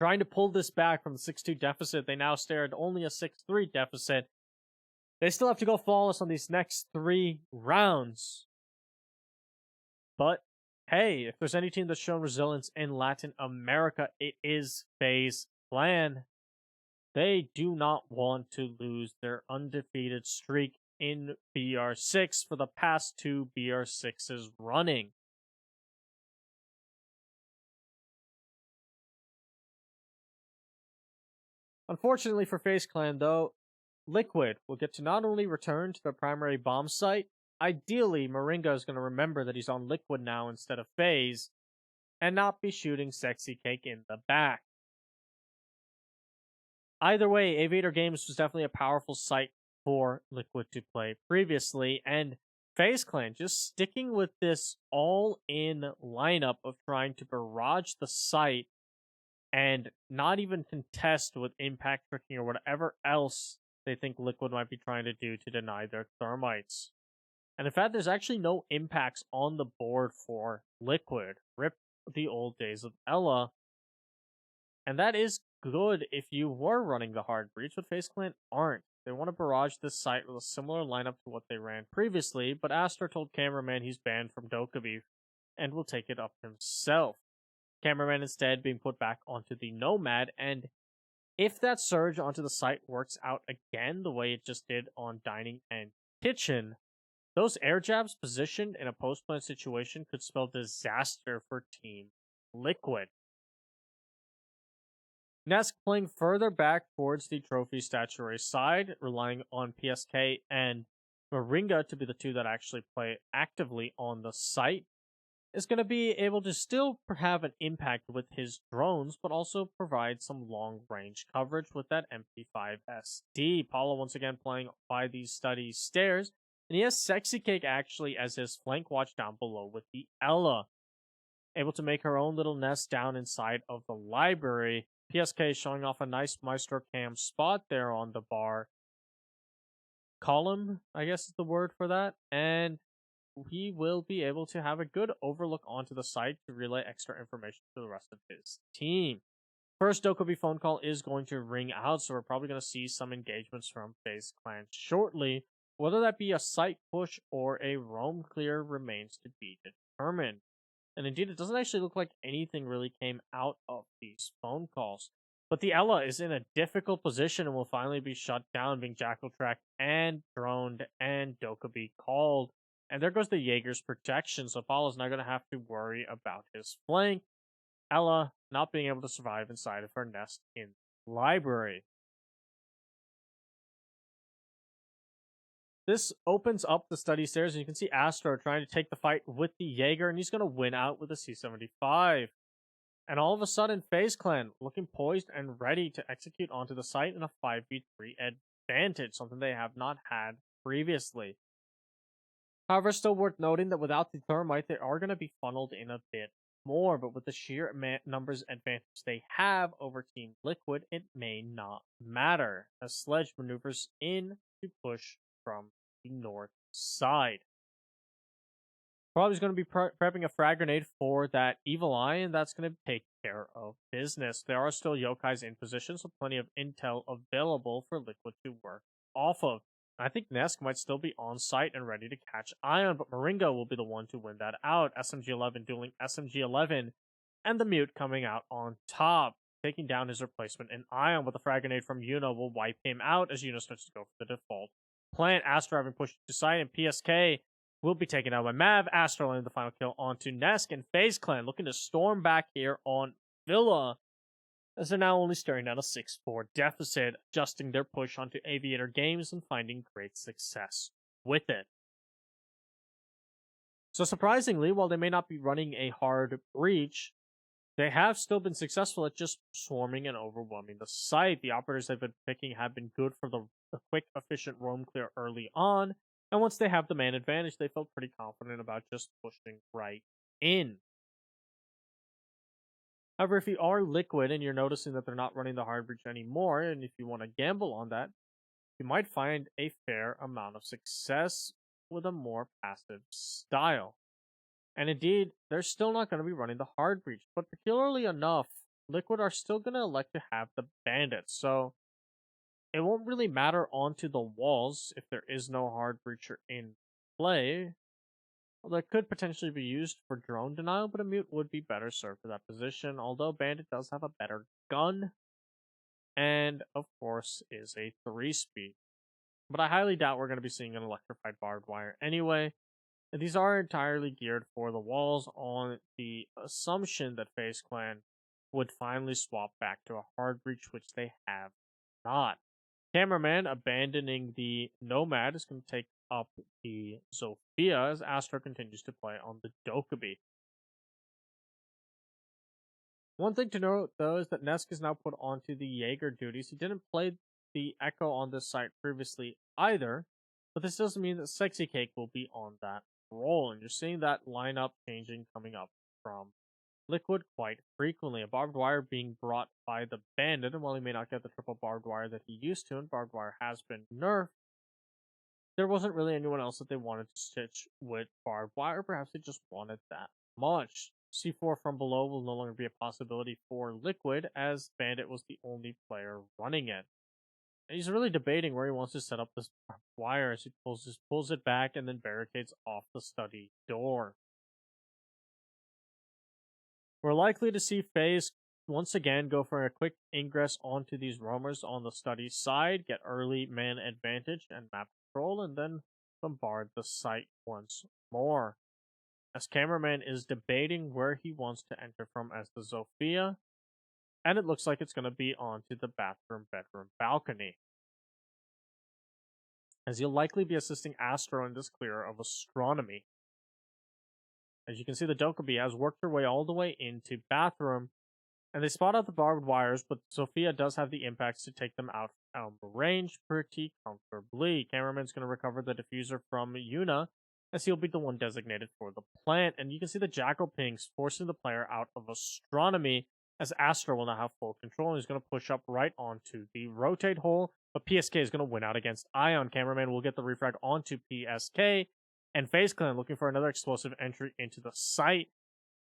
Trying to pull this back from the 6-2 deficit, they now stare at only a 6-3 deficit. They still have to go flawless on these next 3 rounds. But hey, if there's any team that's shown resilience in Latin America, it is FaZe Clan. They do not want to lose their undefeated streak in BR6 for the past two BR6s running. Unfortunately for FaZe Clan, though, Liquid will get to not only return to their primary bomb site, ideally, Moringa is going to remember that he's on Liquid now instead of FaZe, and not be shooting Sexy Cake in the back. Either way, Aviator Games was definitely a powerful site for Liquid to play previously, and FaZe Clan just sticking with this all-in lineup of trying to barrage the site and not even contest with impact tricking or whatever else they think Liquid might be trying to do to deny their thermites. And in fact, there's actually no impacts on the board for Liquid. Rip the old days of Ella. And that is good if you were running the hard breach, but FaZe Clan aren't. They want to barrage this site with a similar lineup to what they ran previously, but Astor told Cameraman he's banned from Dokkaebi and will take it up himself. Cameraman instead being put back onto the Nomad, and if that surge onto the site works out again the way it just did on Dining and Kitchen, those air jabs positioned in a post-plant situation could spell disaster for Team Liquid. Nesk playing further back towards the trophy statuary side, relying on PSK and Moringa to be the two that actually play actively on the site, is going to be able to still have an impact with his drones, but also provide some long-range coverage with that MP5 SD. Paulo once again playing by these study stairs, and he has Sexy Cake actually as his flank watch down below with the Ella, able to make her own little nest down inside of the library. PSK showing off a nice Maestro Cam spot there on the bar column, I guess is the word for that, and he will be able to have a good overlook onto the site to relay extra information to the rest of his team. First Dokkaebi phone call is going to ring out, so we're probably going to see some engagements from FaZe Clan shortly. Whether that be a site push or a roam clear remains to be determined. And indeed, it doesn't actually look like anything really came out of these phone calls. But the Ella is in a difficult position and will finally be shut down, being jackal tracked and droned and Dokkaebi called. And there goes the Jaeger's protection, so Paulo's not going to have to worry about his flank. Ella not being able to survive inside of her nest in the library. This opens up the study stairs, and you can see Astro trying to take the fight with the Jaeger, and he's going to win out with a C75. And all of a sudden, FaZe Clan looking poised and ready to execute onto the site in a 5v3 advantage, something they have not had previously. However, still worth noting that without the Thermite, they are going to be funneled in a bit more, but with the sheer numbers advantage they have over Team Liquid, it may not matter, as Sledge maneuvers in to push from the north side. Probably going to be prepping a frag grenade for that Evil Eye, and that's going to take care of business. There are still Yokais in position, so plenty of intel available for Liquid to work off of. I think Nesk might still be on site and ready to catch Ion, but Moringa will be the one to win that out. SMG-11 dueling SMG-11, and the Mute coming out on top, taking down his replacement in Ion, with a frag grenade from Yuna will wipe him out as Yuna starts to go for the default plant. Astro having pushed to side, and PSK will be taken out by Mav. Astro landing the final kill onto Nesk, and FaZe Clan looking to storm back here on Villa, as they're now only staring at a 6-4 deficit, adjusting their push onto Aviator Games and finding great success with it. So surprisingly, while they may not be running a hard breach, they have still been successful at just swarming and overwhelming the site. The operators they've been picking have been good for the quick, efficient roam clear early on, and once they have the man advantage, they felt pretty confident about just pushing right in. However, if you are Liquid and you're noticing that they're not running the hard breach anymore, and if you want to gamble on that, you might find a fair amount of success with a more passive style. And indeed, they're still not going to be running the hard breach, but peculiarly enough, Liquid are still going to elect to have the bandits, so it won't really matter onto the walls if there is no hard breacher in play. that could potentially be used for drone denial, but a mute would be better served for that position, although Bandit does have a better gun, and of course is a 3-speed. But I highly doubt we're going to be seeing an electrified barbed wire anyway. And these are entirely geared for the walls on the assumption that FaZe Clan would finally swap back to a hard breach, which they have not. Cameraman abandoning the Nomad is going to take up the Zofia as Astro continues to play on the Dokkaebi. One thing to note, though, is that Nesk is now put onto the Jaeger duties. He didn't play the Echo on this site previously either, but this doesn't mean that Sexy Cake will be on that role, and you're seeing that lineup changing coming up from Liquid quite frequently. A barbed wire being brought by the Bandit, and while he may not get the triple barbed wire that he used to, and barbed wire has been nerfed, there wasn't really anyone else that they wanted to stitch with barbed wire. Perhaps they just wanted that much. C4 from below will no longer be a possibility for Liquid, as Bandit was the only player running it. And he's really debating where he wants to set up this wire as he pulls it back and then barricades off the study door. We're likely to see FaZe once again go for a quick ingress onto these roamers on the study side, get early man advantage and map control, and then bombard the site once more. As Cameraman is debating where he wants to enter from as the Zofia, and it looks like it's going to be onto the bedroom balcony, as he'll likely be assisting Astro in this clear of Astronomy. As you can see, the Dokkaebi has worked her way all the way into bathroom, and they spot out the barbed wires, but Sophia does have the impacts to take them out of range pretty comfortably. Cameraman's going to recover the diffuser from Yuna, as he'll be the one designated for the plant, and you can see the Jackal pings forcing the player out of Astronomy, as Astro will now have full control, and he's going to push up right onto the rotate hole, but PSK is going to win out against Ion. Cameraman will get the refrag onto PSK, and FaZe Clan looking for another explosive entry into the site.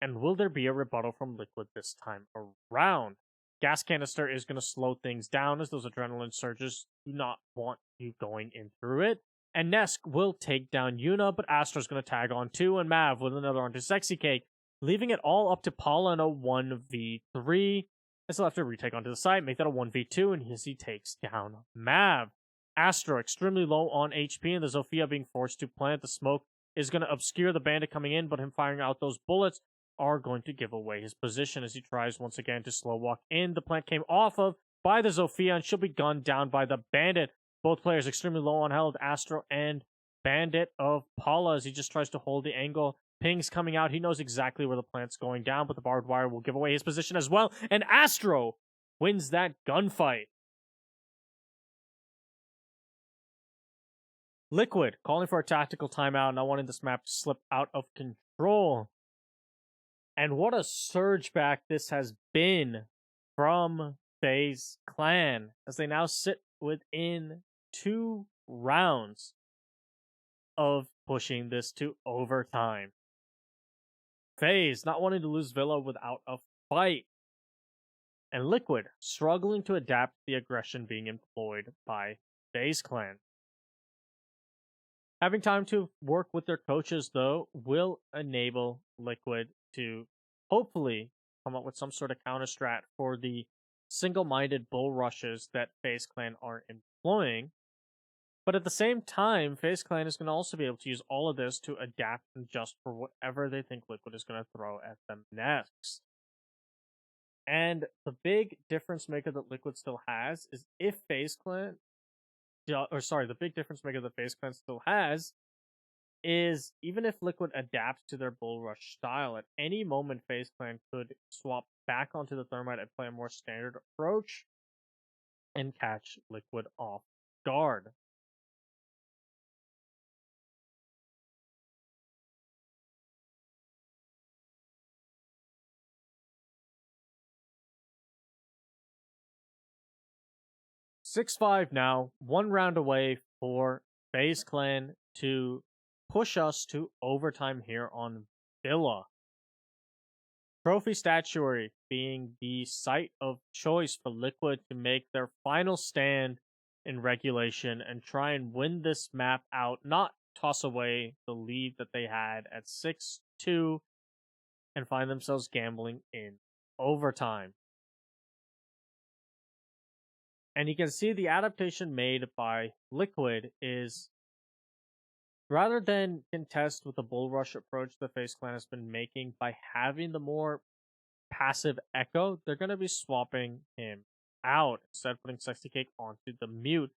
And will there be a rebuttal from Liquid this time around? Gas canister is going to slow things down, as those adrenaline surges do not want you going in through it. And Nesk will take down Yuna, but Astro's going to tag on too, and Mav with another onto Sexy Cake, leaving it all up to Paula in a 1v3. As he'll have to retake onto the site, make that a 1v2, and as he takes down Mav. Astro extremely low on HP, and the Zofia being forced to plant. The smoke is going to obscure the Bandit coming in, but him firing out those bullets are going to give away his position as he tries once again to slow walk in. The plant came off of by the Zofia, and she'll be gunned down by the Bandit. Both players extremely low on health, Astro and Bandit of Paula, as he just tries to hold the angle. Ping's coming out. He knows exactly where the plant's going down, but the barbed wire will give away his position as well, and Astro wins that gunfight. Liquid calling for a tactical timeout, not wanting this map to slip out of control. And what a surge back this has been from FaZe Clan, as they now sit within 2 rounds of pushing this to overtime. FaZe not wanting to lose Villa without a fight, and Liquid struggling to adapt the aggression being employed by FaZe Clan. Having time to work with their coaches, though, will enable Liquid to hopefully come up with some sort of counter strat for the single-minded bull rushes that FaZe Clan are employing. But at the same time, FaZe Clan is going to also be able to use all of this to adapt and adjust for whatever they think Liquid is going to throw at them next. And the big difference maker that Liquid still has is if FaZe Clan, the big difference maker that FaZe Clan still has is even if Liquid adapts to their bull rush style, at any moment FaZe Clan could swap back onto the Thermite and play a more standard approach and catch Liquid off guard. (6-5) now, 1 round away for FaZe Clan to push us to overtime here on Villa. Trophy Statuary being the site of choice for Liquid to make their final stand in regulation and try and win this map out, not toss away the lead that they had at 6-2 and find themselves gambling in overtime. And you can see the adaptation made by Liquid is, rather than contest with the bull rush approach the Faze Clan has been making by having the more passive Echo, they're going to be swapping him out, instead of putting Sexy Cake onto the mute.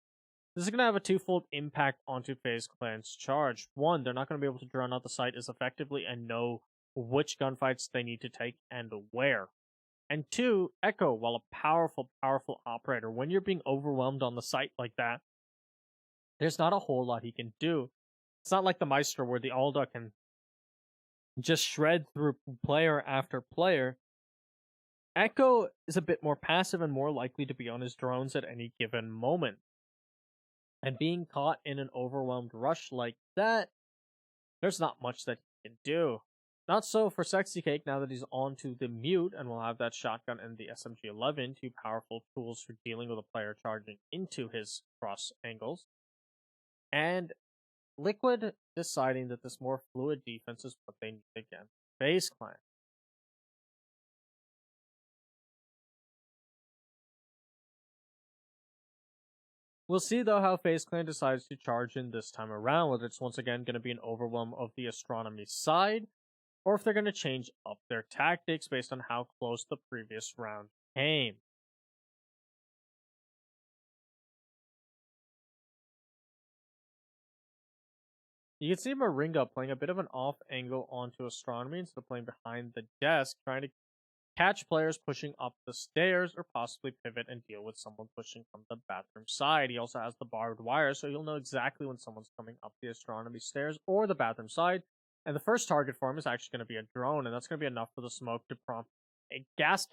This is going to have a twofold impact onto Faze Clan's charge. One, they're not going to be able to drown out the site as effectively and know which gunfights they need to take and where. And two, Echo, while a powerful, powerful operator, when you're being overwhelmed on the site like that, there's not a whole lot he can do. It's not like the Maestro where the Alda can just shred through player after player. Echo is a bit more passive and more likely to be on his drones at any given moment. And being caught in an overwhelmed rush like that, there's not much that he can do. Not so for Sexy Cake now that he's onto the mute and will have that shotgun and the SMG-11, two powerful tools for dealing with a player charging into his cross angles. And Liquid deciding that this more fluid defense is what they need against Faze Clan. We'll see, though, how Faze Clan decides to charge in this time around, whether it's once again going to be an overwhelm of the Astronomy side, or if they're going to change up their tactics based on how close the previous round came. You can see Moringa playing a bit of an off angle onto Astronomy instead of playing behind the desk, trying to catch players pushing up the stairs or possibly pivot and deal with someone pushing from the bathroom side. He also has the barbed wire, so you'll know exactly when someone's coming up the Astronomy stairs or the bathroom side. And the first target for him is actually going to be a drone, and that's going to be enough for the smoke to prompt a gas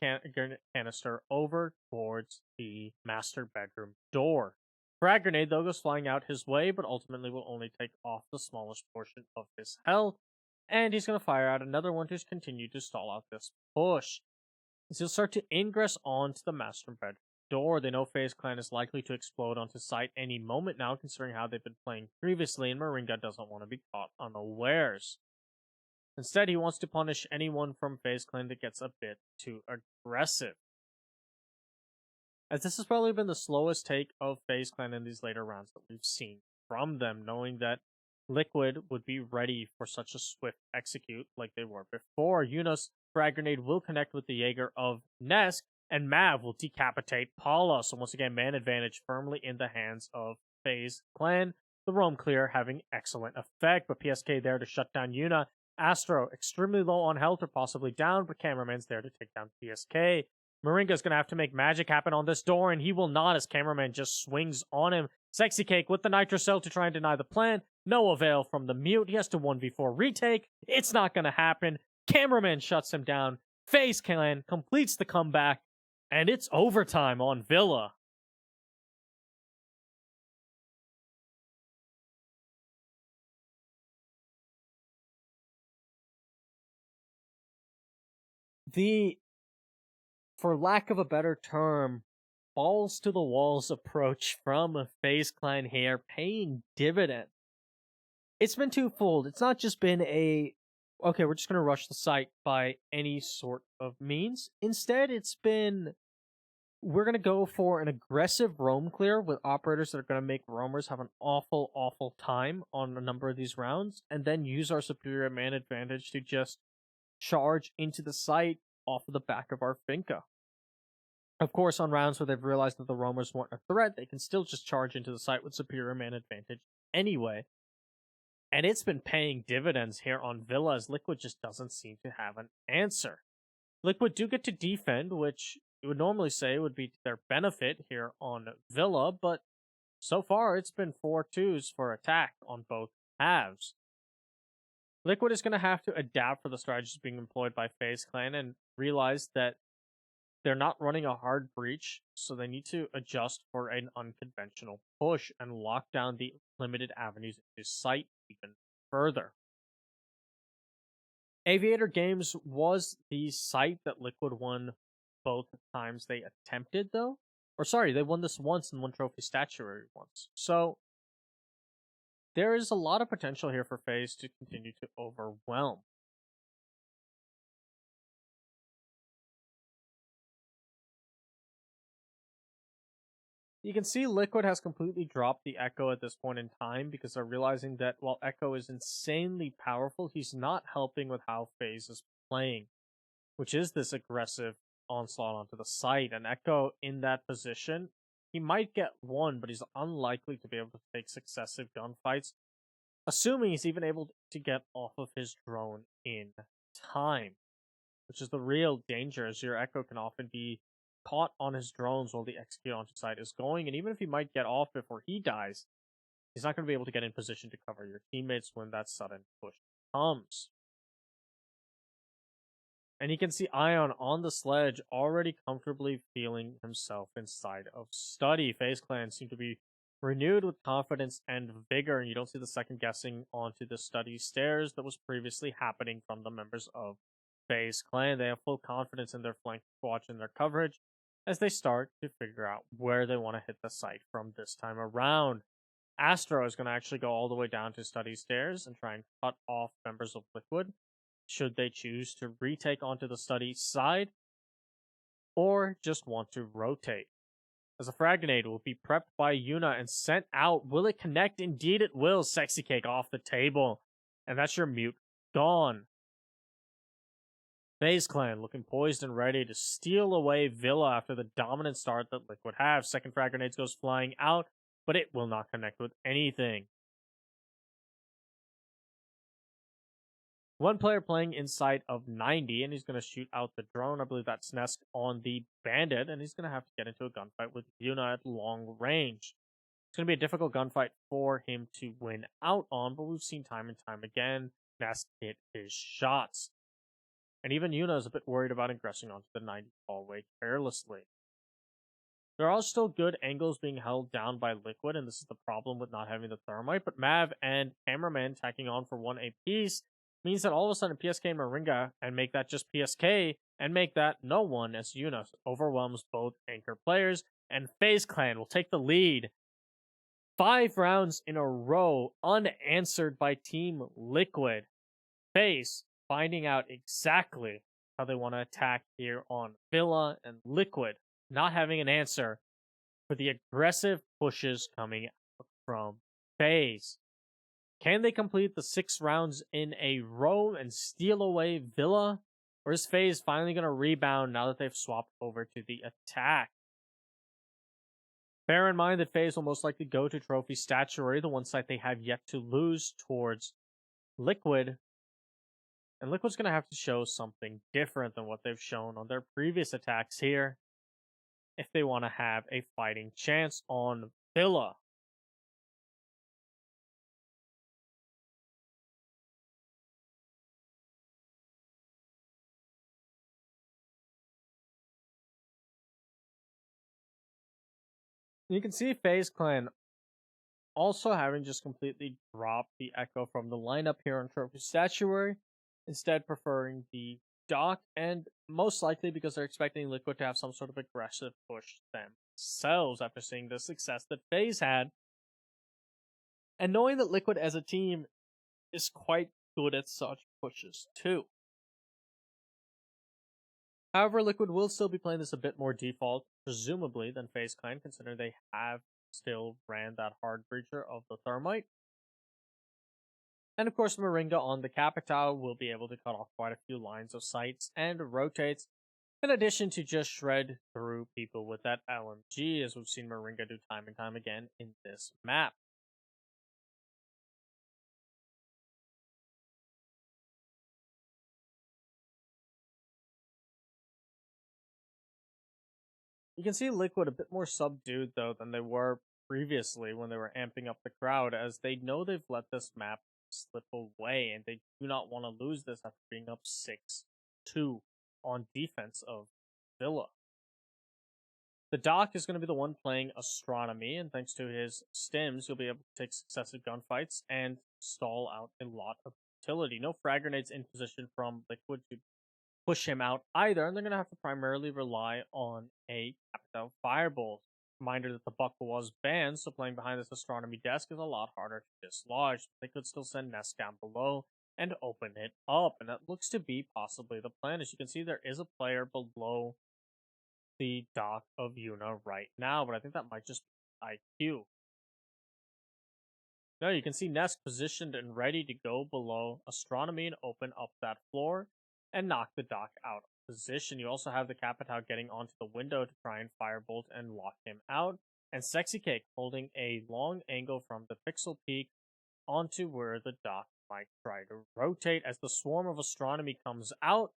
canister over towards the master bedroom door. Frag grenade, though, goes flying out his way, but ultimately will only take off the smallest portion of his health. And he's going to fire out another one to continue to stall out this push. As he'll start to ingress onto the master bedroom door, they know Faze Clan is likely to explode onto site any moment now, considering how they've been playing previously, and Moringa doesn't want to be caught unawares. Instead, he wants to punish anyone from Faze Clan that gets a bit too aggressive. As this has probably been the slowest take of Faze Clan in these later rounds that we've seen from them, knowing that Liquid would be ready for such a swift execute like they were before. Yunus frag grenade will connect with the Jaeger of Nesk, and Mav will decapitate Paula. So once again, man advantage firmly in the hands of Faze Clan. The roam clear having excellent effect, but PSK there to shut down Yuna. Astro extremely low on health or possibly down, but Cameraman's there to take down PSK. Moringa's going to have to make magic happen on this door, and he will not as Cameraman just swings on him. Sexy Cake with the Nitro Cell to try and deny the plan. No avail from the mute. He has to 1v4 retake. It's not going to happen. Cameraman shuts him down. Faze Clan completes the comeback, and it's overtime on Villa. The, for lack of a better term, balls to the walls approach from Faze Clan here, paying dividend. It's been twofold. It's not just been okay, we're just going to rush the site by any sort of means. Instead, it's been, we're going to go for an aggressive roam clear with operators that are going to make roamers have an awful, awful time on a number of these rounds, and then use our superior man advantage to just charge into the site off of the back of our Finca. Of course, on rounds where they've realized that the roamers weren't a threat, they can still just charge into the site with superior man advantage anyway. And it's been paying dividends here on Villa, as Liquid just doesn't seem to have an answer. Liquid do get to defend, which you would normally say would be to their benefit here on Villa, but so far it's been 4-2s for attack on both halves. Liquid is going to have to adapt for the strategies being employed by Faze Clan and realize that they're not running a hard breach, so they need to adjust for an unconventional push and lock down the limited avenues into sight even further. Aviator Games was the site that Liquid won both times they attempted, though. Or sorry, they won this once and won Trophy Statuary once. So there is a lot of potential here for Faze to continue to overwhelm. You can see Liquid has completely dropped the Echo at this point in time because they're realizing that while Echo is insanely powerful, he's not helping with how Faze is playing, which is this aggressive onslaught onto the site. And Echo in that position, he might get one, but he's unlikely to be able to take successive gunfights, assuming he's even able to get off of his drone in time, which is the real danger, as your Echo can often be caught on his drones while the execute onto site is going, and even if he might get off before he dies, he's not going to be able to get in position to cover your teammates when that sudden push comes. And you can see Ion on the sledge already comfortably feeling himself inside of Study. Faze Clan seem to be renewed with confidence and vigor, and you don't see the second guessing onto the Study stairs that was previously happening from the members of Faze Clan. They have full confidence in their flank watch and their coverage as they start to figure out where they want to hit the site from this time around. Astro is going to actually go all the way down to Study stairs and try and cut off members of Liquid, should they choose to retake onto the Study side, or just want to rotate. As a frag grenade will be prepped by Yuna and sent out. Will it connect? Indeed it will. Sexy Cake off the table. And that's your mute gone. Faze Clan looking poised and ready to steal away Villa after the dominant start that Liquid have. Second frag grenades goes flying out, but it will not connect with anything. One player playing inside of 90, and he's going to shoot out the drone. I believe that's Snesk on the Bandit, and he's going to have to get into a gunfight with Yuna at long range. It's going to be a difficult gunfight for him to win out on, but we've seen time and time again, Snesk hit his shots. And even Yuna is a bit worried about ingressing onto the 90 hallway carelessly. There are still good angles being held down by Liquid, and this is the problem with not having the Thermite, but Mav and Cameraman tacking on for 1 apiece means that all of a sudden PSK and Moringa, and make that just PSK, and make that no one, as Yuna overwhelms both anchor players, and Faze Clan will take the lead. 5 rounds in a row unanswered by Team Liquid. Faze finding out exactly how they want to attack here on Villa, and Liquid not having an answer for the aggressive pushes coming from Faze. Can they complete the 6 rounds in a row and steal away Villa? Or is Faze finally going to rebound now that they've swapped over to the attack? Bear in mind that Faze will most likely go to Trophy Statuary, the one site they have yet to lose towards Liquid. And Liquid's going to have to show something different than what they've shown on their previous attacks here if they want to have a fighting chance on Villa. You can see Faze Clan also having just completely dropped the Echo from the lineup here on Trophy Statuary, instead preferring the Dock, and most likely because they're expecting Liquid to have some sort of aggressive push themselves after seeing the success that Faze had. And knowing that Liquid as a team is quite good at such pushes too. However, Liquid will still be playing this a bit more default, presumably, than Faze Clan, considering they have still ran that hard breacher of the Thermite. And of course, Moringa on the Capitao will be able to cut off quite a few lines of sights and rotates, in addition to just shred through people with that LMG, as we've seen Moringa do time and time again in this map. You can see Liquid a bit more subdued, though, than they were previously when they were amping up the crowd, as they know they've let this map slip away, and they do not want to lose this after being up 6-2 on defense of Villa. The Doc is going to be the one playing Astronomy, and thanks to his stims, he'll be able to take successive gunfights and stall out a lot of utility. No frag grenades in position from Liquid to push him out either, and they're going to have to primarily rely on a Capitao Firebolt. Reminder that the buckle was banned, so playing behind this astronomy desk is a lot harder to dislodge. They could still send Nest down below and open it up, and that looks to be possibly the plan. As you can see, there is a player below the dock of Yuna right now, but I think that might just be IQ. No, you can see Nest positioned and ready to go below Astronomy and open up that floor and knock the dock out of position. You also have the Capitao getting onto the window to try and firebolt and lock him out, and Sexy Cake holding a long angle from the pixel peak onto where the dock might try to rotate as the swarm of Astronomy comes out,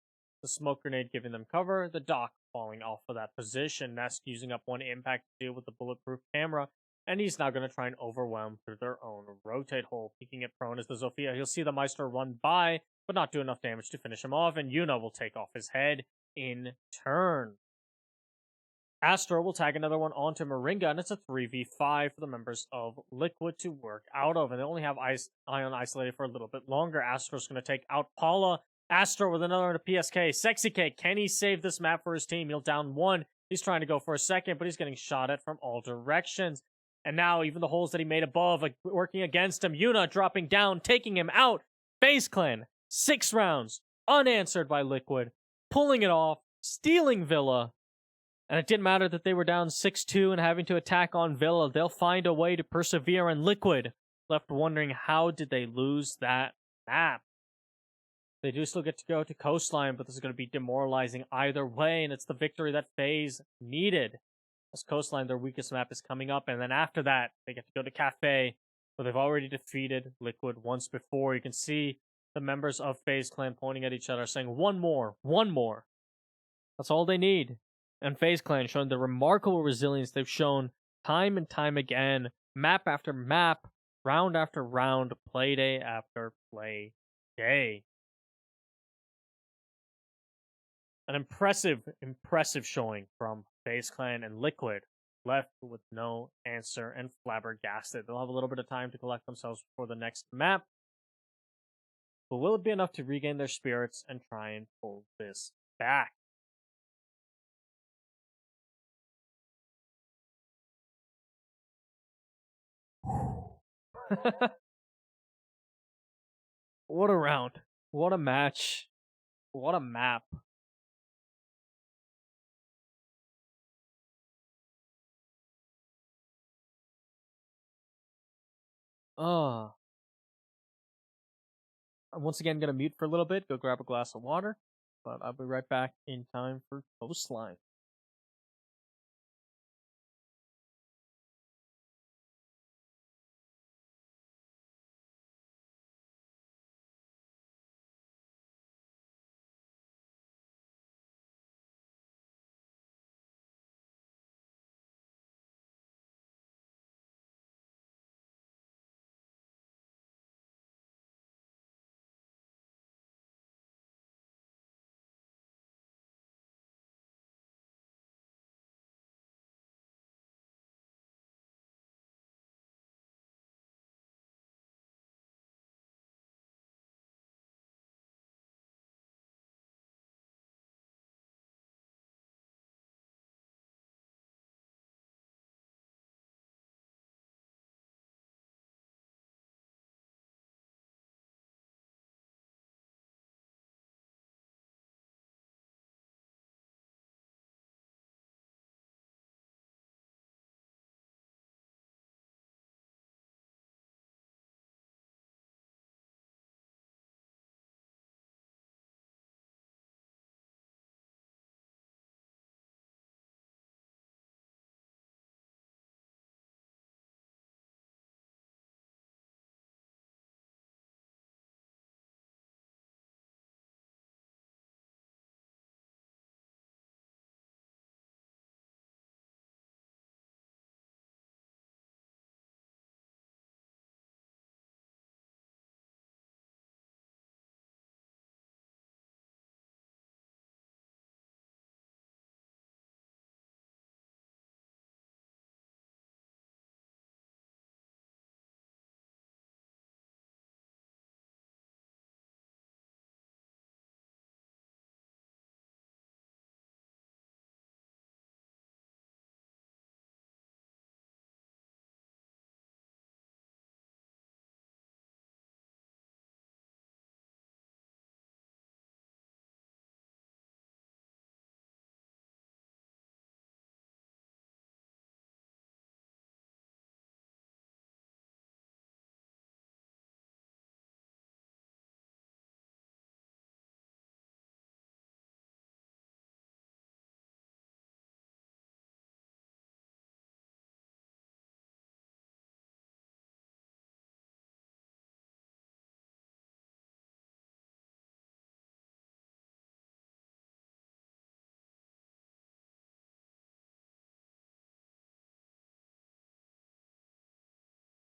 the smoke grenade giving them cover, the dock falling off of that position, Nest using up one impact to deal with the bulletproof camera, and he's now going to try and overwhelm through their own rotate hole, peeking it prone as the Zofia. He'll see the Meister run by, but not do enough damage to finish him off, and Yuna will take off his head in turn. Astro will tag another one onto Moringa, and it's a 3v5 for the members of Liquid to work out of, and they only have Ion isolated for a little bit longer. Astro's going to take out Paula. Astro with another into PSK. Sexy Cake, can he save this map for his team? He'll down one. He's trying to go for a second, but he's getting shot at from all directions. And now even the holes that he made above are working against him. Yuna dropping down, taking him out. Faze Clan, 6 rounds, unanswered by Liquid, pulling it off, stealing Villa. And it didn't matter that they were down 6-2 and having to attack on Villa. They'll find a way to persevere, and Liquid left wondering how did they lose that map. They do still get to go to Coastline, but this is going to be demoralizing either way, and it's the victory that FaZe needed. As Coastline, their weakest map, is coming up, and then after that, they get to go to Cafe, where they've already defeated Liquid once before. You can see the members of FaZe Clan pointing at each other, saying, one more, one more. That's all they need. And FaZe Clan showing the remarkable resilience they've shown time and time again, map after map, round after round, play day after play day. An impressive showing from FaZe Clan, and Liquid left with no answer and flabbergasted. They'll have a little bit of time to collect themselves for the next map. But will it be enough to regain their spirits and try and pull this back? What a round. What a match. What a map. I'm once again going to mute for a little bit, go grab a glass of water, but I'll be right back in time for Coastline.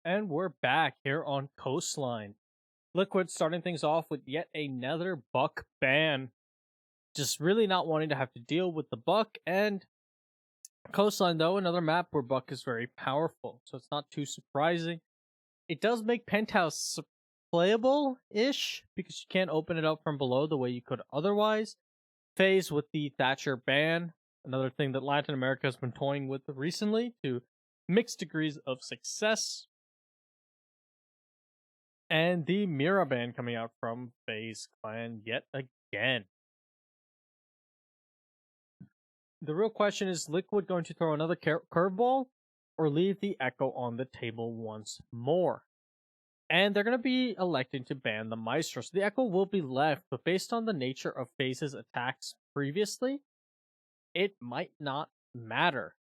And we're back here on Coastline. Liquid starting things off with yet another buck ban. Just really not wanting to have to deal with the buck. And Coastline, though, another map where buck is very powerful. So it's not too surprising. It does make Penthouse playable ish because you can't open it up from below the way you could otherwise. Faze with the Thatcher ban. Another thing that Latin America has been toying with recently to mixed degrees of success. And the Mira ban coming out from FaZe Clan yet again. The real question is Liquid going to throw another curveball or leave the Echo on the table once more? And they're going to be electing to ban the Maestro. So the Echo will be left, but based on the nature of FaZe's attacks previously, it might not matter.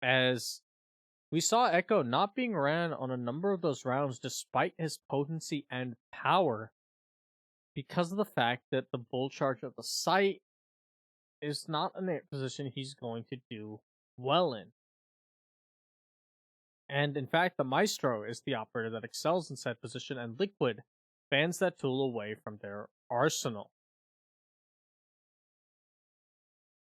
As we saw Echo not being ran on a number of those rounds despite his potency and power because of the fact that the bull charge of the site is not a position he's going to do well in. And in fact, the Maestro is the operator that excels in said position, and Liquid bans that tool away from their arsenal.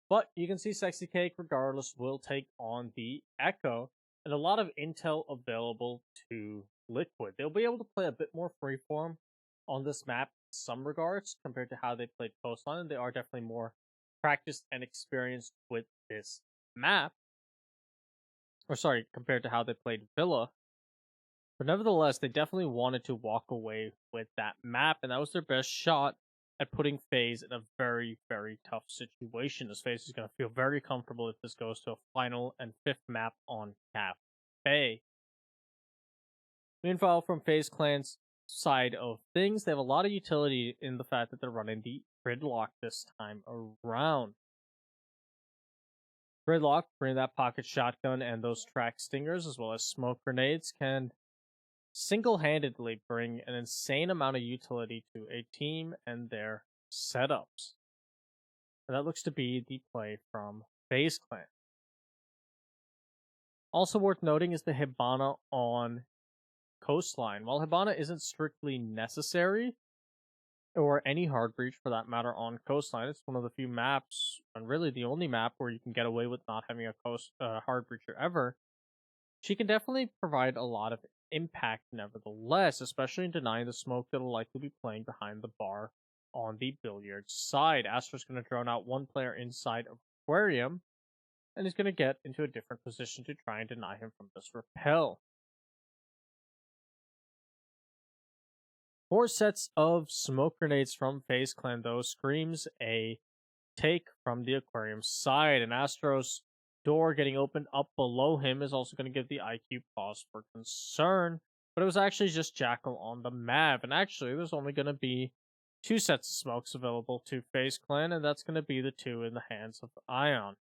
But you can see Sexy Cake, regardless, will take on the Echo, and a lot of intel available to Liquid. They'll be able to play a bit more freeform on this map in some regards compared to how they played Coastline, and they are definitely more practiced and experienced with this map. Or sorry, compared to how they played Villa. But nevertheless, they definitely wanted to walk away with that map, and that was their best shot at putting FaZe in a very, very tough situation. As FaZe is going to feel very comfortable if this goes to a final and fifth map on Cafe. Meanwhile, from FaZe Clan's side of things, they have a lot of utility in the fact that they're running the Gridlock this time around. Gridlock, bring that pocket shotgun and those track stingers, as well as smoke grenades, can single-handedly bring an insane amount of utility to a team and their setups. And that looks to be the play from FaZe Clan. Also worth noting is the Hibana on Coastline. While Hibana isn't strictly necessary, or any hard breach for that matter on Coastline, it's one of the few maps, and really the only map where you can get away with not having a hard breacher ever. She can definitely provide a lot of impact nevertheless, especially in denying the smoke that'll likely be playing behind the bar on the billiard side. Astra's going to drone out one player inside of Aquarium, and he's going to get into a different position to try and deny him from this repel. 4 sets of smoke grenades from FaZe Clan, though, screams a take from the Aquarium side, and Astro's door getting opened up below him is also going to give the IQ pause for concern, but it was actually just Jackal on the map, and actually there's only going to be 2 sets of smokes available to FaZe Clan, and that's going to be the 2 in the hands of Ion.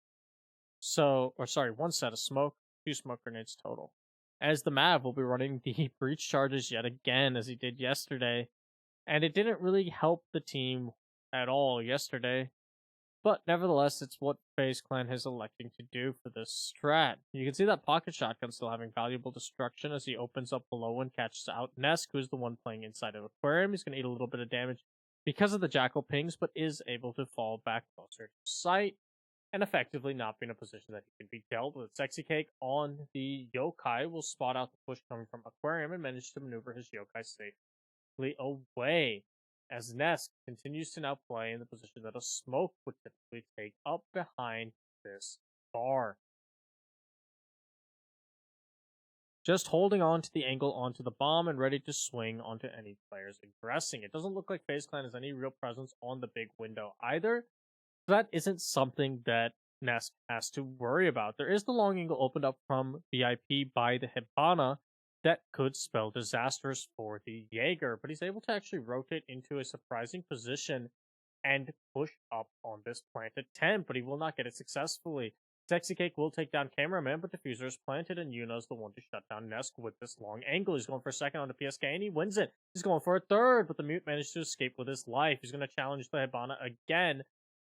So, or sorry, 1 set of smoke, 2 smoke grenades total. As the Mav will be running the breach charges yet again, as he did yesterday, and it didn't really help the team at all yesterday. But nevertheless, it's what FaZe Clan is electing to do for this strat. You can see that pocket shotgun still having valuable destruction as he opens up below and catches out Nesk, who's the one playing inside of Aquarium. He's going to eat a little bit of damage because of the Jackal pings, but is able to fall back closer to sight and effectively not be in a position that he can be dealt with. Sexy Cake on the Yokai will spot out the push coming from Aquarium and manage to maneuver his Yokai safely away, as Nesk continues to now play in the position that a smoke would typically take up behind this bar. Just holding on to the angle onto the bomb and ready to swing onto any players aggressing. It doesn't look like FaZe Clan has any real presence on the big window either. That isn't something that Nesk has to worry about. There is the long angle opened up from VIP by the Hibana that could spell disasters for the Jaeger, but he's able to actually rotate into a surprising position and push up on this planted 10, but he will not get it successfully. Sexy Cake will take down Cameraman, but Diffuser is planted, and Yuna's the one to shut down Nesk with this long angle. He's going for a second on the PSK, and he wins it. He's going for a third, but the Mute managed to escape with his life. He's going to challenge the Hibana again,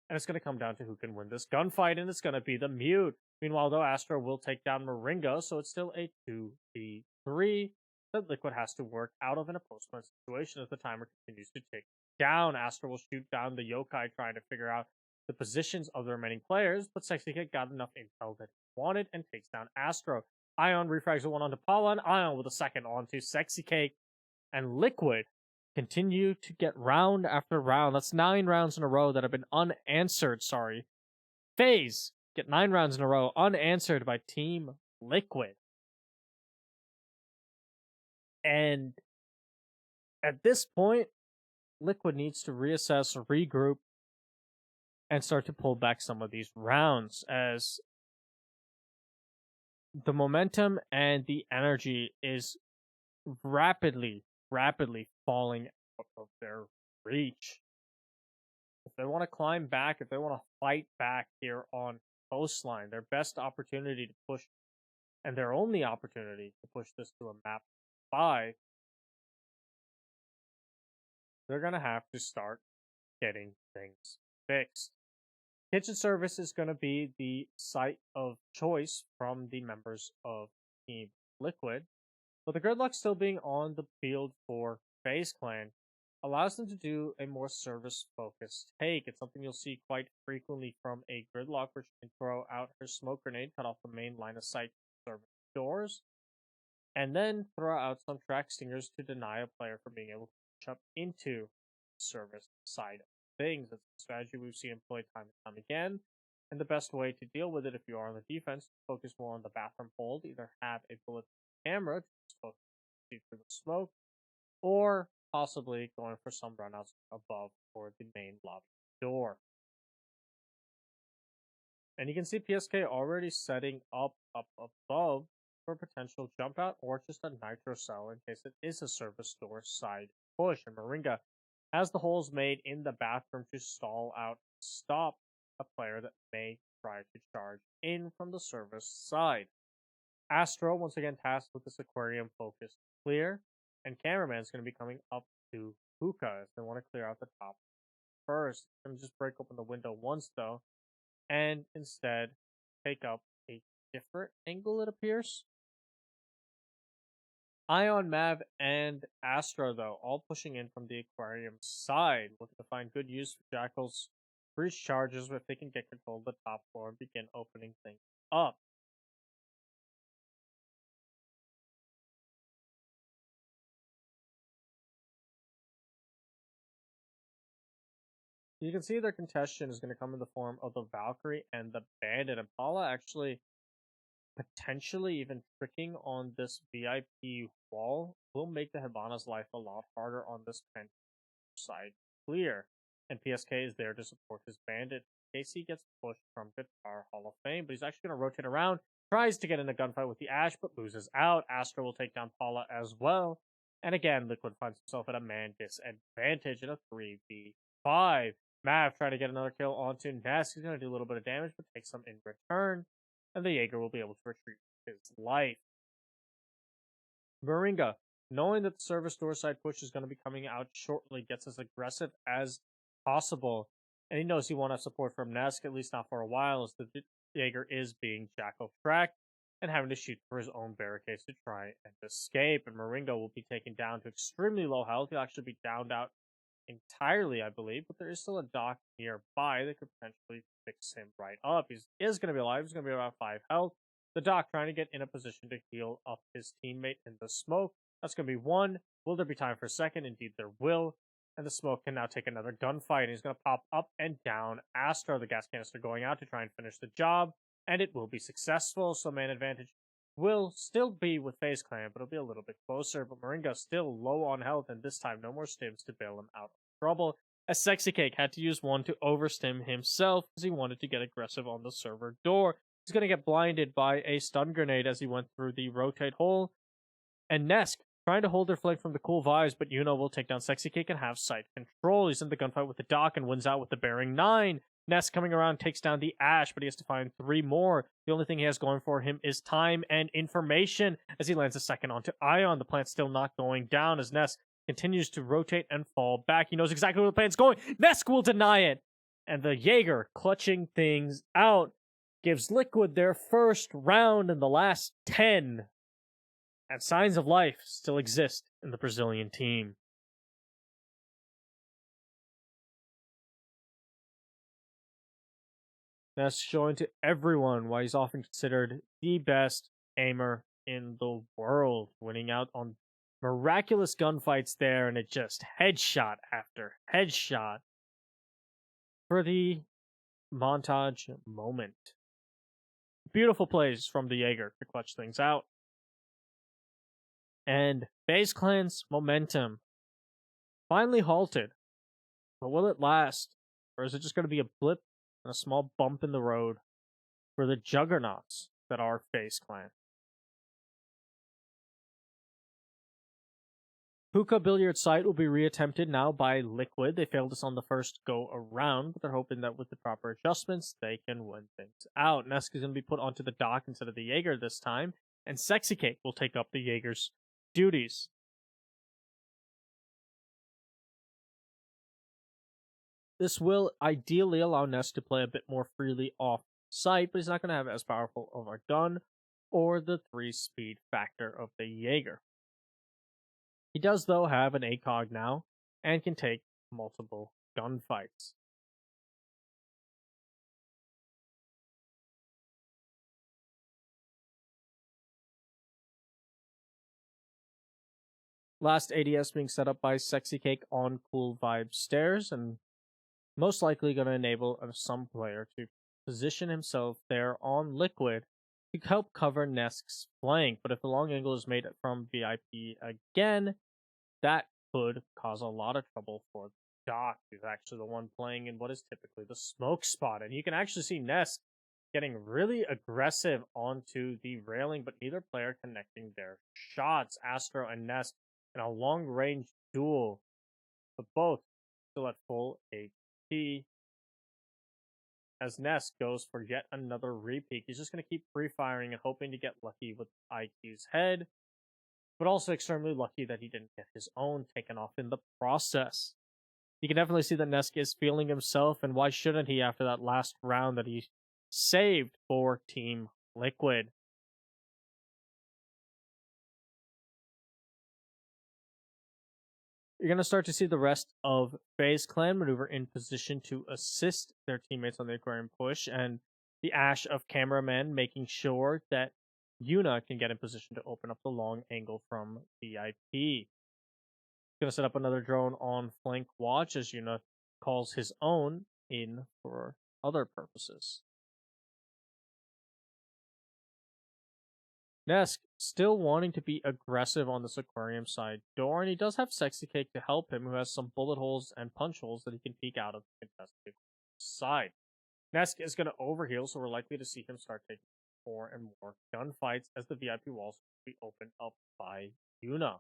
and it's going to come down to who can win this gunfight, and it's going to be the Mute. Meanwhile, though, Astro will take down Moringa, so it's still a 2v3. that Liquid has to work out of in a post-play situation as the timer continues to tick down. Astro will shoot down the yokai trying to figure out the positions of the remaining players, but Sexy Cake got enough intel that he wanted and takes down Astro. Ion refrags one onto Paula, and Ion with a second onto Sexy Cake, and Liquid continue to get round after round. That's 9 rounds in a row that have been unanswered, Faze get 9 rounds in a row unanswered by Team Liquid. And at this point, Liquid needs to reassess, regroup, and start to pull back some of these rounds, as the momentum and the energy is rapidly falling out of their reach. If they want to climb back, if they want to fight back here on Coastline, their best opportunity to push, and their only opportunity to push this to a map 5, they're going to have to start getting things fixed. Kitchen service is going to be the site of choice from the members of Team Liquid, but the Gridlock still being on the field for FaZe Clan allows them to do a more service-focused take. It's something you'll see quite frequently from a Gridlock, where she can throw out her smoke grenade, cut off the main line of sight service doors, and then throw out some track stingers to deny a player from being able to push up into the service side of things. It's a strategy we've seen employed time and time again, and the best way to deal with it if you are on the defense, focus more on the bathroom hold, either have a bullet camera to see through the smoke, or possibly going for some runouts above for the main lobby door. And you can see PSK already setting up above for a potential jump out or just a nitro cell in case it is a service door side push. And Moringa has the holes made in the bathroom to stall out, stop a player that may try to charge in from the service side. Astro, once again tasked with this aquarium focused clear, and Cameraman is going to be coming up to Hookah if they want to clear out the top first. I'm just break open the window once though, and instead take up a different angle, it appears. Ion, Mav, and Astro, though, all pushing in from the aquarium side, looking to find good use for Jackal's breach charges if they can get control of the top floor and begin opening things up. You can see their contention is going to come in the form of the Valkyrie and the Bandit, and Paula actually potentially even tricking on this VIP wall will make the Hibana's life a lot harder on this pen side clear. And PSK is there to support his Bandit in case he gets pushed from Guitar Hall of Fame, but he's actually going to rotate around, tries to get in a gunfight with the Ash, but loses out. Astro will take down Paula as well. And again, Liquid finds himself at a man disadvantage in a 3v5. Mav trying to get another kill onto Ness. He's going to do a little bit of damage, but take some in return. And the Jaeger will be able to retrieve his life. Moringa, knowing that the service door side push is going to be coming out shortly, gets as aggressive as possible. And he knows he won't have support from Nesk, at least not for a while, as the Jaeger is being Jackal tracked and having to shoot for his own barricades to try and escape. And Moringa will be taken down to extremely low health. He'll actually be downed out entirely, I believe, but there is still a dock nearby that could potentially fix him right up. He is going to be alive. He's going to be about 5 health. The dock trying to get in a position to heal up his teammate in the smoke. That's going to be 1. Will there be time for a second? Indeed, there will. And the smoke can now take another gunfight. And he's going to pop up and down Astro, the gas canister going out to try and finish the job. And it will be successful. So man advantage will still be with FaZe Clan, but it'll be a little bit closer. But Moringa still low on health, and this time no more stims to bail him out of trouble, as Sexy Cake had to use one to overstim himself because he wanted to get aggressive on the server door. He's going to get blinded by a stun grenade as he went through the rotate hole. And Nesk trying to hold their flank from the cool vibes, but Yuno will take down Sexy Cake and have site control. He's in the gunfight with the Doc and wins out with the Bearing 9. Ness coming around takes down the Ash, but he has to find 3 more. The only thing he has going for him is time and information as he lands a second onto Ion. The plant's still not going down as Ness continues to rotate and fall back. He knows exactly where the plant's going. Nesk will deny it. And the Jaeger, clutching things out, gives Liquid their first round in the last 10. and signs of life still exist in the Brazilian team. That's showing to everyone why he's often considered the best aimer in the world, winning out on miraculous gunfights there, and it just headshot after headshot for the montage moment. Beautiful plays from the Jaeger to clutch things out. And Faze Clan's momentum finally halted. But will it last? Or is it just going to be a blip and a small bump in the road for the juggernauts that are Faze Clan? Hookah Billiard site will be reattempted now by Liquid. They failed us on the first go around, but they're hoping that with the proper adjustments, they can win things out. Nesk is going to be put onto the dock instead of the Jaeger this time, and Sexy Cake will take up the Jaeger's duties. This will ideally allow Nesk to play a bit more freely off site, but he's not going to have as powerful of a gun or the 3-speed factor of the Jaeger. He does, though, have an ACOG now, and can take multiple gunfights. Last ADS being set up by Sexy Cake on Cool Vibe Stairs, and most likely going to enable some player to position himself there on Liquid to help cover Nesk's flank. But if the long angle is made from VIP again, that could cause a lot of trouble for Doc, who's actually the one playing in what is typically the smoke spot. And you can actually see Nesk getting really aggressive onto the railing, but neither player connecting their shots. Astro and Nesk in a long-range duel, but both still at full HP. As Nesk goes for yet another repeat, he's just going to keep free-firing and hoping to get lucky with IQ's head, but also extremely lucky that he didn't get his own taken off in the process. You can definitely see that Nesk is feeling himself, and why shouldn't he after that last round that he saved for Team Liquid? You're going to start to see the rest of Faze Clan maneuver in position to assist their teammates on the aquarium push, and the Ash of cameramen making sure that Yuna can get in position to open up the long angle from VIP. Going to set up another drone on flank watch as Yuna calls his own in for other purposes. Nesk still wanting to be aggressive on this aquarium side door, and he does have Sexy Cake to help him, who has some bullet holes and punch holes that he can peek out of the contested side. Nesk is going to overheal, so we're likely to see him start taking more and more gunfights as the VIP walls will be opened up by Yuna.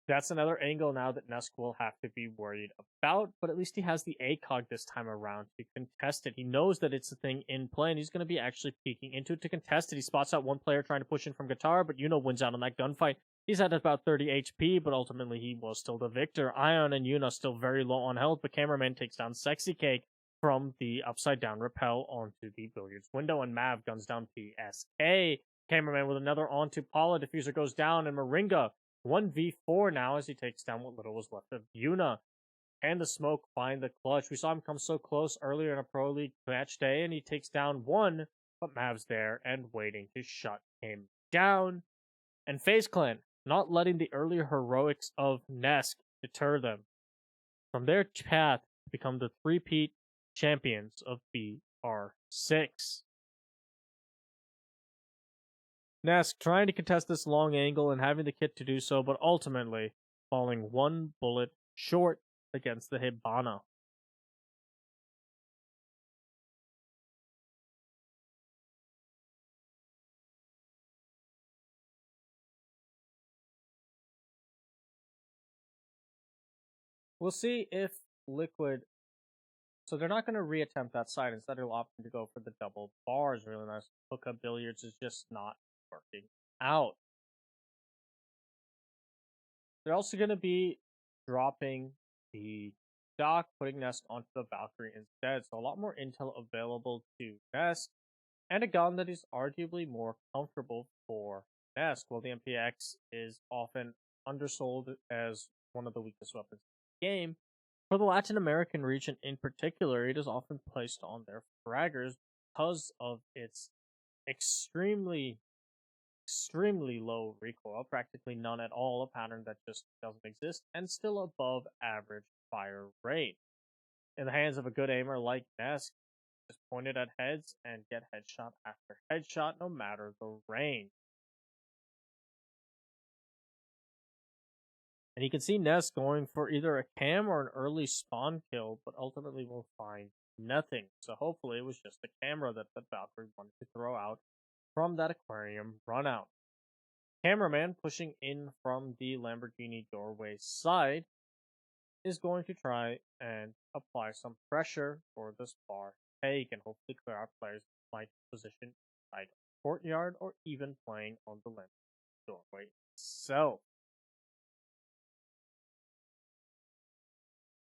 That's another angle now that Nesk will have to be worried about, but at least he has the ACOG this time around to contest it. He knows that it's a thing in play, and he's going to be actually peeking into it to contest it. He spots out one player trying to push in from guitar, but Yuna wins out on that gunfight. He's at about 30 HP, but ultimately he was still the victor. Ion and Yuna still very low on health, but Cameraman takes down Sexy Cake from the upside down rappel onto the billiards window, and Mav guns down PSK. Cameraman with another onto Paula. Diffuser goes down, and Moringa 1v4 now as he takes down what little was left of Yuna. And the smoke find the clutch. We saw him come so close earlier in a Pro League match day, and he takes down one, but Mav's there and waiting to shut him down. And Faze Clan not letting the earlier heroics of Nesk deter them from their path to become the three-peat champions of BR6. Nesk trying to contest this long angle and having the kit to do so, but ultimately falling one bullet short against the Hibana. We'll see if Liquid... So they're not going to reattempt that side. Instead, they'll opt to go for the double bars. Really nice. Hookah billiards is just not working out. They're also going to be dropping the dock, putting Nesk onto the Valkyrie instead. So a lot more intel available to Nesk, and a gun that is arguably more comfortable for Nest, while the MPX is often undersold as one of the weakest weapons in the game, for the Latin American region in particular, it is often placed on their fraggers because of its extremely, extremely low recoil, practically none at all, a pattern that just doesn't exist, and still above average fire rate. In the hands of a good aimer like Nesk, just point it at heads and get headshot after headshot, no matter the range. And you can see Ness going for either a cam or an early spawn kill, but ultimately will find nothing. So hopefully it was just the camera that the Valkyrie wanted to throw out from that aquarium run out. Cameraman pushing in from the Lamborghini doorway side is going to try and apply some pressure for this bar take and hopefully clear out players who might position inside the courtyard or even playing on the Lamborghini doorway itself.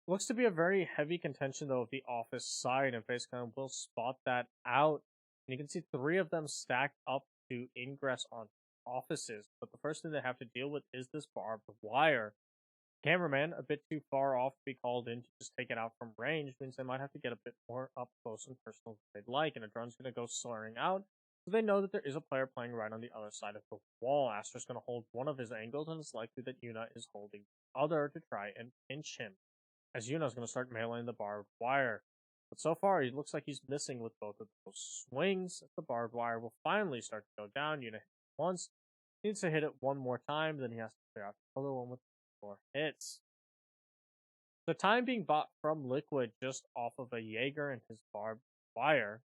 Looks to be a very heavy contention though of the office side, and Faze will spot that out. And you can see three of them stacked up to ingress on offices. But the first thing they have to deal with is this barbed wire. Cameraman, a bit too far off to be called in to just take it out from range, means they might have to get a bit more up close and personal than they'd like, and a drone's going to go slurring out. So they know that there is a player playing right on the other side of the wall. Astra's going to hold one of his angles, and it's likely that Yuna is holding the other to try and pinch him, as Yuna's going to start mailing the barbed wire. But so far, he looks like he's missing with both of those swings. The barbed wire will finally start to go down. Yuna hits once, needs to hit it one more time, then he has to clear out the other one with 4 hits. The time being bought from Liquid just off of a Jaeger and his barbed wire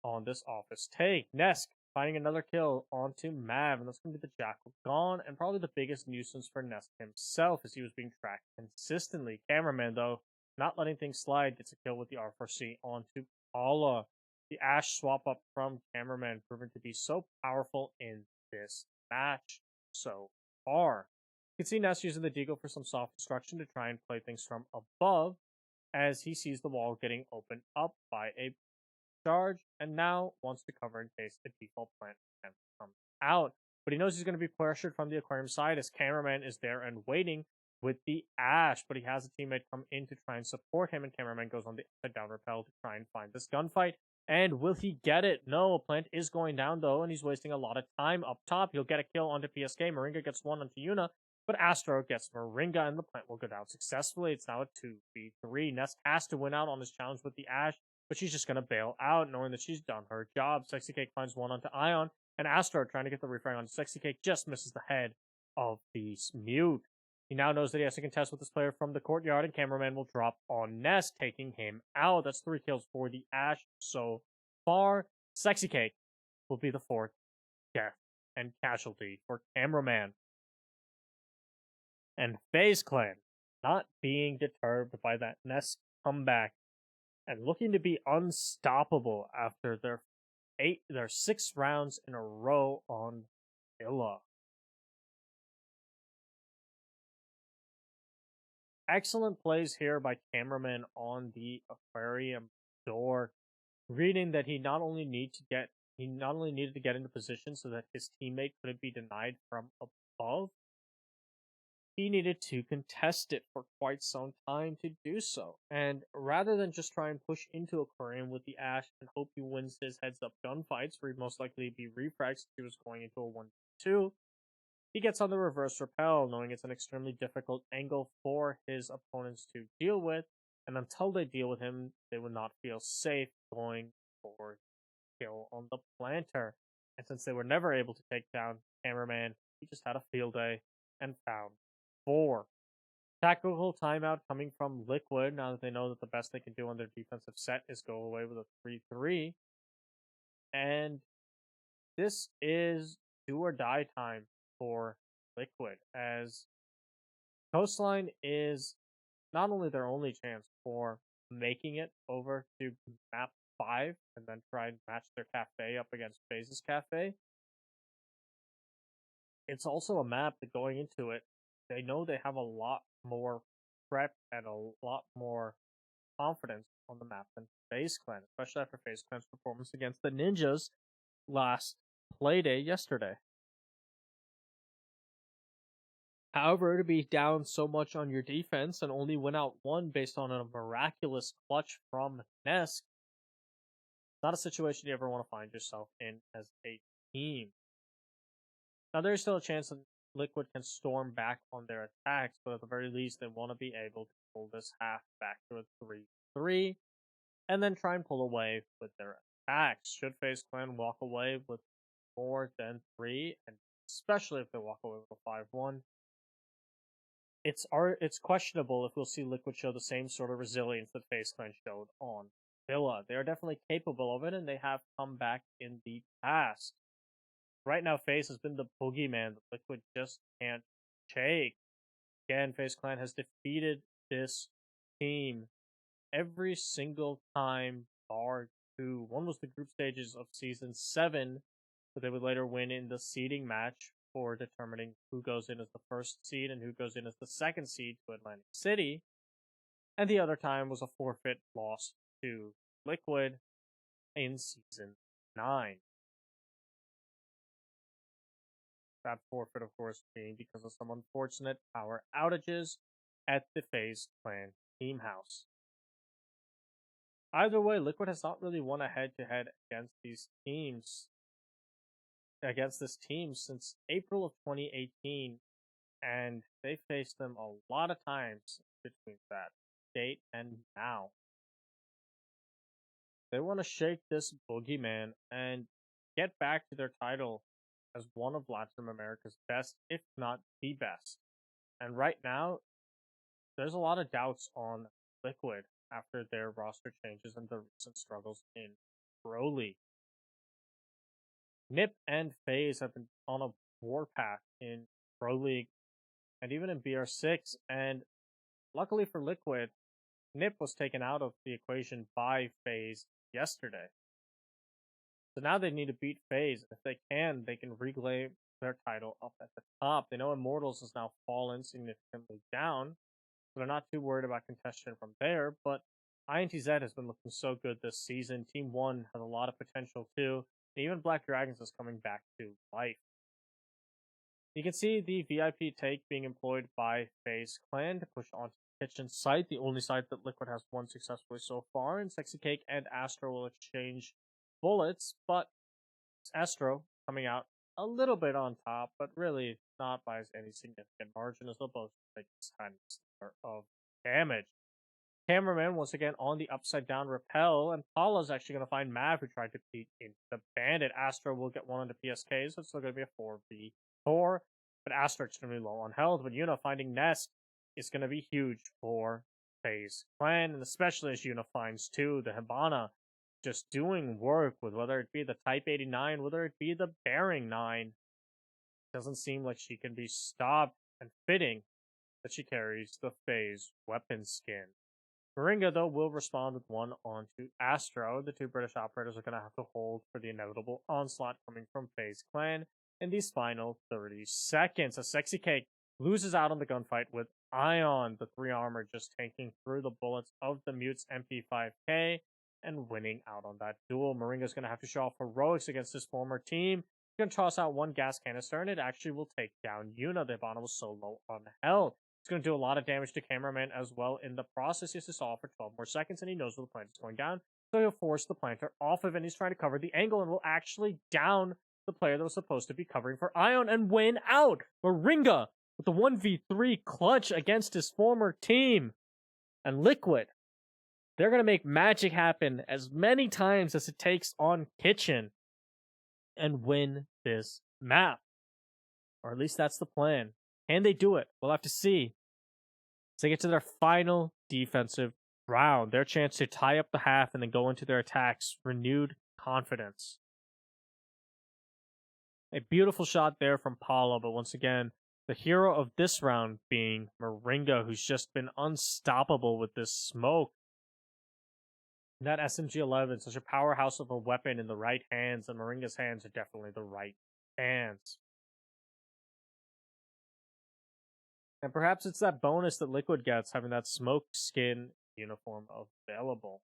on this office take. Nesk finding another kill onto Mav, and that's going to be the Jackal gone, and probably the biggest nuisance for Nesk himself as he was being tracked consistently. Cameraman, though, not letting things slide, gets a kill with the R4C onto Paula. The Ash swap up from Cameraman proven to be so powerful in this match so far. You can see Ness using the Deagle for some soft destruction to try and play things from above as he sees the wall getting opened up by a charge and now wants to cover in case a default plant can come out. But he knows he's going to be pressured from the aquarium side as Cameraman is there and waiting with the Ash, but he has a teammate come in to try and support him, and Cameraman goes on the upside down rappel to try and find this gunfight. And will he get it? No, Plant is going down though, and he's wasting a lot of time up top. He'll get a kill onto PSK. Moringa gets one onto Yuna, but Astro gets Moringa, and the Plant will go down successfully. It's now a 2v3. Nest has to win out on his challenge with the Ash, but she's just going to bail out, knowing that she's done her job. Sexy Cake finds one onto Ion, and Astro, trying to get the refrag onto Sexy Cake, just misses the head of the Mute. He now knows that he has to contest with this player from the courtyard, and Cameraman will drop on Nest, taking him out. That's 3 kills for the Ash so far. Sexy Cake will be the 4th death and casualty for Cameraman. And FaZe Clan, not being deterred by that Nest comeback, and looking to be unstoppable after their 6 rounds in a row on Villa. Excellent plays here by Cameraman on the aquarium door, reading that he not only needed to get into position so that his teammate couldn't be denied from above, he needed to contest it for quite some time to do so. And rather than just try and push into aquarium with the Ash and hope he wins his heads up gunfights, where he'd most likely be refrags if he was going into a 1-2, he gets on the reverse rappel, knowing it's an extremely difficult angle for his opponents to deal with, and until they deal with him, they would not feel safe going for kill on the planter. And since they were never able to take down Cameraman, he just had a field day and found 4. Tactical timeout coming from Liquid, now that they know that the best they can do on their defensive set is go away with a 3-3. And this is do or die time for Liquid, as Coastline is not only their only chance for making it over to map 5 and then try and match their cafe up against Faze's cafe, it's also a map that going into it, they know they have a lot more prep and a lot more confidence on the map than FaZe Clan, especially after FaZe Clan's performance against the Ninjas last Playday yesterday. However, to be down so much on your defense and only win out one based on a miraculous clutch from Nesk, not a situation you ever want to find yourself in as a team. Now, there's still a chance that Liquid can storm back on their attacks, but at the very least, they want to be able to pull this half back to a 3-3, and then try and pull away with their attacks. Should Faze Clan walk away with more than 3, and especially if they walk away with a 5-1, it's questionable if we'll see Liquid show the same sort of resilience that Faze Clan showed on Villa. They are definitely capable of it, and they have come back in the past. Right now, Faze has been the boogeyman that Liquid just can't shake. Again, Faze Clan has defeated this team every single time, bar 2. One was the group stages of Season 7, but they would later win in the seeding match for determining who goes in as the first seed and who goes in as the second seed to Atlantic City. And the other time was a forfeit loss to Liquid in Season 9. That forfeit, of course, being because of some unfortunate power outages at the Faze Clan team house. Either way, Liquid has not really won a head-to-head against these teams, against this team since April of 2018, and they faced them a lot of times between that date and now. They want to shake this boogeyman and get back to their title as one of Latin America's best, if not the best. And right now, there's a lot of doubts on Liquid after their roster changes and the recent struggles in Pro League. Nip and Faze have been on a warpath in Pro League and even in BR6, and luckily for Liquid, Nip was taken out of the equation by Faze yesterday. So now they need to beat Faze. If they can reclaim their title up at the top. They know Immortals has now fallen significantly down, so they're not too worried about contention from there, but INTZ has been looking so good this season. Team 1 has a lot of potential too. And even Black Dragons is coming back to life. You can see the VIP take being employed by Faze Clan to push onto the kitchen site, the only site that Liquid has won successfully so far, and Sexy Cake and Astro will exchange bullets, but Astro coming out a little bit on top, but really not by any significant margin, as they'll both take this tiny sliver of damage. Cameraman once again on the upside down rappel, and Paula's actually going to find Mav, who tried to beat into the Bandit. Astro will get one on the PSK, so it's still going to be a 4v4, but Astro extremely low on health. But Yuna finding Nest is going to be huge for Faze Clan, and especially as Yuna finds too the Hibana just doing work with whether it be the Type 89, whether it be the Bearing 9. Doesn't seem like she can be stopped, and fitting that she carries the Faze weapon skin. Moringa, though, will respond with one onto Astro. The two British operators are going to have to hold for the inevitable onslaught coming from Faze Clan in these final 30 seconds. A Sexy Cake loses out on the gunfight with Ion, the 3 armor, just tanking through the bullets of the Mute's MP5K and winning out on that duel. Moringa's going to have to show off heroics against his former team. He's going to toss out one gas canister, and it actually will take down Yuna. The Hibana was so low on health. It's going to do a lot of damage to Cameraman as well in the process. He has to stall for 12 more seconds, and he knows where the plant is going down. So he'll force the planter off of it, and he's trying to cover the angle, and will actually down the player that was supposed to be covering for Ion and win out. Moringa with the 1v3 clutch against his former team. And Liquid, they're going to make magic happen as many times as it takes on Kitchen and win this map. Or at least that's the plan. Can they do it? We'll have to see. As they get to their final defensive round, their chance to tie up the half and then go into their attacks, renewed confidence. A beautiful shot there from Paulo, but once again, the hero of this round being Moringa, who's just been unstoppable with this smoke. That SMG-11, such a powerhouse of a weapon in the right hands, and Moringa's hands are definitely the right hands. And perhaps it's that bonus that Liquid gets, having that smoke skin uniform available.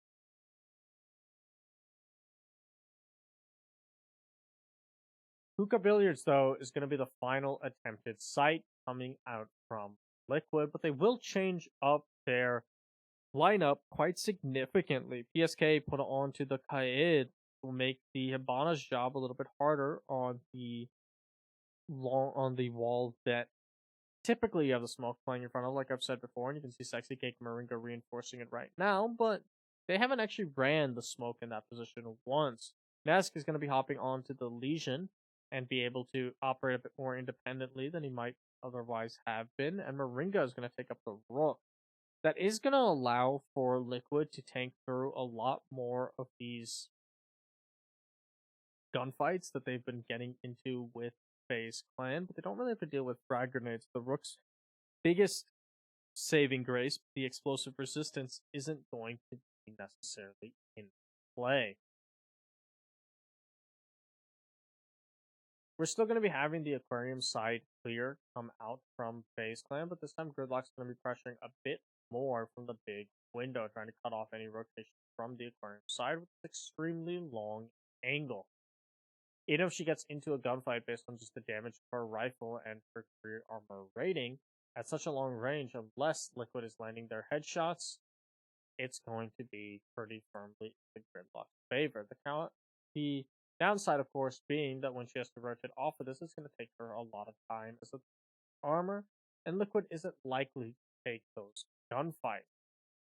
Hookah Billiards, though, is going to be the final attempted site coming out from Liquid, but they will change up their lineup quite significantly. PSK put on to the Kaid will make the Hibana's job a little bit harder on the wall that typically you have the smoke playing in front of, like I've said before, and you can see Sexy Cake Moringa reinforcing it right now, but they haven't actually ran the smoke in that position once. Nesk is going to be hopping onto the Legion and be able to operate a bit more independently than he might otherwise have been, and Moringa is going to take up the Rook. That is going to allow for Liquid to tank through a lot more of these gunfights that they've been getting into with Faze Clan, but they don't really have to deal with frag grenades. The Rook's biggest saving grace, the explosive resistance, isn't going to be necessarily in play. We're still going to be having the aquarium side clear come out from Faze Clan, but this time Gridlock's going to be pressuring a bit more from the big window, trying to cut off any rotation from the aquarium side with an extremely long angle. Even if she gets into a gunfight based on just the damage of her rifle and her career armor rating, at such a long range, unless Liquid is landing their headshots, it's going to be pretty firmly in Gridlock's favor. The downside, of course, being that when she has to rotate off of this, it's going to take her a lot of time as an armor, and Liquid isn't likely to take those gunfights.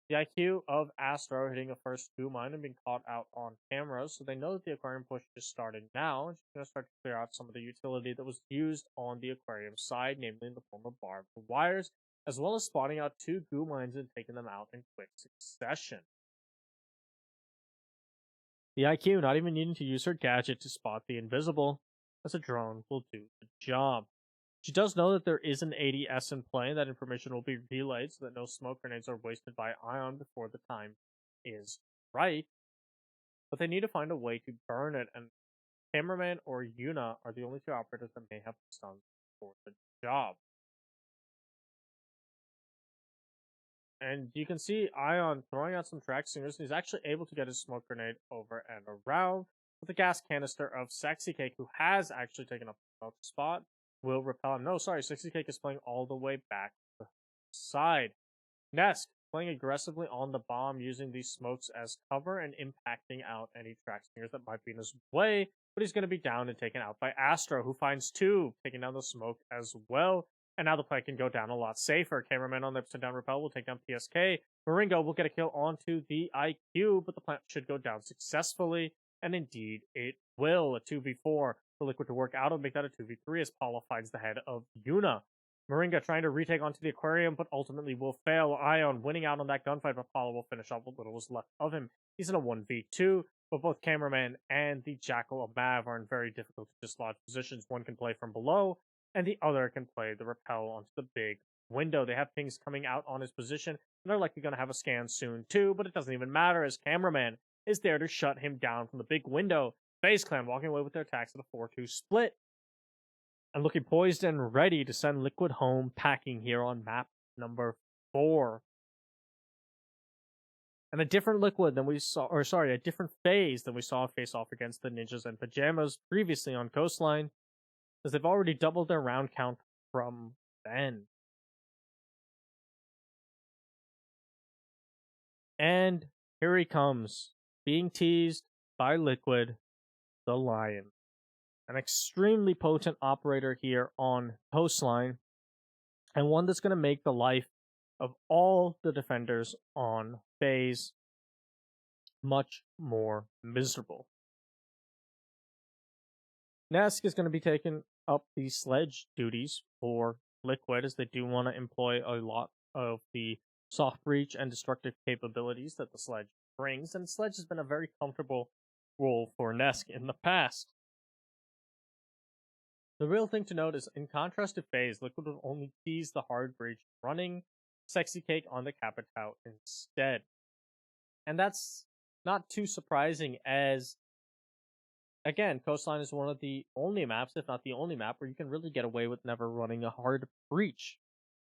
The IQ of Astro hitting a first 2 mine and being caught out on camera, so they know that the aquarium push is starting now, and she's going to start to clear out some of the utility that was used on the aquarium side, namely in the form of barbed wires, as well as spawning out 2 goo mines and taking them out in quick succession. The IQ not even needing to use her gadget to spot the invisible, as a drone will do the job. She does know that there is an ADS in play, and that information will be relayed so that no smoke grenades are wasted by Ion before the time is right. But they need to find a way to burn it, and Cameraman or Yuna are the only 2 operators that may have stuns for the job. And you can see Ion throwing out some track singers, and he's actually able to get his smoke grenade over and around. With the gas canister of Sexy Cake, who has actually taken up the smoke spot, will repel him. No, sorry, Sexy Cake is playing all the way back to the side. Nesk playing aggressively on the bomb, using these smokes as cover and impacting out any track stingers that might be in his way, but he's going to be down and taken out by Astro, who finds 2, taking down the smoke as well. And now the play can go down a lot safer. Cameraman on the upside down repel will take down PSK. Moringa will get a kill onto the IQ, but the plant should go down successfully. And indeed, it will. A 2v4 for Liquid to work out and make that a 2v3 as Paula finds the head of Yuna. Moringa trying to retake onto the aquarium, but ultimately will fail. Ion winning out on that gunfight, but Paula will finish off what little was left of him. He's in a 1v2, but both Cameraman and the Jackal of Mav are in very difficult to dislodge positions. One can play from below, and the other can play the repel onto the big window. They have pings coming out on his position, and they're likely going to have a scan soon too, but it doesn't even matter as Cameraman is there to shut him down from the big window. Faze Clan walking away with their attacks at a 4-2 split, and looking poised and ready to send Liquid home packing here on map number 4. And a different Liquid than we saw, or sorry, a different Faze than we saw face off against the Ninjas and Pajamas previously on Coastline, as they've already doubled their round count from then. And here he comes, being teased by Liquid, the Lion. An extremely potent operator here on Coastline, and one that's going to make the life of all the defenders on Faze much more miserable. Nesk is going to be taking up the sledge duties for Liquid, as they do want to employ a lot of the soft breach and destructive capabilities that the sledge brings, and sledge has been a very comfortable role for Nesk in the past. The real thing to note is, in contrast to Faze, Liquid will only tease the hard breach, running Sexy Cake on the Capitao instead. And that's not too surprising, as, again, Coastline is one of the only maps, if not the only map, where you can really get away with never running a hard breach.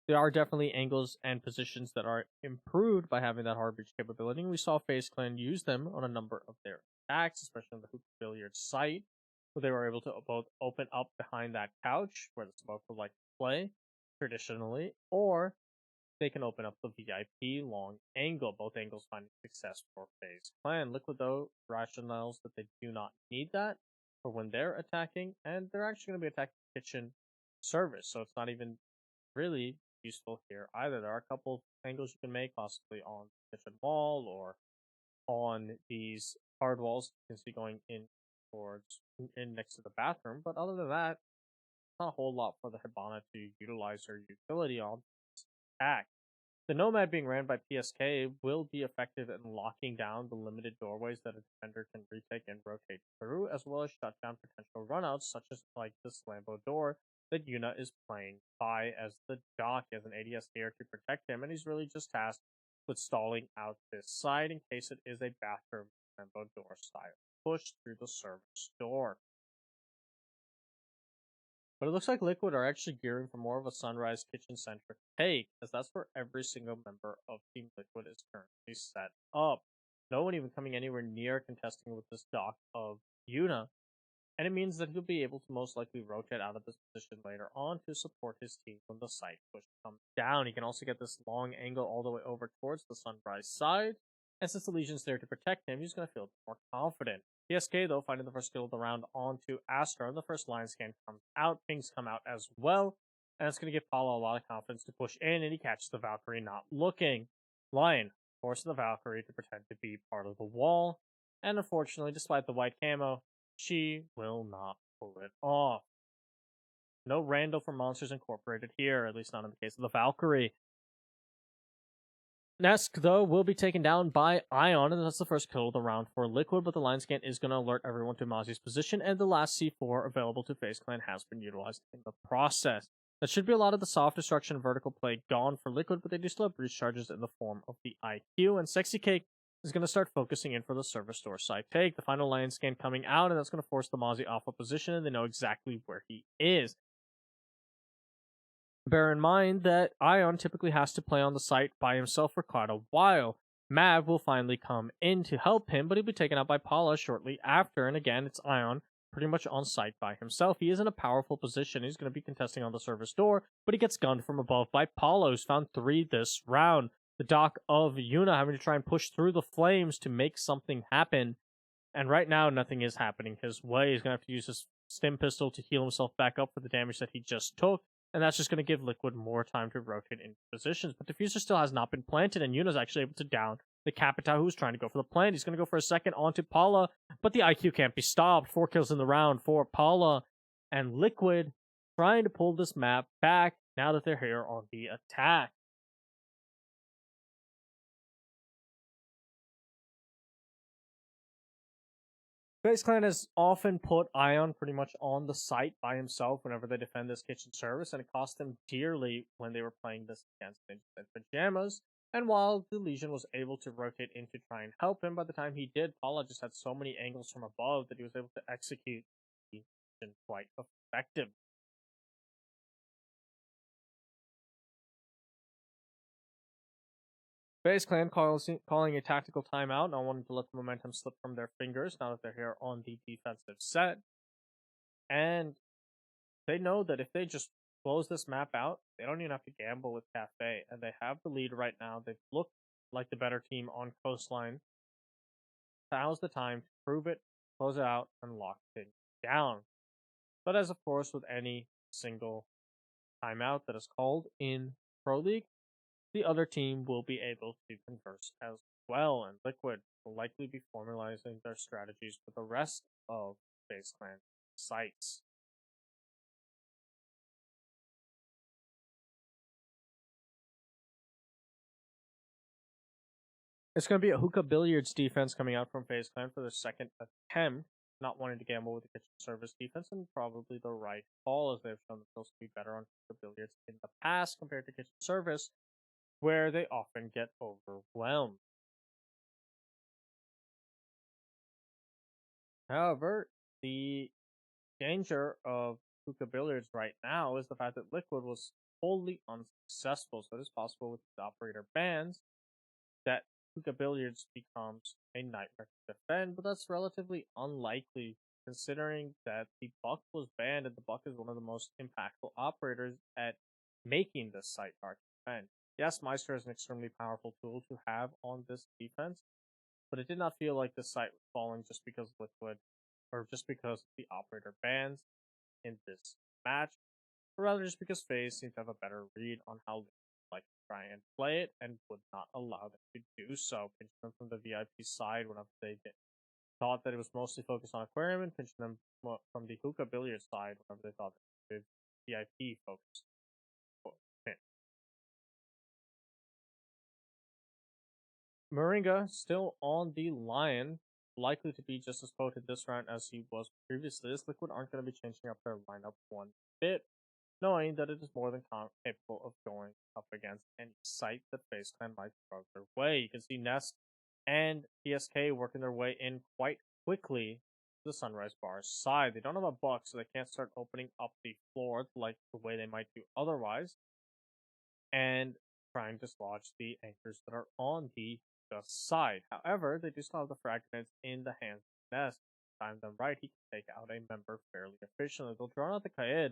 There are definitely angles and positions that are improved by having that hard breach capability, and we saw Faze Clan use them on a number of their attacks, especially on the Hoop Billiard site. where they were able to both open up behind that couch where the smoke would like to play traditionally, or they can open up the VIP long angle. Both angles finding success for Faze Clan. Liquid, though, rationales that they do not need that for when they're attacking, and they're actually going to be attacking kitchen service, so it's not even really useful here either. There are a couple angles you can make, possibly on the kitchen wall or on these hard walls you can see going in towards in next to the bathroom, but other than that, not a whole lot for the Hibana to utilize her utility on this attack. The Nomad being ran by PSK will be effective in locking down the limited doorways that a defender can retake and rotate through, as well as shut down potential runouts, such as like this Lambo door that Yuna is playing by as the jock as an ADS here to protect him, and he's really just tasked with stalling out this side in case it is a bathroom Lambo door style push through the service door. But it looks like Liquid are actually gearing for more of a Sunrise kitchen centric take, as that's where every single member of Team Liquid is currently set up. No one even coming anywhere near contesting with this dock of Yuna, and it means that he'll be able to most likely rotate out of this position later on to support his team when the side push comes down. He can also get this long angle all the way over towards the Sunrise side, and since the Legion's there to protect him, he's going to feel more confident. PSK, though, finding the first kill of the round onto Astra, and the first line scan comes out, pings come out as well, and it's going to give Paulo a lot of confidence to push in, and he catches the Valkyrie not looking. Lion forces the Valkyrie to pretend to be part of the wall, and unfortunately, despite the white camo, she will not pull it off. No Randall from Monsters Incorporated here, at least not in the case of the Valkyrie. Nesk, though, will be taken down by Ion, and that's the first kill of the round for Liquid, but the line scan is going to alert everyone to Mozzie's position, and the last C4 available to Faze Clan has been utilized in the process. That should be a lot of the soft destruction and vertical play gone for Liquid, but they do still have breach charges in the form of the IQ, and Sexy Cake is going to start focusing in for the service door side take. The final line scan coming out, and that's going to force the Mozzie off a position, and they know exactly where he is. Bear in mind that Ion typically has to play on the site by himself for quite a while. Mav will finally come in to help him, but he'll be taken out by Paula shortly after, and again, it's Ion pretty much on site by himself. He is in a powerful position. He's going to be contesting on the service door, but he gets gunned from above by Paulo, who's found 3 this round. The dock of Yuna having to try and push through the flames to make something happen, and right now, nothing is happening his way. He's going to have to use his stim pistol to heal himself back up for the damage that he just took, and that's just going to give Liquid more time to rotate into positions. But Diffuser still has not been planted, and Yuna's actually able to down the Capita, who's trying to go for the plant. He's going to go for a second onto Paula, but the IQ can't be stopped. 4 kills in the round for Paula, and Liquid trying to pull this map back now that they're here on the attack. Faze Clan has often put Ion pretty much on the site by himself whenever they defend this kitchen service, and it cost them dearly when they were playing this against Ninjas and Pajamas. And while the Legion was able to rotate in to try and help him, by the time he did, Paula just had so many angles from above that he was able to execute the mission quite effective. Faze Clan calling a tactical timeout, not wanting to let the momentum slip from their fingers now that they're here on the defensive set. And they know that if they just close this map out, they don't even have to gamble with Cafe, and they have the lead right now. They've looked like the better team on Coastline. Now's the time to prove it, close it out, and lock things down. But as of course with any single timeout that is called in Pro League, the other team will be able to converse as well, and Liquid will likely be formalizing their strategies for the rest of Faze Clan sites. It's going to be a hookah billiards defense coming out from Faze Clan for their second attempt, not wanting to gamble with the kitchen service defense, and probably the right call, as they've shown themselves to be better on hookah billiards in the past compared to kitchen service, where they often get overwhelmed. However, the danger of hookah billiards right now is the fact that Liquid was wholly unsuccessful, so it is possible with the operator bans that hookah billiards becomes a nightmare to defend, but that's relatively unlikely considering that the Buck was banned and the Buck is one of the most impactful operators at making this site hard to defend. Yes, Meister is an extremely powerful tool to have on this defense, but it did not feel like this site was falling just because Liquid, or just because the operator bans in this match, or rather just because FaZe seemed to have a better read on how Liquid like to try and play it and would not allow them to do so, pinching them from the VIP side whenever they thought that it was mostly focused on Aquarium, and pinching them from the Hookah Billiard side whenever they thought that it was VIP focused. Moringa still on the Lion, likely to be just as potent this round as he was previously. This Liquid aren't going to be changing up their lineup one bit, knowing that it is more than capable of going up against any site that FaZe Clan might throw their way. You can see Nest and PSK working their way in quite quickly to the Sunrise Bar's side. They don't have a buck, so they can't start opening up the floor like the way they might do otherwise, and trying to dislodge the anchors that are on the side. However, they do still have the frag grenades in the hands of Nest. Time them right, he can take out a member fairly efficiently. They'll draw out the Kaid,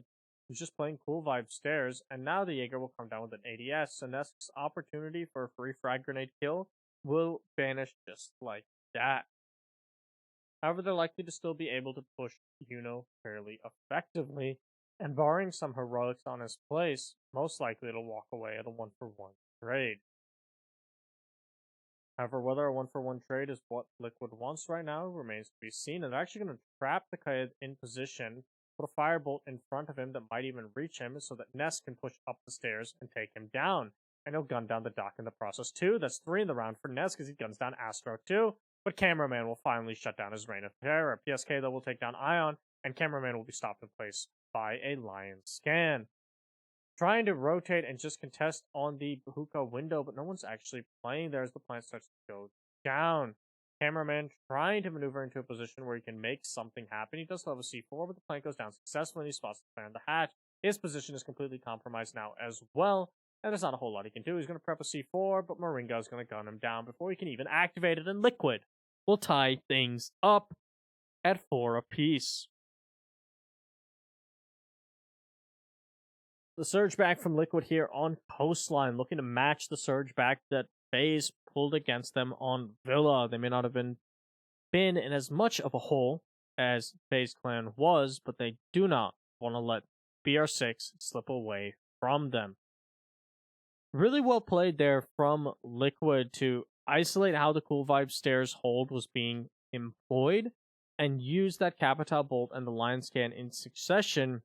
who's just playing cool vibe stairs, and now the Jaeger will come down with an ADS, so Nest's opportunity for a free frag grenade kill will vanish just like that. However, they're likely to still be able to push Yuno fairly effectively, and barring some heroics on his place, most likely to walk away at a 1-for-1 trade. However, whether a 1-for-1 trade is what Liquid wants right now remains to be seen, and they're actually going to trap the Kaid in position, put a firebolt in front of him that might even reach him so that Nest can push up the stairs and take him down. And he'll gun down the dock in the process too. That's 3 in the round for Nest because he guns down Astro too. But Cameraman will finally shut down his reign of terror. PSK though will take down Ion, and Cameraman will be stopped in place by a Lion Scan. Trying to rotate and just contest on the hookah window, but no one's actually playing there as the plant starts to go down. Cameraman trying to maneuver into a position where he can make something happen. He does still have a C4, but the plant goes down successfully and he spots the plant on the hatch. His position is completely compromised now as well, and there's not a whole lot he can do. He's going to prep a C4, but Moringa is going to gun him down before he can even activate it, and Liquid will tie things up at 4 apiece. The surge back from Liquid here on Coastline, looking to match the surge back that FaZe pulled against them on Villa. They may not have been in as much of a hole as FaZe Clan was, but they do not want to let BR6 slip away from them. Really well played there from Liquid to isolate how the Cool Vibe Stairs hold was being employed and use that Capital Bolt and the Lion Scan in succession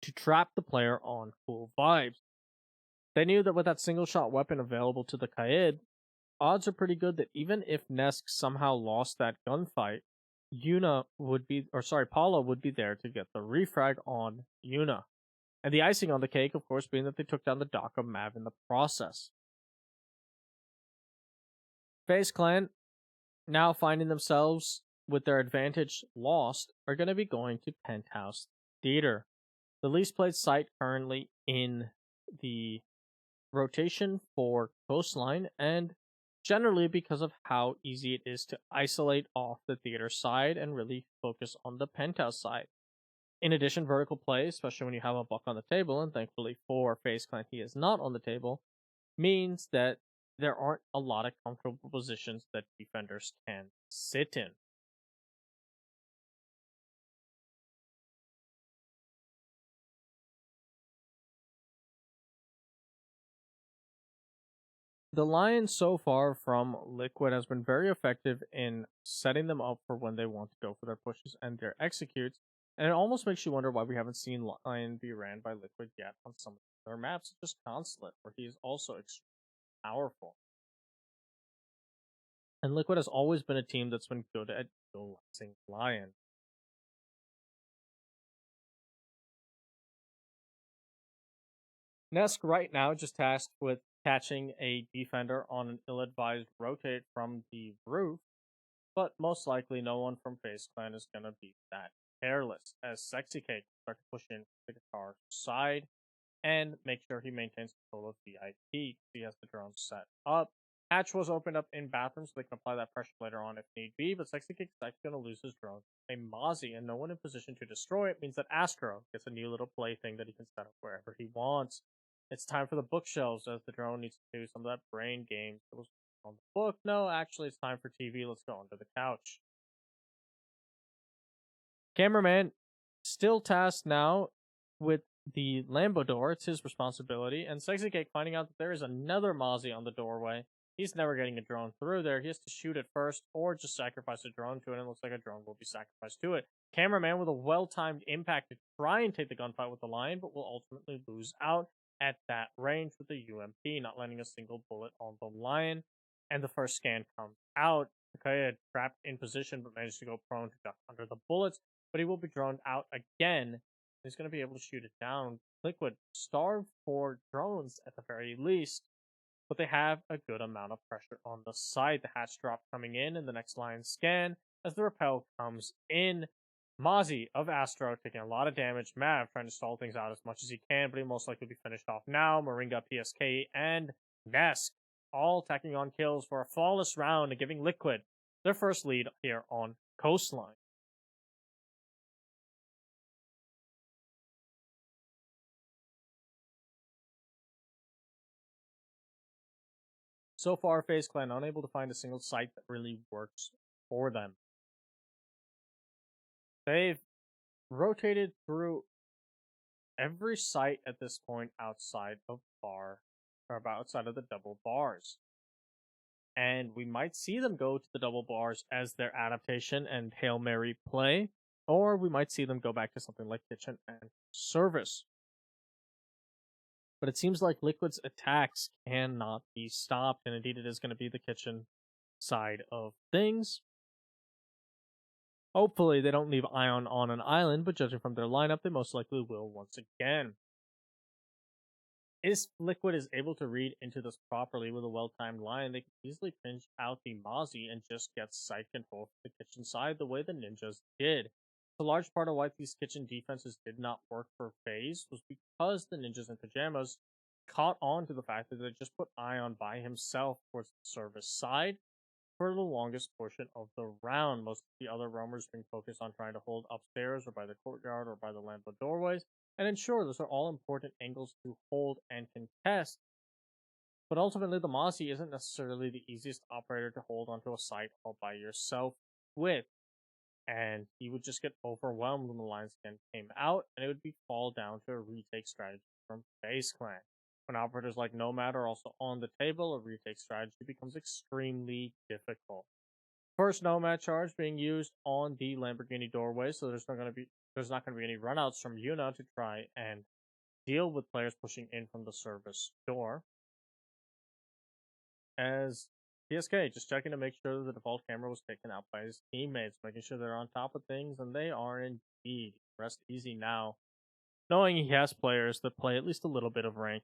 to trap the player on Cool Vibes. They knew that with that single shot weapon available to the Kaid, odds are pretty good that even if Nesk somehow lost that gunfight, Paula would be there to get the refrag on Yuna. And the icing on the cake, of course, being that they took down the dock of Mav in the process. FaZe Clan, now finding themselves with their advantage lost, are going to be going to Penthouse Theater, the least played site currently in the rotation for Coastline, and generally because of how easy it is to isolate off the theater side and really focus on the Penthouse side. In addition, vertical play, especially when you have a buck on the table, and thankfully for FaZe Clan he is not on the table, means that there aren't a lot of comfortable positions that defenders can sit in. The Lion so far from Liquid has been very effective in setting them up for when they want to go for their pushes and their executes, and it almost makes you wonder why we haven't seen Lion be ran by Liquid yet on some of their maps, such as Consulate, where he is also extremely powerful. And Liquid has always been a team that's been good at utilizing Lion. Nesk right now just tasked with catching a defender on an ill-advised rotate from the roof, but most likely no one from FaZe Clan is going to be that careless, as Sexy Cake will start to push in the guitar side and make sure he maintains control of VIP. He has the drone set up, Hatch was opened up in bathrooms so they can apply that pressure later on if need be, but Sexy Kick's actually going to lose his drone. A Mozzie and no one in position to destroy it means that Astro gets a new little plaything that he can set up wherever he wants. It's time for the bookshelves as the drone needs to do some of that brain games. It was on the book. No, actually, it's time for TV. Let's go onto the couch. Cameraman still tasked now with the Lambo door. It's his responsibility. And Sexy Cake finding out that there is another Mozzie on the doorway. He's never getting a drone through there. He has to shoot it first or just sacrifice a drone to it. And it looks like a drone will be sacrificed to it. Cameraman with a well-timed impact to try and take the gunfight with the lion, but will ultimately lose out at that range with the UMP, not landing a single bullet on the lion. And the first scan comes out. Takaya trapped in position, but managed to go prone to duck under the bullets. But he will be drawn out again. He's going to be able to shoot it down. Liquid starved for drones at the very least, but they have a good amount of pressure on the side. The hatch drop coming in the next line scan as the repel comes in. Mozzie of Astro taking a lot of damage. Mav trying to stall things out as much as he can, but he most likely will be finished off now. Moringa, PSK, and Nesk all tacking on kills for a flawless round and giving Liquid their first lead here on Coastline. So far, FaZe Clan unable to find a single site that really works for them. They've rotated through every site at this point outside of bar, or about outside of the double bars. And we might see them go to the double bars as their adaptation and Hail Mary play, or we might see them go back to something like kitchen and service. But it seems like Liquid's attacks cannot be stopped, and indeed it is going to be the kitchen side of things. Hopefully they don't leave Ion on an island, but judging from their lineup, they most likely will once again. If Liquid is able to read into this properly with a well-timed line, they can easily pinch out the Mozzie and just get site control for the kitchen side the way the ninjas did. A large part of why these kitchen defenses did not work for FaZe was because the ninjas in pajamas caught on to the fact that they just put Ion by himself towards the service side for the longest portion of the round. Most of the other roamers being focused on trying to hold upstairs or by the courtyard or by the Lambo doorways, and ensure those are all important angles to hold and contest. But ultimately, the Mozzie isn't necessarily the easiest operator to hold onto a site all by yourself with. And he would just get overwhelmed when the line scan came out, and it would be fall down to a retake strategy from FaZe Clan. When operators like Nomad are also on the table, a retake strategy becomes extremely difficult. First Nomad charge being used on the Lamborghini doorway, so there's not going to be any runouts from Yuna to try and deal with players pushing in from the service door. As PSK just checking to make sure that the default camera was taken out by his teammates, making sure they're on top of things, and they are indeed. Rest easy now, knowing he has players that play at least a little bit of rank.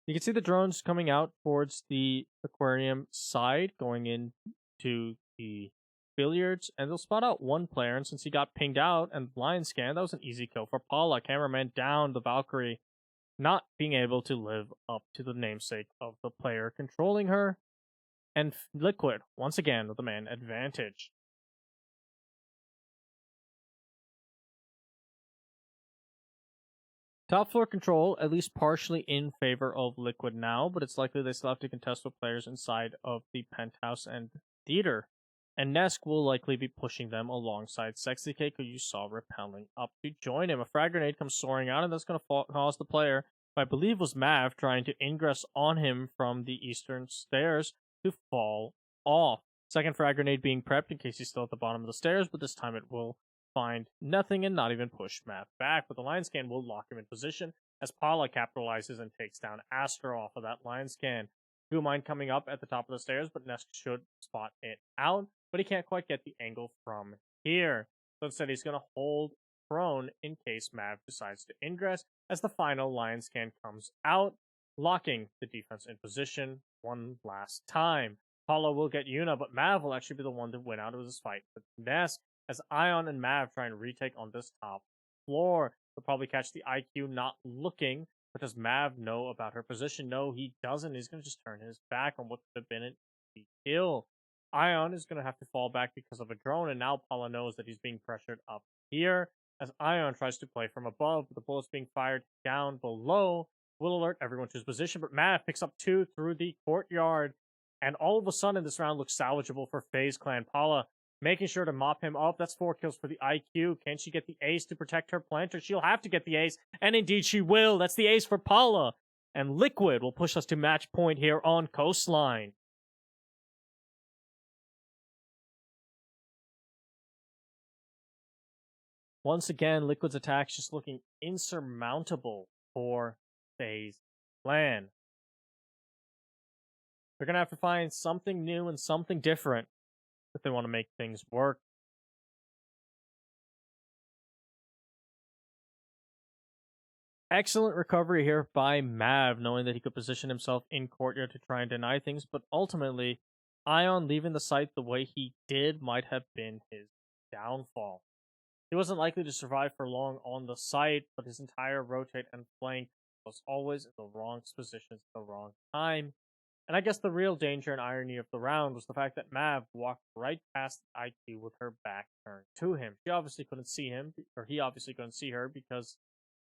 You can see the drones coming out towards the aquarium side, going into the billiards, and they'll spot out one player, and since he got pinged out and blind scan, that was an easy kill for Paula. Cameraman down, the Valkyrie not being able to live up to the namesake of the player controlling her, and Liquid, once again, with the man advantage. Top floor control, at least partially in favor of Liquid now, but it's likely they still have to contest with players inside of the penthouse and theater. And Nesk will likely be pushing them alongside Sexy Cake, who you saw repelling up to join him. A frag grenade comes soaring out, and that's going to cause the player, who I believe was Mav, trying to ingress on him from the eastern stairs, to fall off. Second frag grenade being prepped in case he's still at the bottom of the stairs, but this time it will find nothing and not even push Mav back. But the line scan will lock him in position as Paula capitalizes and takes down Astro off of that line scan. Gumine coming up at the top of the stairs, but Nesk should spot it out, but he can't quite get the angle from here. So instead, he's going to hold prone in case Mav decides to ingress as the final line scan comes out, locking the defense in position one last time. Paula will get Yuna, but Mav will actually be the one to win out of this fight with Nesk as Ion and Mav try and retake on this top floor. They'll probably catch the IQ not looking, But does Mav know about her position? No, he doesn't. He's going to just turn his back on what could have been an easy kill. Ion is going to have to fall back because of a drone, and now Paula knows that he's being pressured up here. As Ion tries to play from above, the bullets being fired down below will alert everyone to his position, but Mav picks up 2 through the courtyard, and all of a sudden this round looks salvageable for FaZe Clan. Paula making sure to mop him up. That's 4 kills for the IQ. Can she get the ace to protect her planter? She'll have to get the ace, and indeed she will. That's the ace for Paula. And Liquid will push us to match point here on Coastline. Once again, Liquid's attacks just looking insurmountable for FaZe Clan. They're going to have to find something new and something different if they want to make things work. Excellent recovery here by Mav, knowing that he could position himself in courtyard to try and deny things, but ultimately, Ion leaving the site the way he did might have been his downfall. He wasn't likely to survive for long on the site, but his entire rotate and flank was always in the wrong positions at the wrong time. And I guess the real danger and irony of the round was the fact that Mav walked right past IQ with her back turned to him. She obviously couldn't see him, or he obviously couldn't see her because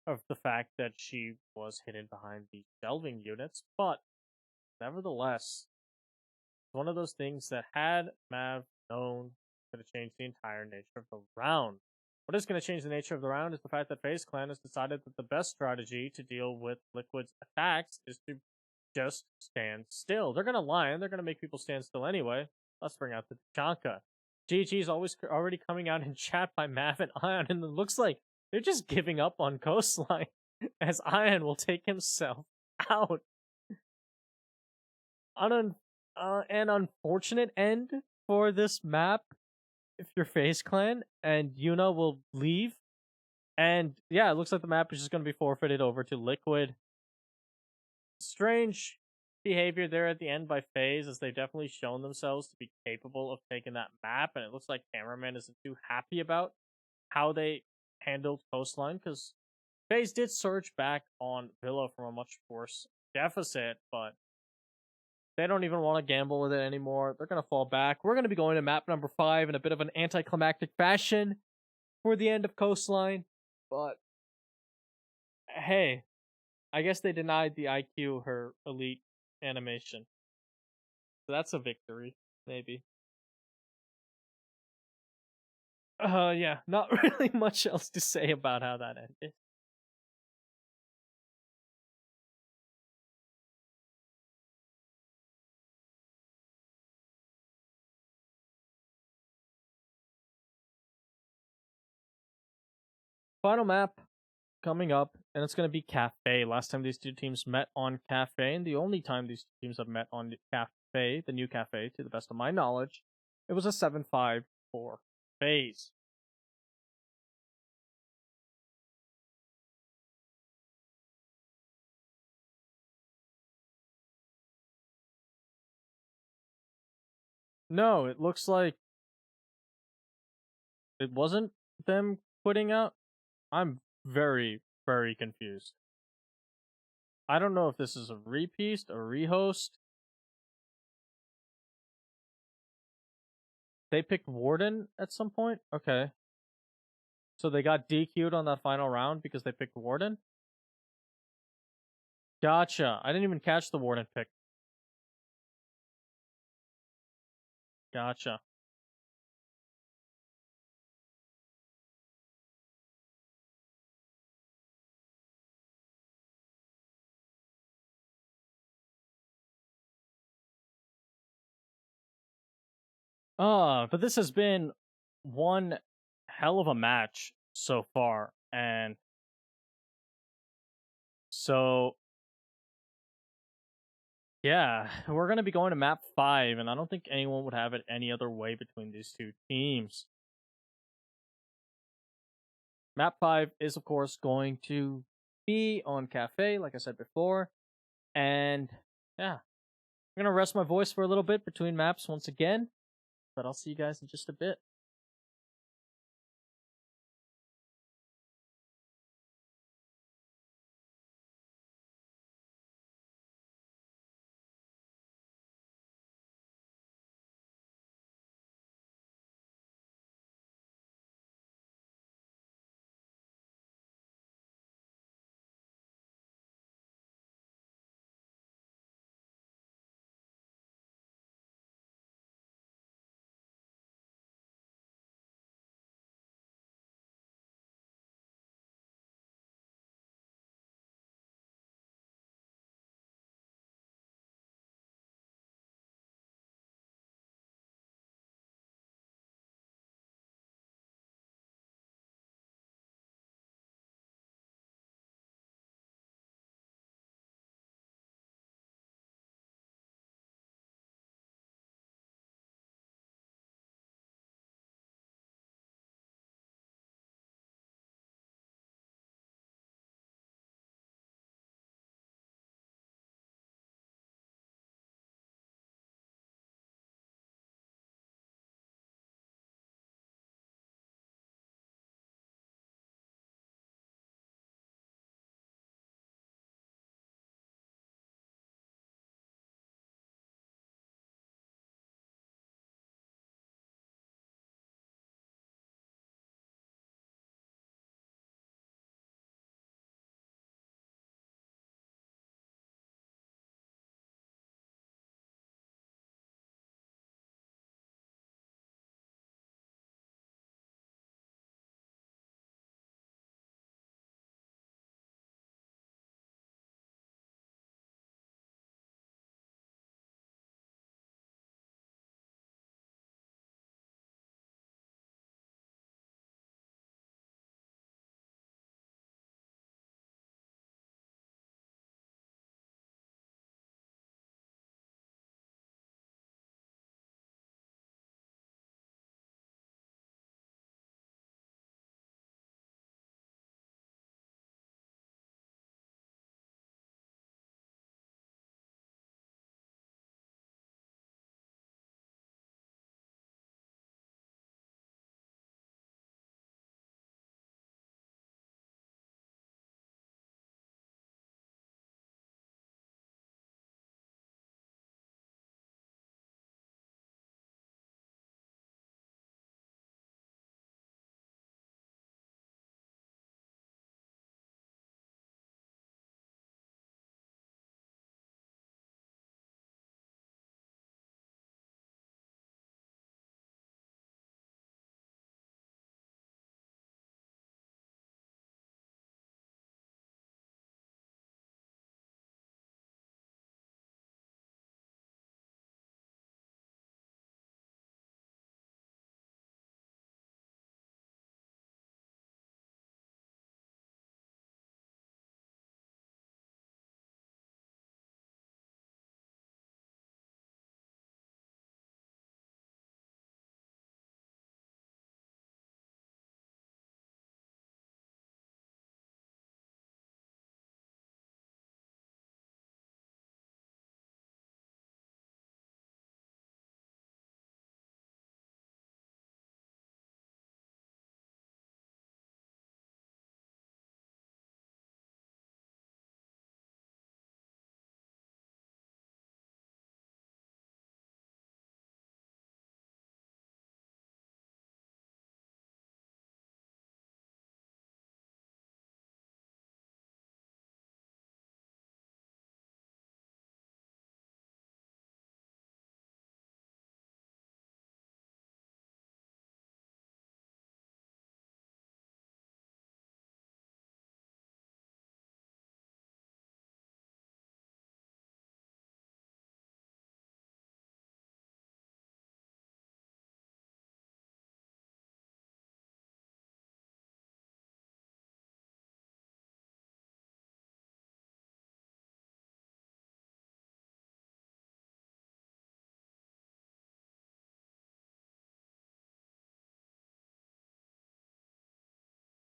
of the fact that she was hidden behind the delving units, but nevertheless, one of those things that had Mav known could have changed the entire nature of the round. What is going to change the nature of the round is the fact that FaZe Clan has decided that the best strategy to deal with Liquid's attacks is to just stand still. They're going to lie, and they're going to make people stand still anyway. Let's bring out the Chanka. GG's already coming out in chat by Mav and Ion, and it looks like they're just giving up on Coastline as Ion will take himself out. On an unfortunate end for this map if you're FaZe Clan, and Yuna will leave. And yeah, it looks like the map is just going to be forfeited over to Liquid. Strange behavior there at the end by FaZe, as they've definitely shown themselves to be capable of taking that map, and it looks like Cameraman isn't too happy about how they handled Coastline, because FaZe did surge back on Villa from a much worse deficit, but they don't even want to gamble with it anymore. They're going to fall back. We're going to be going to map number 5 in a bit of an anticlimactic fashion for the end of Coastline. But, hey, I guess they denied the IQ her elite animation. So that's a victory, maybe. Yeah, not really much else to say about how that ended. Final map coming up, and it's going to be Cafe. Last time these two teams met on Cafe, and the only time these two teams have met on Cafe, the new Cafe, to the best of my knowledge, it was a 7-5 for FaZe. No, it looks like it wasn't them quitting out. I'm very, very confused. I don't know if this is a repiece, a rehost. They picked Warden at some point? Okay. So they got DQ'd on that final round because they picked Warden? Gotcha. I didn't even catch the Warden pick. Gotcha. But this has been one hell of a match so far, and so yeah, we're gonna be going to map 5, and I don't think anyone would have it any other way between these two teams. Map 5 is, of course, going to be on Cafe, like I said before, and yeah, I'm gonna rest my voice for a little bit between maps once again, but I'll see you guys in just a bit.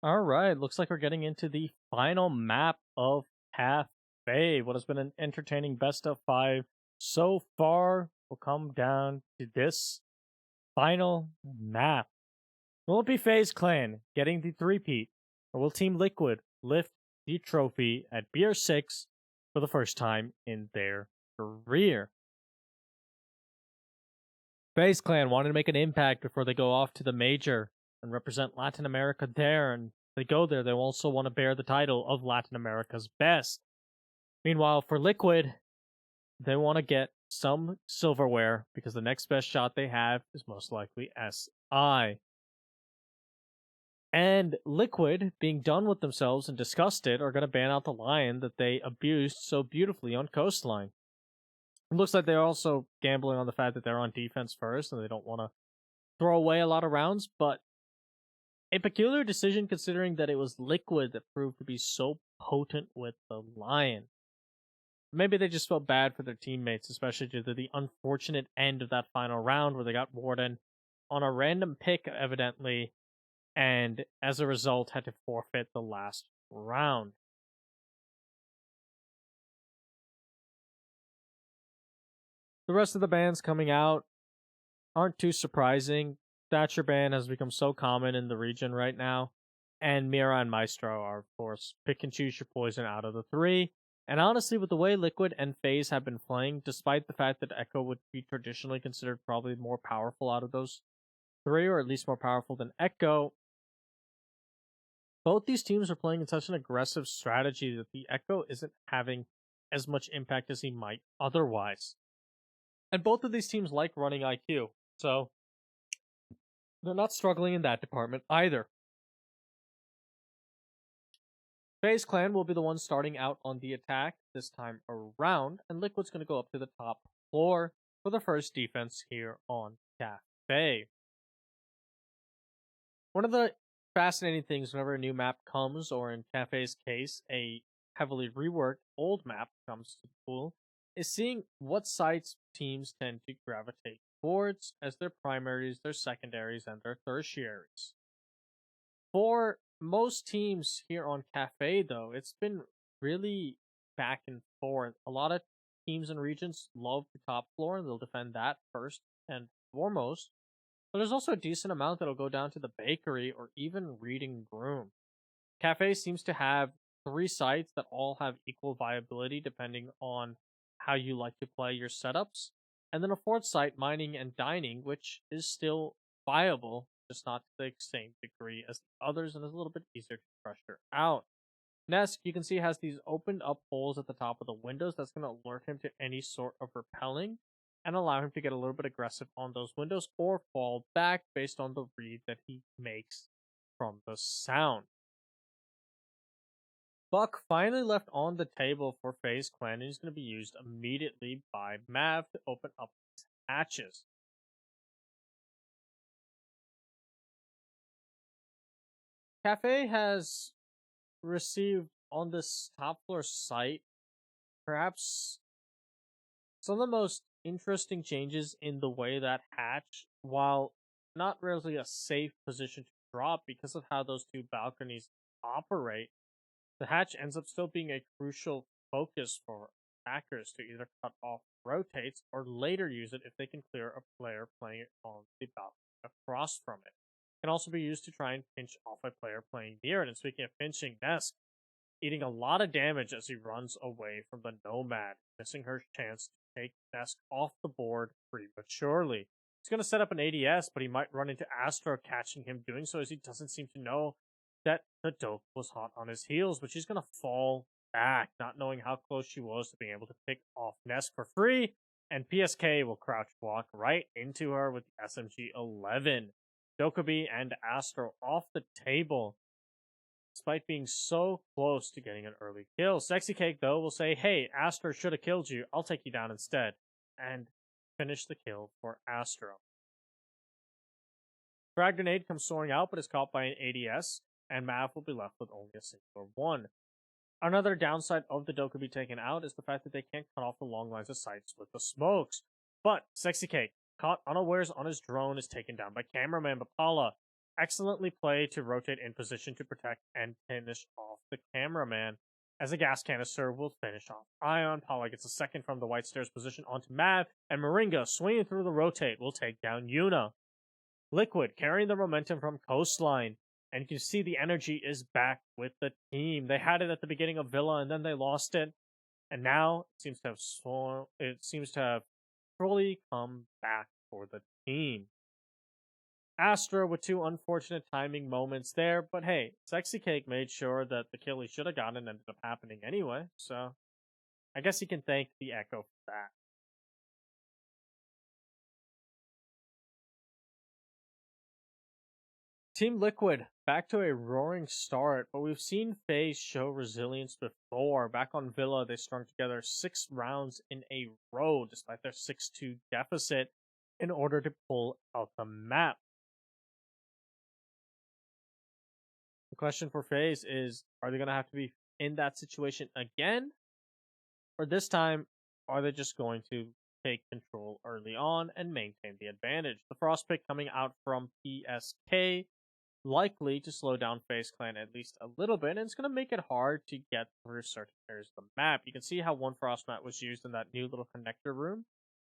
All right, looks like we're getting into the final map of Cafe. What has been an entertaining best of five so far will come down to this final map. Will it be FaZe Clan getting the three-peat, or will Team Liquid lift the trophy at BR6 for the first time in their career? FaZe Clan wanted to make an impact before they go off to the major and represent Latin America there, and if they go there, they also want to bear the title of Latin America's best. Meanwhile, for Liquid, they want to get some silverware because the next best shot they have is most likely SI. And Liquid, being done with themselves and disgusted, are going to ban out the lion that they abused so beautifully on Coastline. It looks like they're also gambling on the fact that they're on defense first and they don't want to throw away a lot of rounds, but a peculiar decision considering that it was Liquid that proved to be so potent with the lion. Maybe they just felt bad for their teammates, especially due to the unfortunate end of that final round where they got Warden on a random pick, evidently, and as a result had to forfeit the last round. The rest of the bans coming out aren't too surprising. Thatcher ban has become so common in the region right now, and Mira and Maestro are, of course, pick and choose your poison out of the three. And honestly, with the way Liquid and FaZe have been playing, despite the fact that Echo would be traditionally considered probably more powerful out of those three, or at least more powerful than Echo, both these teams are playing in such an aggressive strategy that the Echo isn't having as much impact as he might otherwise. And both of these teams like running IQ, so they're not struggling in that department either. FaZe Clan will be the one starting out on the attack this time around, and Liquid's going to go up to the top floor for the first defense here on Cafe. One of the fascinating things whenever a new map comes, or in Cafe's case, a heavily reworked old map comes to the pool, is seeing what sites teams tend to gravitate towards as their primaries, their secondaries, and their tertiaries. For most teams here on Cafe, though, it's been really back and forth. A lot of teams and regions love the top floor, and they'll defend that first and foremost. But there's also a decent amount that'll go down to the bakery or even reading room. Cafe seems to have three sites that all have equal viability depending on how you like to play your setups. And then a fourth site, mining and dining, which is still viable, just not to the same degree as the others, and is a little bit easier to pressure out. Nesk, you can see, has these opened up holes at the top of the windows that's going to alert him to any sort of repelling and allow him to get a little bit aggressive on those windows or fall back based on the read that he makes from the sound. Buck finally left on the table for FaZe Clan, and he's going to be used immediately by Mav to open up his hatches. Cafe has received on this top floor site perhaps some of the most interesting changes in the way that hatch, while not really a safe position to drop because of how those two balconies operate, the hatch ends up still being a crucial focus for attackers to either cut off rotates or later use it if they can clear a player playing on the balcony across from it. It can also be used to try and pinch off a player playing near it. And speaking of pinching, Nesk eating a lot of damage as he runs away from the Nomad, missing her chance to take Nesk off the board prematurely. He's going to set up an ADS, but he might run into Astro catching him doing so, as he doesn't seem to know that the dope was hot on his heels, but she's going to fall back, not knowing how close she was to being able to pick off Nesk for free, and PSK will crouch walk right into her with the SMG-11. Dokkaebi and Astro off the table, despite being so close to getting an early kill. Sexy Cake, though, will say, hey, Astro should have killed you, I'll take you down instead, and finish the kill for Astro. Frag Grenade comes soaring out, but is caught by an ADS, and Mav will be left with only a single one. Another downside of the Dokkaebi taken out is the fact that they can't cut off the long lines of sights with the smokes. But Sexy Cake, caught unawares on his drone, is taken down by cameraman Bapala. excellently played to rotate in position to protect and finish off the cameraman. As a gas canister will finish off Ion, Paula gets a second from the White Stairs position onto Mav, and Moringa, swinging through the rotate, will take down Yuna. Liquid carrying the momentum from Coastline, and you can see the energy is back with the team. They had it at the beginning of Villa, and then they lost it, and now it seems to have fully come back for the team. Astra with two unfortunate timing moments there, but hey, Sexy Cake made sure that the kill he should have gotten ended up happening anyway, so I guess he can thank the Echo for that. Team Liquid, back to a roaring start, but we've seen Faze show resilience before. Back on Villa, they strung together 6 rounds in a row, despite their 6-2 deficit, in order to pull out the map. The question for Faze is, are they going to have to be in that situation again? Or this time, are they just going to take control early on and maintain the advantage? The Frost pick coming out from PSK, likely to slow down Faze Clan at least a little bit, and it's going to make it hard to get through certain areas of the map. You can see how one Frost mat was used in that new little connector room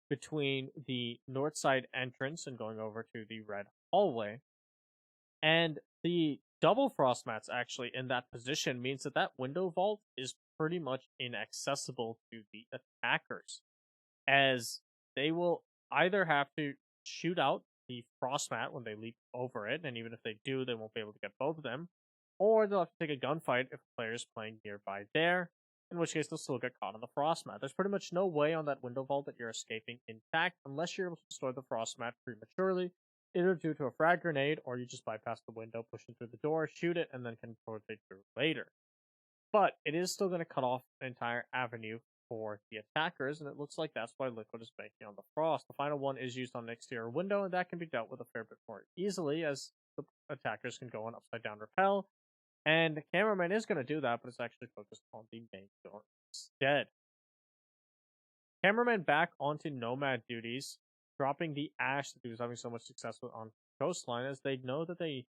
between the north side entrance and going over to the red hallway. And the double frost mats actually in that position means that that window vault is pretty much inaccessible to the attackers, as they will either have to shoot out the frost mat when they leap over it, and even if they do, they won't be able to get both of them, or they'll have to take a gunfight if a player is playing nearby there, in which case they'll still get caught on the frost mat. There's pretty much no way on that window vault that you're escaping intact unless you're able to destroy the frost mat prematurely, either due to a frag grenade or you just bypass the window, push it through the door, shoot it, and then can rotate through later. But it is still going to cut off an entire avenue for the attackers, and it looks like that's why Liquid is banking on the frost. The final one is used on an exterior window, and that can be dealt with a fair bit more easily, as the attackers can go on upside down rappel, and the cameraman is going to do that, but it's actually focused on the main door instead. Cameraman back onto Nomad duties, dropping the Ash that he was having so much success with on Coastline, as they know that they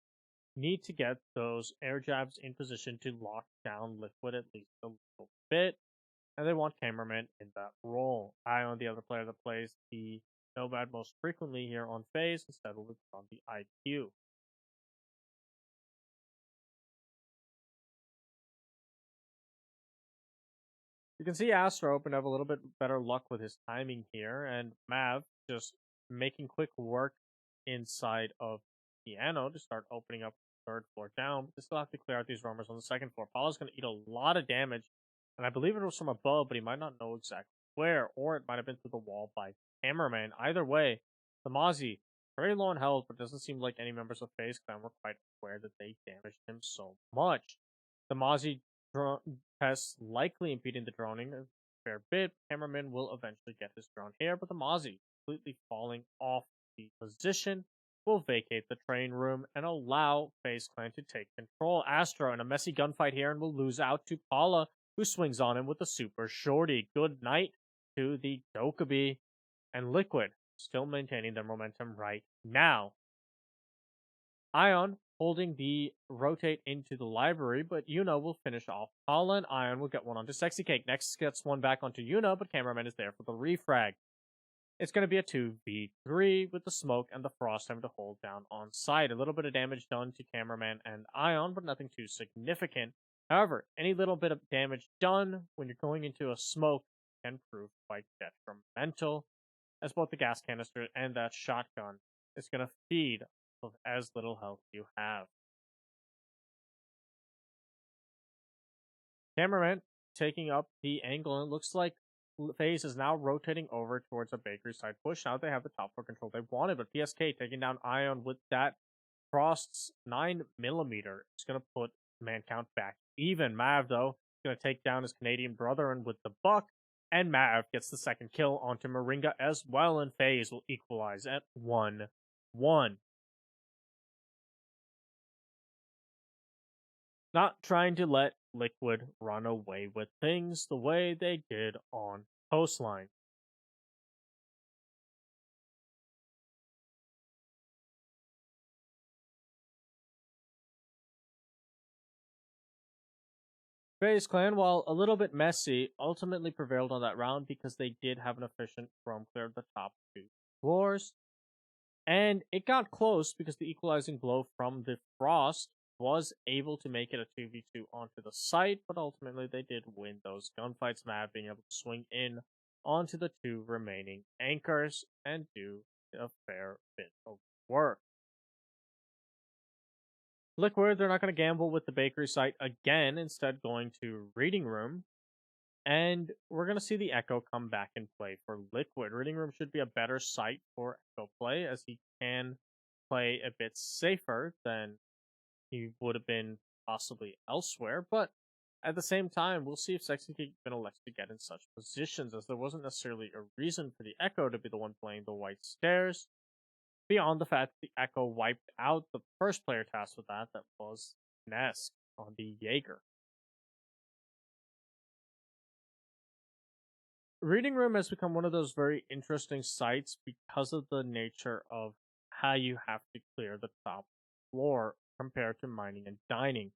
need to get those air jabs in position to lock down Liquid at least a little bit, and they want Cameraman in that role. Ion, the other player that plays the Nomad most frequently here on Faze, instead will be on the IQ. You can see Astro open up a little bit better luck with his timing here, and Mav just making quick work inside of Piano to start opening up the third floor down. But they still have to clear out these roamers on the second floor. Paula's going to eat a lot of damage, and I believe it was from above, but he might not know exactly where, or it might have been through the wall by Cameraman. Either way, the Mozzie, very low on health, but doesn't seem like any members of Faze Clan were quite aware that they damaged him so much. The Mozzie tests likely impeding the droning a fair bit. Cameraman will eventually get his drone here, but the Mozzie, completely falling off the position, will vacate the train room and allow Faze Clan to take control. Astro in a messy gunfight here and will lose out to Paula, who swings on him with a super shorty. Good night to the Dokkaebi, and Liquid still maintaining their momentum right now. Ion holding the rotate into the library, but Yuna will finish off Paula, and Ion will get one onto Sexy Cake. Next gets one back onto Yuna, but Cameraman is there for the refrag. It's going to be a 2v3 with the smoke and the frost having to hold down on site. A little bit of damage done to Cameraman and Ion, but nothing too significant. However, any little bit of damage done when you're going into a smoke can prove quite detrimental, as both the gas canister and that shotgun is going to feed of as little health you have. Cameraman taking up the angle, and it looks like Faze is now rotating over towards a bakery side push. Now they have the top floor control they wanted, but PSK taking down Ion with that Frost's 9mm. It's going to put man count back even. Mav, though, is going to take down his Canadian brother, and with the buck, and Mav gets the second kill onto Moringa as well, and Faze will equalize at 1-1. Not trying to let Liquid run away with things the way they did on Coastline. FaZe Clan, while a little bit messy, ultimately prevailed on that round because they did have an efficient roam clear of the top two floors. And it got close because the equalizing blow from the Frost was able to make it a 2v2 onto the site, but ultimately they did win those gunfights, Mav being able to swing in onto the two remaining anchors and do a fair bit of work. Liquid, they're not going to gamble with the bakery site again, instead going to Reading Room. And we're going to see the Echo come back in play for Liquid. Reading Room should be a better site for Echo play, as he can play a bit safer than he would have been possibly elsewhere. But at the same time, we'll see if Sexy Geek been elected to get in such positions, as there wasn't necessarily a reason for the Echo to be the one playing the white stairs, beyond the fact that the Echo wiped out the first player tasked with that was Nesk on the Jaeger. Reading Room has become one of those very interesting sites because of the nature of how you have to clear the top floor compared to mining and dining.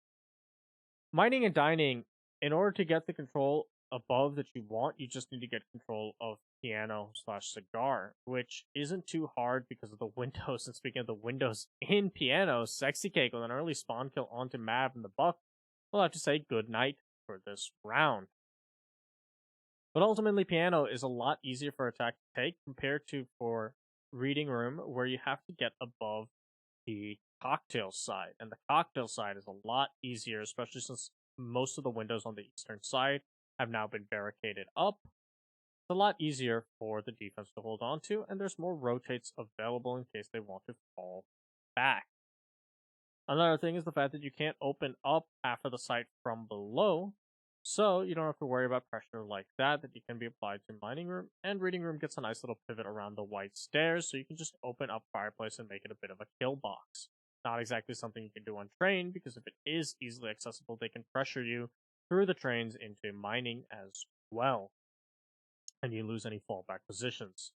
Mining and dining, in order to get the control above that you want, you just need to get control of piano/cigar, which isn't too hard because of the windows. And speaking of the windows in piano, Sexy Cake with an early spawn kill onto Mav and the Buck, we'll have to say good night for this round. But ultimately, piano is a lot easier for attack to take compared to for Reading Room, where you have to get above the cocktail side. And the cocktail side is a lot easier, especially since most of the windows on the eastern side have now been barricaded up. It's a lot easier for the defense to hold on to, and there's more rotates available in case they want to fall back. Another thing is the fact that you can't open up half of the site from below, so you don't have to worry about pressure like that you can be applied to Mining Room, and Reading Room gets a nice little pivot around the white stairs, so you can just open up Fireplace and make it a bit of a kill box. Not exactly something you can do on train, because if it is easily accessible, they can pressure you through the trains into mining as well, and you lose any fallback positions.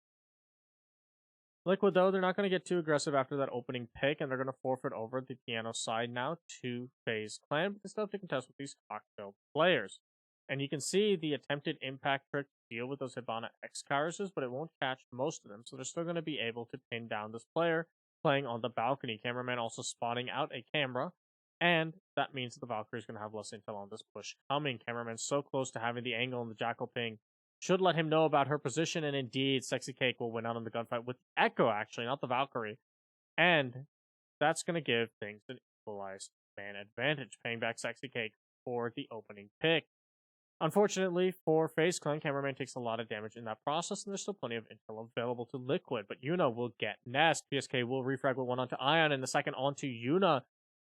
Liquid, though, they're not going to get too aggressive after that opening pick, and they're going to forfeit over the piano side now to FaZe Clan, but they still have to contest with these cocktail players. And you can see the attempted impact trick to deal with those Hibana X-Kairos, but it won't catch most of them, so they're still going to be able to pin down this player playing on the balcony. Cameraman also spotting out a camera, and that means that the Valkyrie is going to have less intel on this push coming. Cameraman's so close to having the angle and the Jackal ping should let him know about her position, and indeed, Sexy Cake will win out on the gunfight with Echo, actually, not the Valkyrie. And that's going to give things an equalized man advantage, paying back Sexy Cake for the opening pick. Unfortunately, for FaZe Clan, Cameraman takes a lot of damage in that process, and there's still plenty of intel available to Liquid, but Yuna will get Nest. PSK will refrag with one onto Ion, and the second onto Yuna.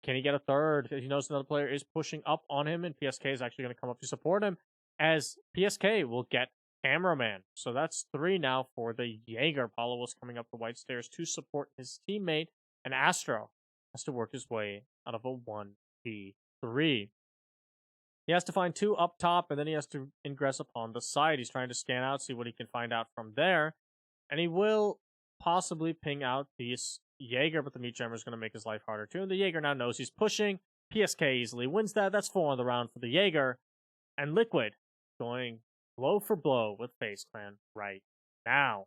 Can he get a third? He knows another player is pushing up on him, and PSK is actually going to come up to support him, as PSK will get Cameraman. So that's 3 now for the Jaeger. Paulo was coming up the white stairs to support his teammate, and Astro has to work his way out of a 1v3. He has to find 2 up top, and then he has to ingress upon the side. He's trying to scan out, see what he can find out from there, and he will possibly ping out this Jaeger, but the Meat Jammer is going to make his life harder too, and the Jaeger now knows he's pushing. PSK easily wins that. That's 4 on the round for the Jaeger, and Liquid going blow for blow with FaZe Clan right now.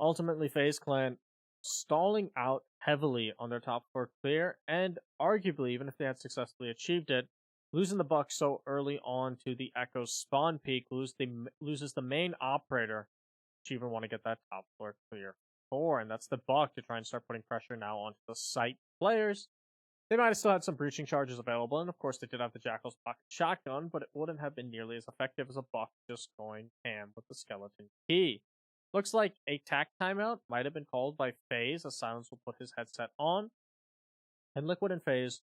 Ultimately, FaZe Clan stalling out heavily on their top 4 clear, and arguably, even if they had successfully achieved it, losing the Buck so early on to the Echo spawn peak loses the main operator to even want to get that top 4 clear for, and that's the Buck to try and start putting pressure now onto the site players. They might have still had some breaching charges available, and of course they did have the Jackal's pocket shotgun, but it wouldn't have been nearly as effective as a Buck just going ham with the skeleton key. Looks like a tack timeout might have been called by FaZe, as Silence will put his headset on, and Liquid and FaZe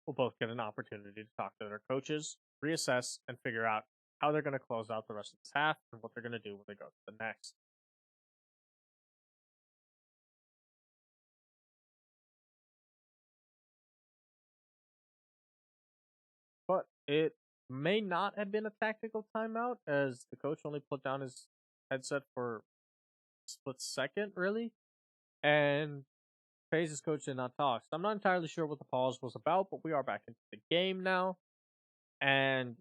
will both get an opportunity to talk to their coaches, reassess, and figure out how they're going to close out the rest of this half and what they're going to do when they go to the next. But it may not have been a tactical timeout, as the coach only put down his headset for split second, really. And Faze's coach did not talk. So I'm not entirely sure what the pause was about, but we are back into the game now. And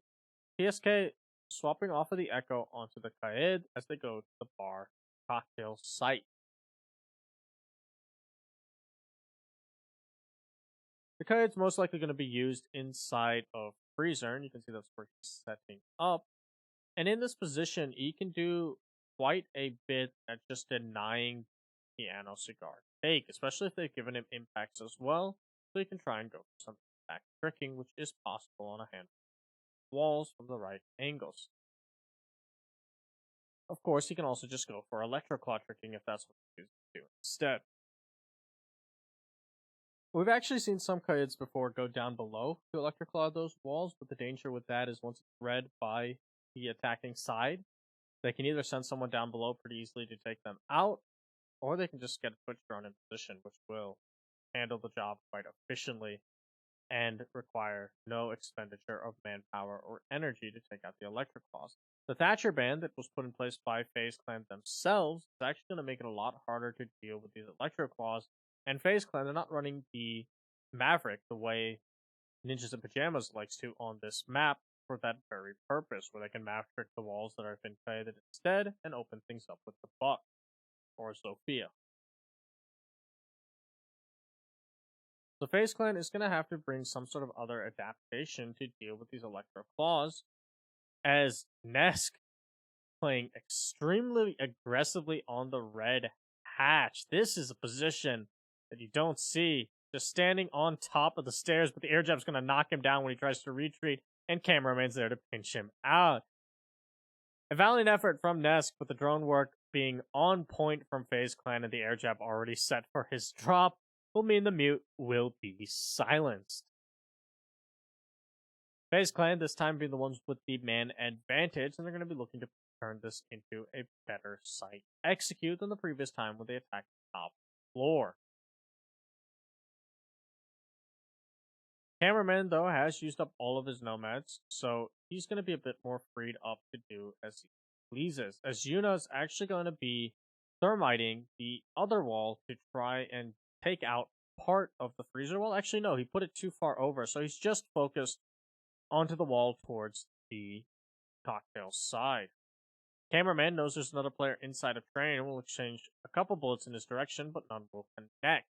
PSK swapping off of the Echo onto the Kaid as they go to the bar cocktail site. The Kaid's most likely going to be used inside of Freezer, and you can see that's where he's setting up. And in this position, he can do quite a bit at just denying Piano Cigar take, especially if they've given him impacts as well. So he can try and go for some back tricking, which is possible on a handful of walls from the right angles. Of course, he can also just go for Electroclaw tricking if that's what he chooses to do instead. We've actually seen some Kaids before go down below to Electroclaw those walls, but the danger with that is once it's read by the attacking side, they can either send someone down below pretty easily to take them out, or they can just get a Twitch drone in position, which will handle the job quite efficiently and require no expenditure of manpower or energy to take out the Electric Claws. The Thatcher ban that was put in place by FaZe Clan themselves is actually going to make it a lot harder to deal with these Electric Claws. And FaZe Clan, they're not running the Maverick the way Ninjas in Pajamas likes to on this map for that very purpose, where they can map trick the walls that have been faded instead and open things up with the Buck or Sophia. So FaZe Clan is going to have to bring some sort of other adaptation to deal with these Electro Claws, as Nesk playing extremely aggressively on the red hatch. This is a position that you don't see. Just standing on top of the stairs, but the air jab's going to knock him down when he tries to retreat, and Cameraman's there to pinch him out. A valiant effort from Nesk, with the drone work being on point from FaZe Clan and the air jab already set for his drop, will mean the mute will be silenced. FaZe Clan this time being the ones with the man advantage, and they're going to be looking to turn this into a better site execute than the previous time when they attacked the top floor. Cameraman, though, has used up all of his nomads, so he's going to be a bit more freed up to do as he pleases, as Yuna's actually going to be thermiting the other wall to try and take out part of the freezer wall. Actually, no, he put it too far over, so he's just focused onto the wall towards the cocktail side. Cameraman knows there's another player inside of train and will exchange a couple bullets in his direction, but none will connect,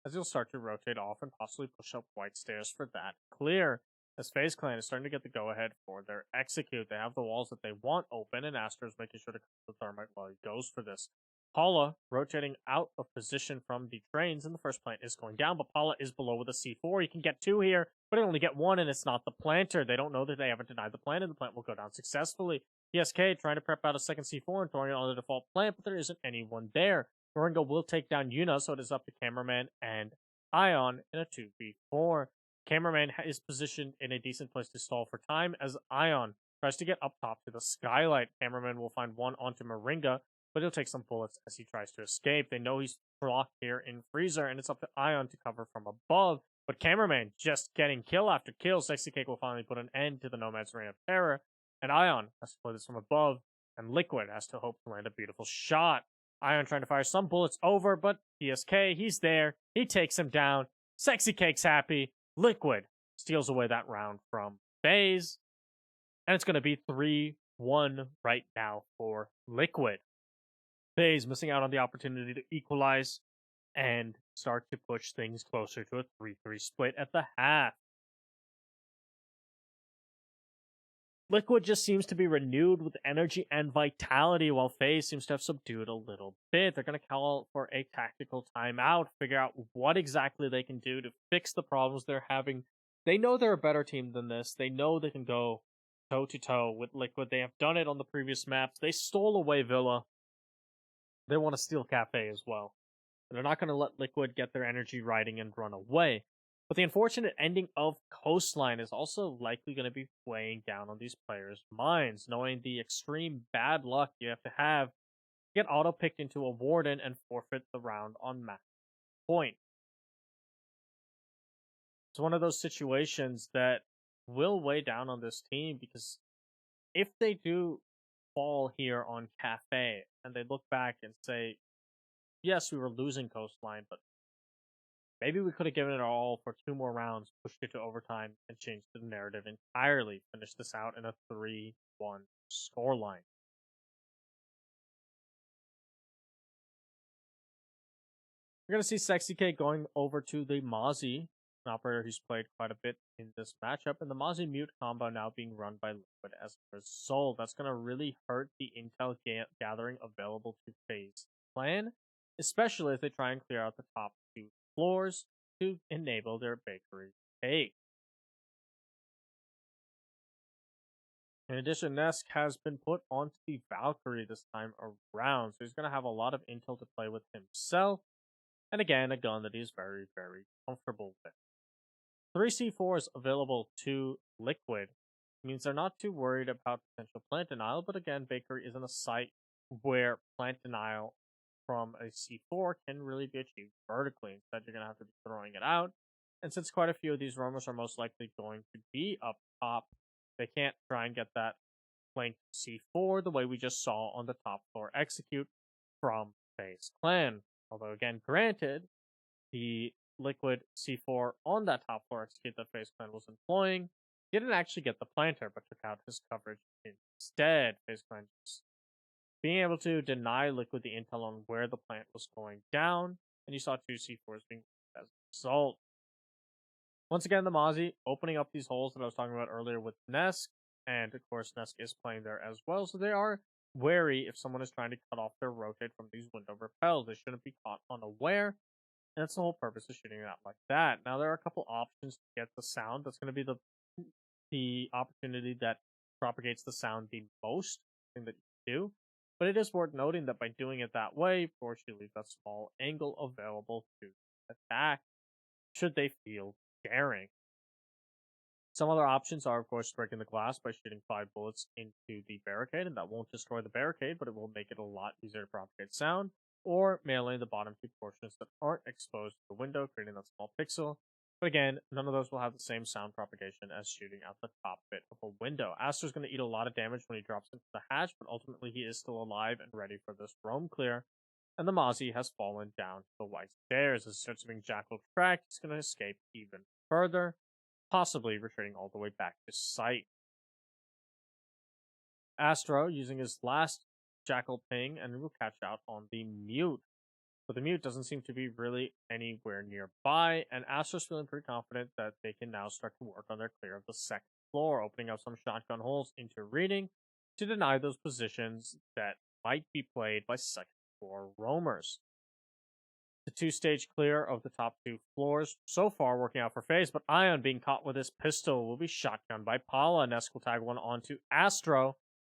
as he'll start to rotate off and possibly push up white stairs for that clear. As FaZe Clan is starting to get the go-ahead for their execute, they have the walls that they want open, and Aster is making sure to cut the thermite while he goes for this. Paula rotating out of position from the trains, and the first plant is going down, but Paula is below with a C4. He can get two here, but he only get one, and it's not the planter. They don't know that they haven't denied the plant, and the plant will go down successfully. PSK trying to prep out a second C4 and throwing it on the default plant, but there isn't anyone there. Moringa will take down Yuna, so it is up to Cameraman and Ion in a 2v4. Cameraman is positioned in a decent place to stall for time as Ion tries to get up top to the skylight. Cameraman will find one onto Moringa, but he'll take some bullets as he tries to escape. They know he's blocked here in Freezer, and it's up to Ion to cover from above. But Cameraman just getting kill after kill. Sexy Cake will finally put an end to the Nomad's reign of terror, and Ion has to play this from above, and Liquid has to hope to land a beautiful shot. Ion trying to fire some bullets over, but PSK, he's there. He takes him down. Sexy Cake's happy. Liquid steals away that round from FaZe, and it's going to be 3-1 right now for Liquid. FaZe missing out on the opportunity to equalize and start to push things closer to a 3-3 split at the half. Liquid just seems to be renewed with energy and vitality, while FaZe seems to have subdued a little bit. They're going to call for a tactical timeout, figure out what exactly they can do to fix the problems they're having. They know they're a better team than this. They know they can go toe-to-toe with Liquid. They have done it on the previous maps. They stole away Villa. They want to steal Cafe as well. And they're not going to let Liquid get their energy riding and run away. But the unfortunate ending of Coastline is also likely going to be weighing down on these players' minds, knowing the extreme bad luck you have to get auto-picked into a Warden and forfeit the round on match point. It's one of those situations that will weigh down on this team, because if they do fall here on Cafe, and they look back and say, yes, we were losing Coastline, but maybe we could have given it our all for 2 more rounds, pushed it to overtime, and changed the narrative entirely. Finish this out in a 3-1 scoreline. We're going to see Sexy K going over to the Mozzie, an operator who's played quite a bit in this matchup, and the Mozzie Mute combo now being run by Liquid as a result. That's going to really hurt the intel gathering available to Faze Clan, especially if they try and clear out the top 2 floors to enable their bakery take. In addition, Nesk has been put onto the Valkyrie this time around, so he's going to have a lot of intel to play with himself. And again, a gun that he's very, very comfortable with. 3 C4s available to Liquid means they're not too worried about potential plant denial, but again, Bakery isn't a site where plant denial from a C4 can really be achieved vertically. Instead, you're going to have to be throwing it out. And since quite a few of these roamers are most likely going to be up top, they can't try and get that flanked C4 the way we just saw on the top floor execute from Faze Clan. Although, again, granted, the Liquid C4 on that top floor execute that Faze Clan was employing didn't actually get the planter, but took out his coverage instead. Faze Clan just being able to deny Liquid the intel on where the plant was going down, and you saw 2 C4s being as a result. Once again, the Mozzie opening up these holes that I was talking about earlier with Nesk, and of course Nesk is playing there as well, so they are wary if someone is trying to cut off their rotate from these window repels. They shouldn't be caught unaware, and that's the whole purpose of shooting it out like that. Now, there are a couple options to get the sound. That's going to be the opportunity that propagates the sound the most thing that you do. But it is worth noting that by doing it that way, of course, you leave that small angle available to attack, should they feel daring. Some other options are, of course, breaking the glass by shooting 5 bullets into the barricade, and that won't destroy the barricade, but it will make it a lot easier to propagate sound, or mailing the bottom 2 portions that aren't exposed to the window, creating that small pixel. But again, none of those will have the same sound propagation as shooting out the top bit of a window. Aster's going to eat a lot of damage when he drops into the hatch, but ultimately he is still alive and ready for this roam clear. And the Mozzie has fallen down to the white stairs. As he starts being Jackal tracked, he's going to escape even further, possibly retreating all the way back to site. Astro using his last Jackal ping and will catch out on the Mute. But the Mute doesn't seem to be really anywhere nearby, and Astro's feeling pretty confident that they can now start to work on their clear of the second floor, opening up some shotgun holes into reading to deny those positions that might be played by second floor roamers. The 2-stage clear of the top 2 floors so far working out for Faze, but Ion being caught with his pistol will be shotgunned by Paula. Nesk will tag one onto Astro,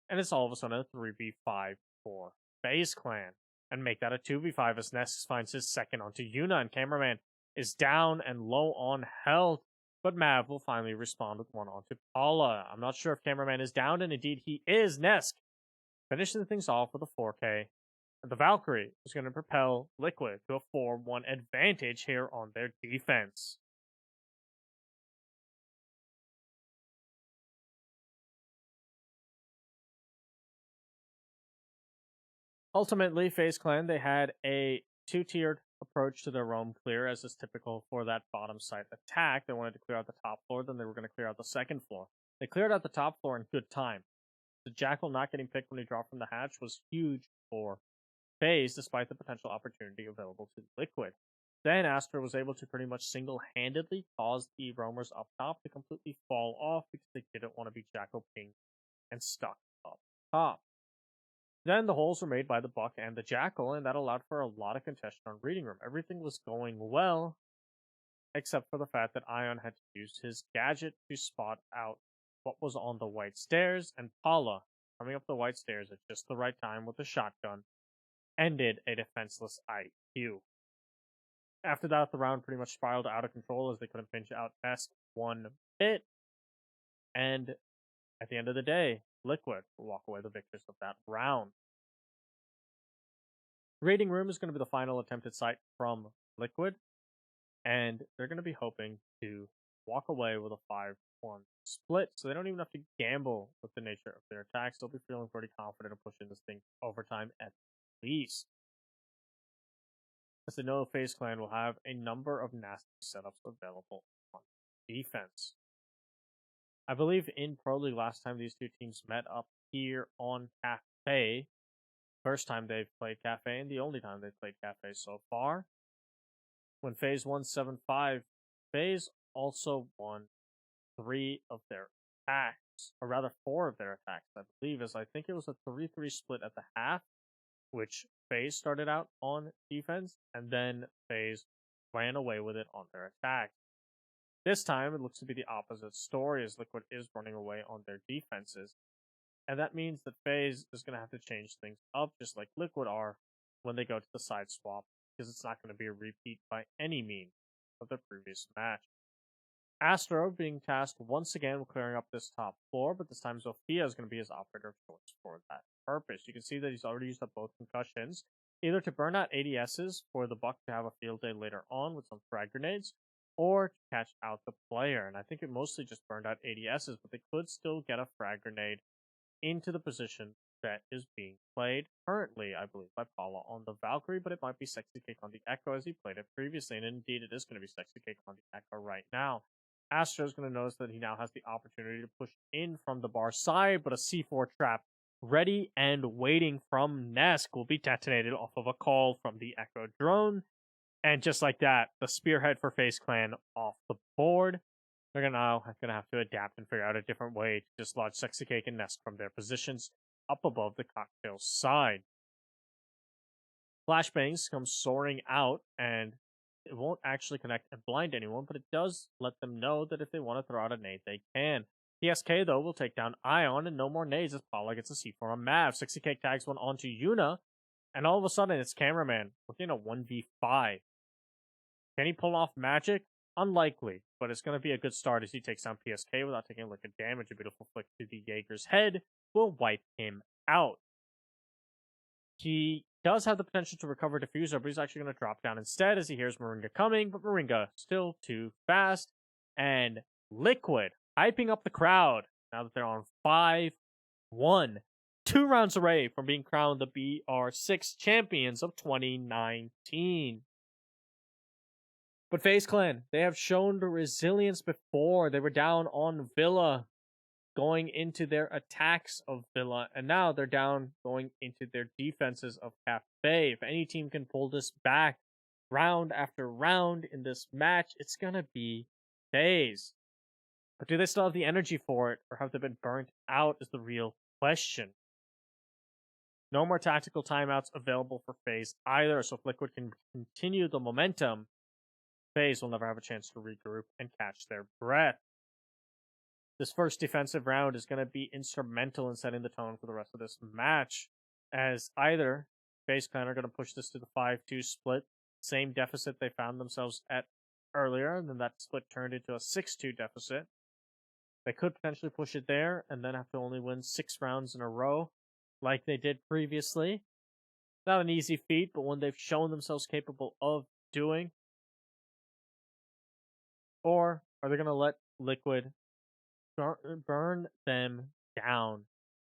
and it's all of a sudden a 3v5 for Faze Clan, and make that a 2v5 as Nesk finds his second onto Yuna, and Cameraman is down and low on health, but Mav will finally respond with one onto Paula. I'm not sure if Cameraman is down, and indeed he is. Nesk finishing things off with a 4K. The Valkyrie is going to propel Liquid to a 4-1 advantage here on their defense. Ultimately, Faze Clan, they had a 2-tiered approach to their roam clear, as is typical for that bottom side attack. They wanted to clear out the top floor, then they were going to clear out the second floor. They cleared out the top floor in good time. The Jackal not getting picked when he dropped from the hatch was huge for Faze, despite the potential opportunity available to Liquid. Then Astra was able to pretty much single-handedly cause the roamers up top to completely fall off because they didn't want to be Jackal pinged and stuck up top. Then the holes were made by the Buck and the Jackal, and that allowed for a lot of contention on Reading Room. Everything was going well, except for the fact that Ion had to use his gadget to spot out what was on the white stairs, and Paula, coming up the white stairs at just the right time with a shotgun, ended a defenseless IQ. After that, the round pretty much spiraled out of control as they couldn't pinch out Nesk one bit, and at the end of the day, Liquid will walk away the victors of that round. Reading Room is going to be the final attempted site from Liquid, and they're going to be hoping to walk away with a 6-1 split, so they don't even have to gamble with the nature of their attacks. They'll be feeling pretty confident in pushing this thing overtime at least. As they know, Faze Clan will have a number of nasty setups available on defense. I believe in Pro League last time these two teams met up here on Cafe. First time they've played Cafe and the only time they've played Cafe so far. When Faze won 7-5, Faze also won 3 of their attacks, or rather 4 of their attacks, I believe, as I think it was a 3-3 split at the half, which Faze started out on defense, and then Faze ran away with it on their attack. This time, it looks to be the opposite story, as Liquid is running away on their defenses. And that means that Faze is going to have to change things up, just like Liquid are, when they go to the side swap, because it's not going to be a repeat by any means of the previous match. Astro being tasked once again with clearing up this top floor, but this time Zofia is going to be his operator of choice for that purpose. You can see that he's already used up both concussions, either to burn out ADSs for the Buck to have a field day later on with some frag grenades, or to catch out the player. And I think it mostly just burned out ADSs, but they could still get a frag grenade into the position that is being played currently, I believe, by Paula on the Valkyrie, but it might be Sexy Cake on the Echo as he played it previously, and indeed it is going to be Sexy Cake on the Echo right now. Astro's going to notice that he now has the opportunity to push in from the bar side, but a C4 trap ready and waiting from Nesk will be detonated off of a call from the Echo drone. And just like that, the spearhead for Faze Clan off the board. They're now going to have to adapt and figure out a different way to dislodge Sexy Cake and Nesk from their positions up above the cocktail side. Flashbangs come soaring out, and it won't actually connect and blind anyone, but it does let them know that if they want to throw out a nade, they can. PSK, though, will take down Ion, and no more nades as Paula gets a C4 on Mav. Sexy Cake tags one onto Yuna, and all of a sudden it's Cameraman looking at a 1v5. Can he pull off magic? Unlikely, but it's going to be a good start as he takes down PSK without taking a lick of damage. A beautiful flick to the Jaeger's head will wipe him out. He does have the potential to recover Diffuser, but he's actually going to drop down instead as he hears Moringa coming, but Moringa still too fast. And Liquid hyping up the crowd now that they're on 5-1. 2 rounds away from being crowned the BR6 champions of 2019. But Faze Clan, they have shown the resilience before. They were down on Villa going into their attacks of Villa, and now they're down going into their defenses of Cafe. If any team can pull this back round after round in this match, it's going to be Faze. But do they still have the energy for it, or have they been burnt out is the real question. No more tactical timeouts available for Faze either, so if Liquid can continue the momentum, Faze will never have a chance to regroup and catch their breath. This first defensive round is going to be instrumental in setting the tone for the rest of this match, as either Faze Clan are going to push this to the 5-2 split, same deficit they found themselves at earlier, and then that split turned into a 6-2 deficit. They could potentially push it there, and then have to only win 6 rounds in a row, like they did previously. Not an easy feat, but one they've shown themselves capable of doing. Or are they going to let Liquid burn them down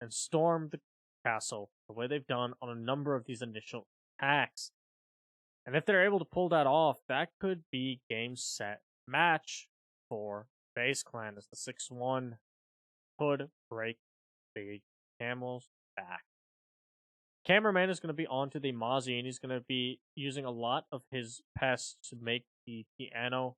and storm the castle the way they've done on a number of these initial attacks? And if they're able to pull that off, that could be game, set, match for Faze Clan as the 6-1 could break the Camel's back. Cameraman is going to be onto the Mozzie, and he's going to be using a lot of his pests to make the piano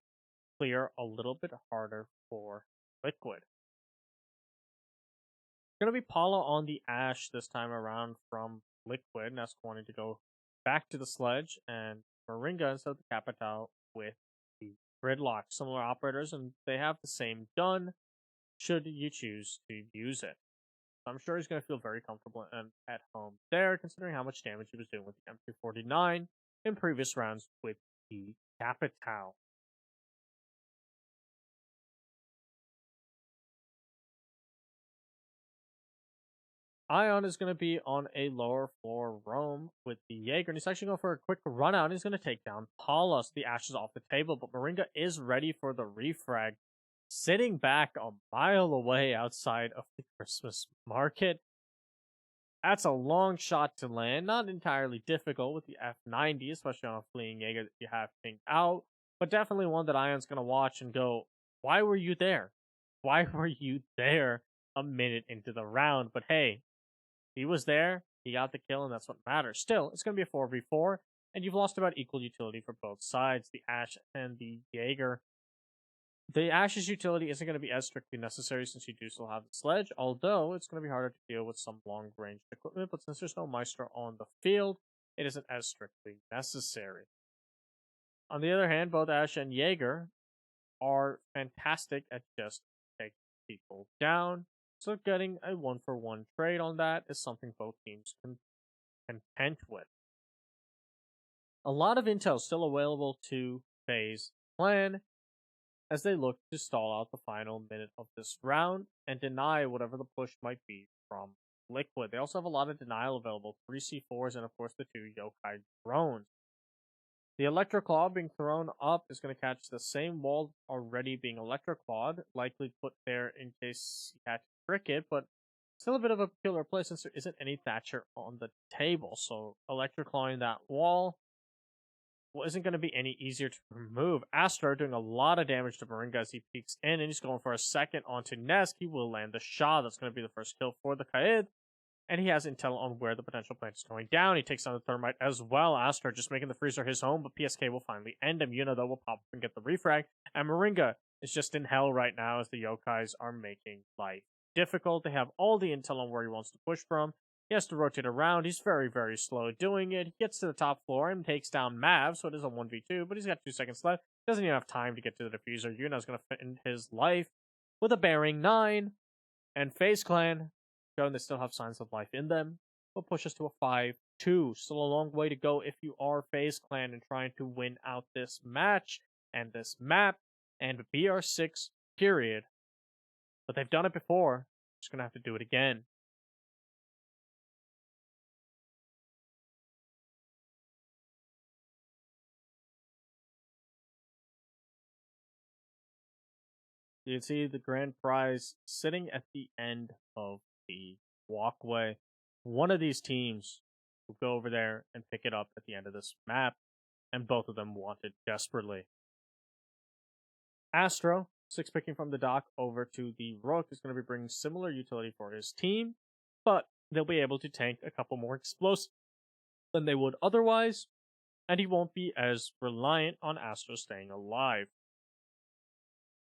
clear a little bit harder for Liquid. It's going to be Paula on the Ash this time around from Liquid. Nesk wanting to go back to the Sledge, and Moringa instead of the Capital with the Gridlock. Similar operators, and they have the same done should you choose to use it. I'm sure he's going to feel very comfortable and at home there, considering how much damage he was doing with the M249 in previous rounds with the Capital. Ion is going to be on a lower floor roam with the Jaeger, and he's actually going for a quick run out, and he's going to take down Paula, so the Ash is off the table, but Moringa is ready for the refrag. sitting back a mile away outside of the Christmas market. That's a long shot to land, not entirely difficult with the F90, especially on a fleeing Jaeger that you have pinged out, but definitely one that Ion's going to watch and go, why were you there? Why were you there a minute into the round? But hey, he was there, he got the kill, and that's what matters. Still, it's going to be a 4v4, and you've lost about equal utility for both sides, the Ashe and the Jaeger. The Ashe's utility isn't going to be as strictly necessary since you do still have the sledge, although it's going to be harder to deal with some long-range equipment, but since there's no Maestro on the field, it isn't as strictly necessary. On the other hand, both Ashe and Jaeger are fantastic at just taking people down, so getting a 1-for-1 trade on that is something both teams can content with. A lot of intel still available to Faze Clan, as they look to stall out the final minute of this round and deny whatever the push might be from Liquid. They also have a lot of denial available, 3 C4s and of course the 2 Yokai drones. The Electroclaw being thrown up is going to catch the same wall already being Electroclawed, likely put there in case you catch Cricket, but still a bit of a peculiar place since there isn't any Thatcher on the table. So Electroclawing that wall isn't going to be any easier to remove. Astro doing a lot of damage to Moringa as he peeks in, and he's going for a second onto Nesk. He will land the shot. That's going to be the first kill for the Qaid, and he has intel on where the potential plant is going down. He takes on the Thermite as well. Astro just making the freezer his home, but PSK will finally end him. Yuna, though, will pop up and get the refrag, and Moringa is just in hell right now as the Yokais are making life difficult. They have all the intel on where he wants to push from. He has to rotate around. He's very, very slow doing it. He gets to the top floor and takes down Mav, so it is a 1v2, but he's got 2 seconds left. Doesn't even have time to get to the diffuser. Yuna's going to end his life with a bearing 9. And FaZe Clan, showing they still have signs of life in them, will push us to a 5-2. Still a long way to go if you are FaZe Clan and trying to win out this match and this map and BR6, period. But they've done it before. Just going to have to do it again. You can see the grand prize sitting at the end of the walkway. One of these teams will go over there and pick it up at the end of this map, and both of them want it desperately. Astro, 6 picking from the dock over to the Rook, is going to be bringing similar utility for his team, but they'll be able to tank a couple more explosives than they would otherwise, and he won't be as reliant on Astro staying alive.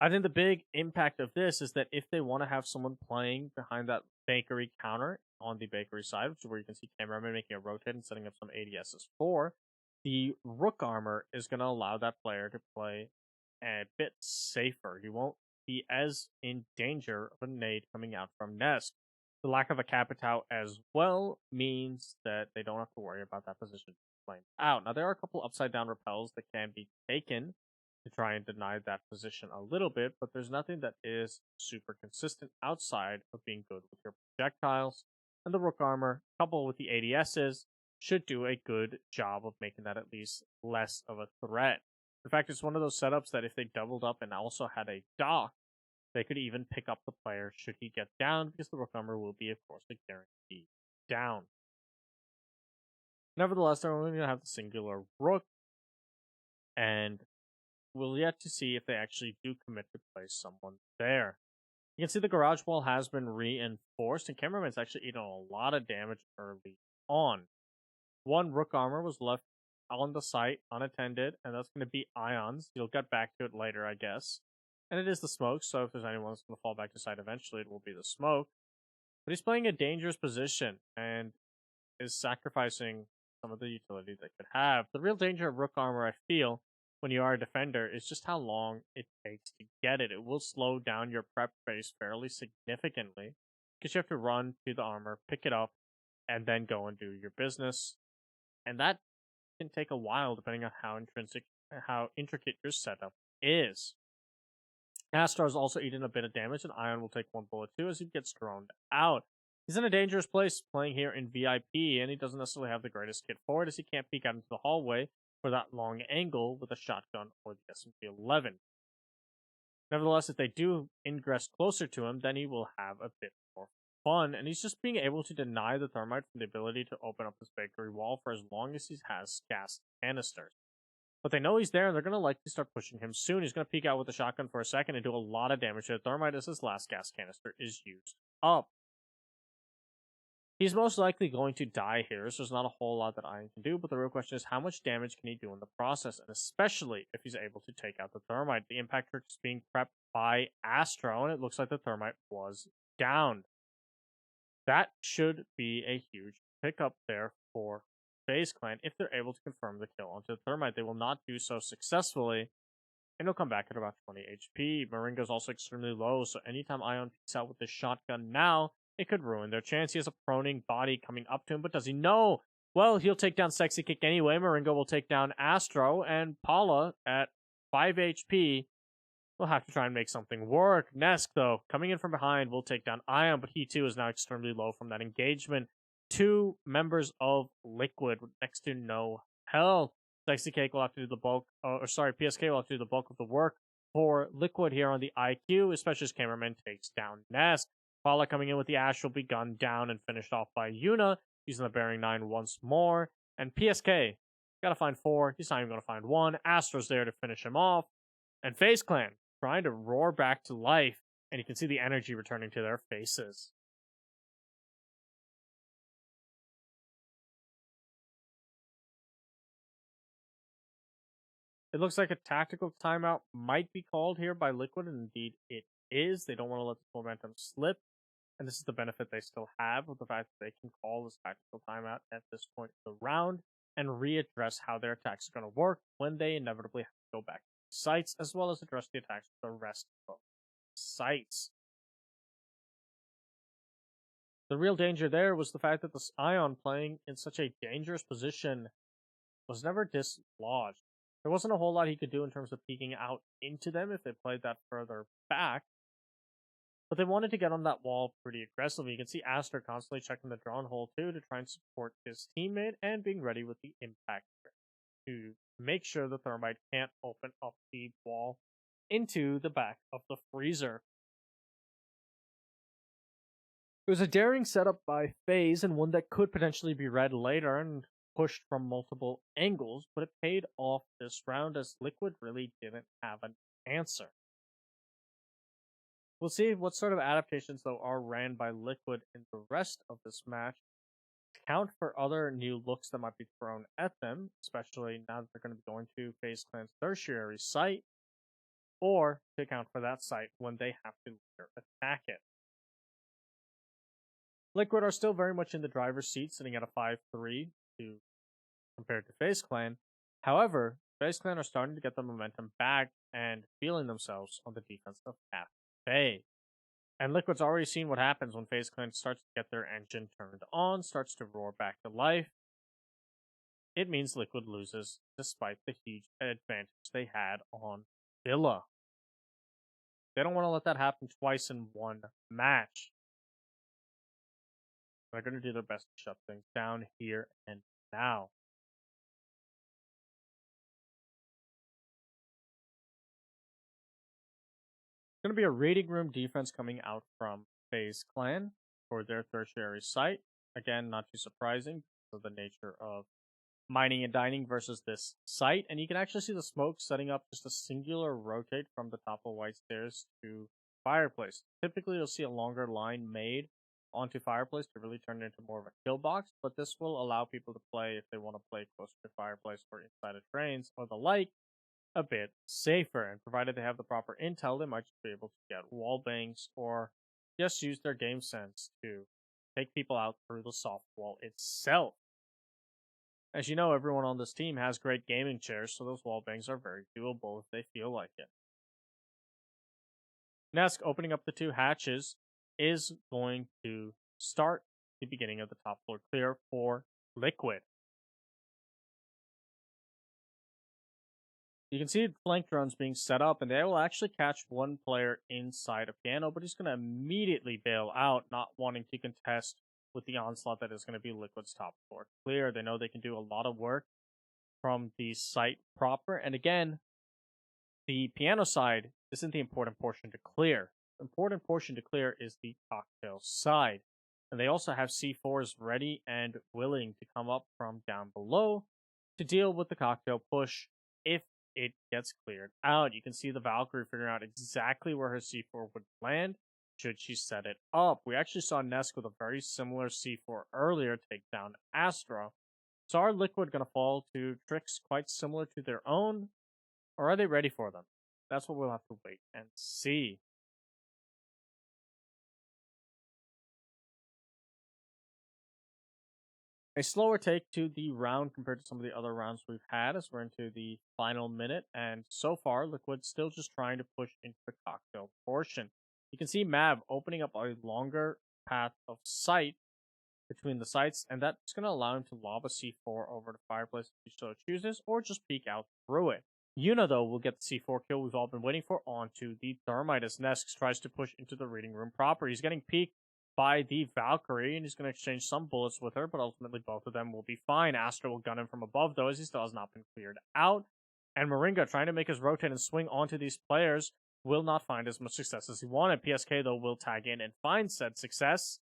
I think the big impact of this is that if they want to have someone playing behind that bakery counter on the bakery side, which is where you can see cameraman making a rotate and setting up some ADSs for, the Rook armor is going to allow that player to play a bit safer. He won't be as in danger of a nade coming out from Nesk. The lack of a Capitao as well means that they don't have to worry about that position playing out. Now, there are a couple upside down repels that can be taken to try and deny that position a little bit, but there's nothing that is super consistent outside of being good with your projectiles. And the Rook armor, coupled with the ADSs, should do a good job of making that at least less of a threat. In fact, it's one of those setups that if they doubled up and also had a dock, they could even pick up the player should he get down, because the Rook armor will be, of course, a guaranteed down. Nevertheless, they're only going to have the singular Rook, and we'll yet to see if they actually do commit to place someone there. You can see the garage wall has been reinforced, and Cameraman's actually eaten a lot of damage early on. One Rook armor was left on the site unattended, and that's going to be Ions. You'll get back to it later, I guess. And it is the smoke, so if there's anyone that's going to fall back to site eventually, it will be the smoke. But he's playing a dangerous position, and is sacrificing some of the utility they could have. The real danger of Rook armor, I feel, when you are a defender, is just how long it takes to get it. It will slow down your prep phase fairly significantly, because you have to run to the armor, pick it up, and then go and do your business. And that can take a while depending on how intricate your setup is. Astar's also eaten a bit of damage, and Ion will take 1 bullet too as he gets droned out. He's in a dangerous place playing here in VIP, and he doesn't necessarily have the greatest kit for it, as he can't peek out into the hallway for that long angle with a shotgun or the SMG-11. Nevertheless, if they do ingress closer to him, then he will have a bit more fun, and he's just being able to deny the Thermite from the ability to open up his bakery wall for as long as he has gas canisters. But they know he's there, and they're going to likely start pushing him soon. He's going to peek out with the shotgun for a second and do a lot of damage to the Thermite as his last gas canister is used up. He's most likely going to die here, so there's not a whole lot that Iron can do, but the real question is how much damage can he do in the process, and especially if he's able to take out the Thermite. The impact trick is being prepped by Astro, and it looks like the Thermite was downed. That should be a huge pickup there for Faze Clan if they're able to confirm the kill onto the Thermite. They will not do so successfully, and he'll come back at about 20 HP. Moringa's also extremely low, so anytime Ion peeks out with the shotgun now, it could ruin their chance. He has a proning body coming up to him, but does he know? Well, he'll take down Sexy Kick anyway. Moringa will take down Astro, and Paula at 5 HP will have to try and make something work. Nesk, though, coming in from behind, will take down Ion, but he too is now extremely low from that engagement. 2 members of Liquid with next to no health. Sexy Cake will have to do the bulk, PSK will have to do the bulk of the work for Liquid here on the IQ, especially as cameraman takes down Nesk. Paula coming in with the Ash will be gunned down and finished off by Yuna, using the Bearing 9 once more. And PSK, gotta find 4, he's not even gonna find 1. Astro's there to finish him off. And Faze Clan, trying to roar back to life, and you can see the energy returning to their faces. It looks like a tactical timeout might be called here by Liquid, and indeed it is. They don't want to let the momentum slip, and this is the benefit they still have with the fact that they can call this tactical timeout at this point of the round and readdress how their attacks are going to work when they inevitably have to go back to the sites, as well as address the attacks of the rest of the sites. The real danger there was the fact that this Ion playing in such a dangerous position was never dislodged. There wasn't a whole lot he could do in terms of peeking out into them if they played that further back. But they wanted to get on that wall pretty aggressively. You can see Aster constantly checking the drone hole too to try and support his teammate and being ready with the impact to make sure the Thermite can't open up the wall into the back of the freezer. It was a daring setup by Faze and one that could potentially be read later and pushed from multiple angles, but it paid off this round as Liquid really didn't have an answer. We'll see what sort of adaptations, though, are ran by Liquid in the rest of this match. Count for other new looks that might be thrown at them, especially now that they're going to be going to Faze Clan's tertiary site, or to account for that site when they have to later attack it. Liquid are still very much in the driver's seat, sitting at a 5-3 compared to Faze Clan. However, Faze Clan are starting to get the momentum back and feeling themselves on the defensive cafe. And Liquid's already seen what happens when Faze Clan starts to get their engine turned on, starts to roar back to life. It means Liquid loses, despite the huge advantage they had on Villa. They don't want to let that happen twice in one match. They're going to do their best to shut things down here and now. It's going to be a raiding room defense coming out from Faze Clan for their tertiary site. Again, not too surprising for the nature of mining and dining versus this site. And you can actually see the smoke setting up just a singular rotate from the top of White Stairs to Fireplace. Typically, you'll see a longer line made onto Fireplace to really turn it into more of a kill box, but this will allow people to play if they want to play closer to Fireplace or inside of trains or the like a bit safer, and provided they have the proper intel, they might just be able to get wall bangs or just use their game sense to take people out through the soft wall itself. As you know, everyone on this team has great gaming chairs, so those wall bangs are very doable if they feel like it. Nesk opening up the 2 hatches is going to start the beginning of the top floor clear for Liquid. You can see flank drones being set up, and they will actually catch one player inside a piano, but he's going to immediately bail out, not wanting to contest with the onslaught that is going to be Liquid's top floor clear. They know they can do a lot of work from the site proper, and again, the piano side isn't the important portion to clear. The important portion to clear is the cocktail side. And they also have C4s ready and willing to come up from down below to deal with the cocktail push if it gets cleared out. You can see the Valkyrie figuring out exactly where her C4 would land should she set it up. We actually saw Nesk with a very similar C4 earlier take down Astra. So are Liquid going to fall to tricks quite similar to their own, or are they ready for them? That's what we'll have to wait and see. A slower take to the round compared to some of the other rounds we've had as we're into the final minute, and so far, Liquid's still just trying to push into the cocktail portion. You can see Mav opening up a longer path of sight between the sites, and that's going to allow him to lob a C4 over the fireplace if he so chooses, or just peek out through it. Yuna, though, will get the C4 kill we've all been waiting for onto the Thermite as Nesk tries to push into the reading room proper. He's getting peeked by the Valkyrie, and he's going to exchange some bullets with her, but ultimately both of them will be fine. Astra will gun him from above, though, as he still has not been cleared out. And Moringa, trying to make his rotate and swing onto these players, will not find as much success as he wanted. PSK, though, will tag in and find said success.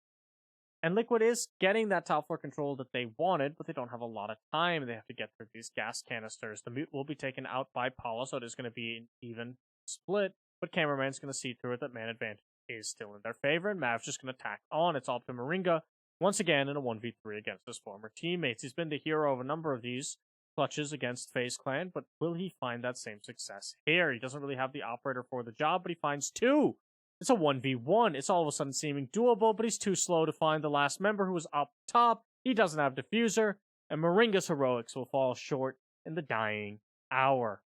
And Liquid is getting that top floor control that they wanted, but they don't have a lot of time. They have to get through these gas canisters. The mute will be taken out by Paula, so it is going to be an even split, but Cameraman's going to see through it that man advantage is still in their favor, and Mav's just going to tack on. It's all up to Moringa, once again in a 1v3 against his former teammates. He's been the hero of a number of these clutches against FaZe Clan, but will he find that same success here? He doesn't really have the operator for the job, but he finds two. It's a 1v1. It's all of a sudden seeming doable, but he's too slow to find the last member who was up top. He doesn't have diffuser, and Moringa's heroics will fall short in the dying hour.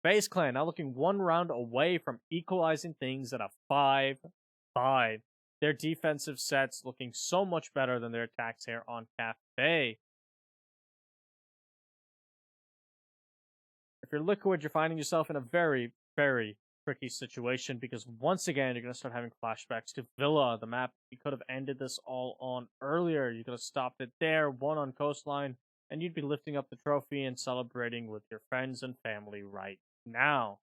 FaZe Clan now looking one round away from equalizing things at a 5-5. Their defensive sets looking so much better than their attacks here on Cafe. If you're Liquid, you're finding yourself in a very, very tricky situation because once again, you're going to start having flashbacks to Villa, the map you could have ended this all on earlier. You could have stopped it there, one on Coastline, and you'd be lifting up the trophy and celebrating with your friends and family right now.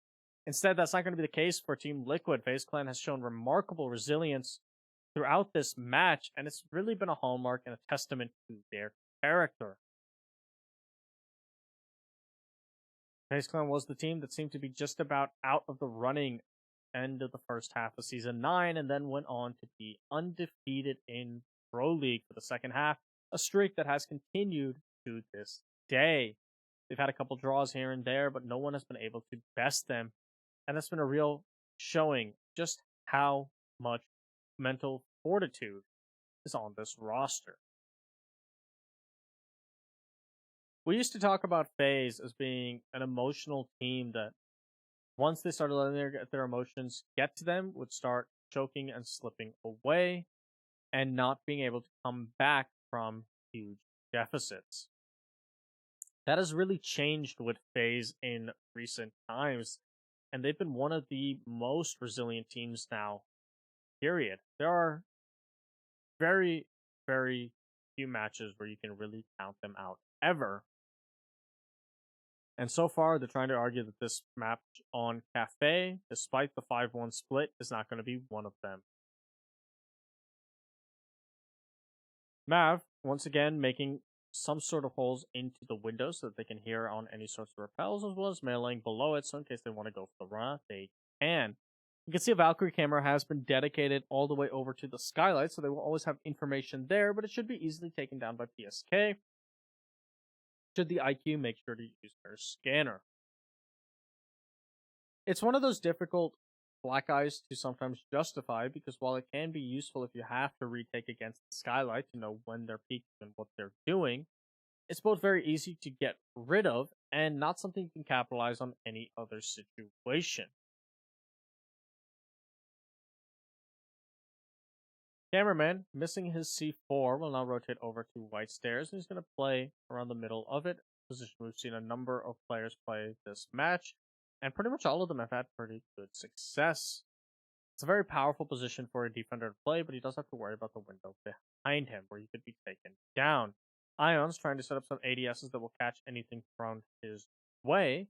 Instead, that's not going to be the case for Team Liquid. FaZe Clan has shown remarkable resilience throughout this match, and it's really been a hallmark and a testament to their character. FaZe Clan was the team that seemed to be just about out of the running end of the first half of Season 9, and then went on to be undefeated in Pro League for the second half, a streak that has continued to this day. They've had a couple draws here and there, but no one has been able to best them, and that's been a real showing just how much mental fortitude is on this roster. We used to talk about FaZe as being an emotional team that once they started letting their emotions get to them, would start choking and slipping away and not being able to come back from huge deficits. That has really changed with FaZe in recent times, and they've been one of the most resilient teams now, period. There are very, very few matches where you can really count them out ever. And so far, they're trying to argue that this match on Cafe, despite the 5-1 split, is not going to be one of them. Mav, once again, making some sort of holes into the window so that they can hear on any sorts of repels, as well as meleeing below it, so in case they want to go for the run, they can. You can see a Valkyrie camera has been dedicated all the way over to the skylight, so they will always have information there, but it should be easily taken down by PSK. Should the IQ make sure to use their scanner. It's one of those difficult black eyes to sometimes justify, because while it can be useful if you have to retake against the skylight to know when they're peaking and what they're doing, it's both very easy to get rid of and not something you can capitalize on any other situation. Cameraman, missing his C4, will now rotate over to White Stairs, and he's going to play around the middle of it, position we've seen a number of players play this match, and pretty much all of them have had pretty good success. It's a very powerful position for a defender to play, but he does have to worry about the window behind him, where he could be taken down. Ion's trying to set up some ADSs that will catch anything thrown his way,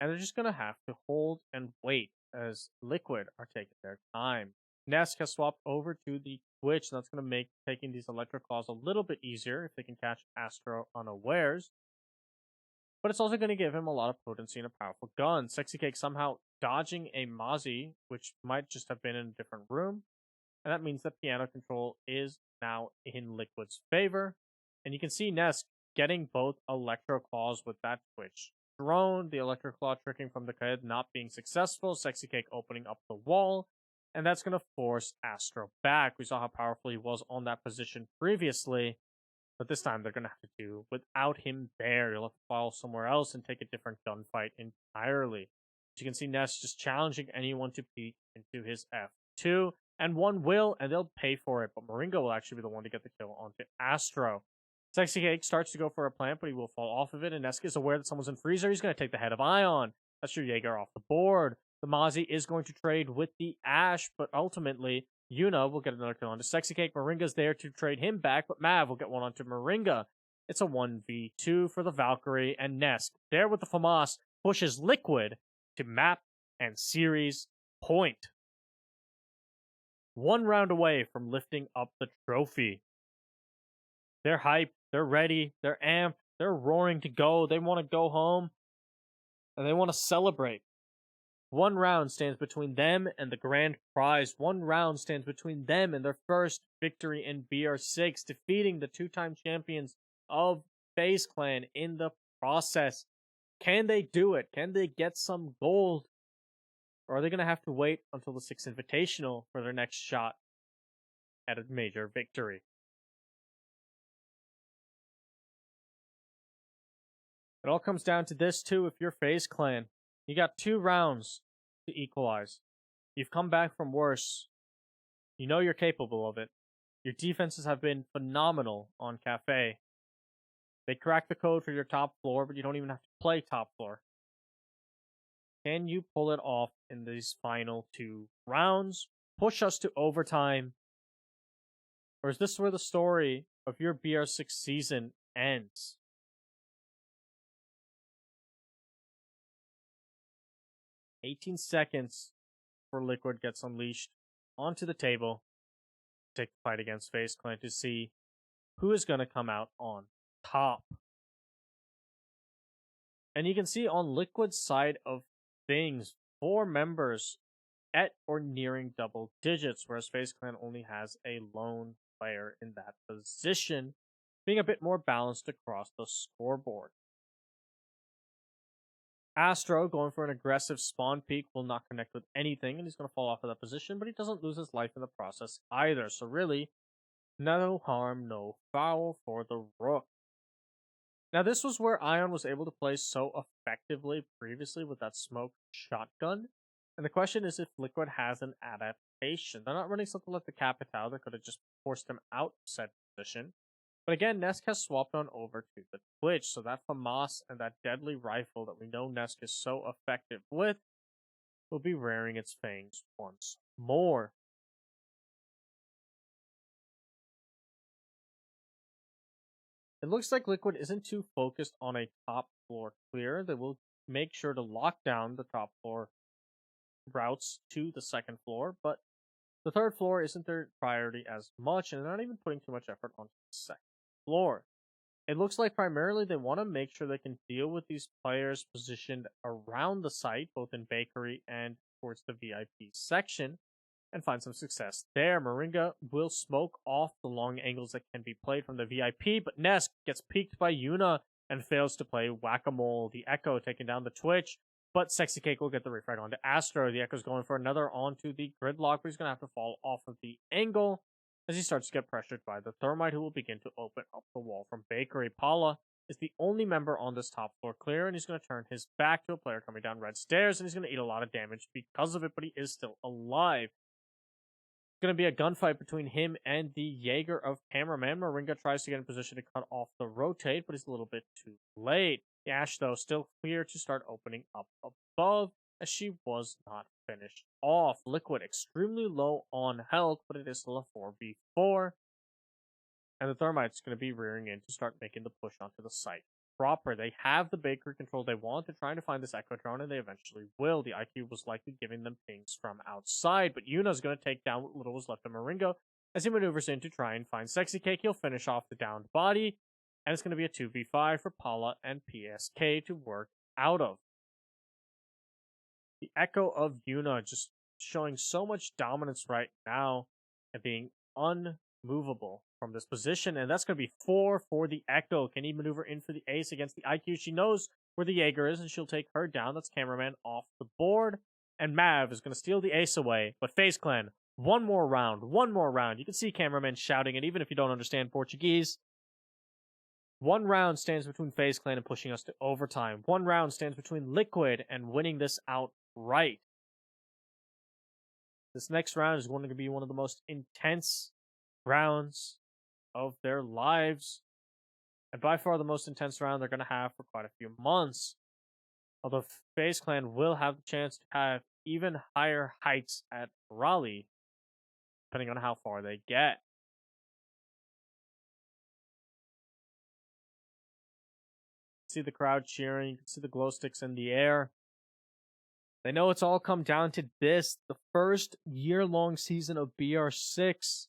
And they're just going to have to hold and wait as Liquid are taking their time. Nesk has swapped over to the Twitch, and that's going to make taking these Electric Claws a little bit easier if they can catch Astro unawares. But it's also going to give him a lot of potency and a powerful gun. Sexy Cake somehow dodging a Mozzie, which might just have been in a different room. And that means that piano control is now in Liquid's favor. And you can see Nesk getting both Electro Claws with that Twitch drone, the Electro Claw tricking from the kid not being successful, Sexy Cake opening up the wall, and that's going to force Astro back. We saw how powerful he was on that position previously, but this time they're going to have to do without him there. You'll have to fall somewhere else and take a different gunfight entirely. As you can see, Ness just challenging anyone to peek into his F2, and one will, and they'll pay for it, but Moringa will actually be the one to get the kill onto Astro. Sexy Cake starts to go for a plant, but he will fall off of it, and Nesk is aware that someone's in freezer. He's going to take the head of Ion. That's your Jaeger off the board. The Mozzie is going to trade with the Ash, but ultimately, Yuna will get another kill onto Sexy Cake. Moringa's there to trade him back, but Mav will get one onto Moringa. It's a 1v2 for the Valkyrie, and Nesk, there with the FAMAS, pushes Liquid to map and series point. One round away from lifting up the trophy. They're hyped, they're ready, they're amped, they're roaring to go. They want to go home, and they want to celebrate. One round stands between them and the grand prize. One round stands between them and their first victory in BR6, defeating the two-time champions of Faze Clan in the process. Can they do it? Can they get some gold? Or are they going to have to wait until the 6th Invitational for their next shot at a major victory? It all comes down to this, too, if you're Faze Clan. You got 2 rounds to equalize. You've come back from worse. You know you're capable of it. Your defenses have been phenomenal on Cafe. They cracked the code for your top floor, but you don't even have to play top floor. Can you pull it off in these final 2 rounds? Push us to overtime? Or is this where the story of your BR6 season ends? 18 seconds for Liquid gets unleashed onto the table. Take the fight against Faze Clan to see who is going to come out on top. And you can see on Liquid's side of things, 4 members at or nearing double digits, whereas Faze Clan only has a lone player in that position, being a bit more balanced across the scoreboard. Astro, going for an aggressive spawn peek, will not connect with anything, and he's going to fall off of that position, but he doesn't lose his life in the process either. So really, no harm, no foul for the Rook. Now, this was where Ion was able to play so effectively previously with that smoke shotgun. And the question is if Liquid has an adaptation. They're not running something like the Capitao that could have just forced him out of said position. But again, Nesk has swapped on over to the Twitch, so that FAMAS and that deadly rifle that we know Nesk is so effective with will be rearing its fangs once more. It looks like Liquid isn't too focused on a top floor clear. They will make sure to lock down the top floor routes to the 2nd floor, but the 3rd floor isn't their priority as much, and they're not even putting too much effort onto the 2nd floor. It looks like primarily they want to make sure they can deal with these players positioned around the site, both in Bakery and towards the VIP section, and find some success there. Moringa will smoke off the long angles that can be played from the VIP, but Nesk gets peeked by Yuna and fails to play Whack-A-Mole. The Echo taking down the Twitch, but Sexy Cake will get the refrag onto Astro. The Echo's going for another onto the Gridlock, but he's going to have to fall off of the angle as he starts to get pressured by the Thermite, who will begin to open up the wall from Bakery. Paula is the only member on this top floor clear, and he's going to turn his back to a player coming down red stairs, and he's going to eat a lot of damage because of it, but he is still alive. It's going to be a gunfight between him and the Jaeger of Cameraman. Moringa tries to get in position to cut off the rotate, but he's a little bit too late. The Ash, though, still clear to start opening up above, as she was not finished off. Liquid extremely low on health, but it is still a 4v4. And the Thermite's going to be rearing in to start making the push onto the site proper. They have the bakery control they want. They're trying to find this Echo drone, and they eventually will. The IQ was likely giving them pings from outside, but Yuna's going to take down what little was left of Maringo as he maneuvers in to try and find Sexy Cake. He'll finish off the downed body, and it's going to be a 2v5 for Paula and PSK to work out of. The Echo of Yuna just showing so much dominance right now and being unmovable from this position, and that's going to be 4 for the Echo. Can he maneuver in for the ace against the IQ? She knows where the Jaeger is, and she'll take her down. That's Cameraman off the board, and Mav is going to steal the ace away, but FaZe Clan, one more round. You can see Cameraman shouting it, even if you don't understand Portuguese. 1 round stands between FaZe Clan and pushing us to overtime. 1 round stands between Liquid and winning this outright. This next round is going to be one of the most intense rounds of their lives, and by far the most intense round they're going to have for quite a few months. Although FaZe Clan will have the chance to have even higher heights at Raleigh, depending on how far they get. See the crowd cheering, you can see the glow sticks in the air. They know it's all come down to this, the first year-long season of BR6.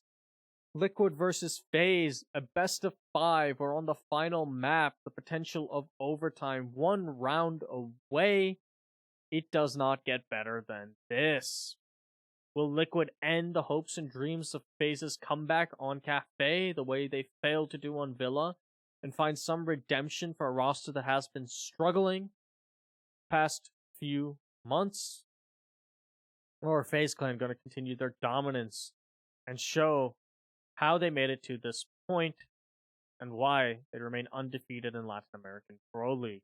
Liquid versus FaZe, a best of 5. We're on the final map, the potential of overtime, 1 round away. It does not get better than this. Will Liquid end the hopes and dreams of FaZe's comeback on Cafe the way they failed to do on Villa, and find some redemption for a roster that has been struggling past few months? Or are FaZe Clan going to continue their dominance and show how they made it to this point and why they remain undefeated in Latin American Pro League?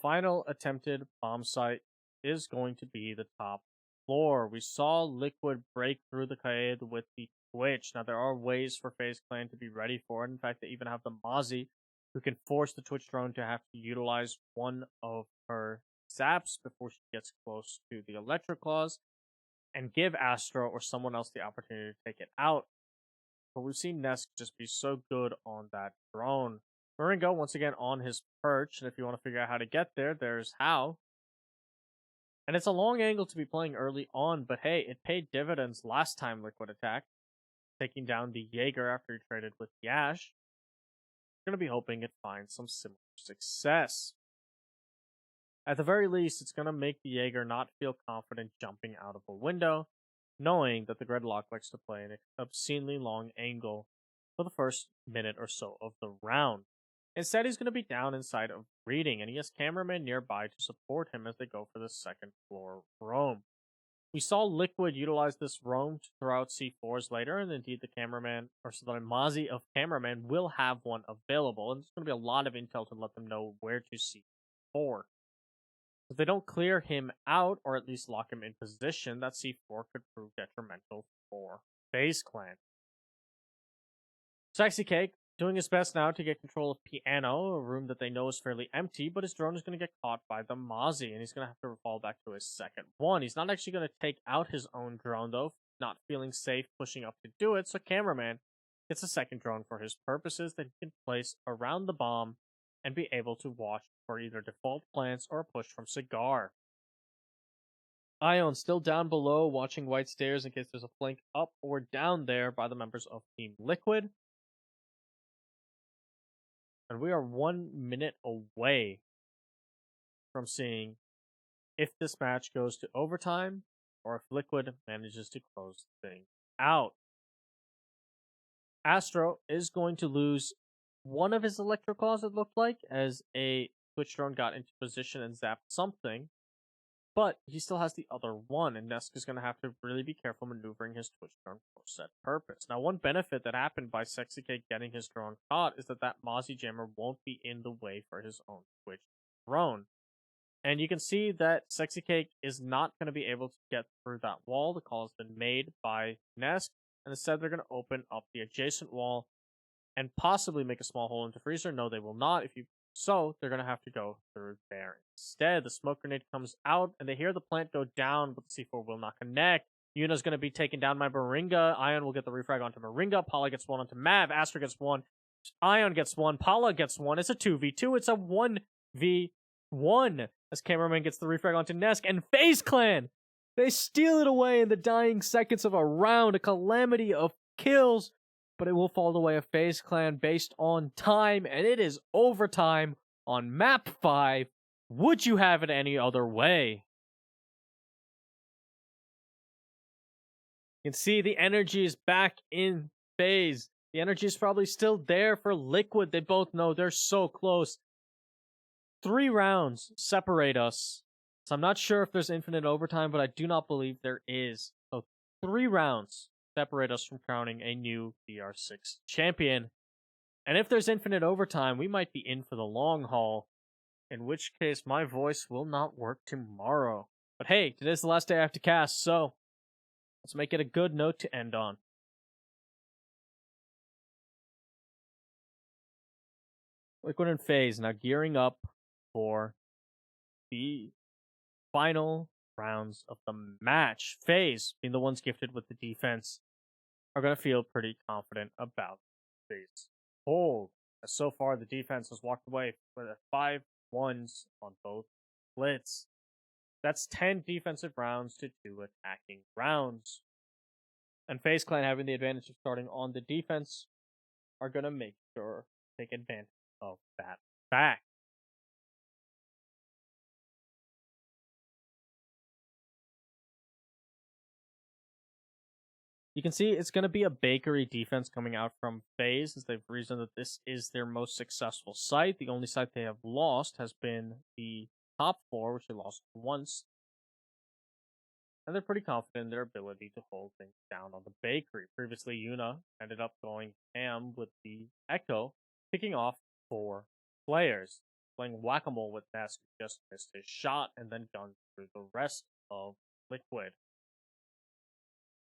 Final attempted bomb site is going to be the top floor. We saw Liquid break through the Kaid with the Twitch. Now, there are ways for FaZe Clan to be ready for it. In fact, they even have the Mozzie, who can force the Twitch drone to have to utilize one of her zaps before she gets close to the Electric Claws, and give Astro or someone else the opportunity to take it out. But we've seen Nesk just be so good on that drone. Maringo, once again, on his perch, and if you want to figure out how to get there, there's how. And it's a long angle to be playing early on, but hey, it paid dividends last time Liquid attacked, taking down the Jaeger after he traded with Yash. Going to be hoping it finds some similar success. At the very least, it's going to make the Jaeger not feel confident jumping out of a window, knowing that the Gridlock likes to play an obscenely long angle for the first minute or so of the round. Instead, he's going to be down inside of reading, and he has Cameraman nearby to support him as they go for the second floor roam. We saw Liquid utilize this roam to throw out C4s later, and indeed the Cameraman, or so the Mozzie of Cameraman, will have one available, and there's going to be a lot of intel to let them know where to C4. If they don't clear him out, or at least lock him in position, that C4 could prove detrimental for FaZe Clan. Sexy Cake doing his best now to get control of Piano, a room that they know is fairly empty, but his drone is going to get caught by the Mozzie, and he's going to have to fall back to his second one. He's not actually going to take out his own drone, though, not feeling safe pushing up to do it, so Cameraman gets a second drone for his purposes that he can place around the bomb and be able to watch for either default plants or a push from Cigar. Ion still down below, watching white stairs in case there's a flank up or down there by the members of Team Liquid. And we are 1 minute away from seeing if this match goes to overtime or if Liquid manages to close the thing out. Astro is going to lose one of his Electro Claws, it looked like, as a Twitch drone got into position and zapped something. But he still has the other one, and Nesk is going to have to really be careful maneuvering his Twitch drone for set purpose. Now, one benefit that happened by Sexy Cake getting his drone caught is that Mozzie Jammer won't be in the way for his own Twitch drone. And you can see that Sexy Cake is not going to be able to get through that wall. The call has been made by Nesk, and instead they're going to open up the adjacent wall and possibly make a small hole into Freezer. No, they will not. If you So they're going to have to go through there. Instead, the smoke grenade comes out, and they hear the plant go down, but the C4 will not connect. Yuna's going to be taken down by Moringa. Ion will get the refrag onto Moringa. Paula gets one onto Mav. Astra gets one. Ion gets one. Paula gets one. It's a 2v2. It's a 1v1 as Cameraman gets the refrag onto Nesk. And Faze Clan! They steal it away in the dying seconds of a round. A calamity of kills. But it will fall the way of Faze Clan based on time. And it is overtime on map 5. Would you have it any other way? You can see the energy is back in Faze. The energy is probably still there for Liquid. They both know they're so close. 3 rounds separate us. So I'm not sure if there's infinite overtime, but I do not believe there is. So 3 rounds separate us from crowning a new BR6 champion. And if there's infinite overtime, we might be in for the long haul. In which case, my voice will not work tomorrow. But hey, today's the last day I have to cast, so let's make it a good note to end on. Liquid and Faze now gearing up for the final rounds of the match. Faze, being the ones gifted with the defense, are going to feel pretty confident about Faze hold. As so far, the defense has walked away with 5 1s on both splits. That's 10 defensive rounds to 2 attacking rounds. And Faze Clan, having the advantage of starting on the defense, are going to make sure to take advantage of that fact. You can see it's going to be a bakery defense coming out from Faze, as they've reasoned that this is their most successful site. The only site they have lost has been the top 4, which they lost once. And they're pretty confident in their ability to hold things down on the bakery. Previously, Yuna ended up going ham with the Echo, picking off 4 players, playing whack-a-mole with Nesk, who just missed his shot, and then gunned through the rest of Liquid.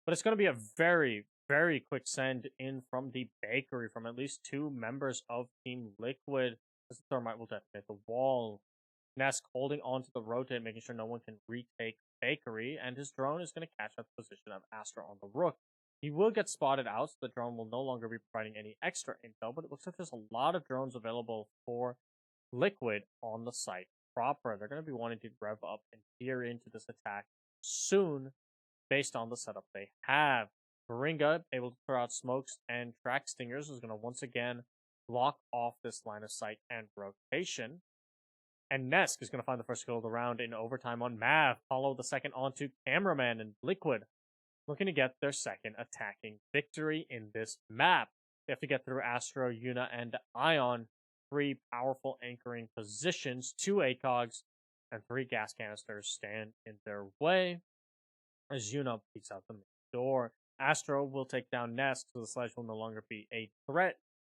But it's going to be a very, very quick send in from the bakery from at least 2 members of Team Liquid, as the Thermite will detonate the wall. Nesk holding on to the rotate, making sure no one can retake bakery, and his drone is going to catch up the position of Astra on the Rook. He will get spotted out, so the drone will no longer be providing any extra intel, but it looks like there's a lot of drones available for Liquid on the site proper. They're going to be wanting to rev up and gear into this attack soon, based on the setup they have. Moringa, able to throw out smokes and track stingers, is going to once again block off this line of sight and rotation. And Nesk is going to find the first kill of the round in overtime on Mav. Follow the second onto Cameraman, and Liquid looking to get their second attacking victory in this map. They have to get through Astro, Yuna, and Ion. 3 powerful anchoring positions, 2 ACOGs, and 3 gas canisters stand in their way as Yuna peeks out the main door. Astro will take down Nesk, so the sledge will no longer be a threat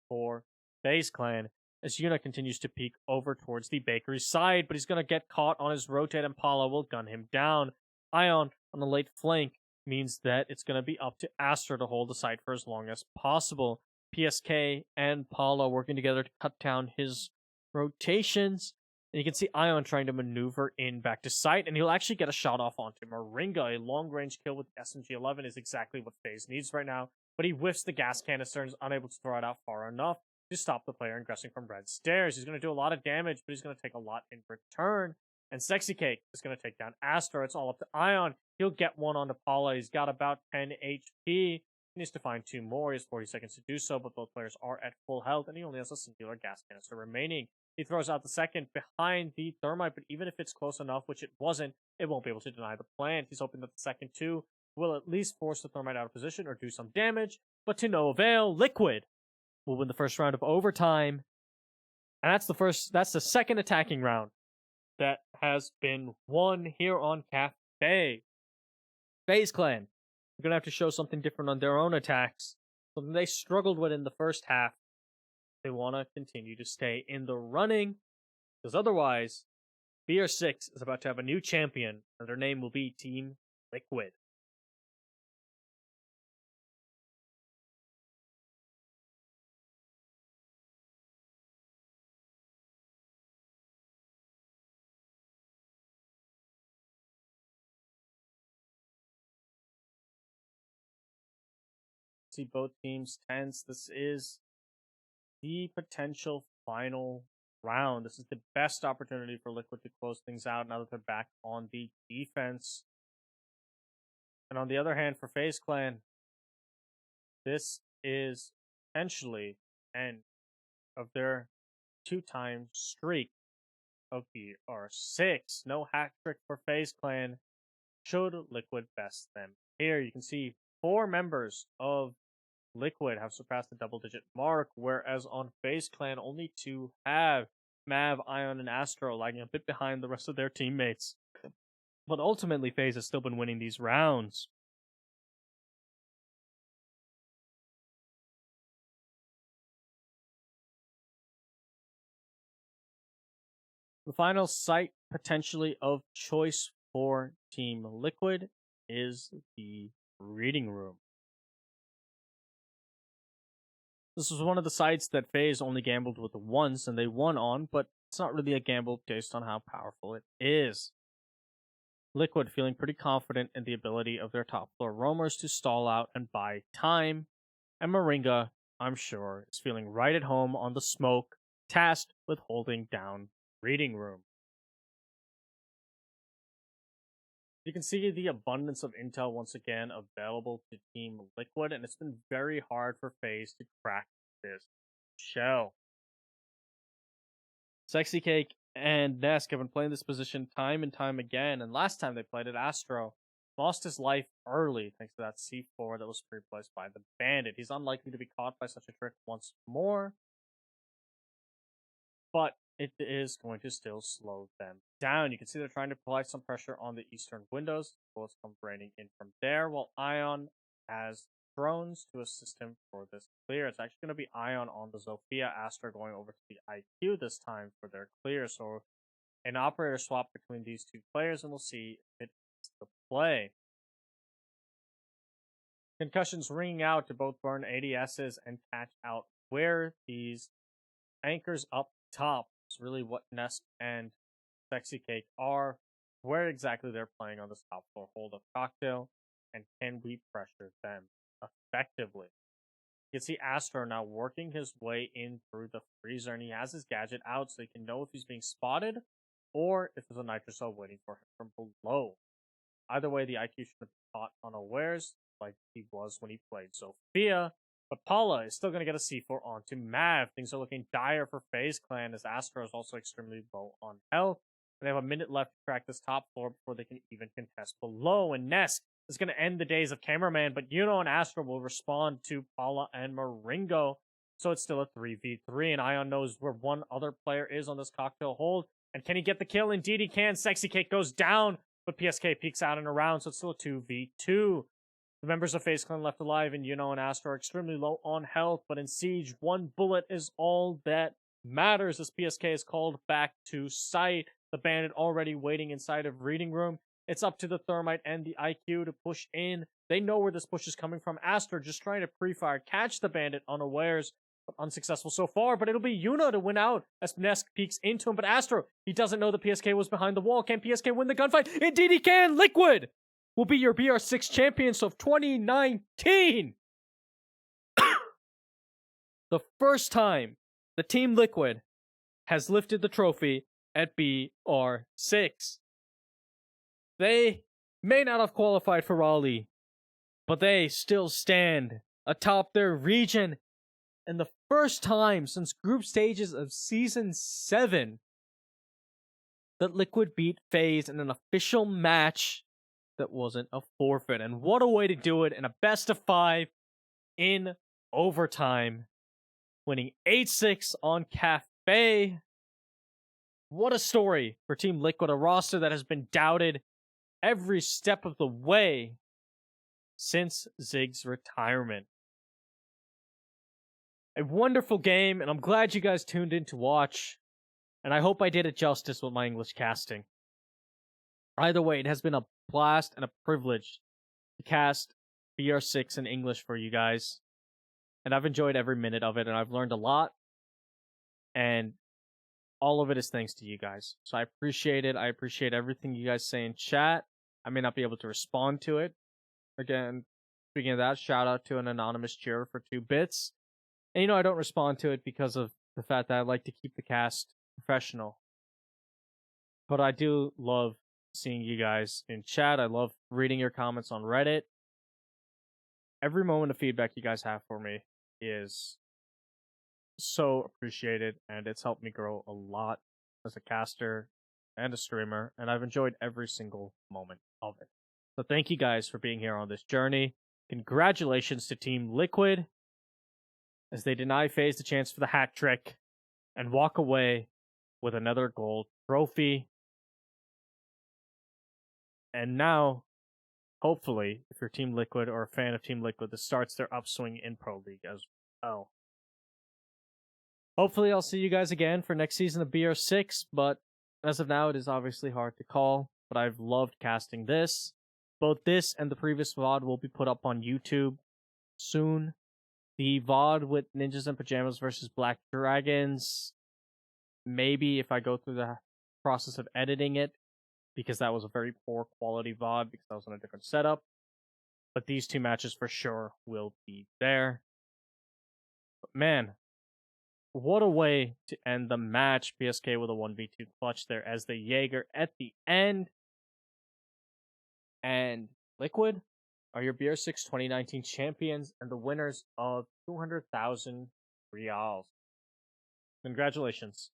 for Faze Clan, as Yuna continues to peek over towards the bakery side, but he's going to get caught on his rotate, and Paula will gun him down. Ion on the late flank means that it's going to be up to Astra to hold the site for as long as possible. PSK and Paula working together to cut down his rotations. And you can see Ion trying to maneuver in back to site, and he'll actually get a shot off onto Moringa. A long-range kill with SMG-11 is exactly what Faze needs right now, but he whiffs the gas canister and is unable to throw it out far enough to stop the player ingressing from red stairs. He's going to do a lot of damage, but he's going to take a lot in return. And Sexy Cake is going to take down Astra. It's all up to Ion. He'll get one onto Paula. He's got about 10 HP. He needs to find 2 more. He has 40 seconds to do so, but both players are at full health, and he only has a singular gas canister remaining. He throws out the second behind the Thermite, but even if it's close enough, which it wasn't, it won't be able to deny the plant. He's hoping that the second 2 will at least force the Thermite out of position or do some damage, but to no avail. Liquid will win the first round of overtime. And that's the second attacking round that has been won here on Cafe. Faze Clan are going to have to show something different on their own attacks. Something they struggled with in the first half. They want to continue to stay in the running, because otherwise, BR6 is about to have a new champion, and their name will be Team Liquid. see both teams tense. This is the potential final round. This is the best opportunity for Liquid to close things out now that they're back on the defense. And on the other hand, for FaZe Clan, this is potentially end of their 2-time streak of BR6. No hat trick for FaZe Clan. Should Liquid best them. Here you can see 4 members of Liquid have surpassed the double-digit mark, whereas on FaZe Clan, only 2 have. Mav, Ion, and Astro lagging a bit behind the rest of their teammates. But ultimately, FaZe has still been winning these rounds. The final site potentially of choice for Team Liquid is the reading room. This was one of the sites that FaZe only gambled with once and they won on, but it's not really a gamble based on how powerful it is. Liquid feeling pretty confident in the ability of their top floor roamers to stall out and buy time, and Moringa, I'm sure, is feeling right at home on the smoke, tasked with holding down reading room. You can see the abundance of intel once again available to Team Liquid, and it's been very hard for FaZe to crack this shell. Sexy Cake and Nesk have been playing this position time and time again, and last time they played it, Astro lost his life early thanks to that C4 that was replaced by the Bandit. He's unlikely to be caught by such a trick once more, but it is going to still slow them down. You can see they're trying to apply some pressure on the eastern windows. Bullets come raining in from there, while Ion has drones to assist him for this clear. It's actually going to be Ion on the Zofia, Astra going over to the IQ this time for their clear. So an operator swap between these 2 players, and we'll see if it's the play. Concussions ringing out to both burn ADSs and catch out where these anchors up top is really what Nesk and Sexy Cake are, where exactly they're playing on this top floor hold of Cocktail, and can we pressure them effectively. You can see Astro now working his way in through the freezer, and he has his gadget out so he can know if he's being spotted or if there's a nitrocell waiting for him from below. Either way, the IQ should have been caught unawares like he was when he played Zofia, but Paula is still going to get a C4 onto Mav. Things are looking dire for FaZe Clan as Astro is also extremely low on health. And they have a minute left to crack this top floor before they can even contest below. And Nesk is going to end the days of cameraman, but Yuno and Astro will respond to Paula and Moringo. So it's still a 3v3, and Ion knows where one other player is on this cocktail hold. And can he get the kill? Indeed he can. Sexy Cake goes down, but PSK peeks out and around, so it's still a 2v2. The members of FaZe Clan left alive, and Yuno and Astro are extremely low on health, but in Siege, 1 bullet is all that matters as PSK is called back to site. The Bandit already waiting inside of reading room. It's up to the Thermite and the IQ to push in. They know where this push is coming from. Astro just trying to pre-fire, catch the Bandit unawares, but unsuccessful so far. But it'll be Yuno to win out as Nesk peeks into him. But Astro, he doesn't know the PSK was behind the wall. Can PSK win the gunfight? Indeed he can! Liquid will be your BR6 champions of 2019! The first time the Team Liquid has lifted the trophy at BR6. They may not have qualified for Raleigh, but they still stand atop their region. And the first time since group stages of Season 7 that Liquid beat FaZe in an official match that wasn't a forfeit. And what a way to do it in a best of 5 in overtime. Winning 8-6 on Cafe. What a story for Team Liquid, a roster that has been doubted every step of the way since Zig's retirement. A wonderful game, and I'm glad you guys tuned in to watch, and I hope I did it justice with my English casting. Either way, it has been a blast and a privilege to cast BR6 in English for you guys, and I've enjoyed every minute of it, and I've learned a lot, and all of it is thanks to you guys. So I appreciate it. I appreciate everything you guys say in chat. I may not be able to respond to it. Again, speaking of that, shout out to an anonymous cheerer for 2 bits. And I don't respond to it because of the fact that I like to keep the cast professional. But I do love seeing you guys in chat. I love reading your comments on Reddit. Every moment of feedback you guys have for me is so appreciated, and it's helped me grow a lot as a caster and a streamer, and I've enjoyed every single moment of it. So thank you guys for being here on this journey. Congratulations to Team Liquid as they deny FaZe the chance for the hat trick and walk away with another gold trophy. And now, hopefully, if you're Team Liquid or a fan of Team Liquid, this starts their upswing in Pro League as well. Hopefully, I'll see you guys again for next season of BR6, but as of now, it is obviously hard to call. But I've loved casting this. Both this and the previous VOD will be put up on YouTube soon. The VOD with Ninjas in Pajamas versus Black Dragons, maybe if I go through the process of editing it, because that was a very poor quality VOD because I was on a different setup. But these 2 matches for sure will be there. But man, what a way to end the match. PSK with a 1v2 clutch there as the Jaeger at the end. And Liquid are your BR6 2019 champions and the winners of 200,000 reals. Congratulations.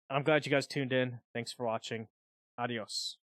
I'm glad you guys tuned in. Thanks for watching. Adios.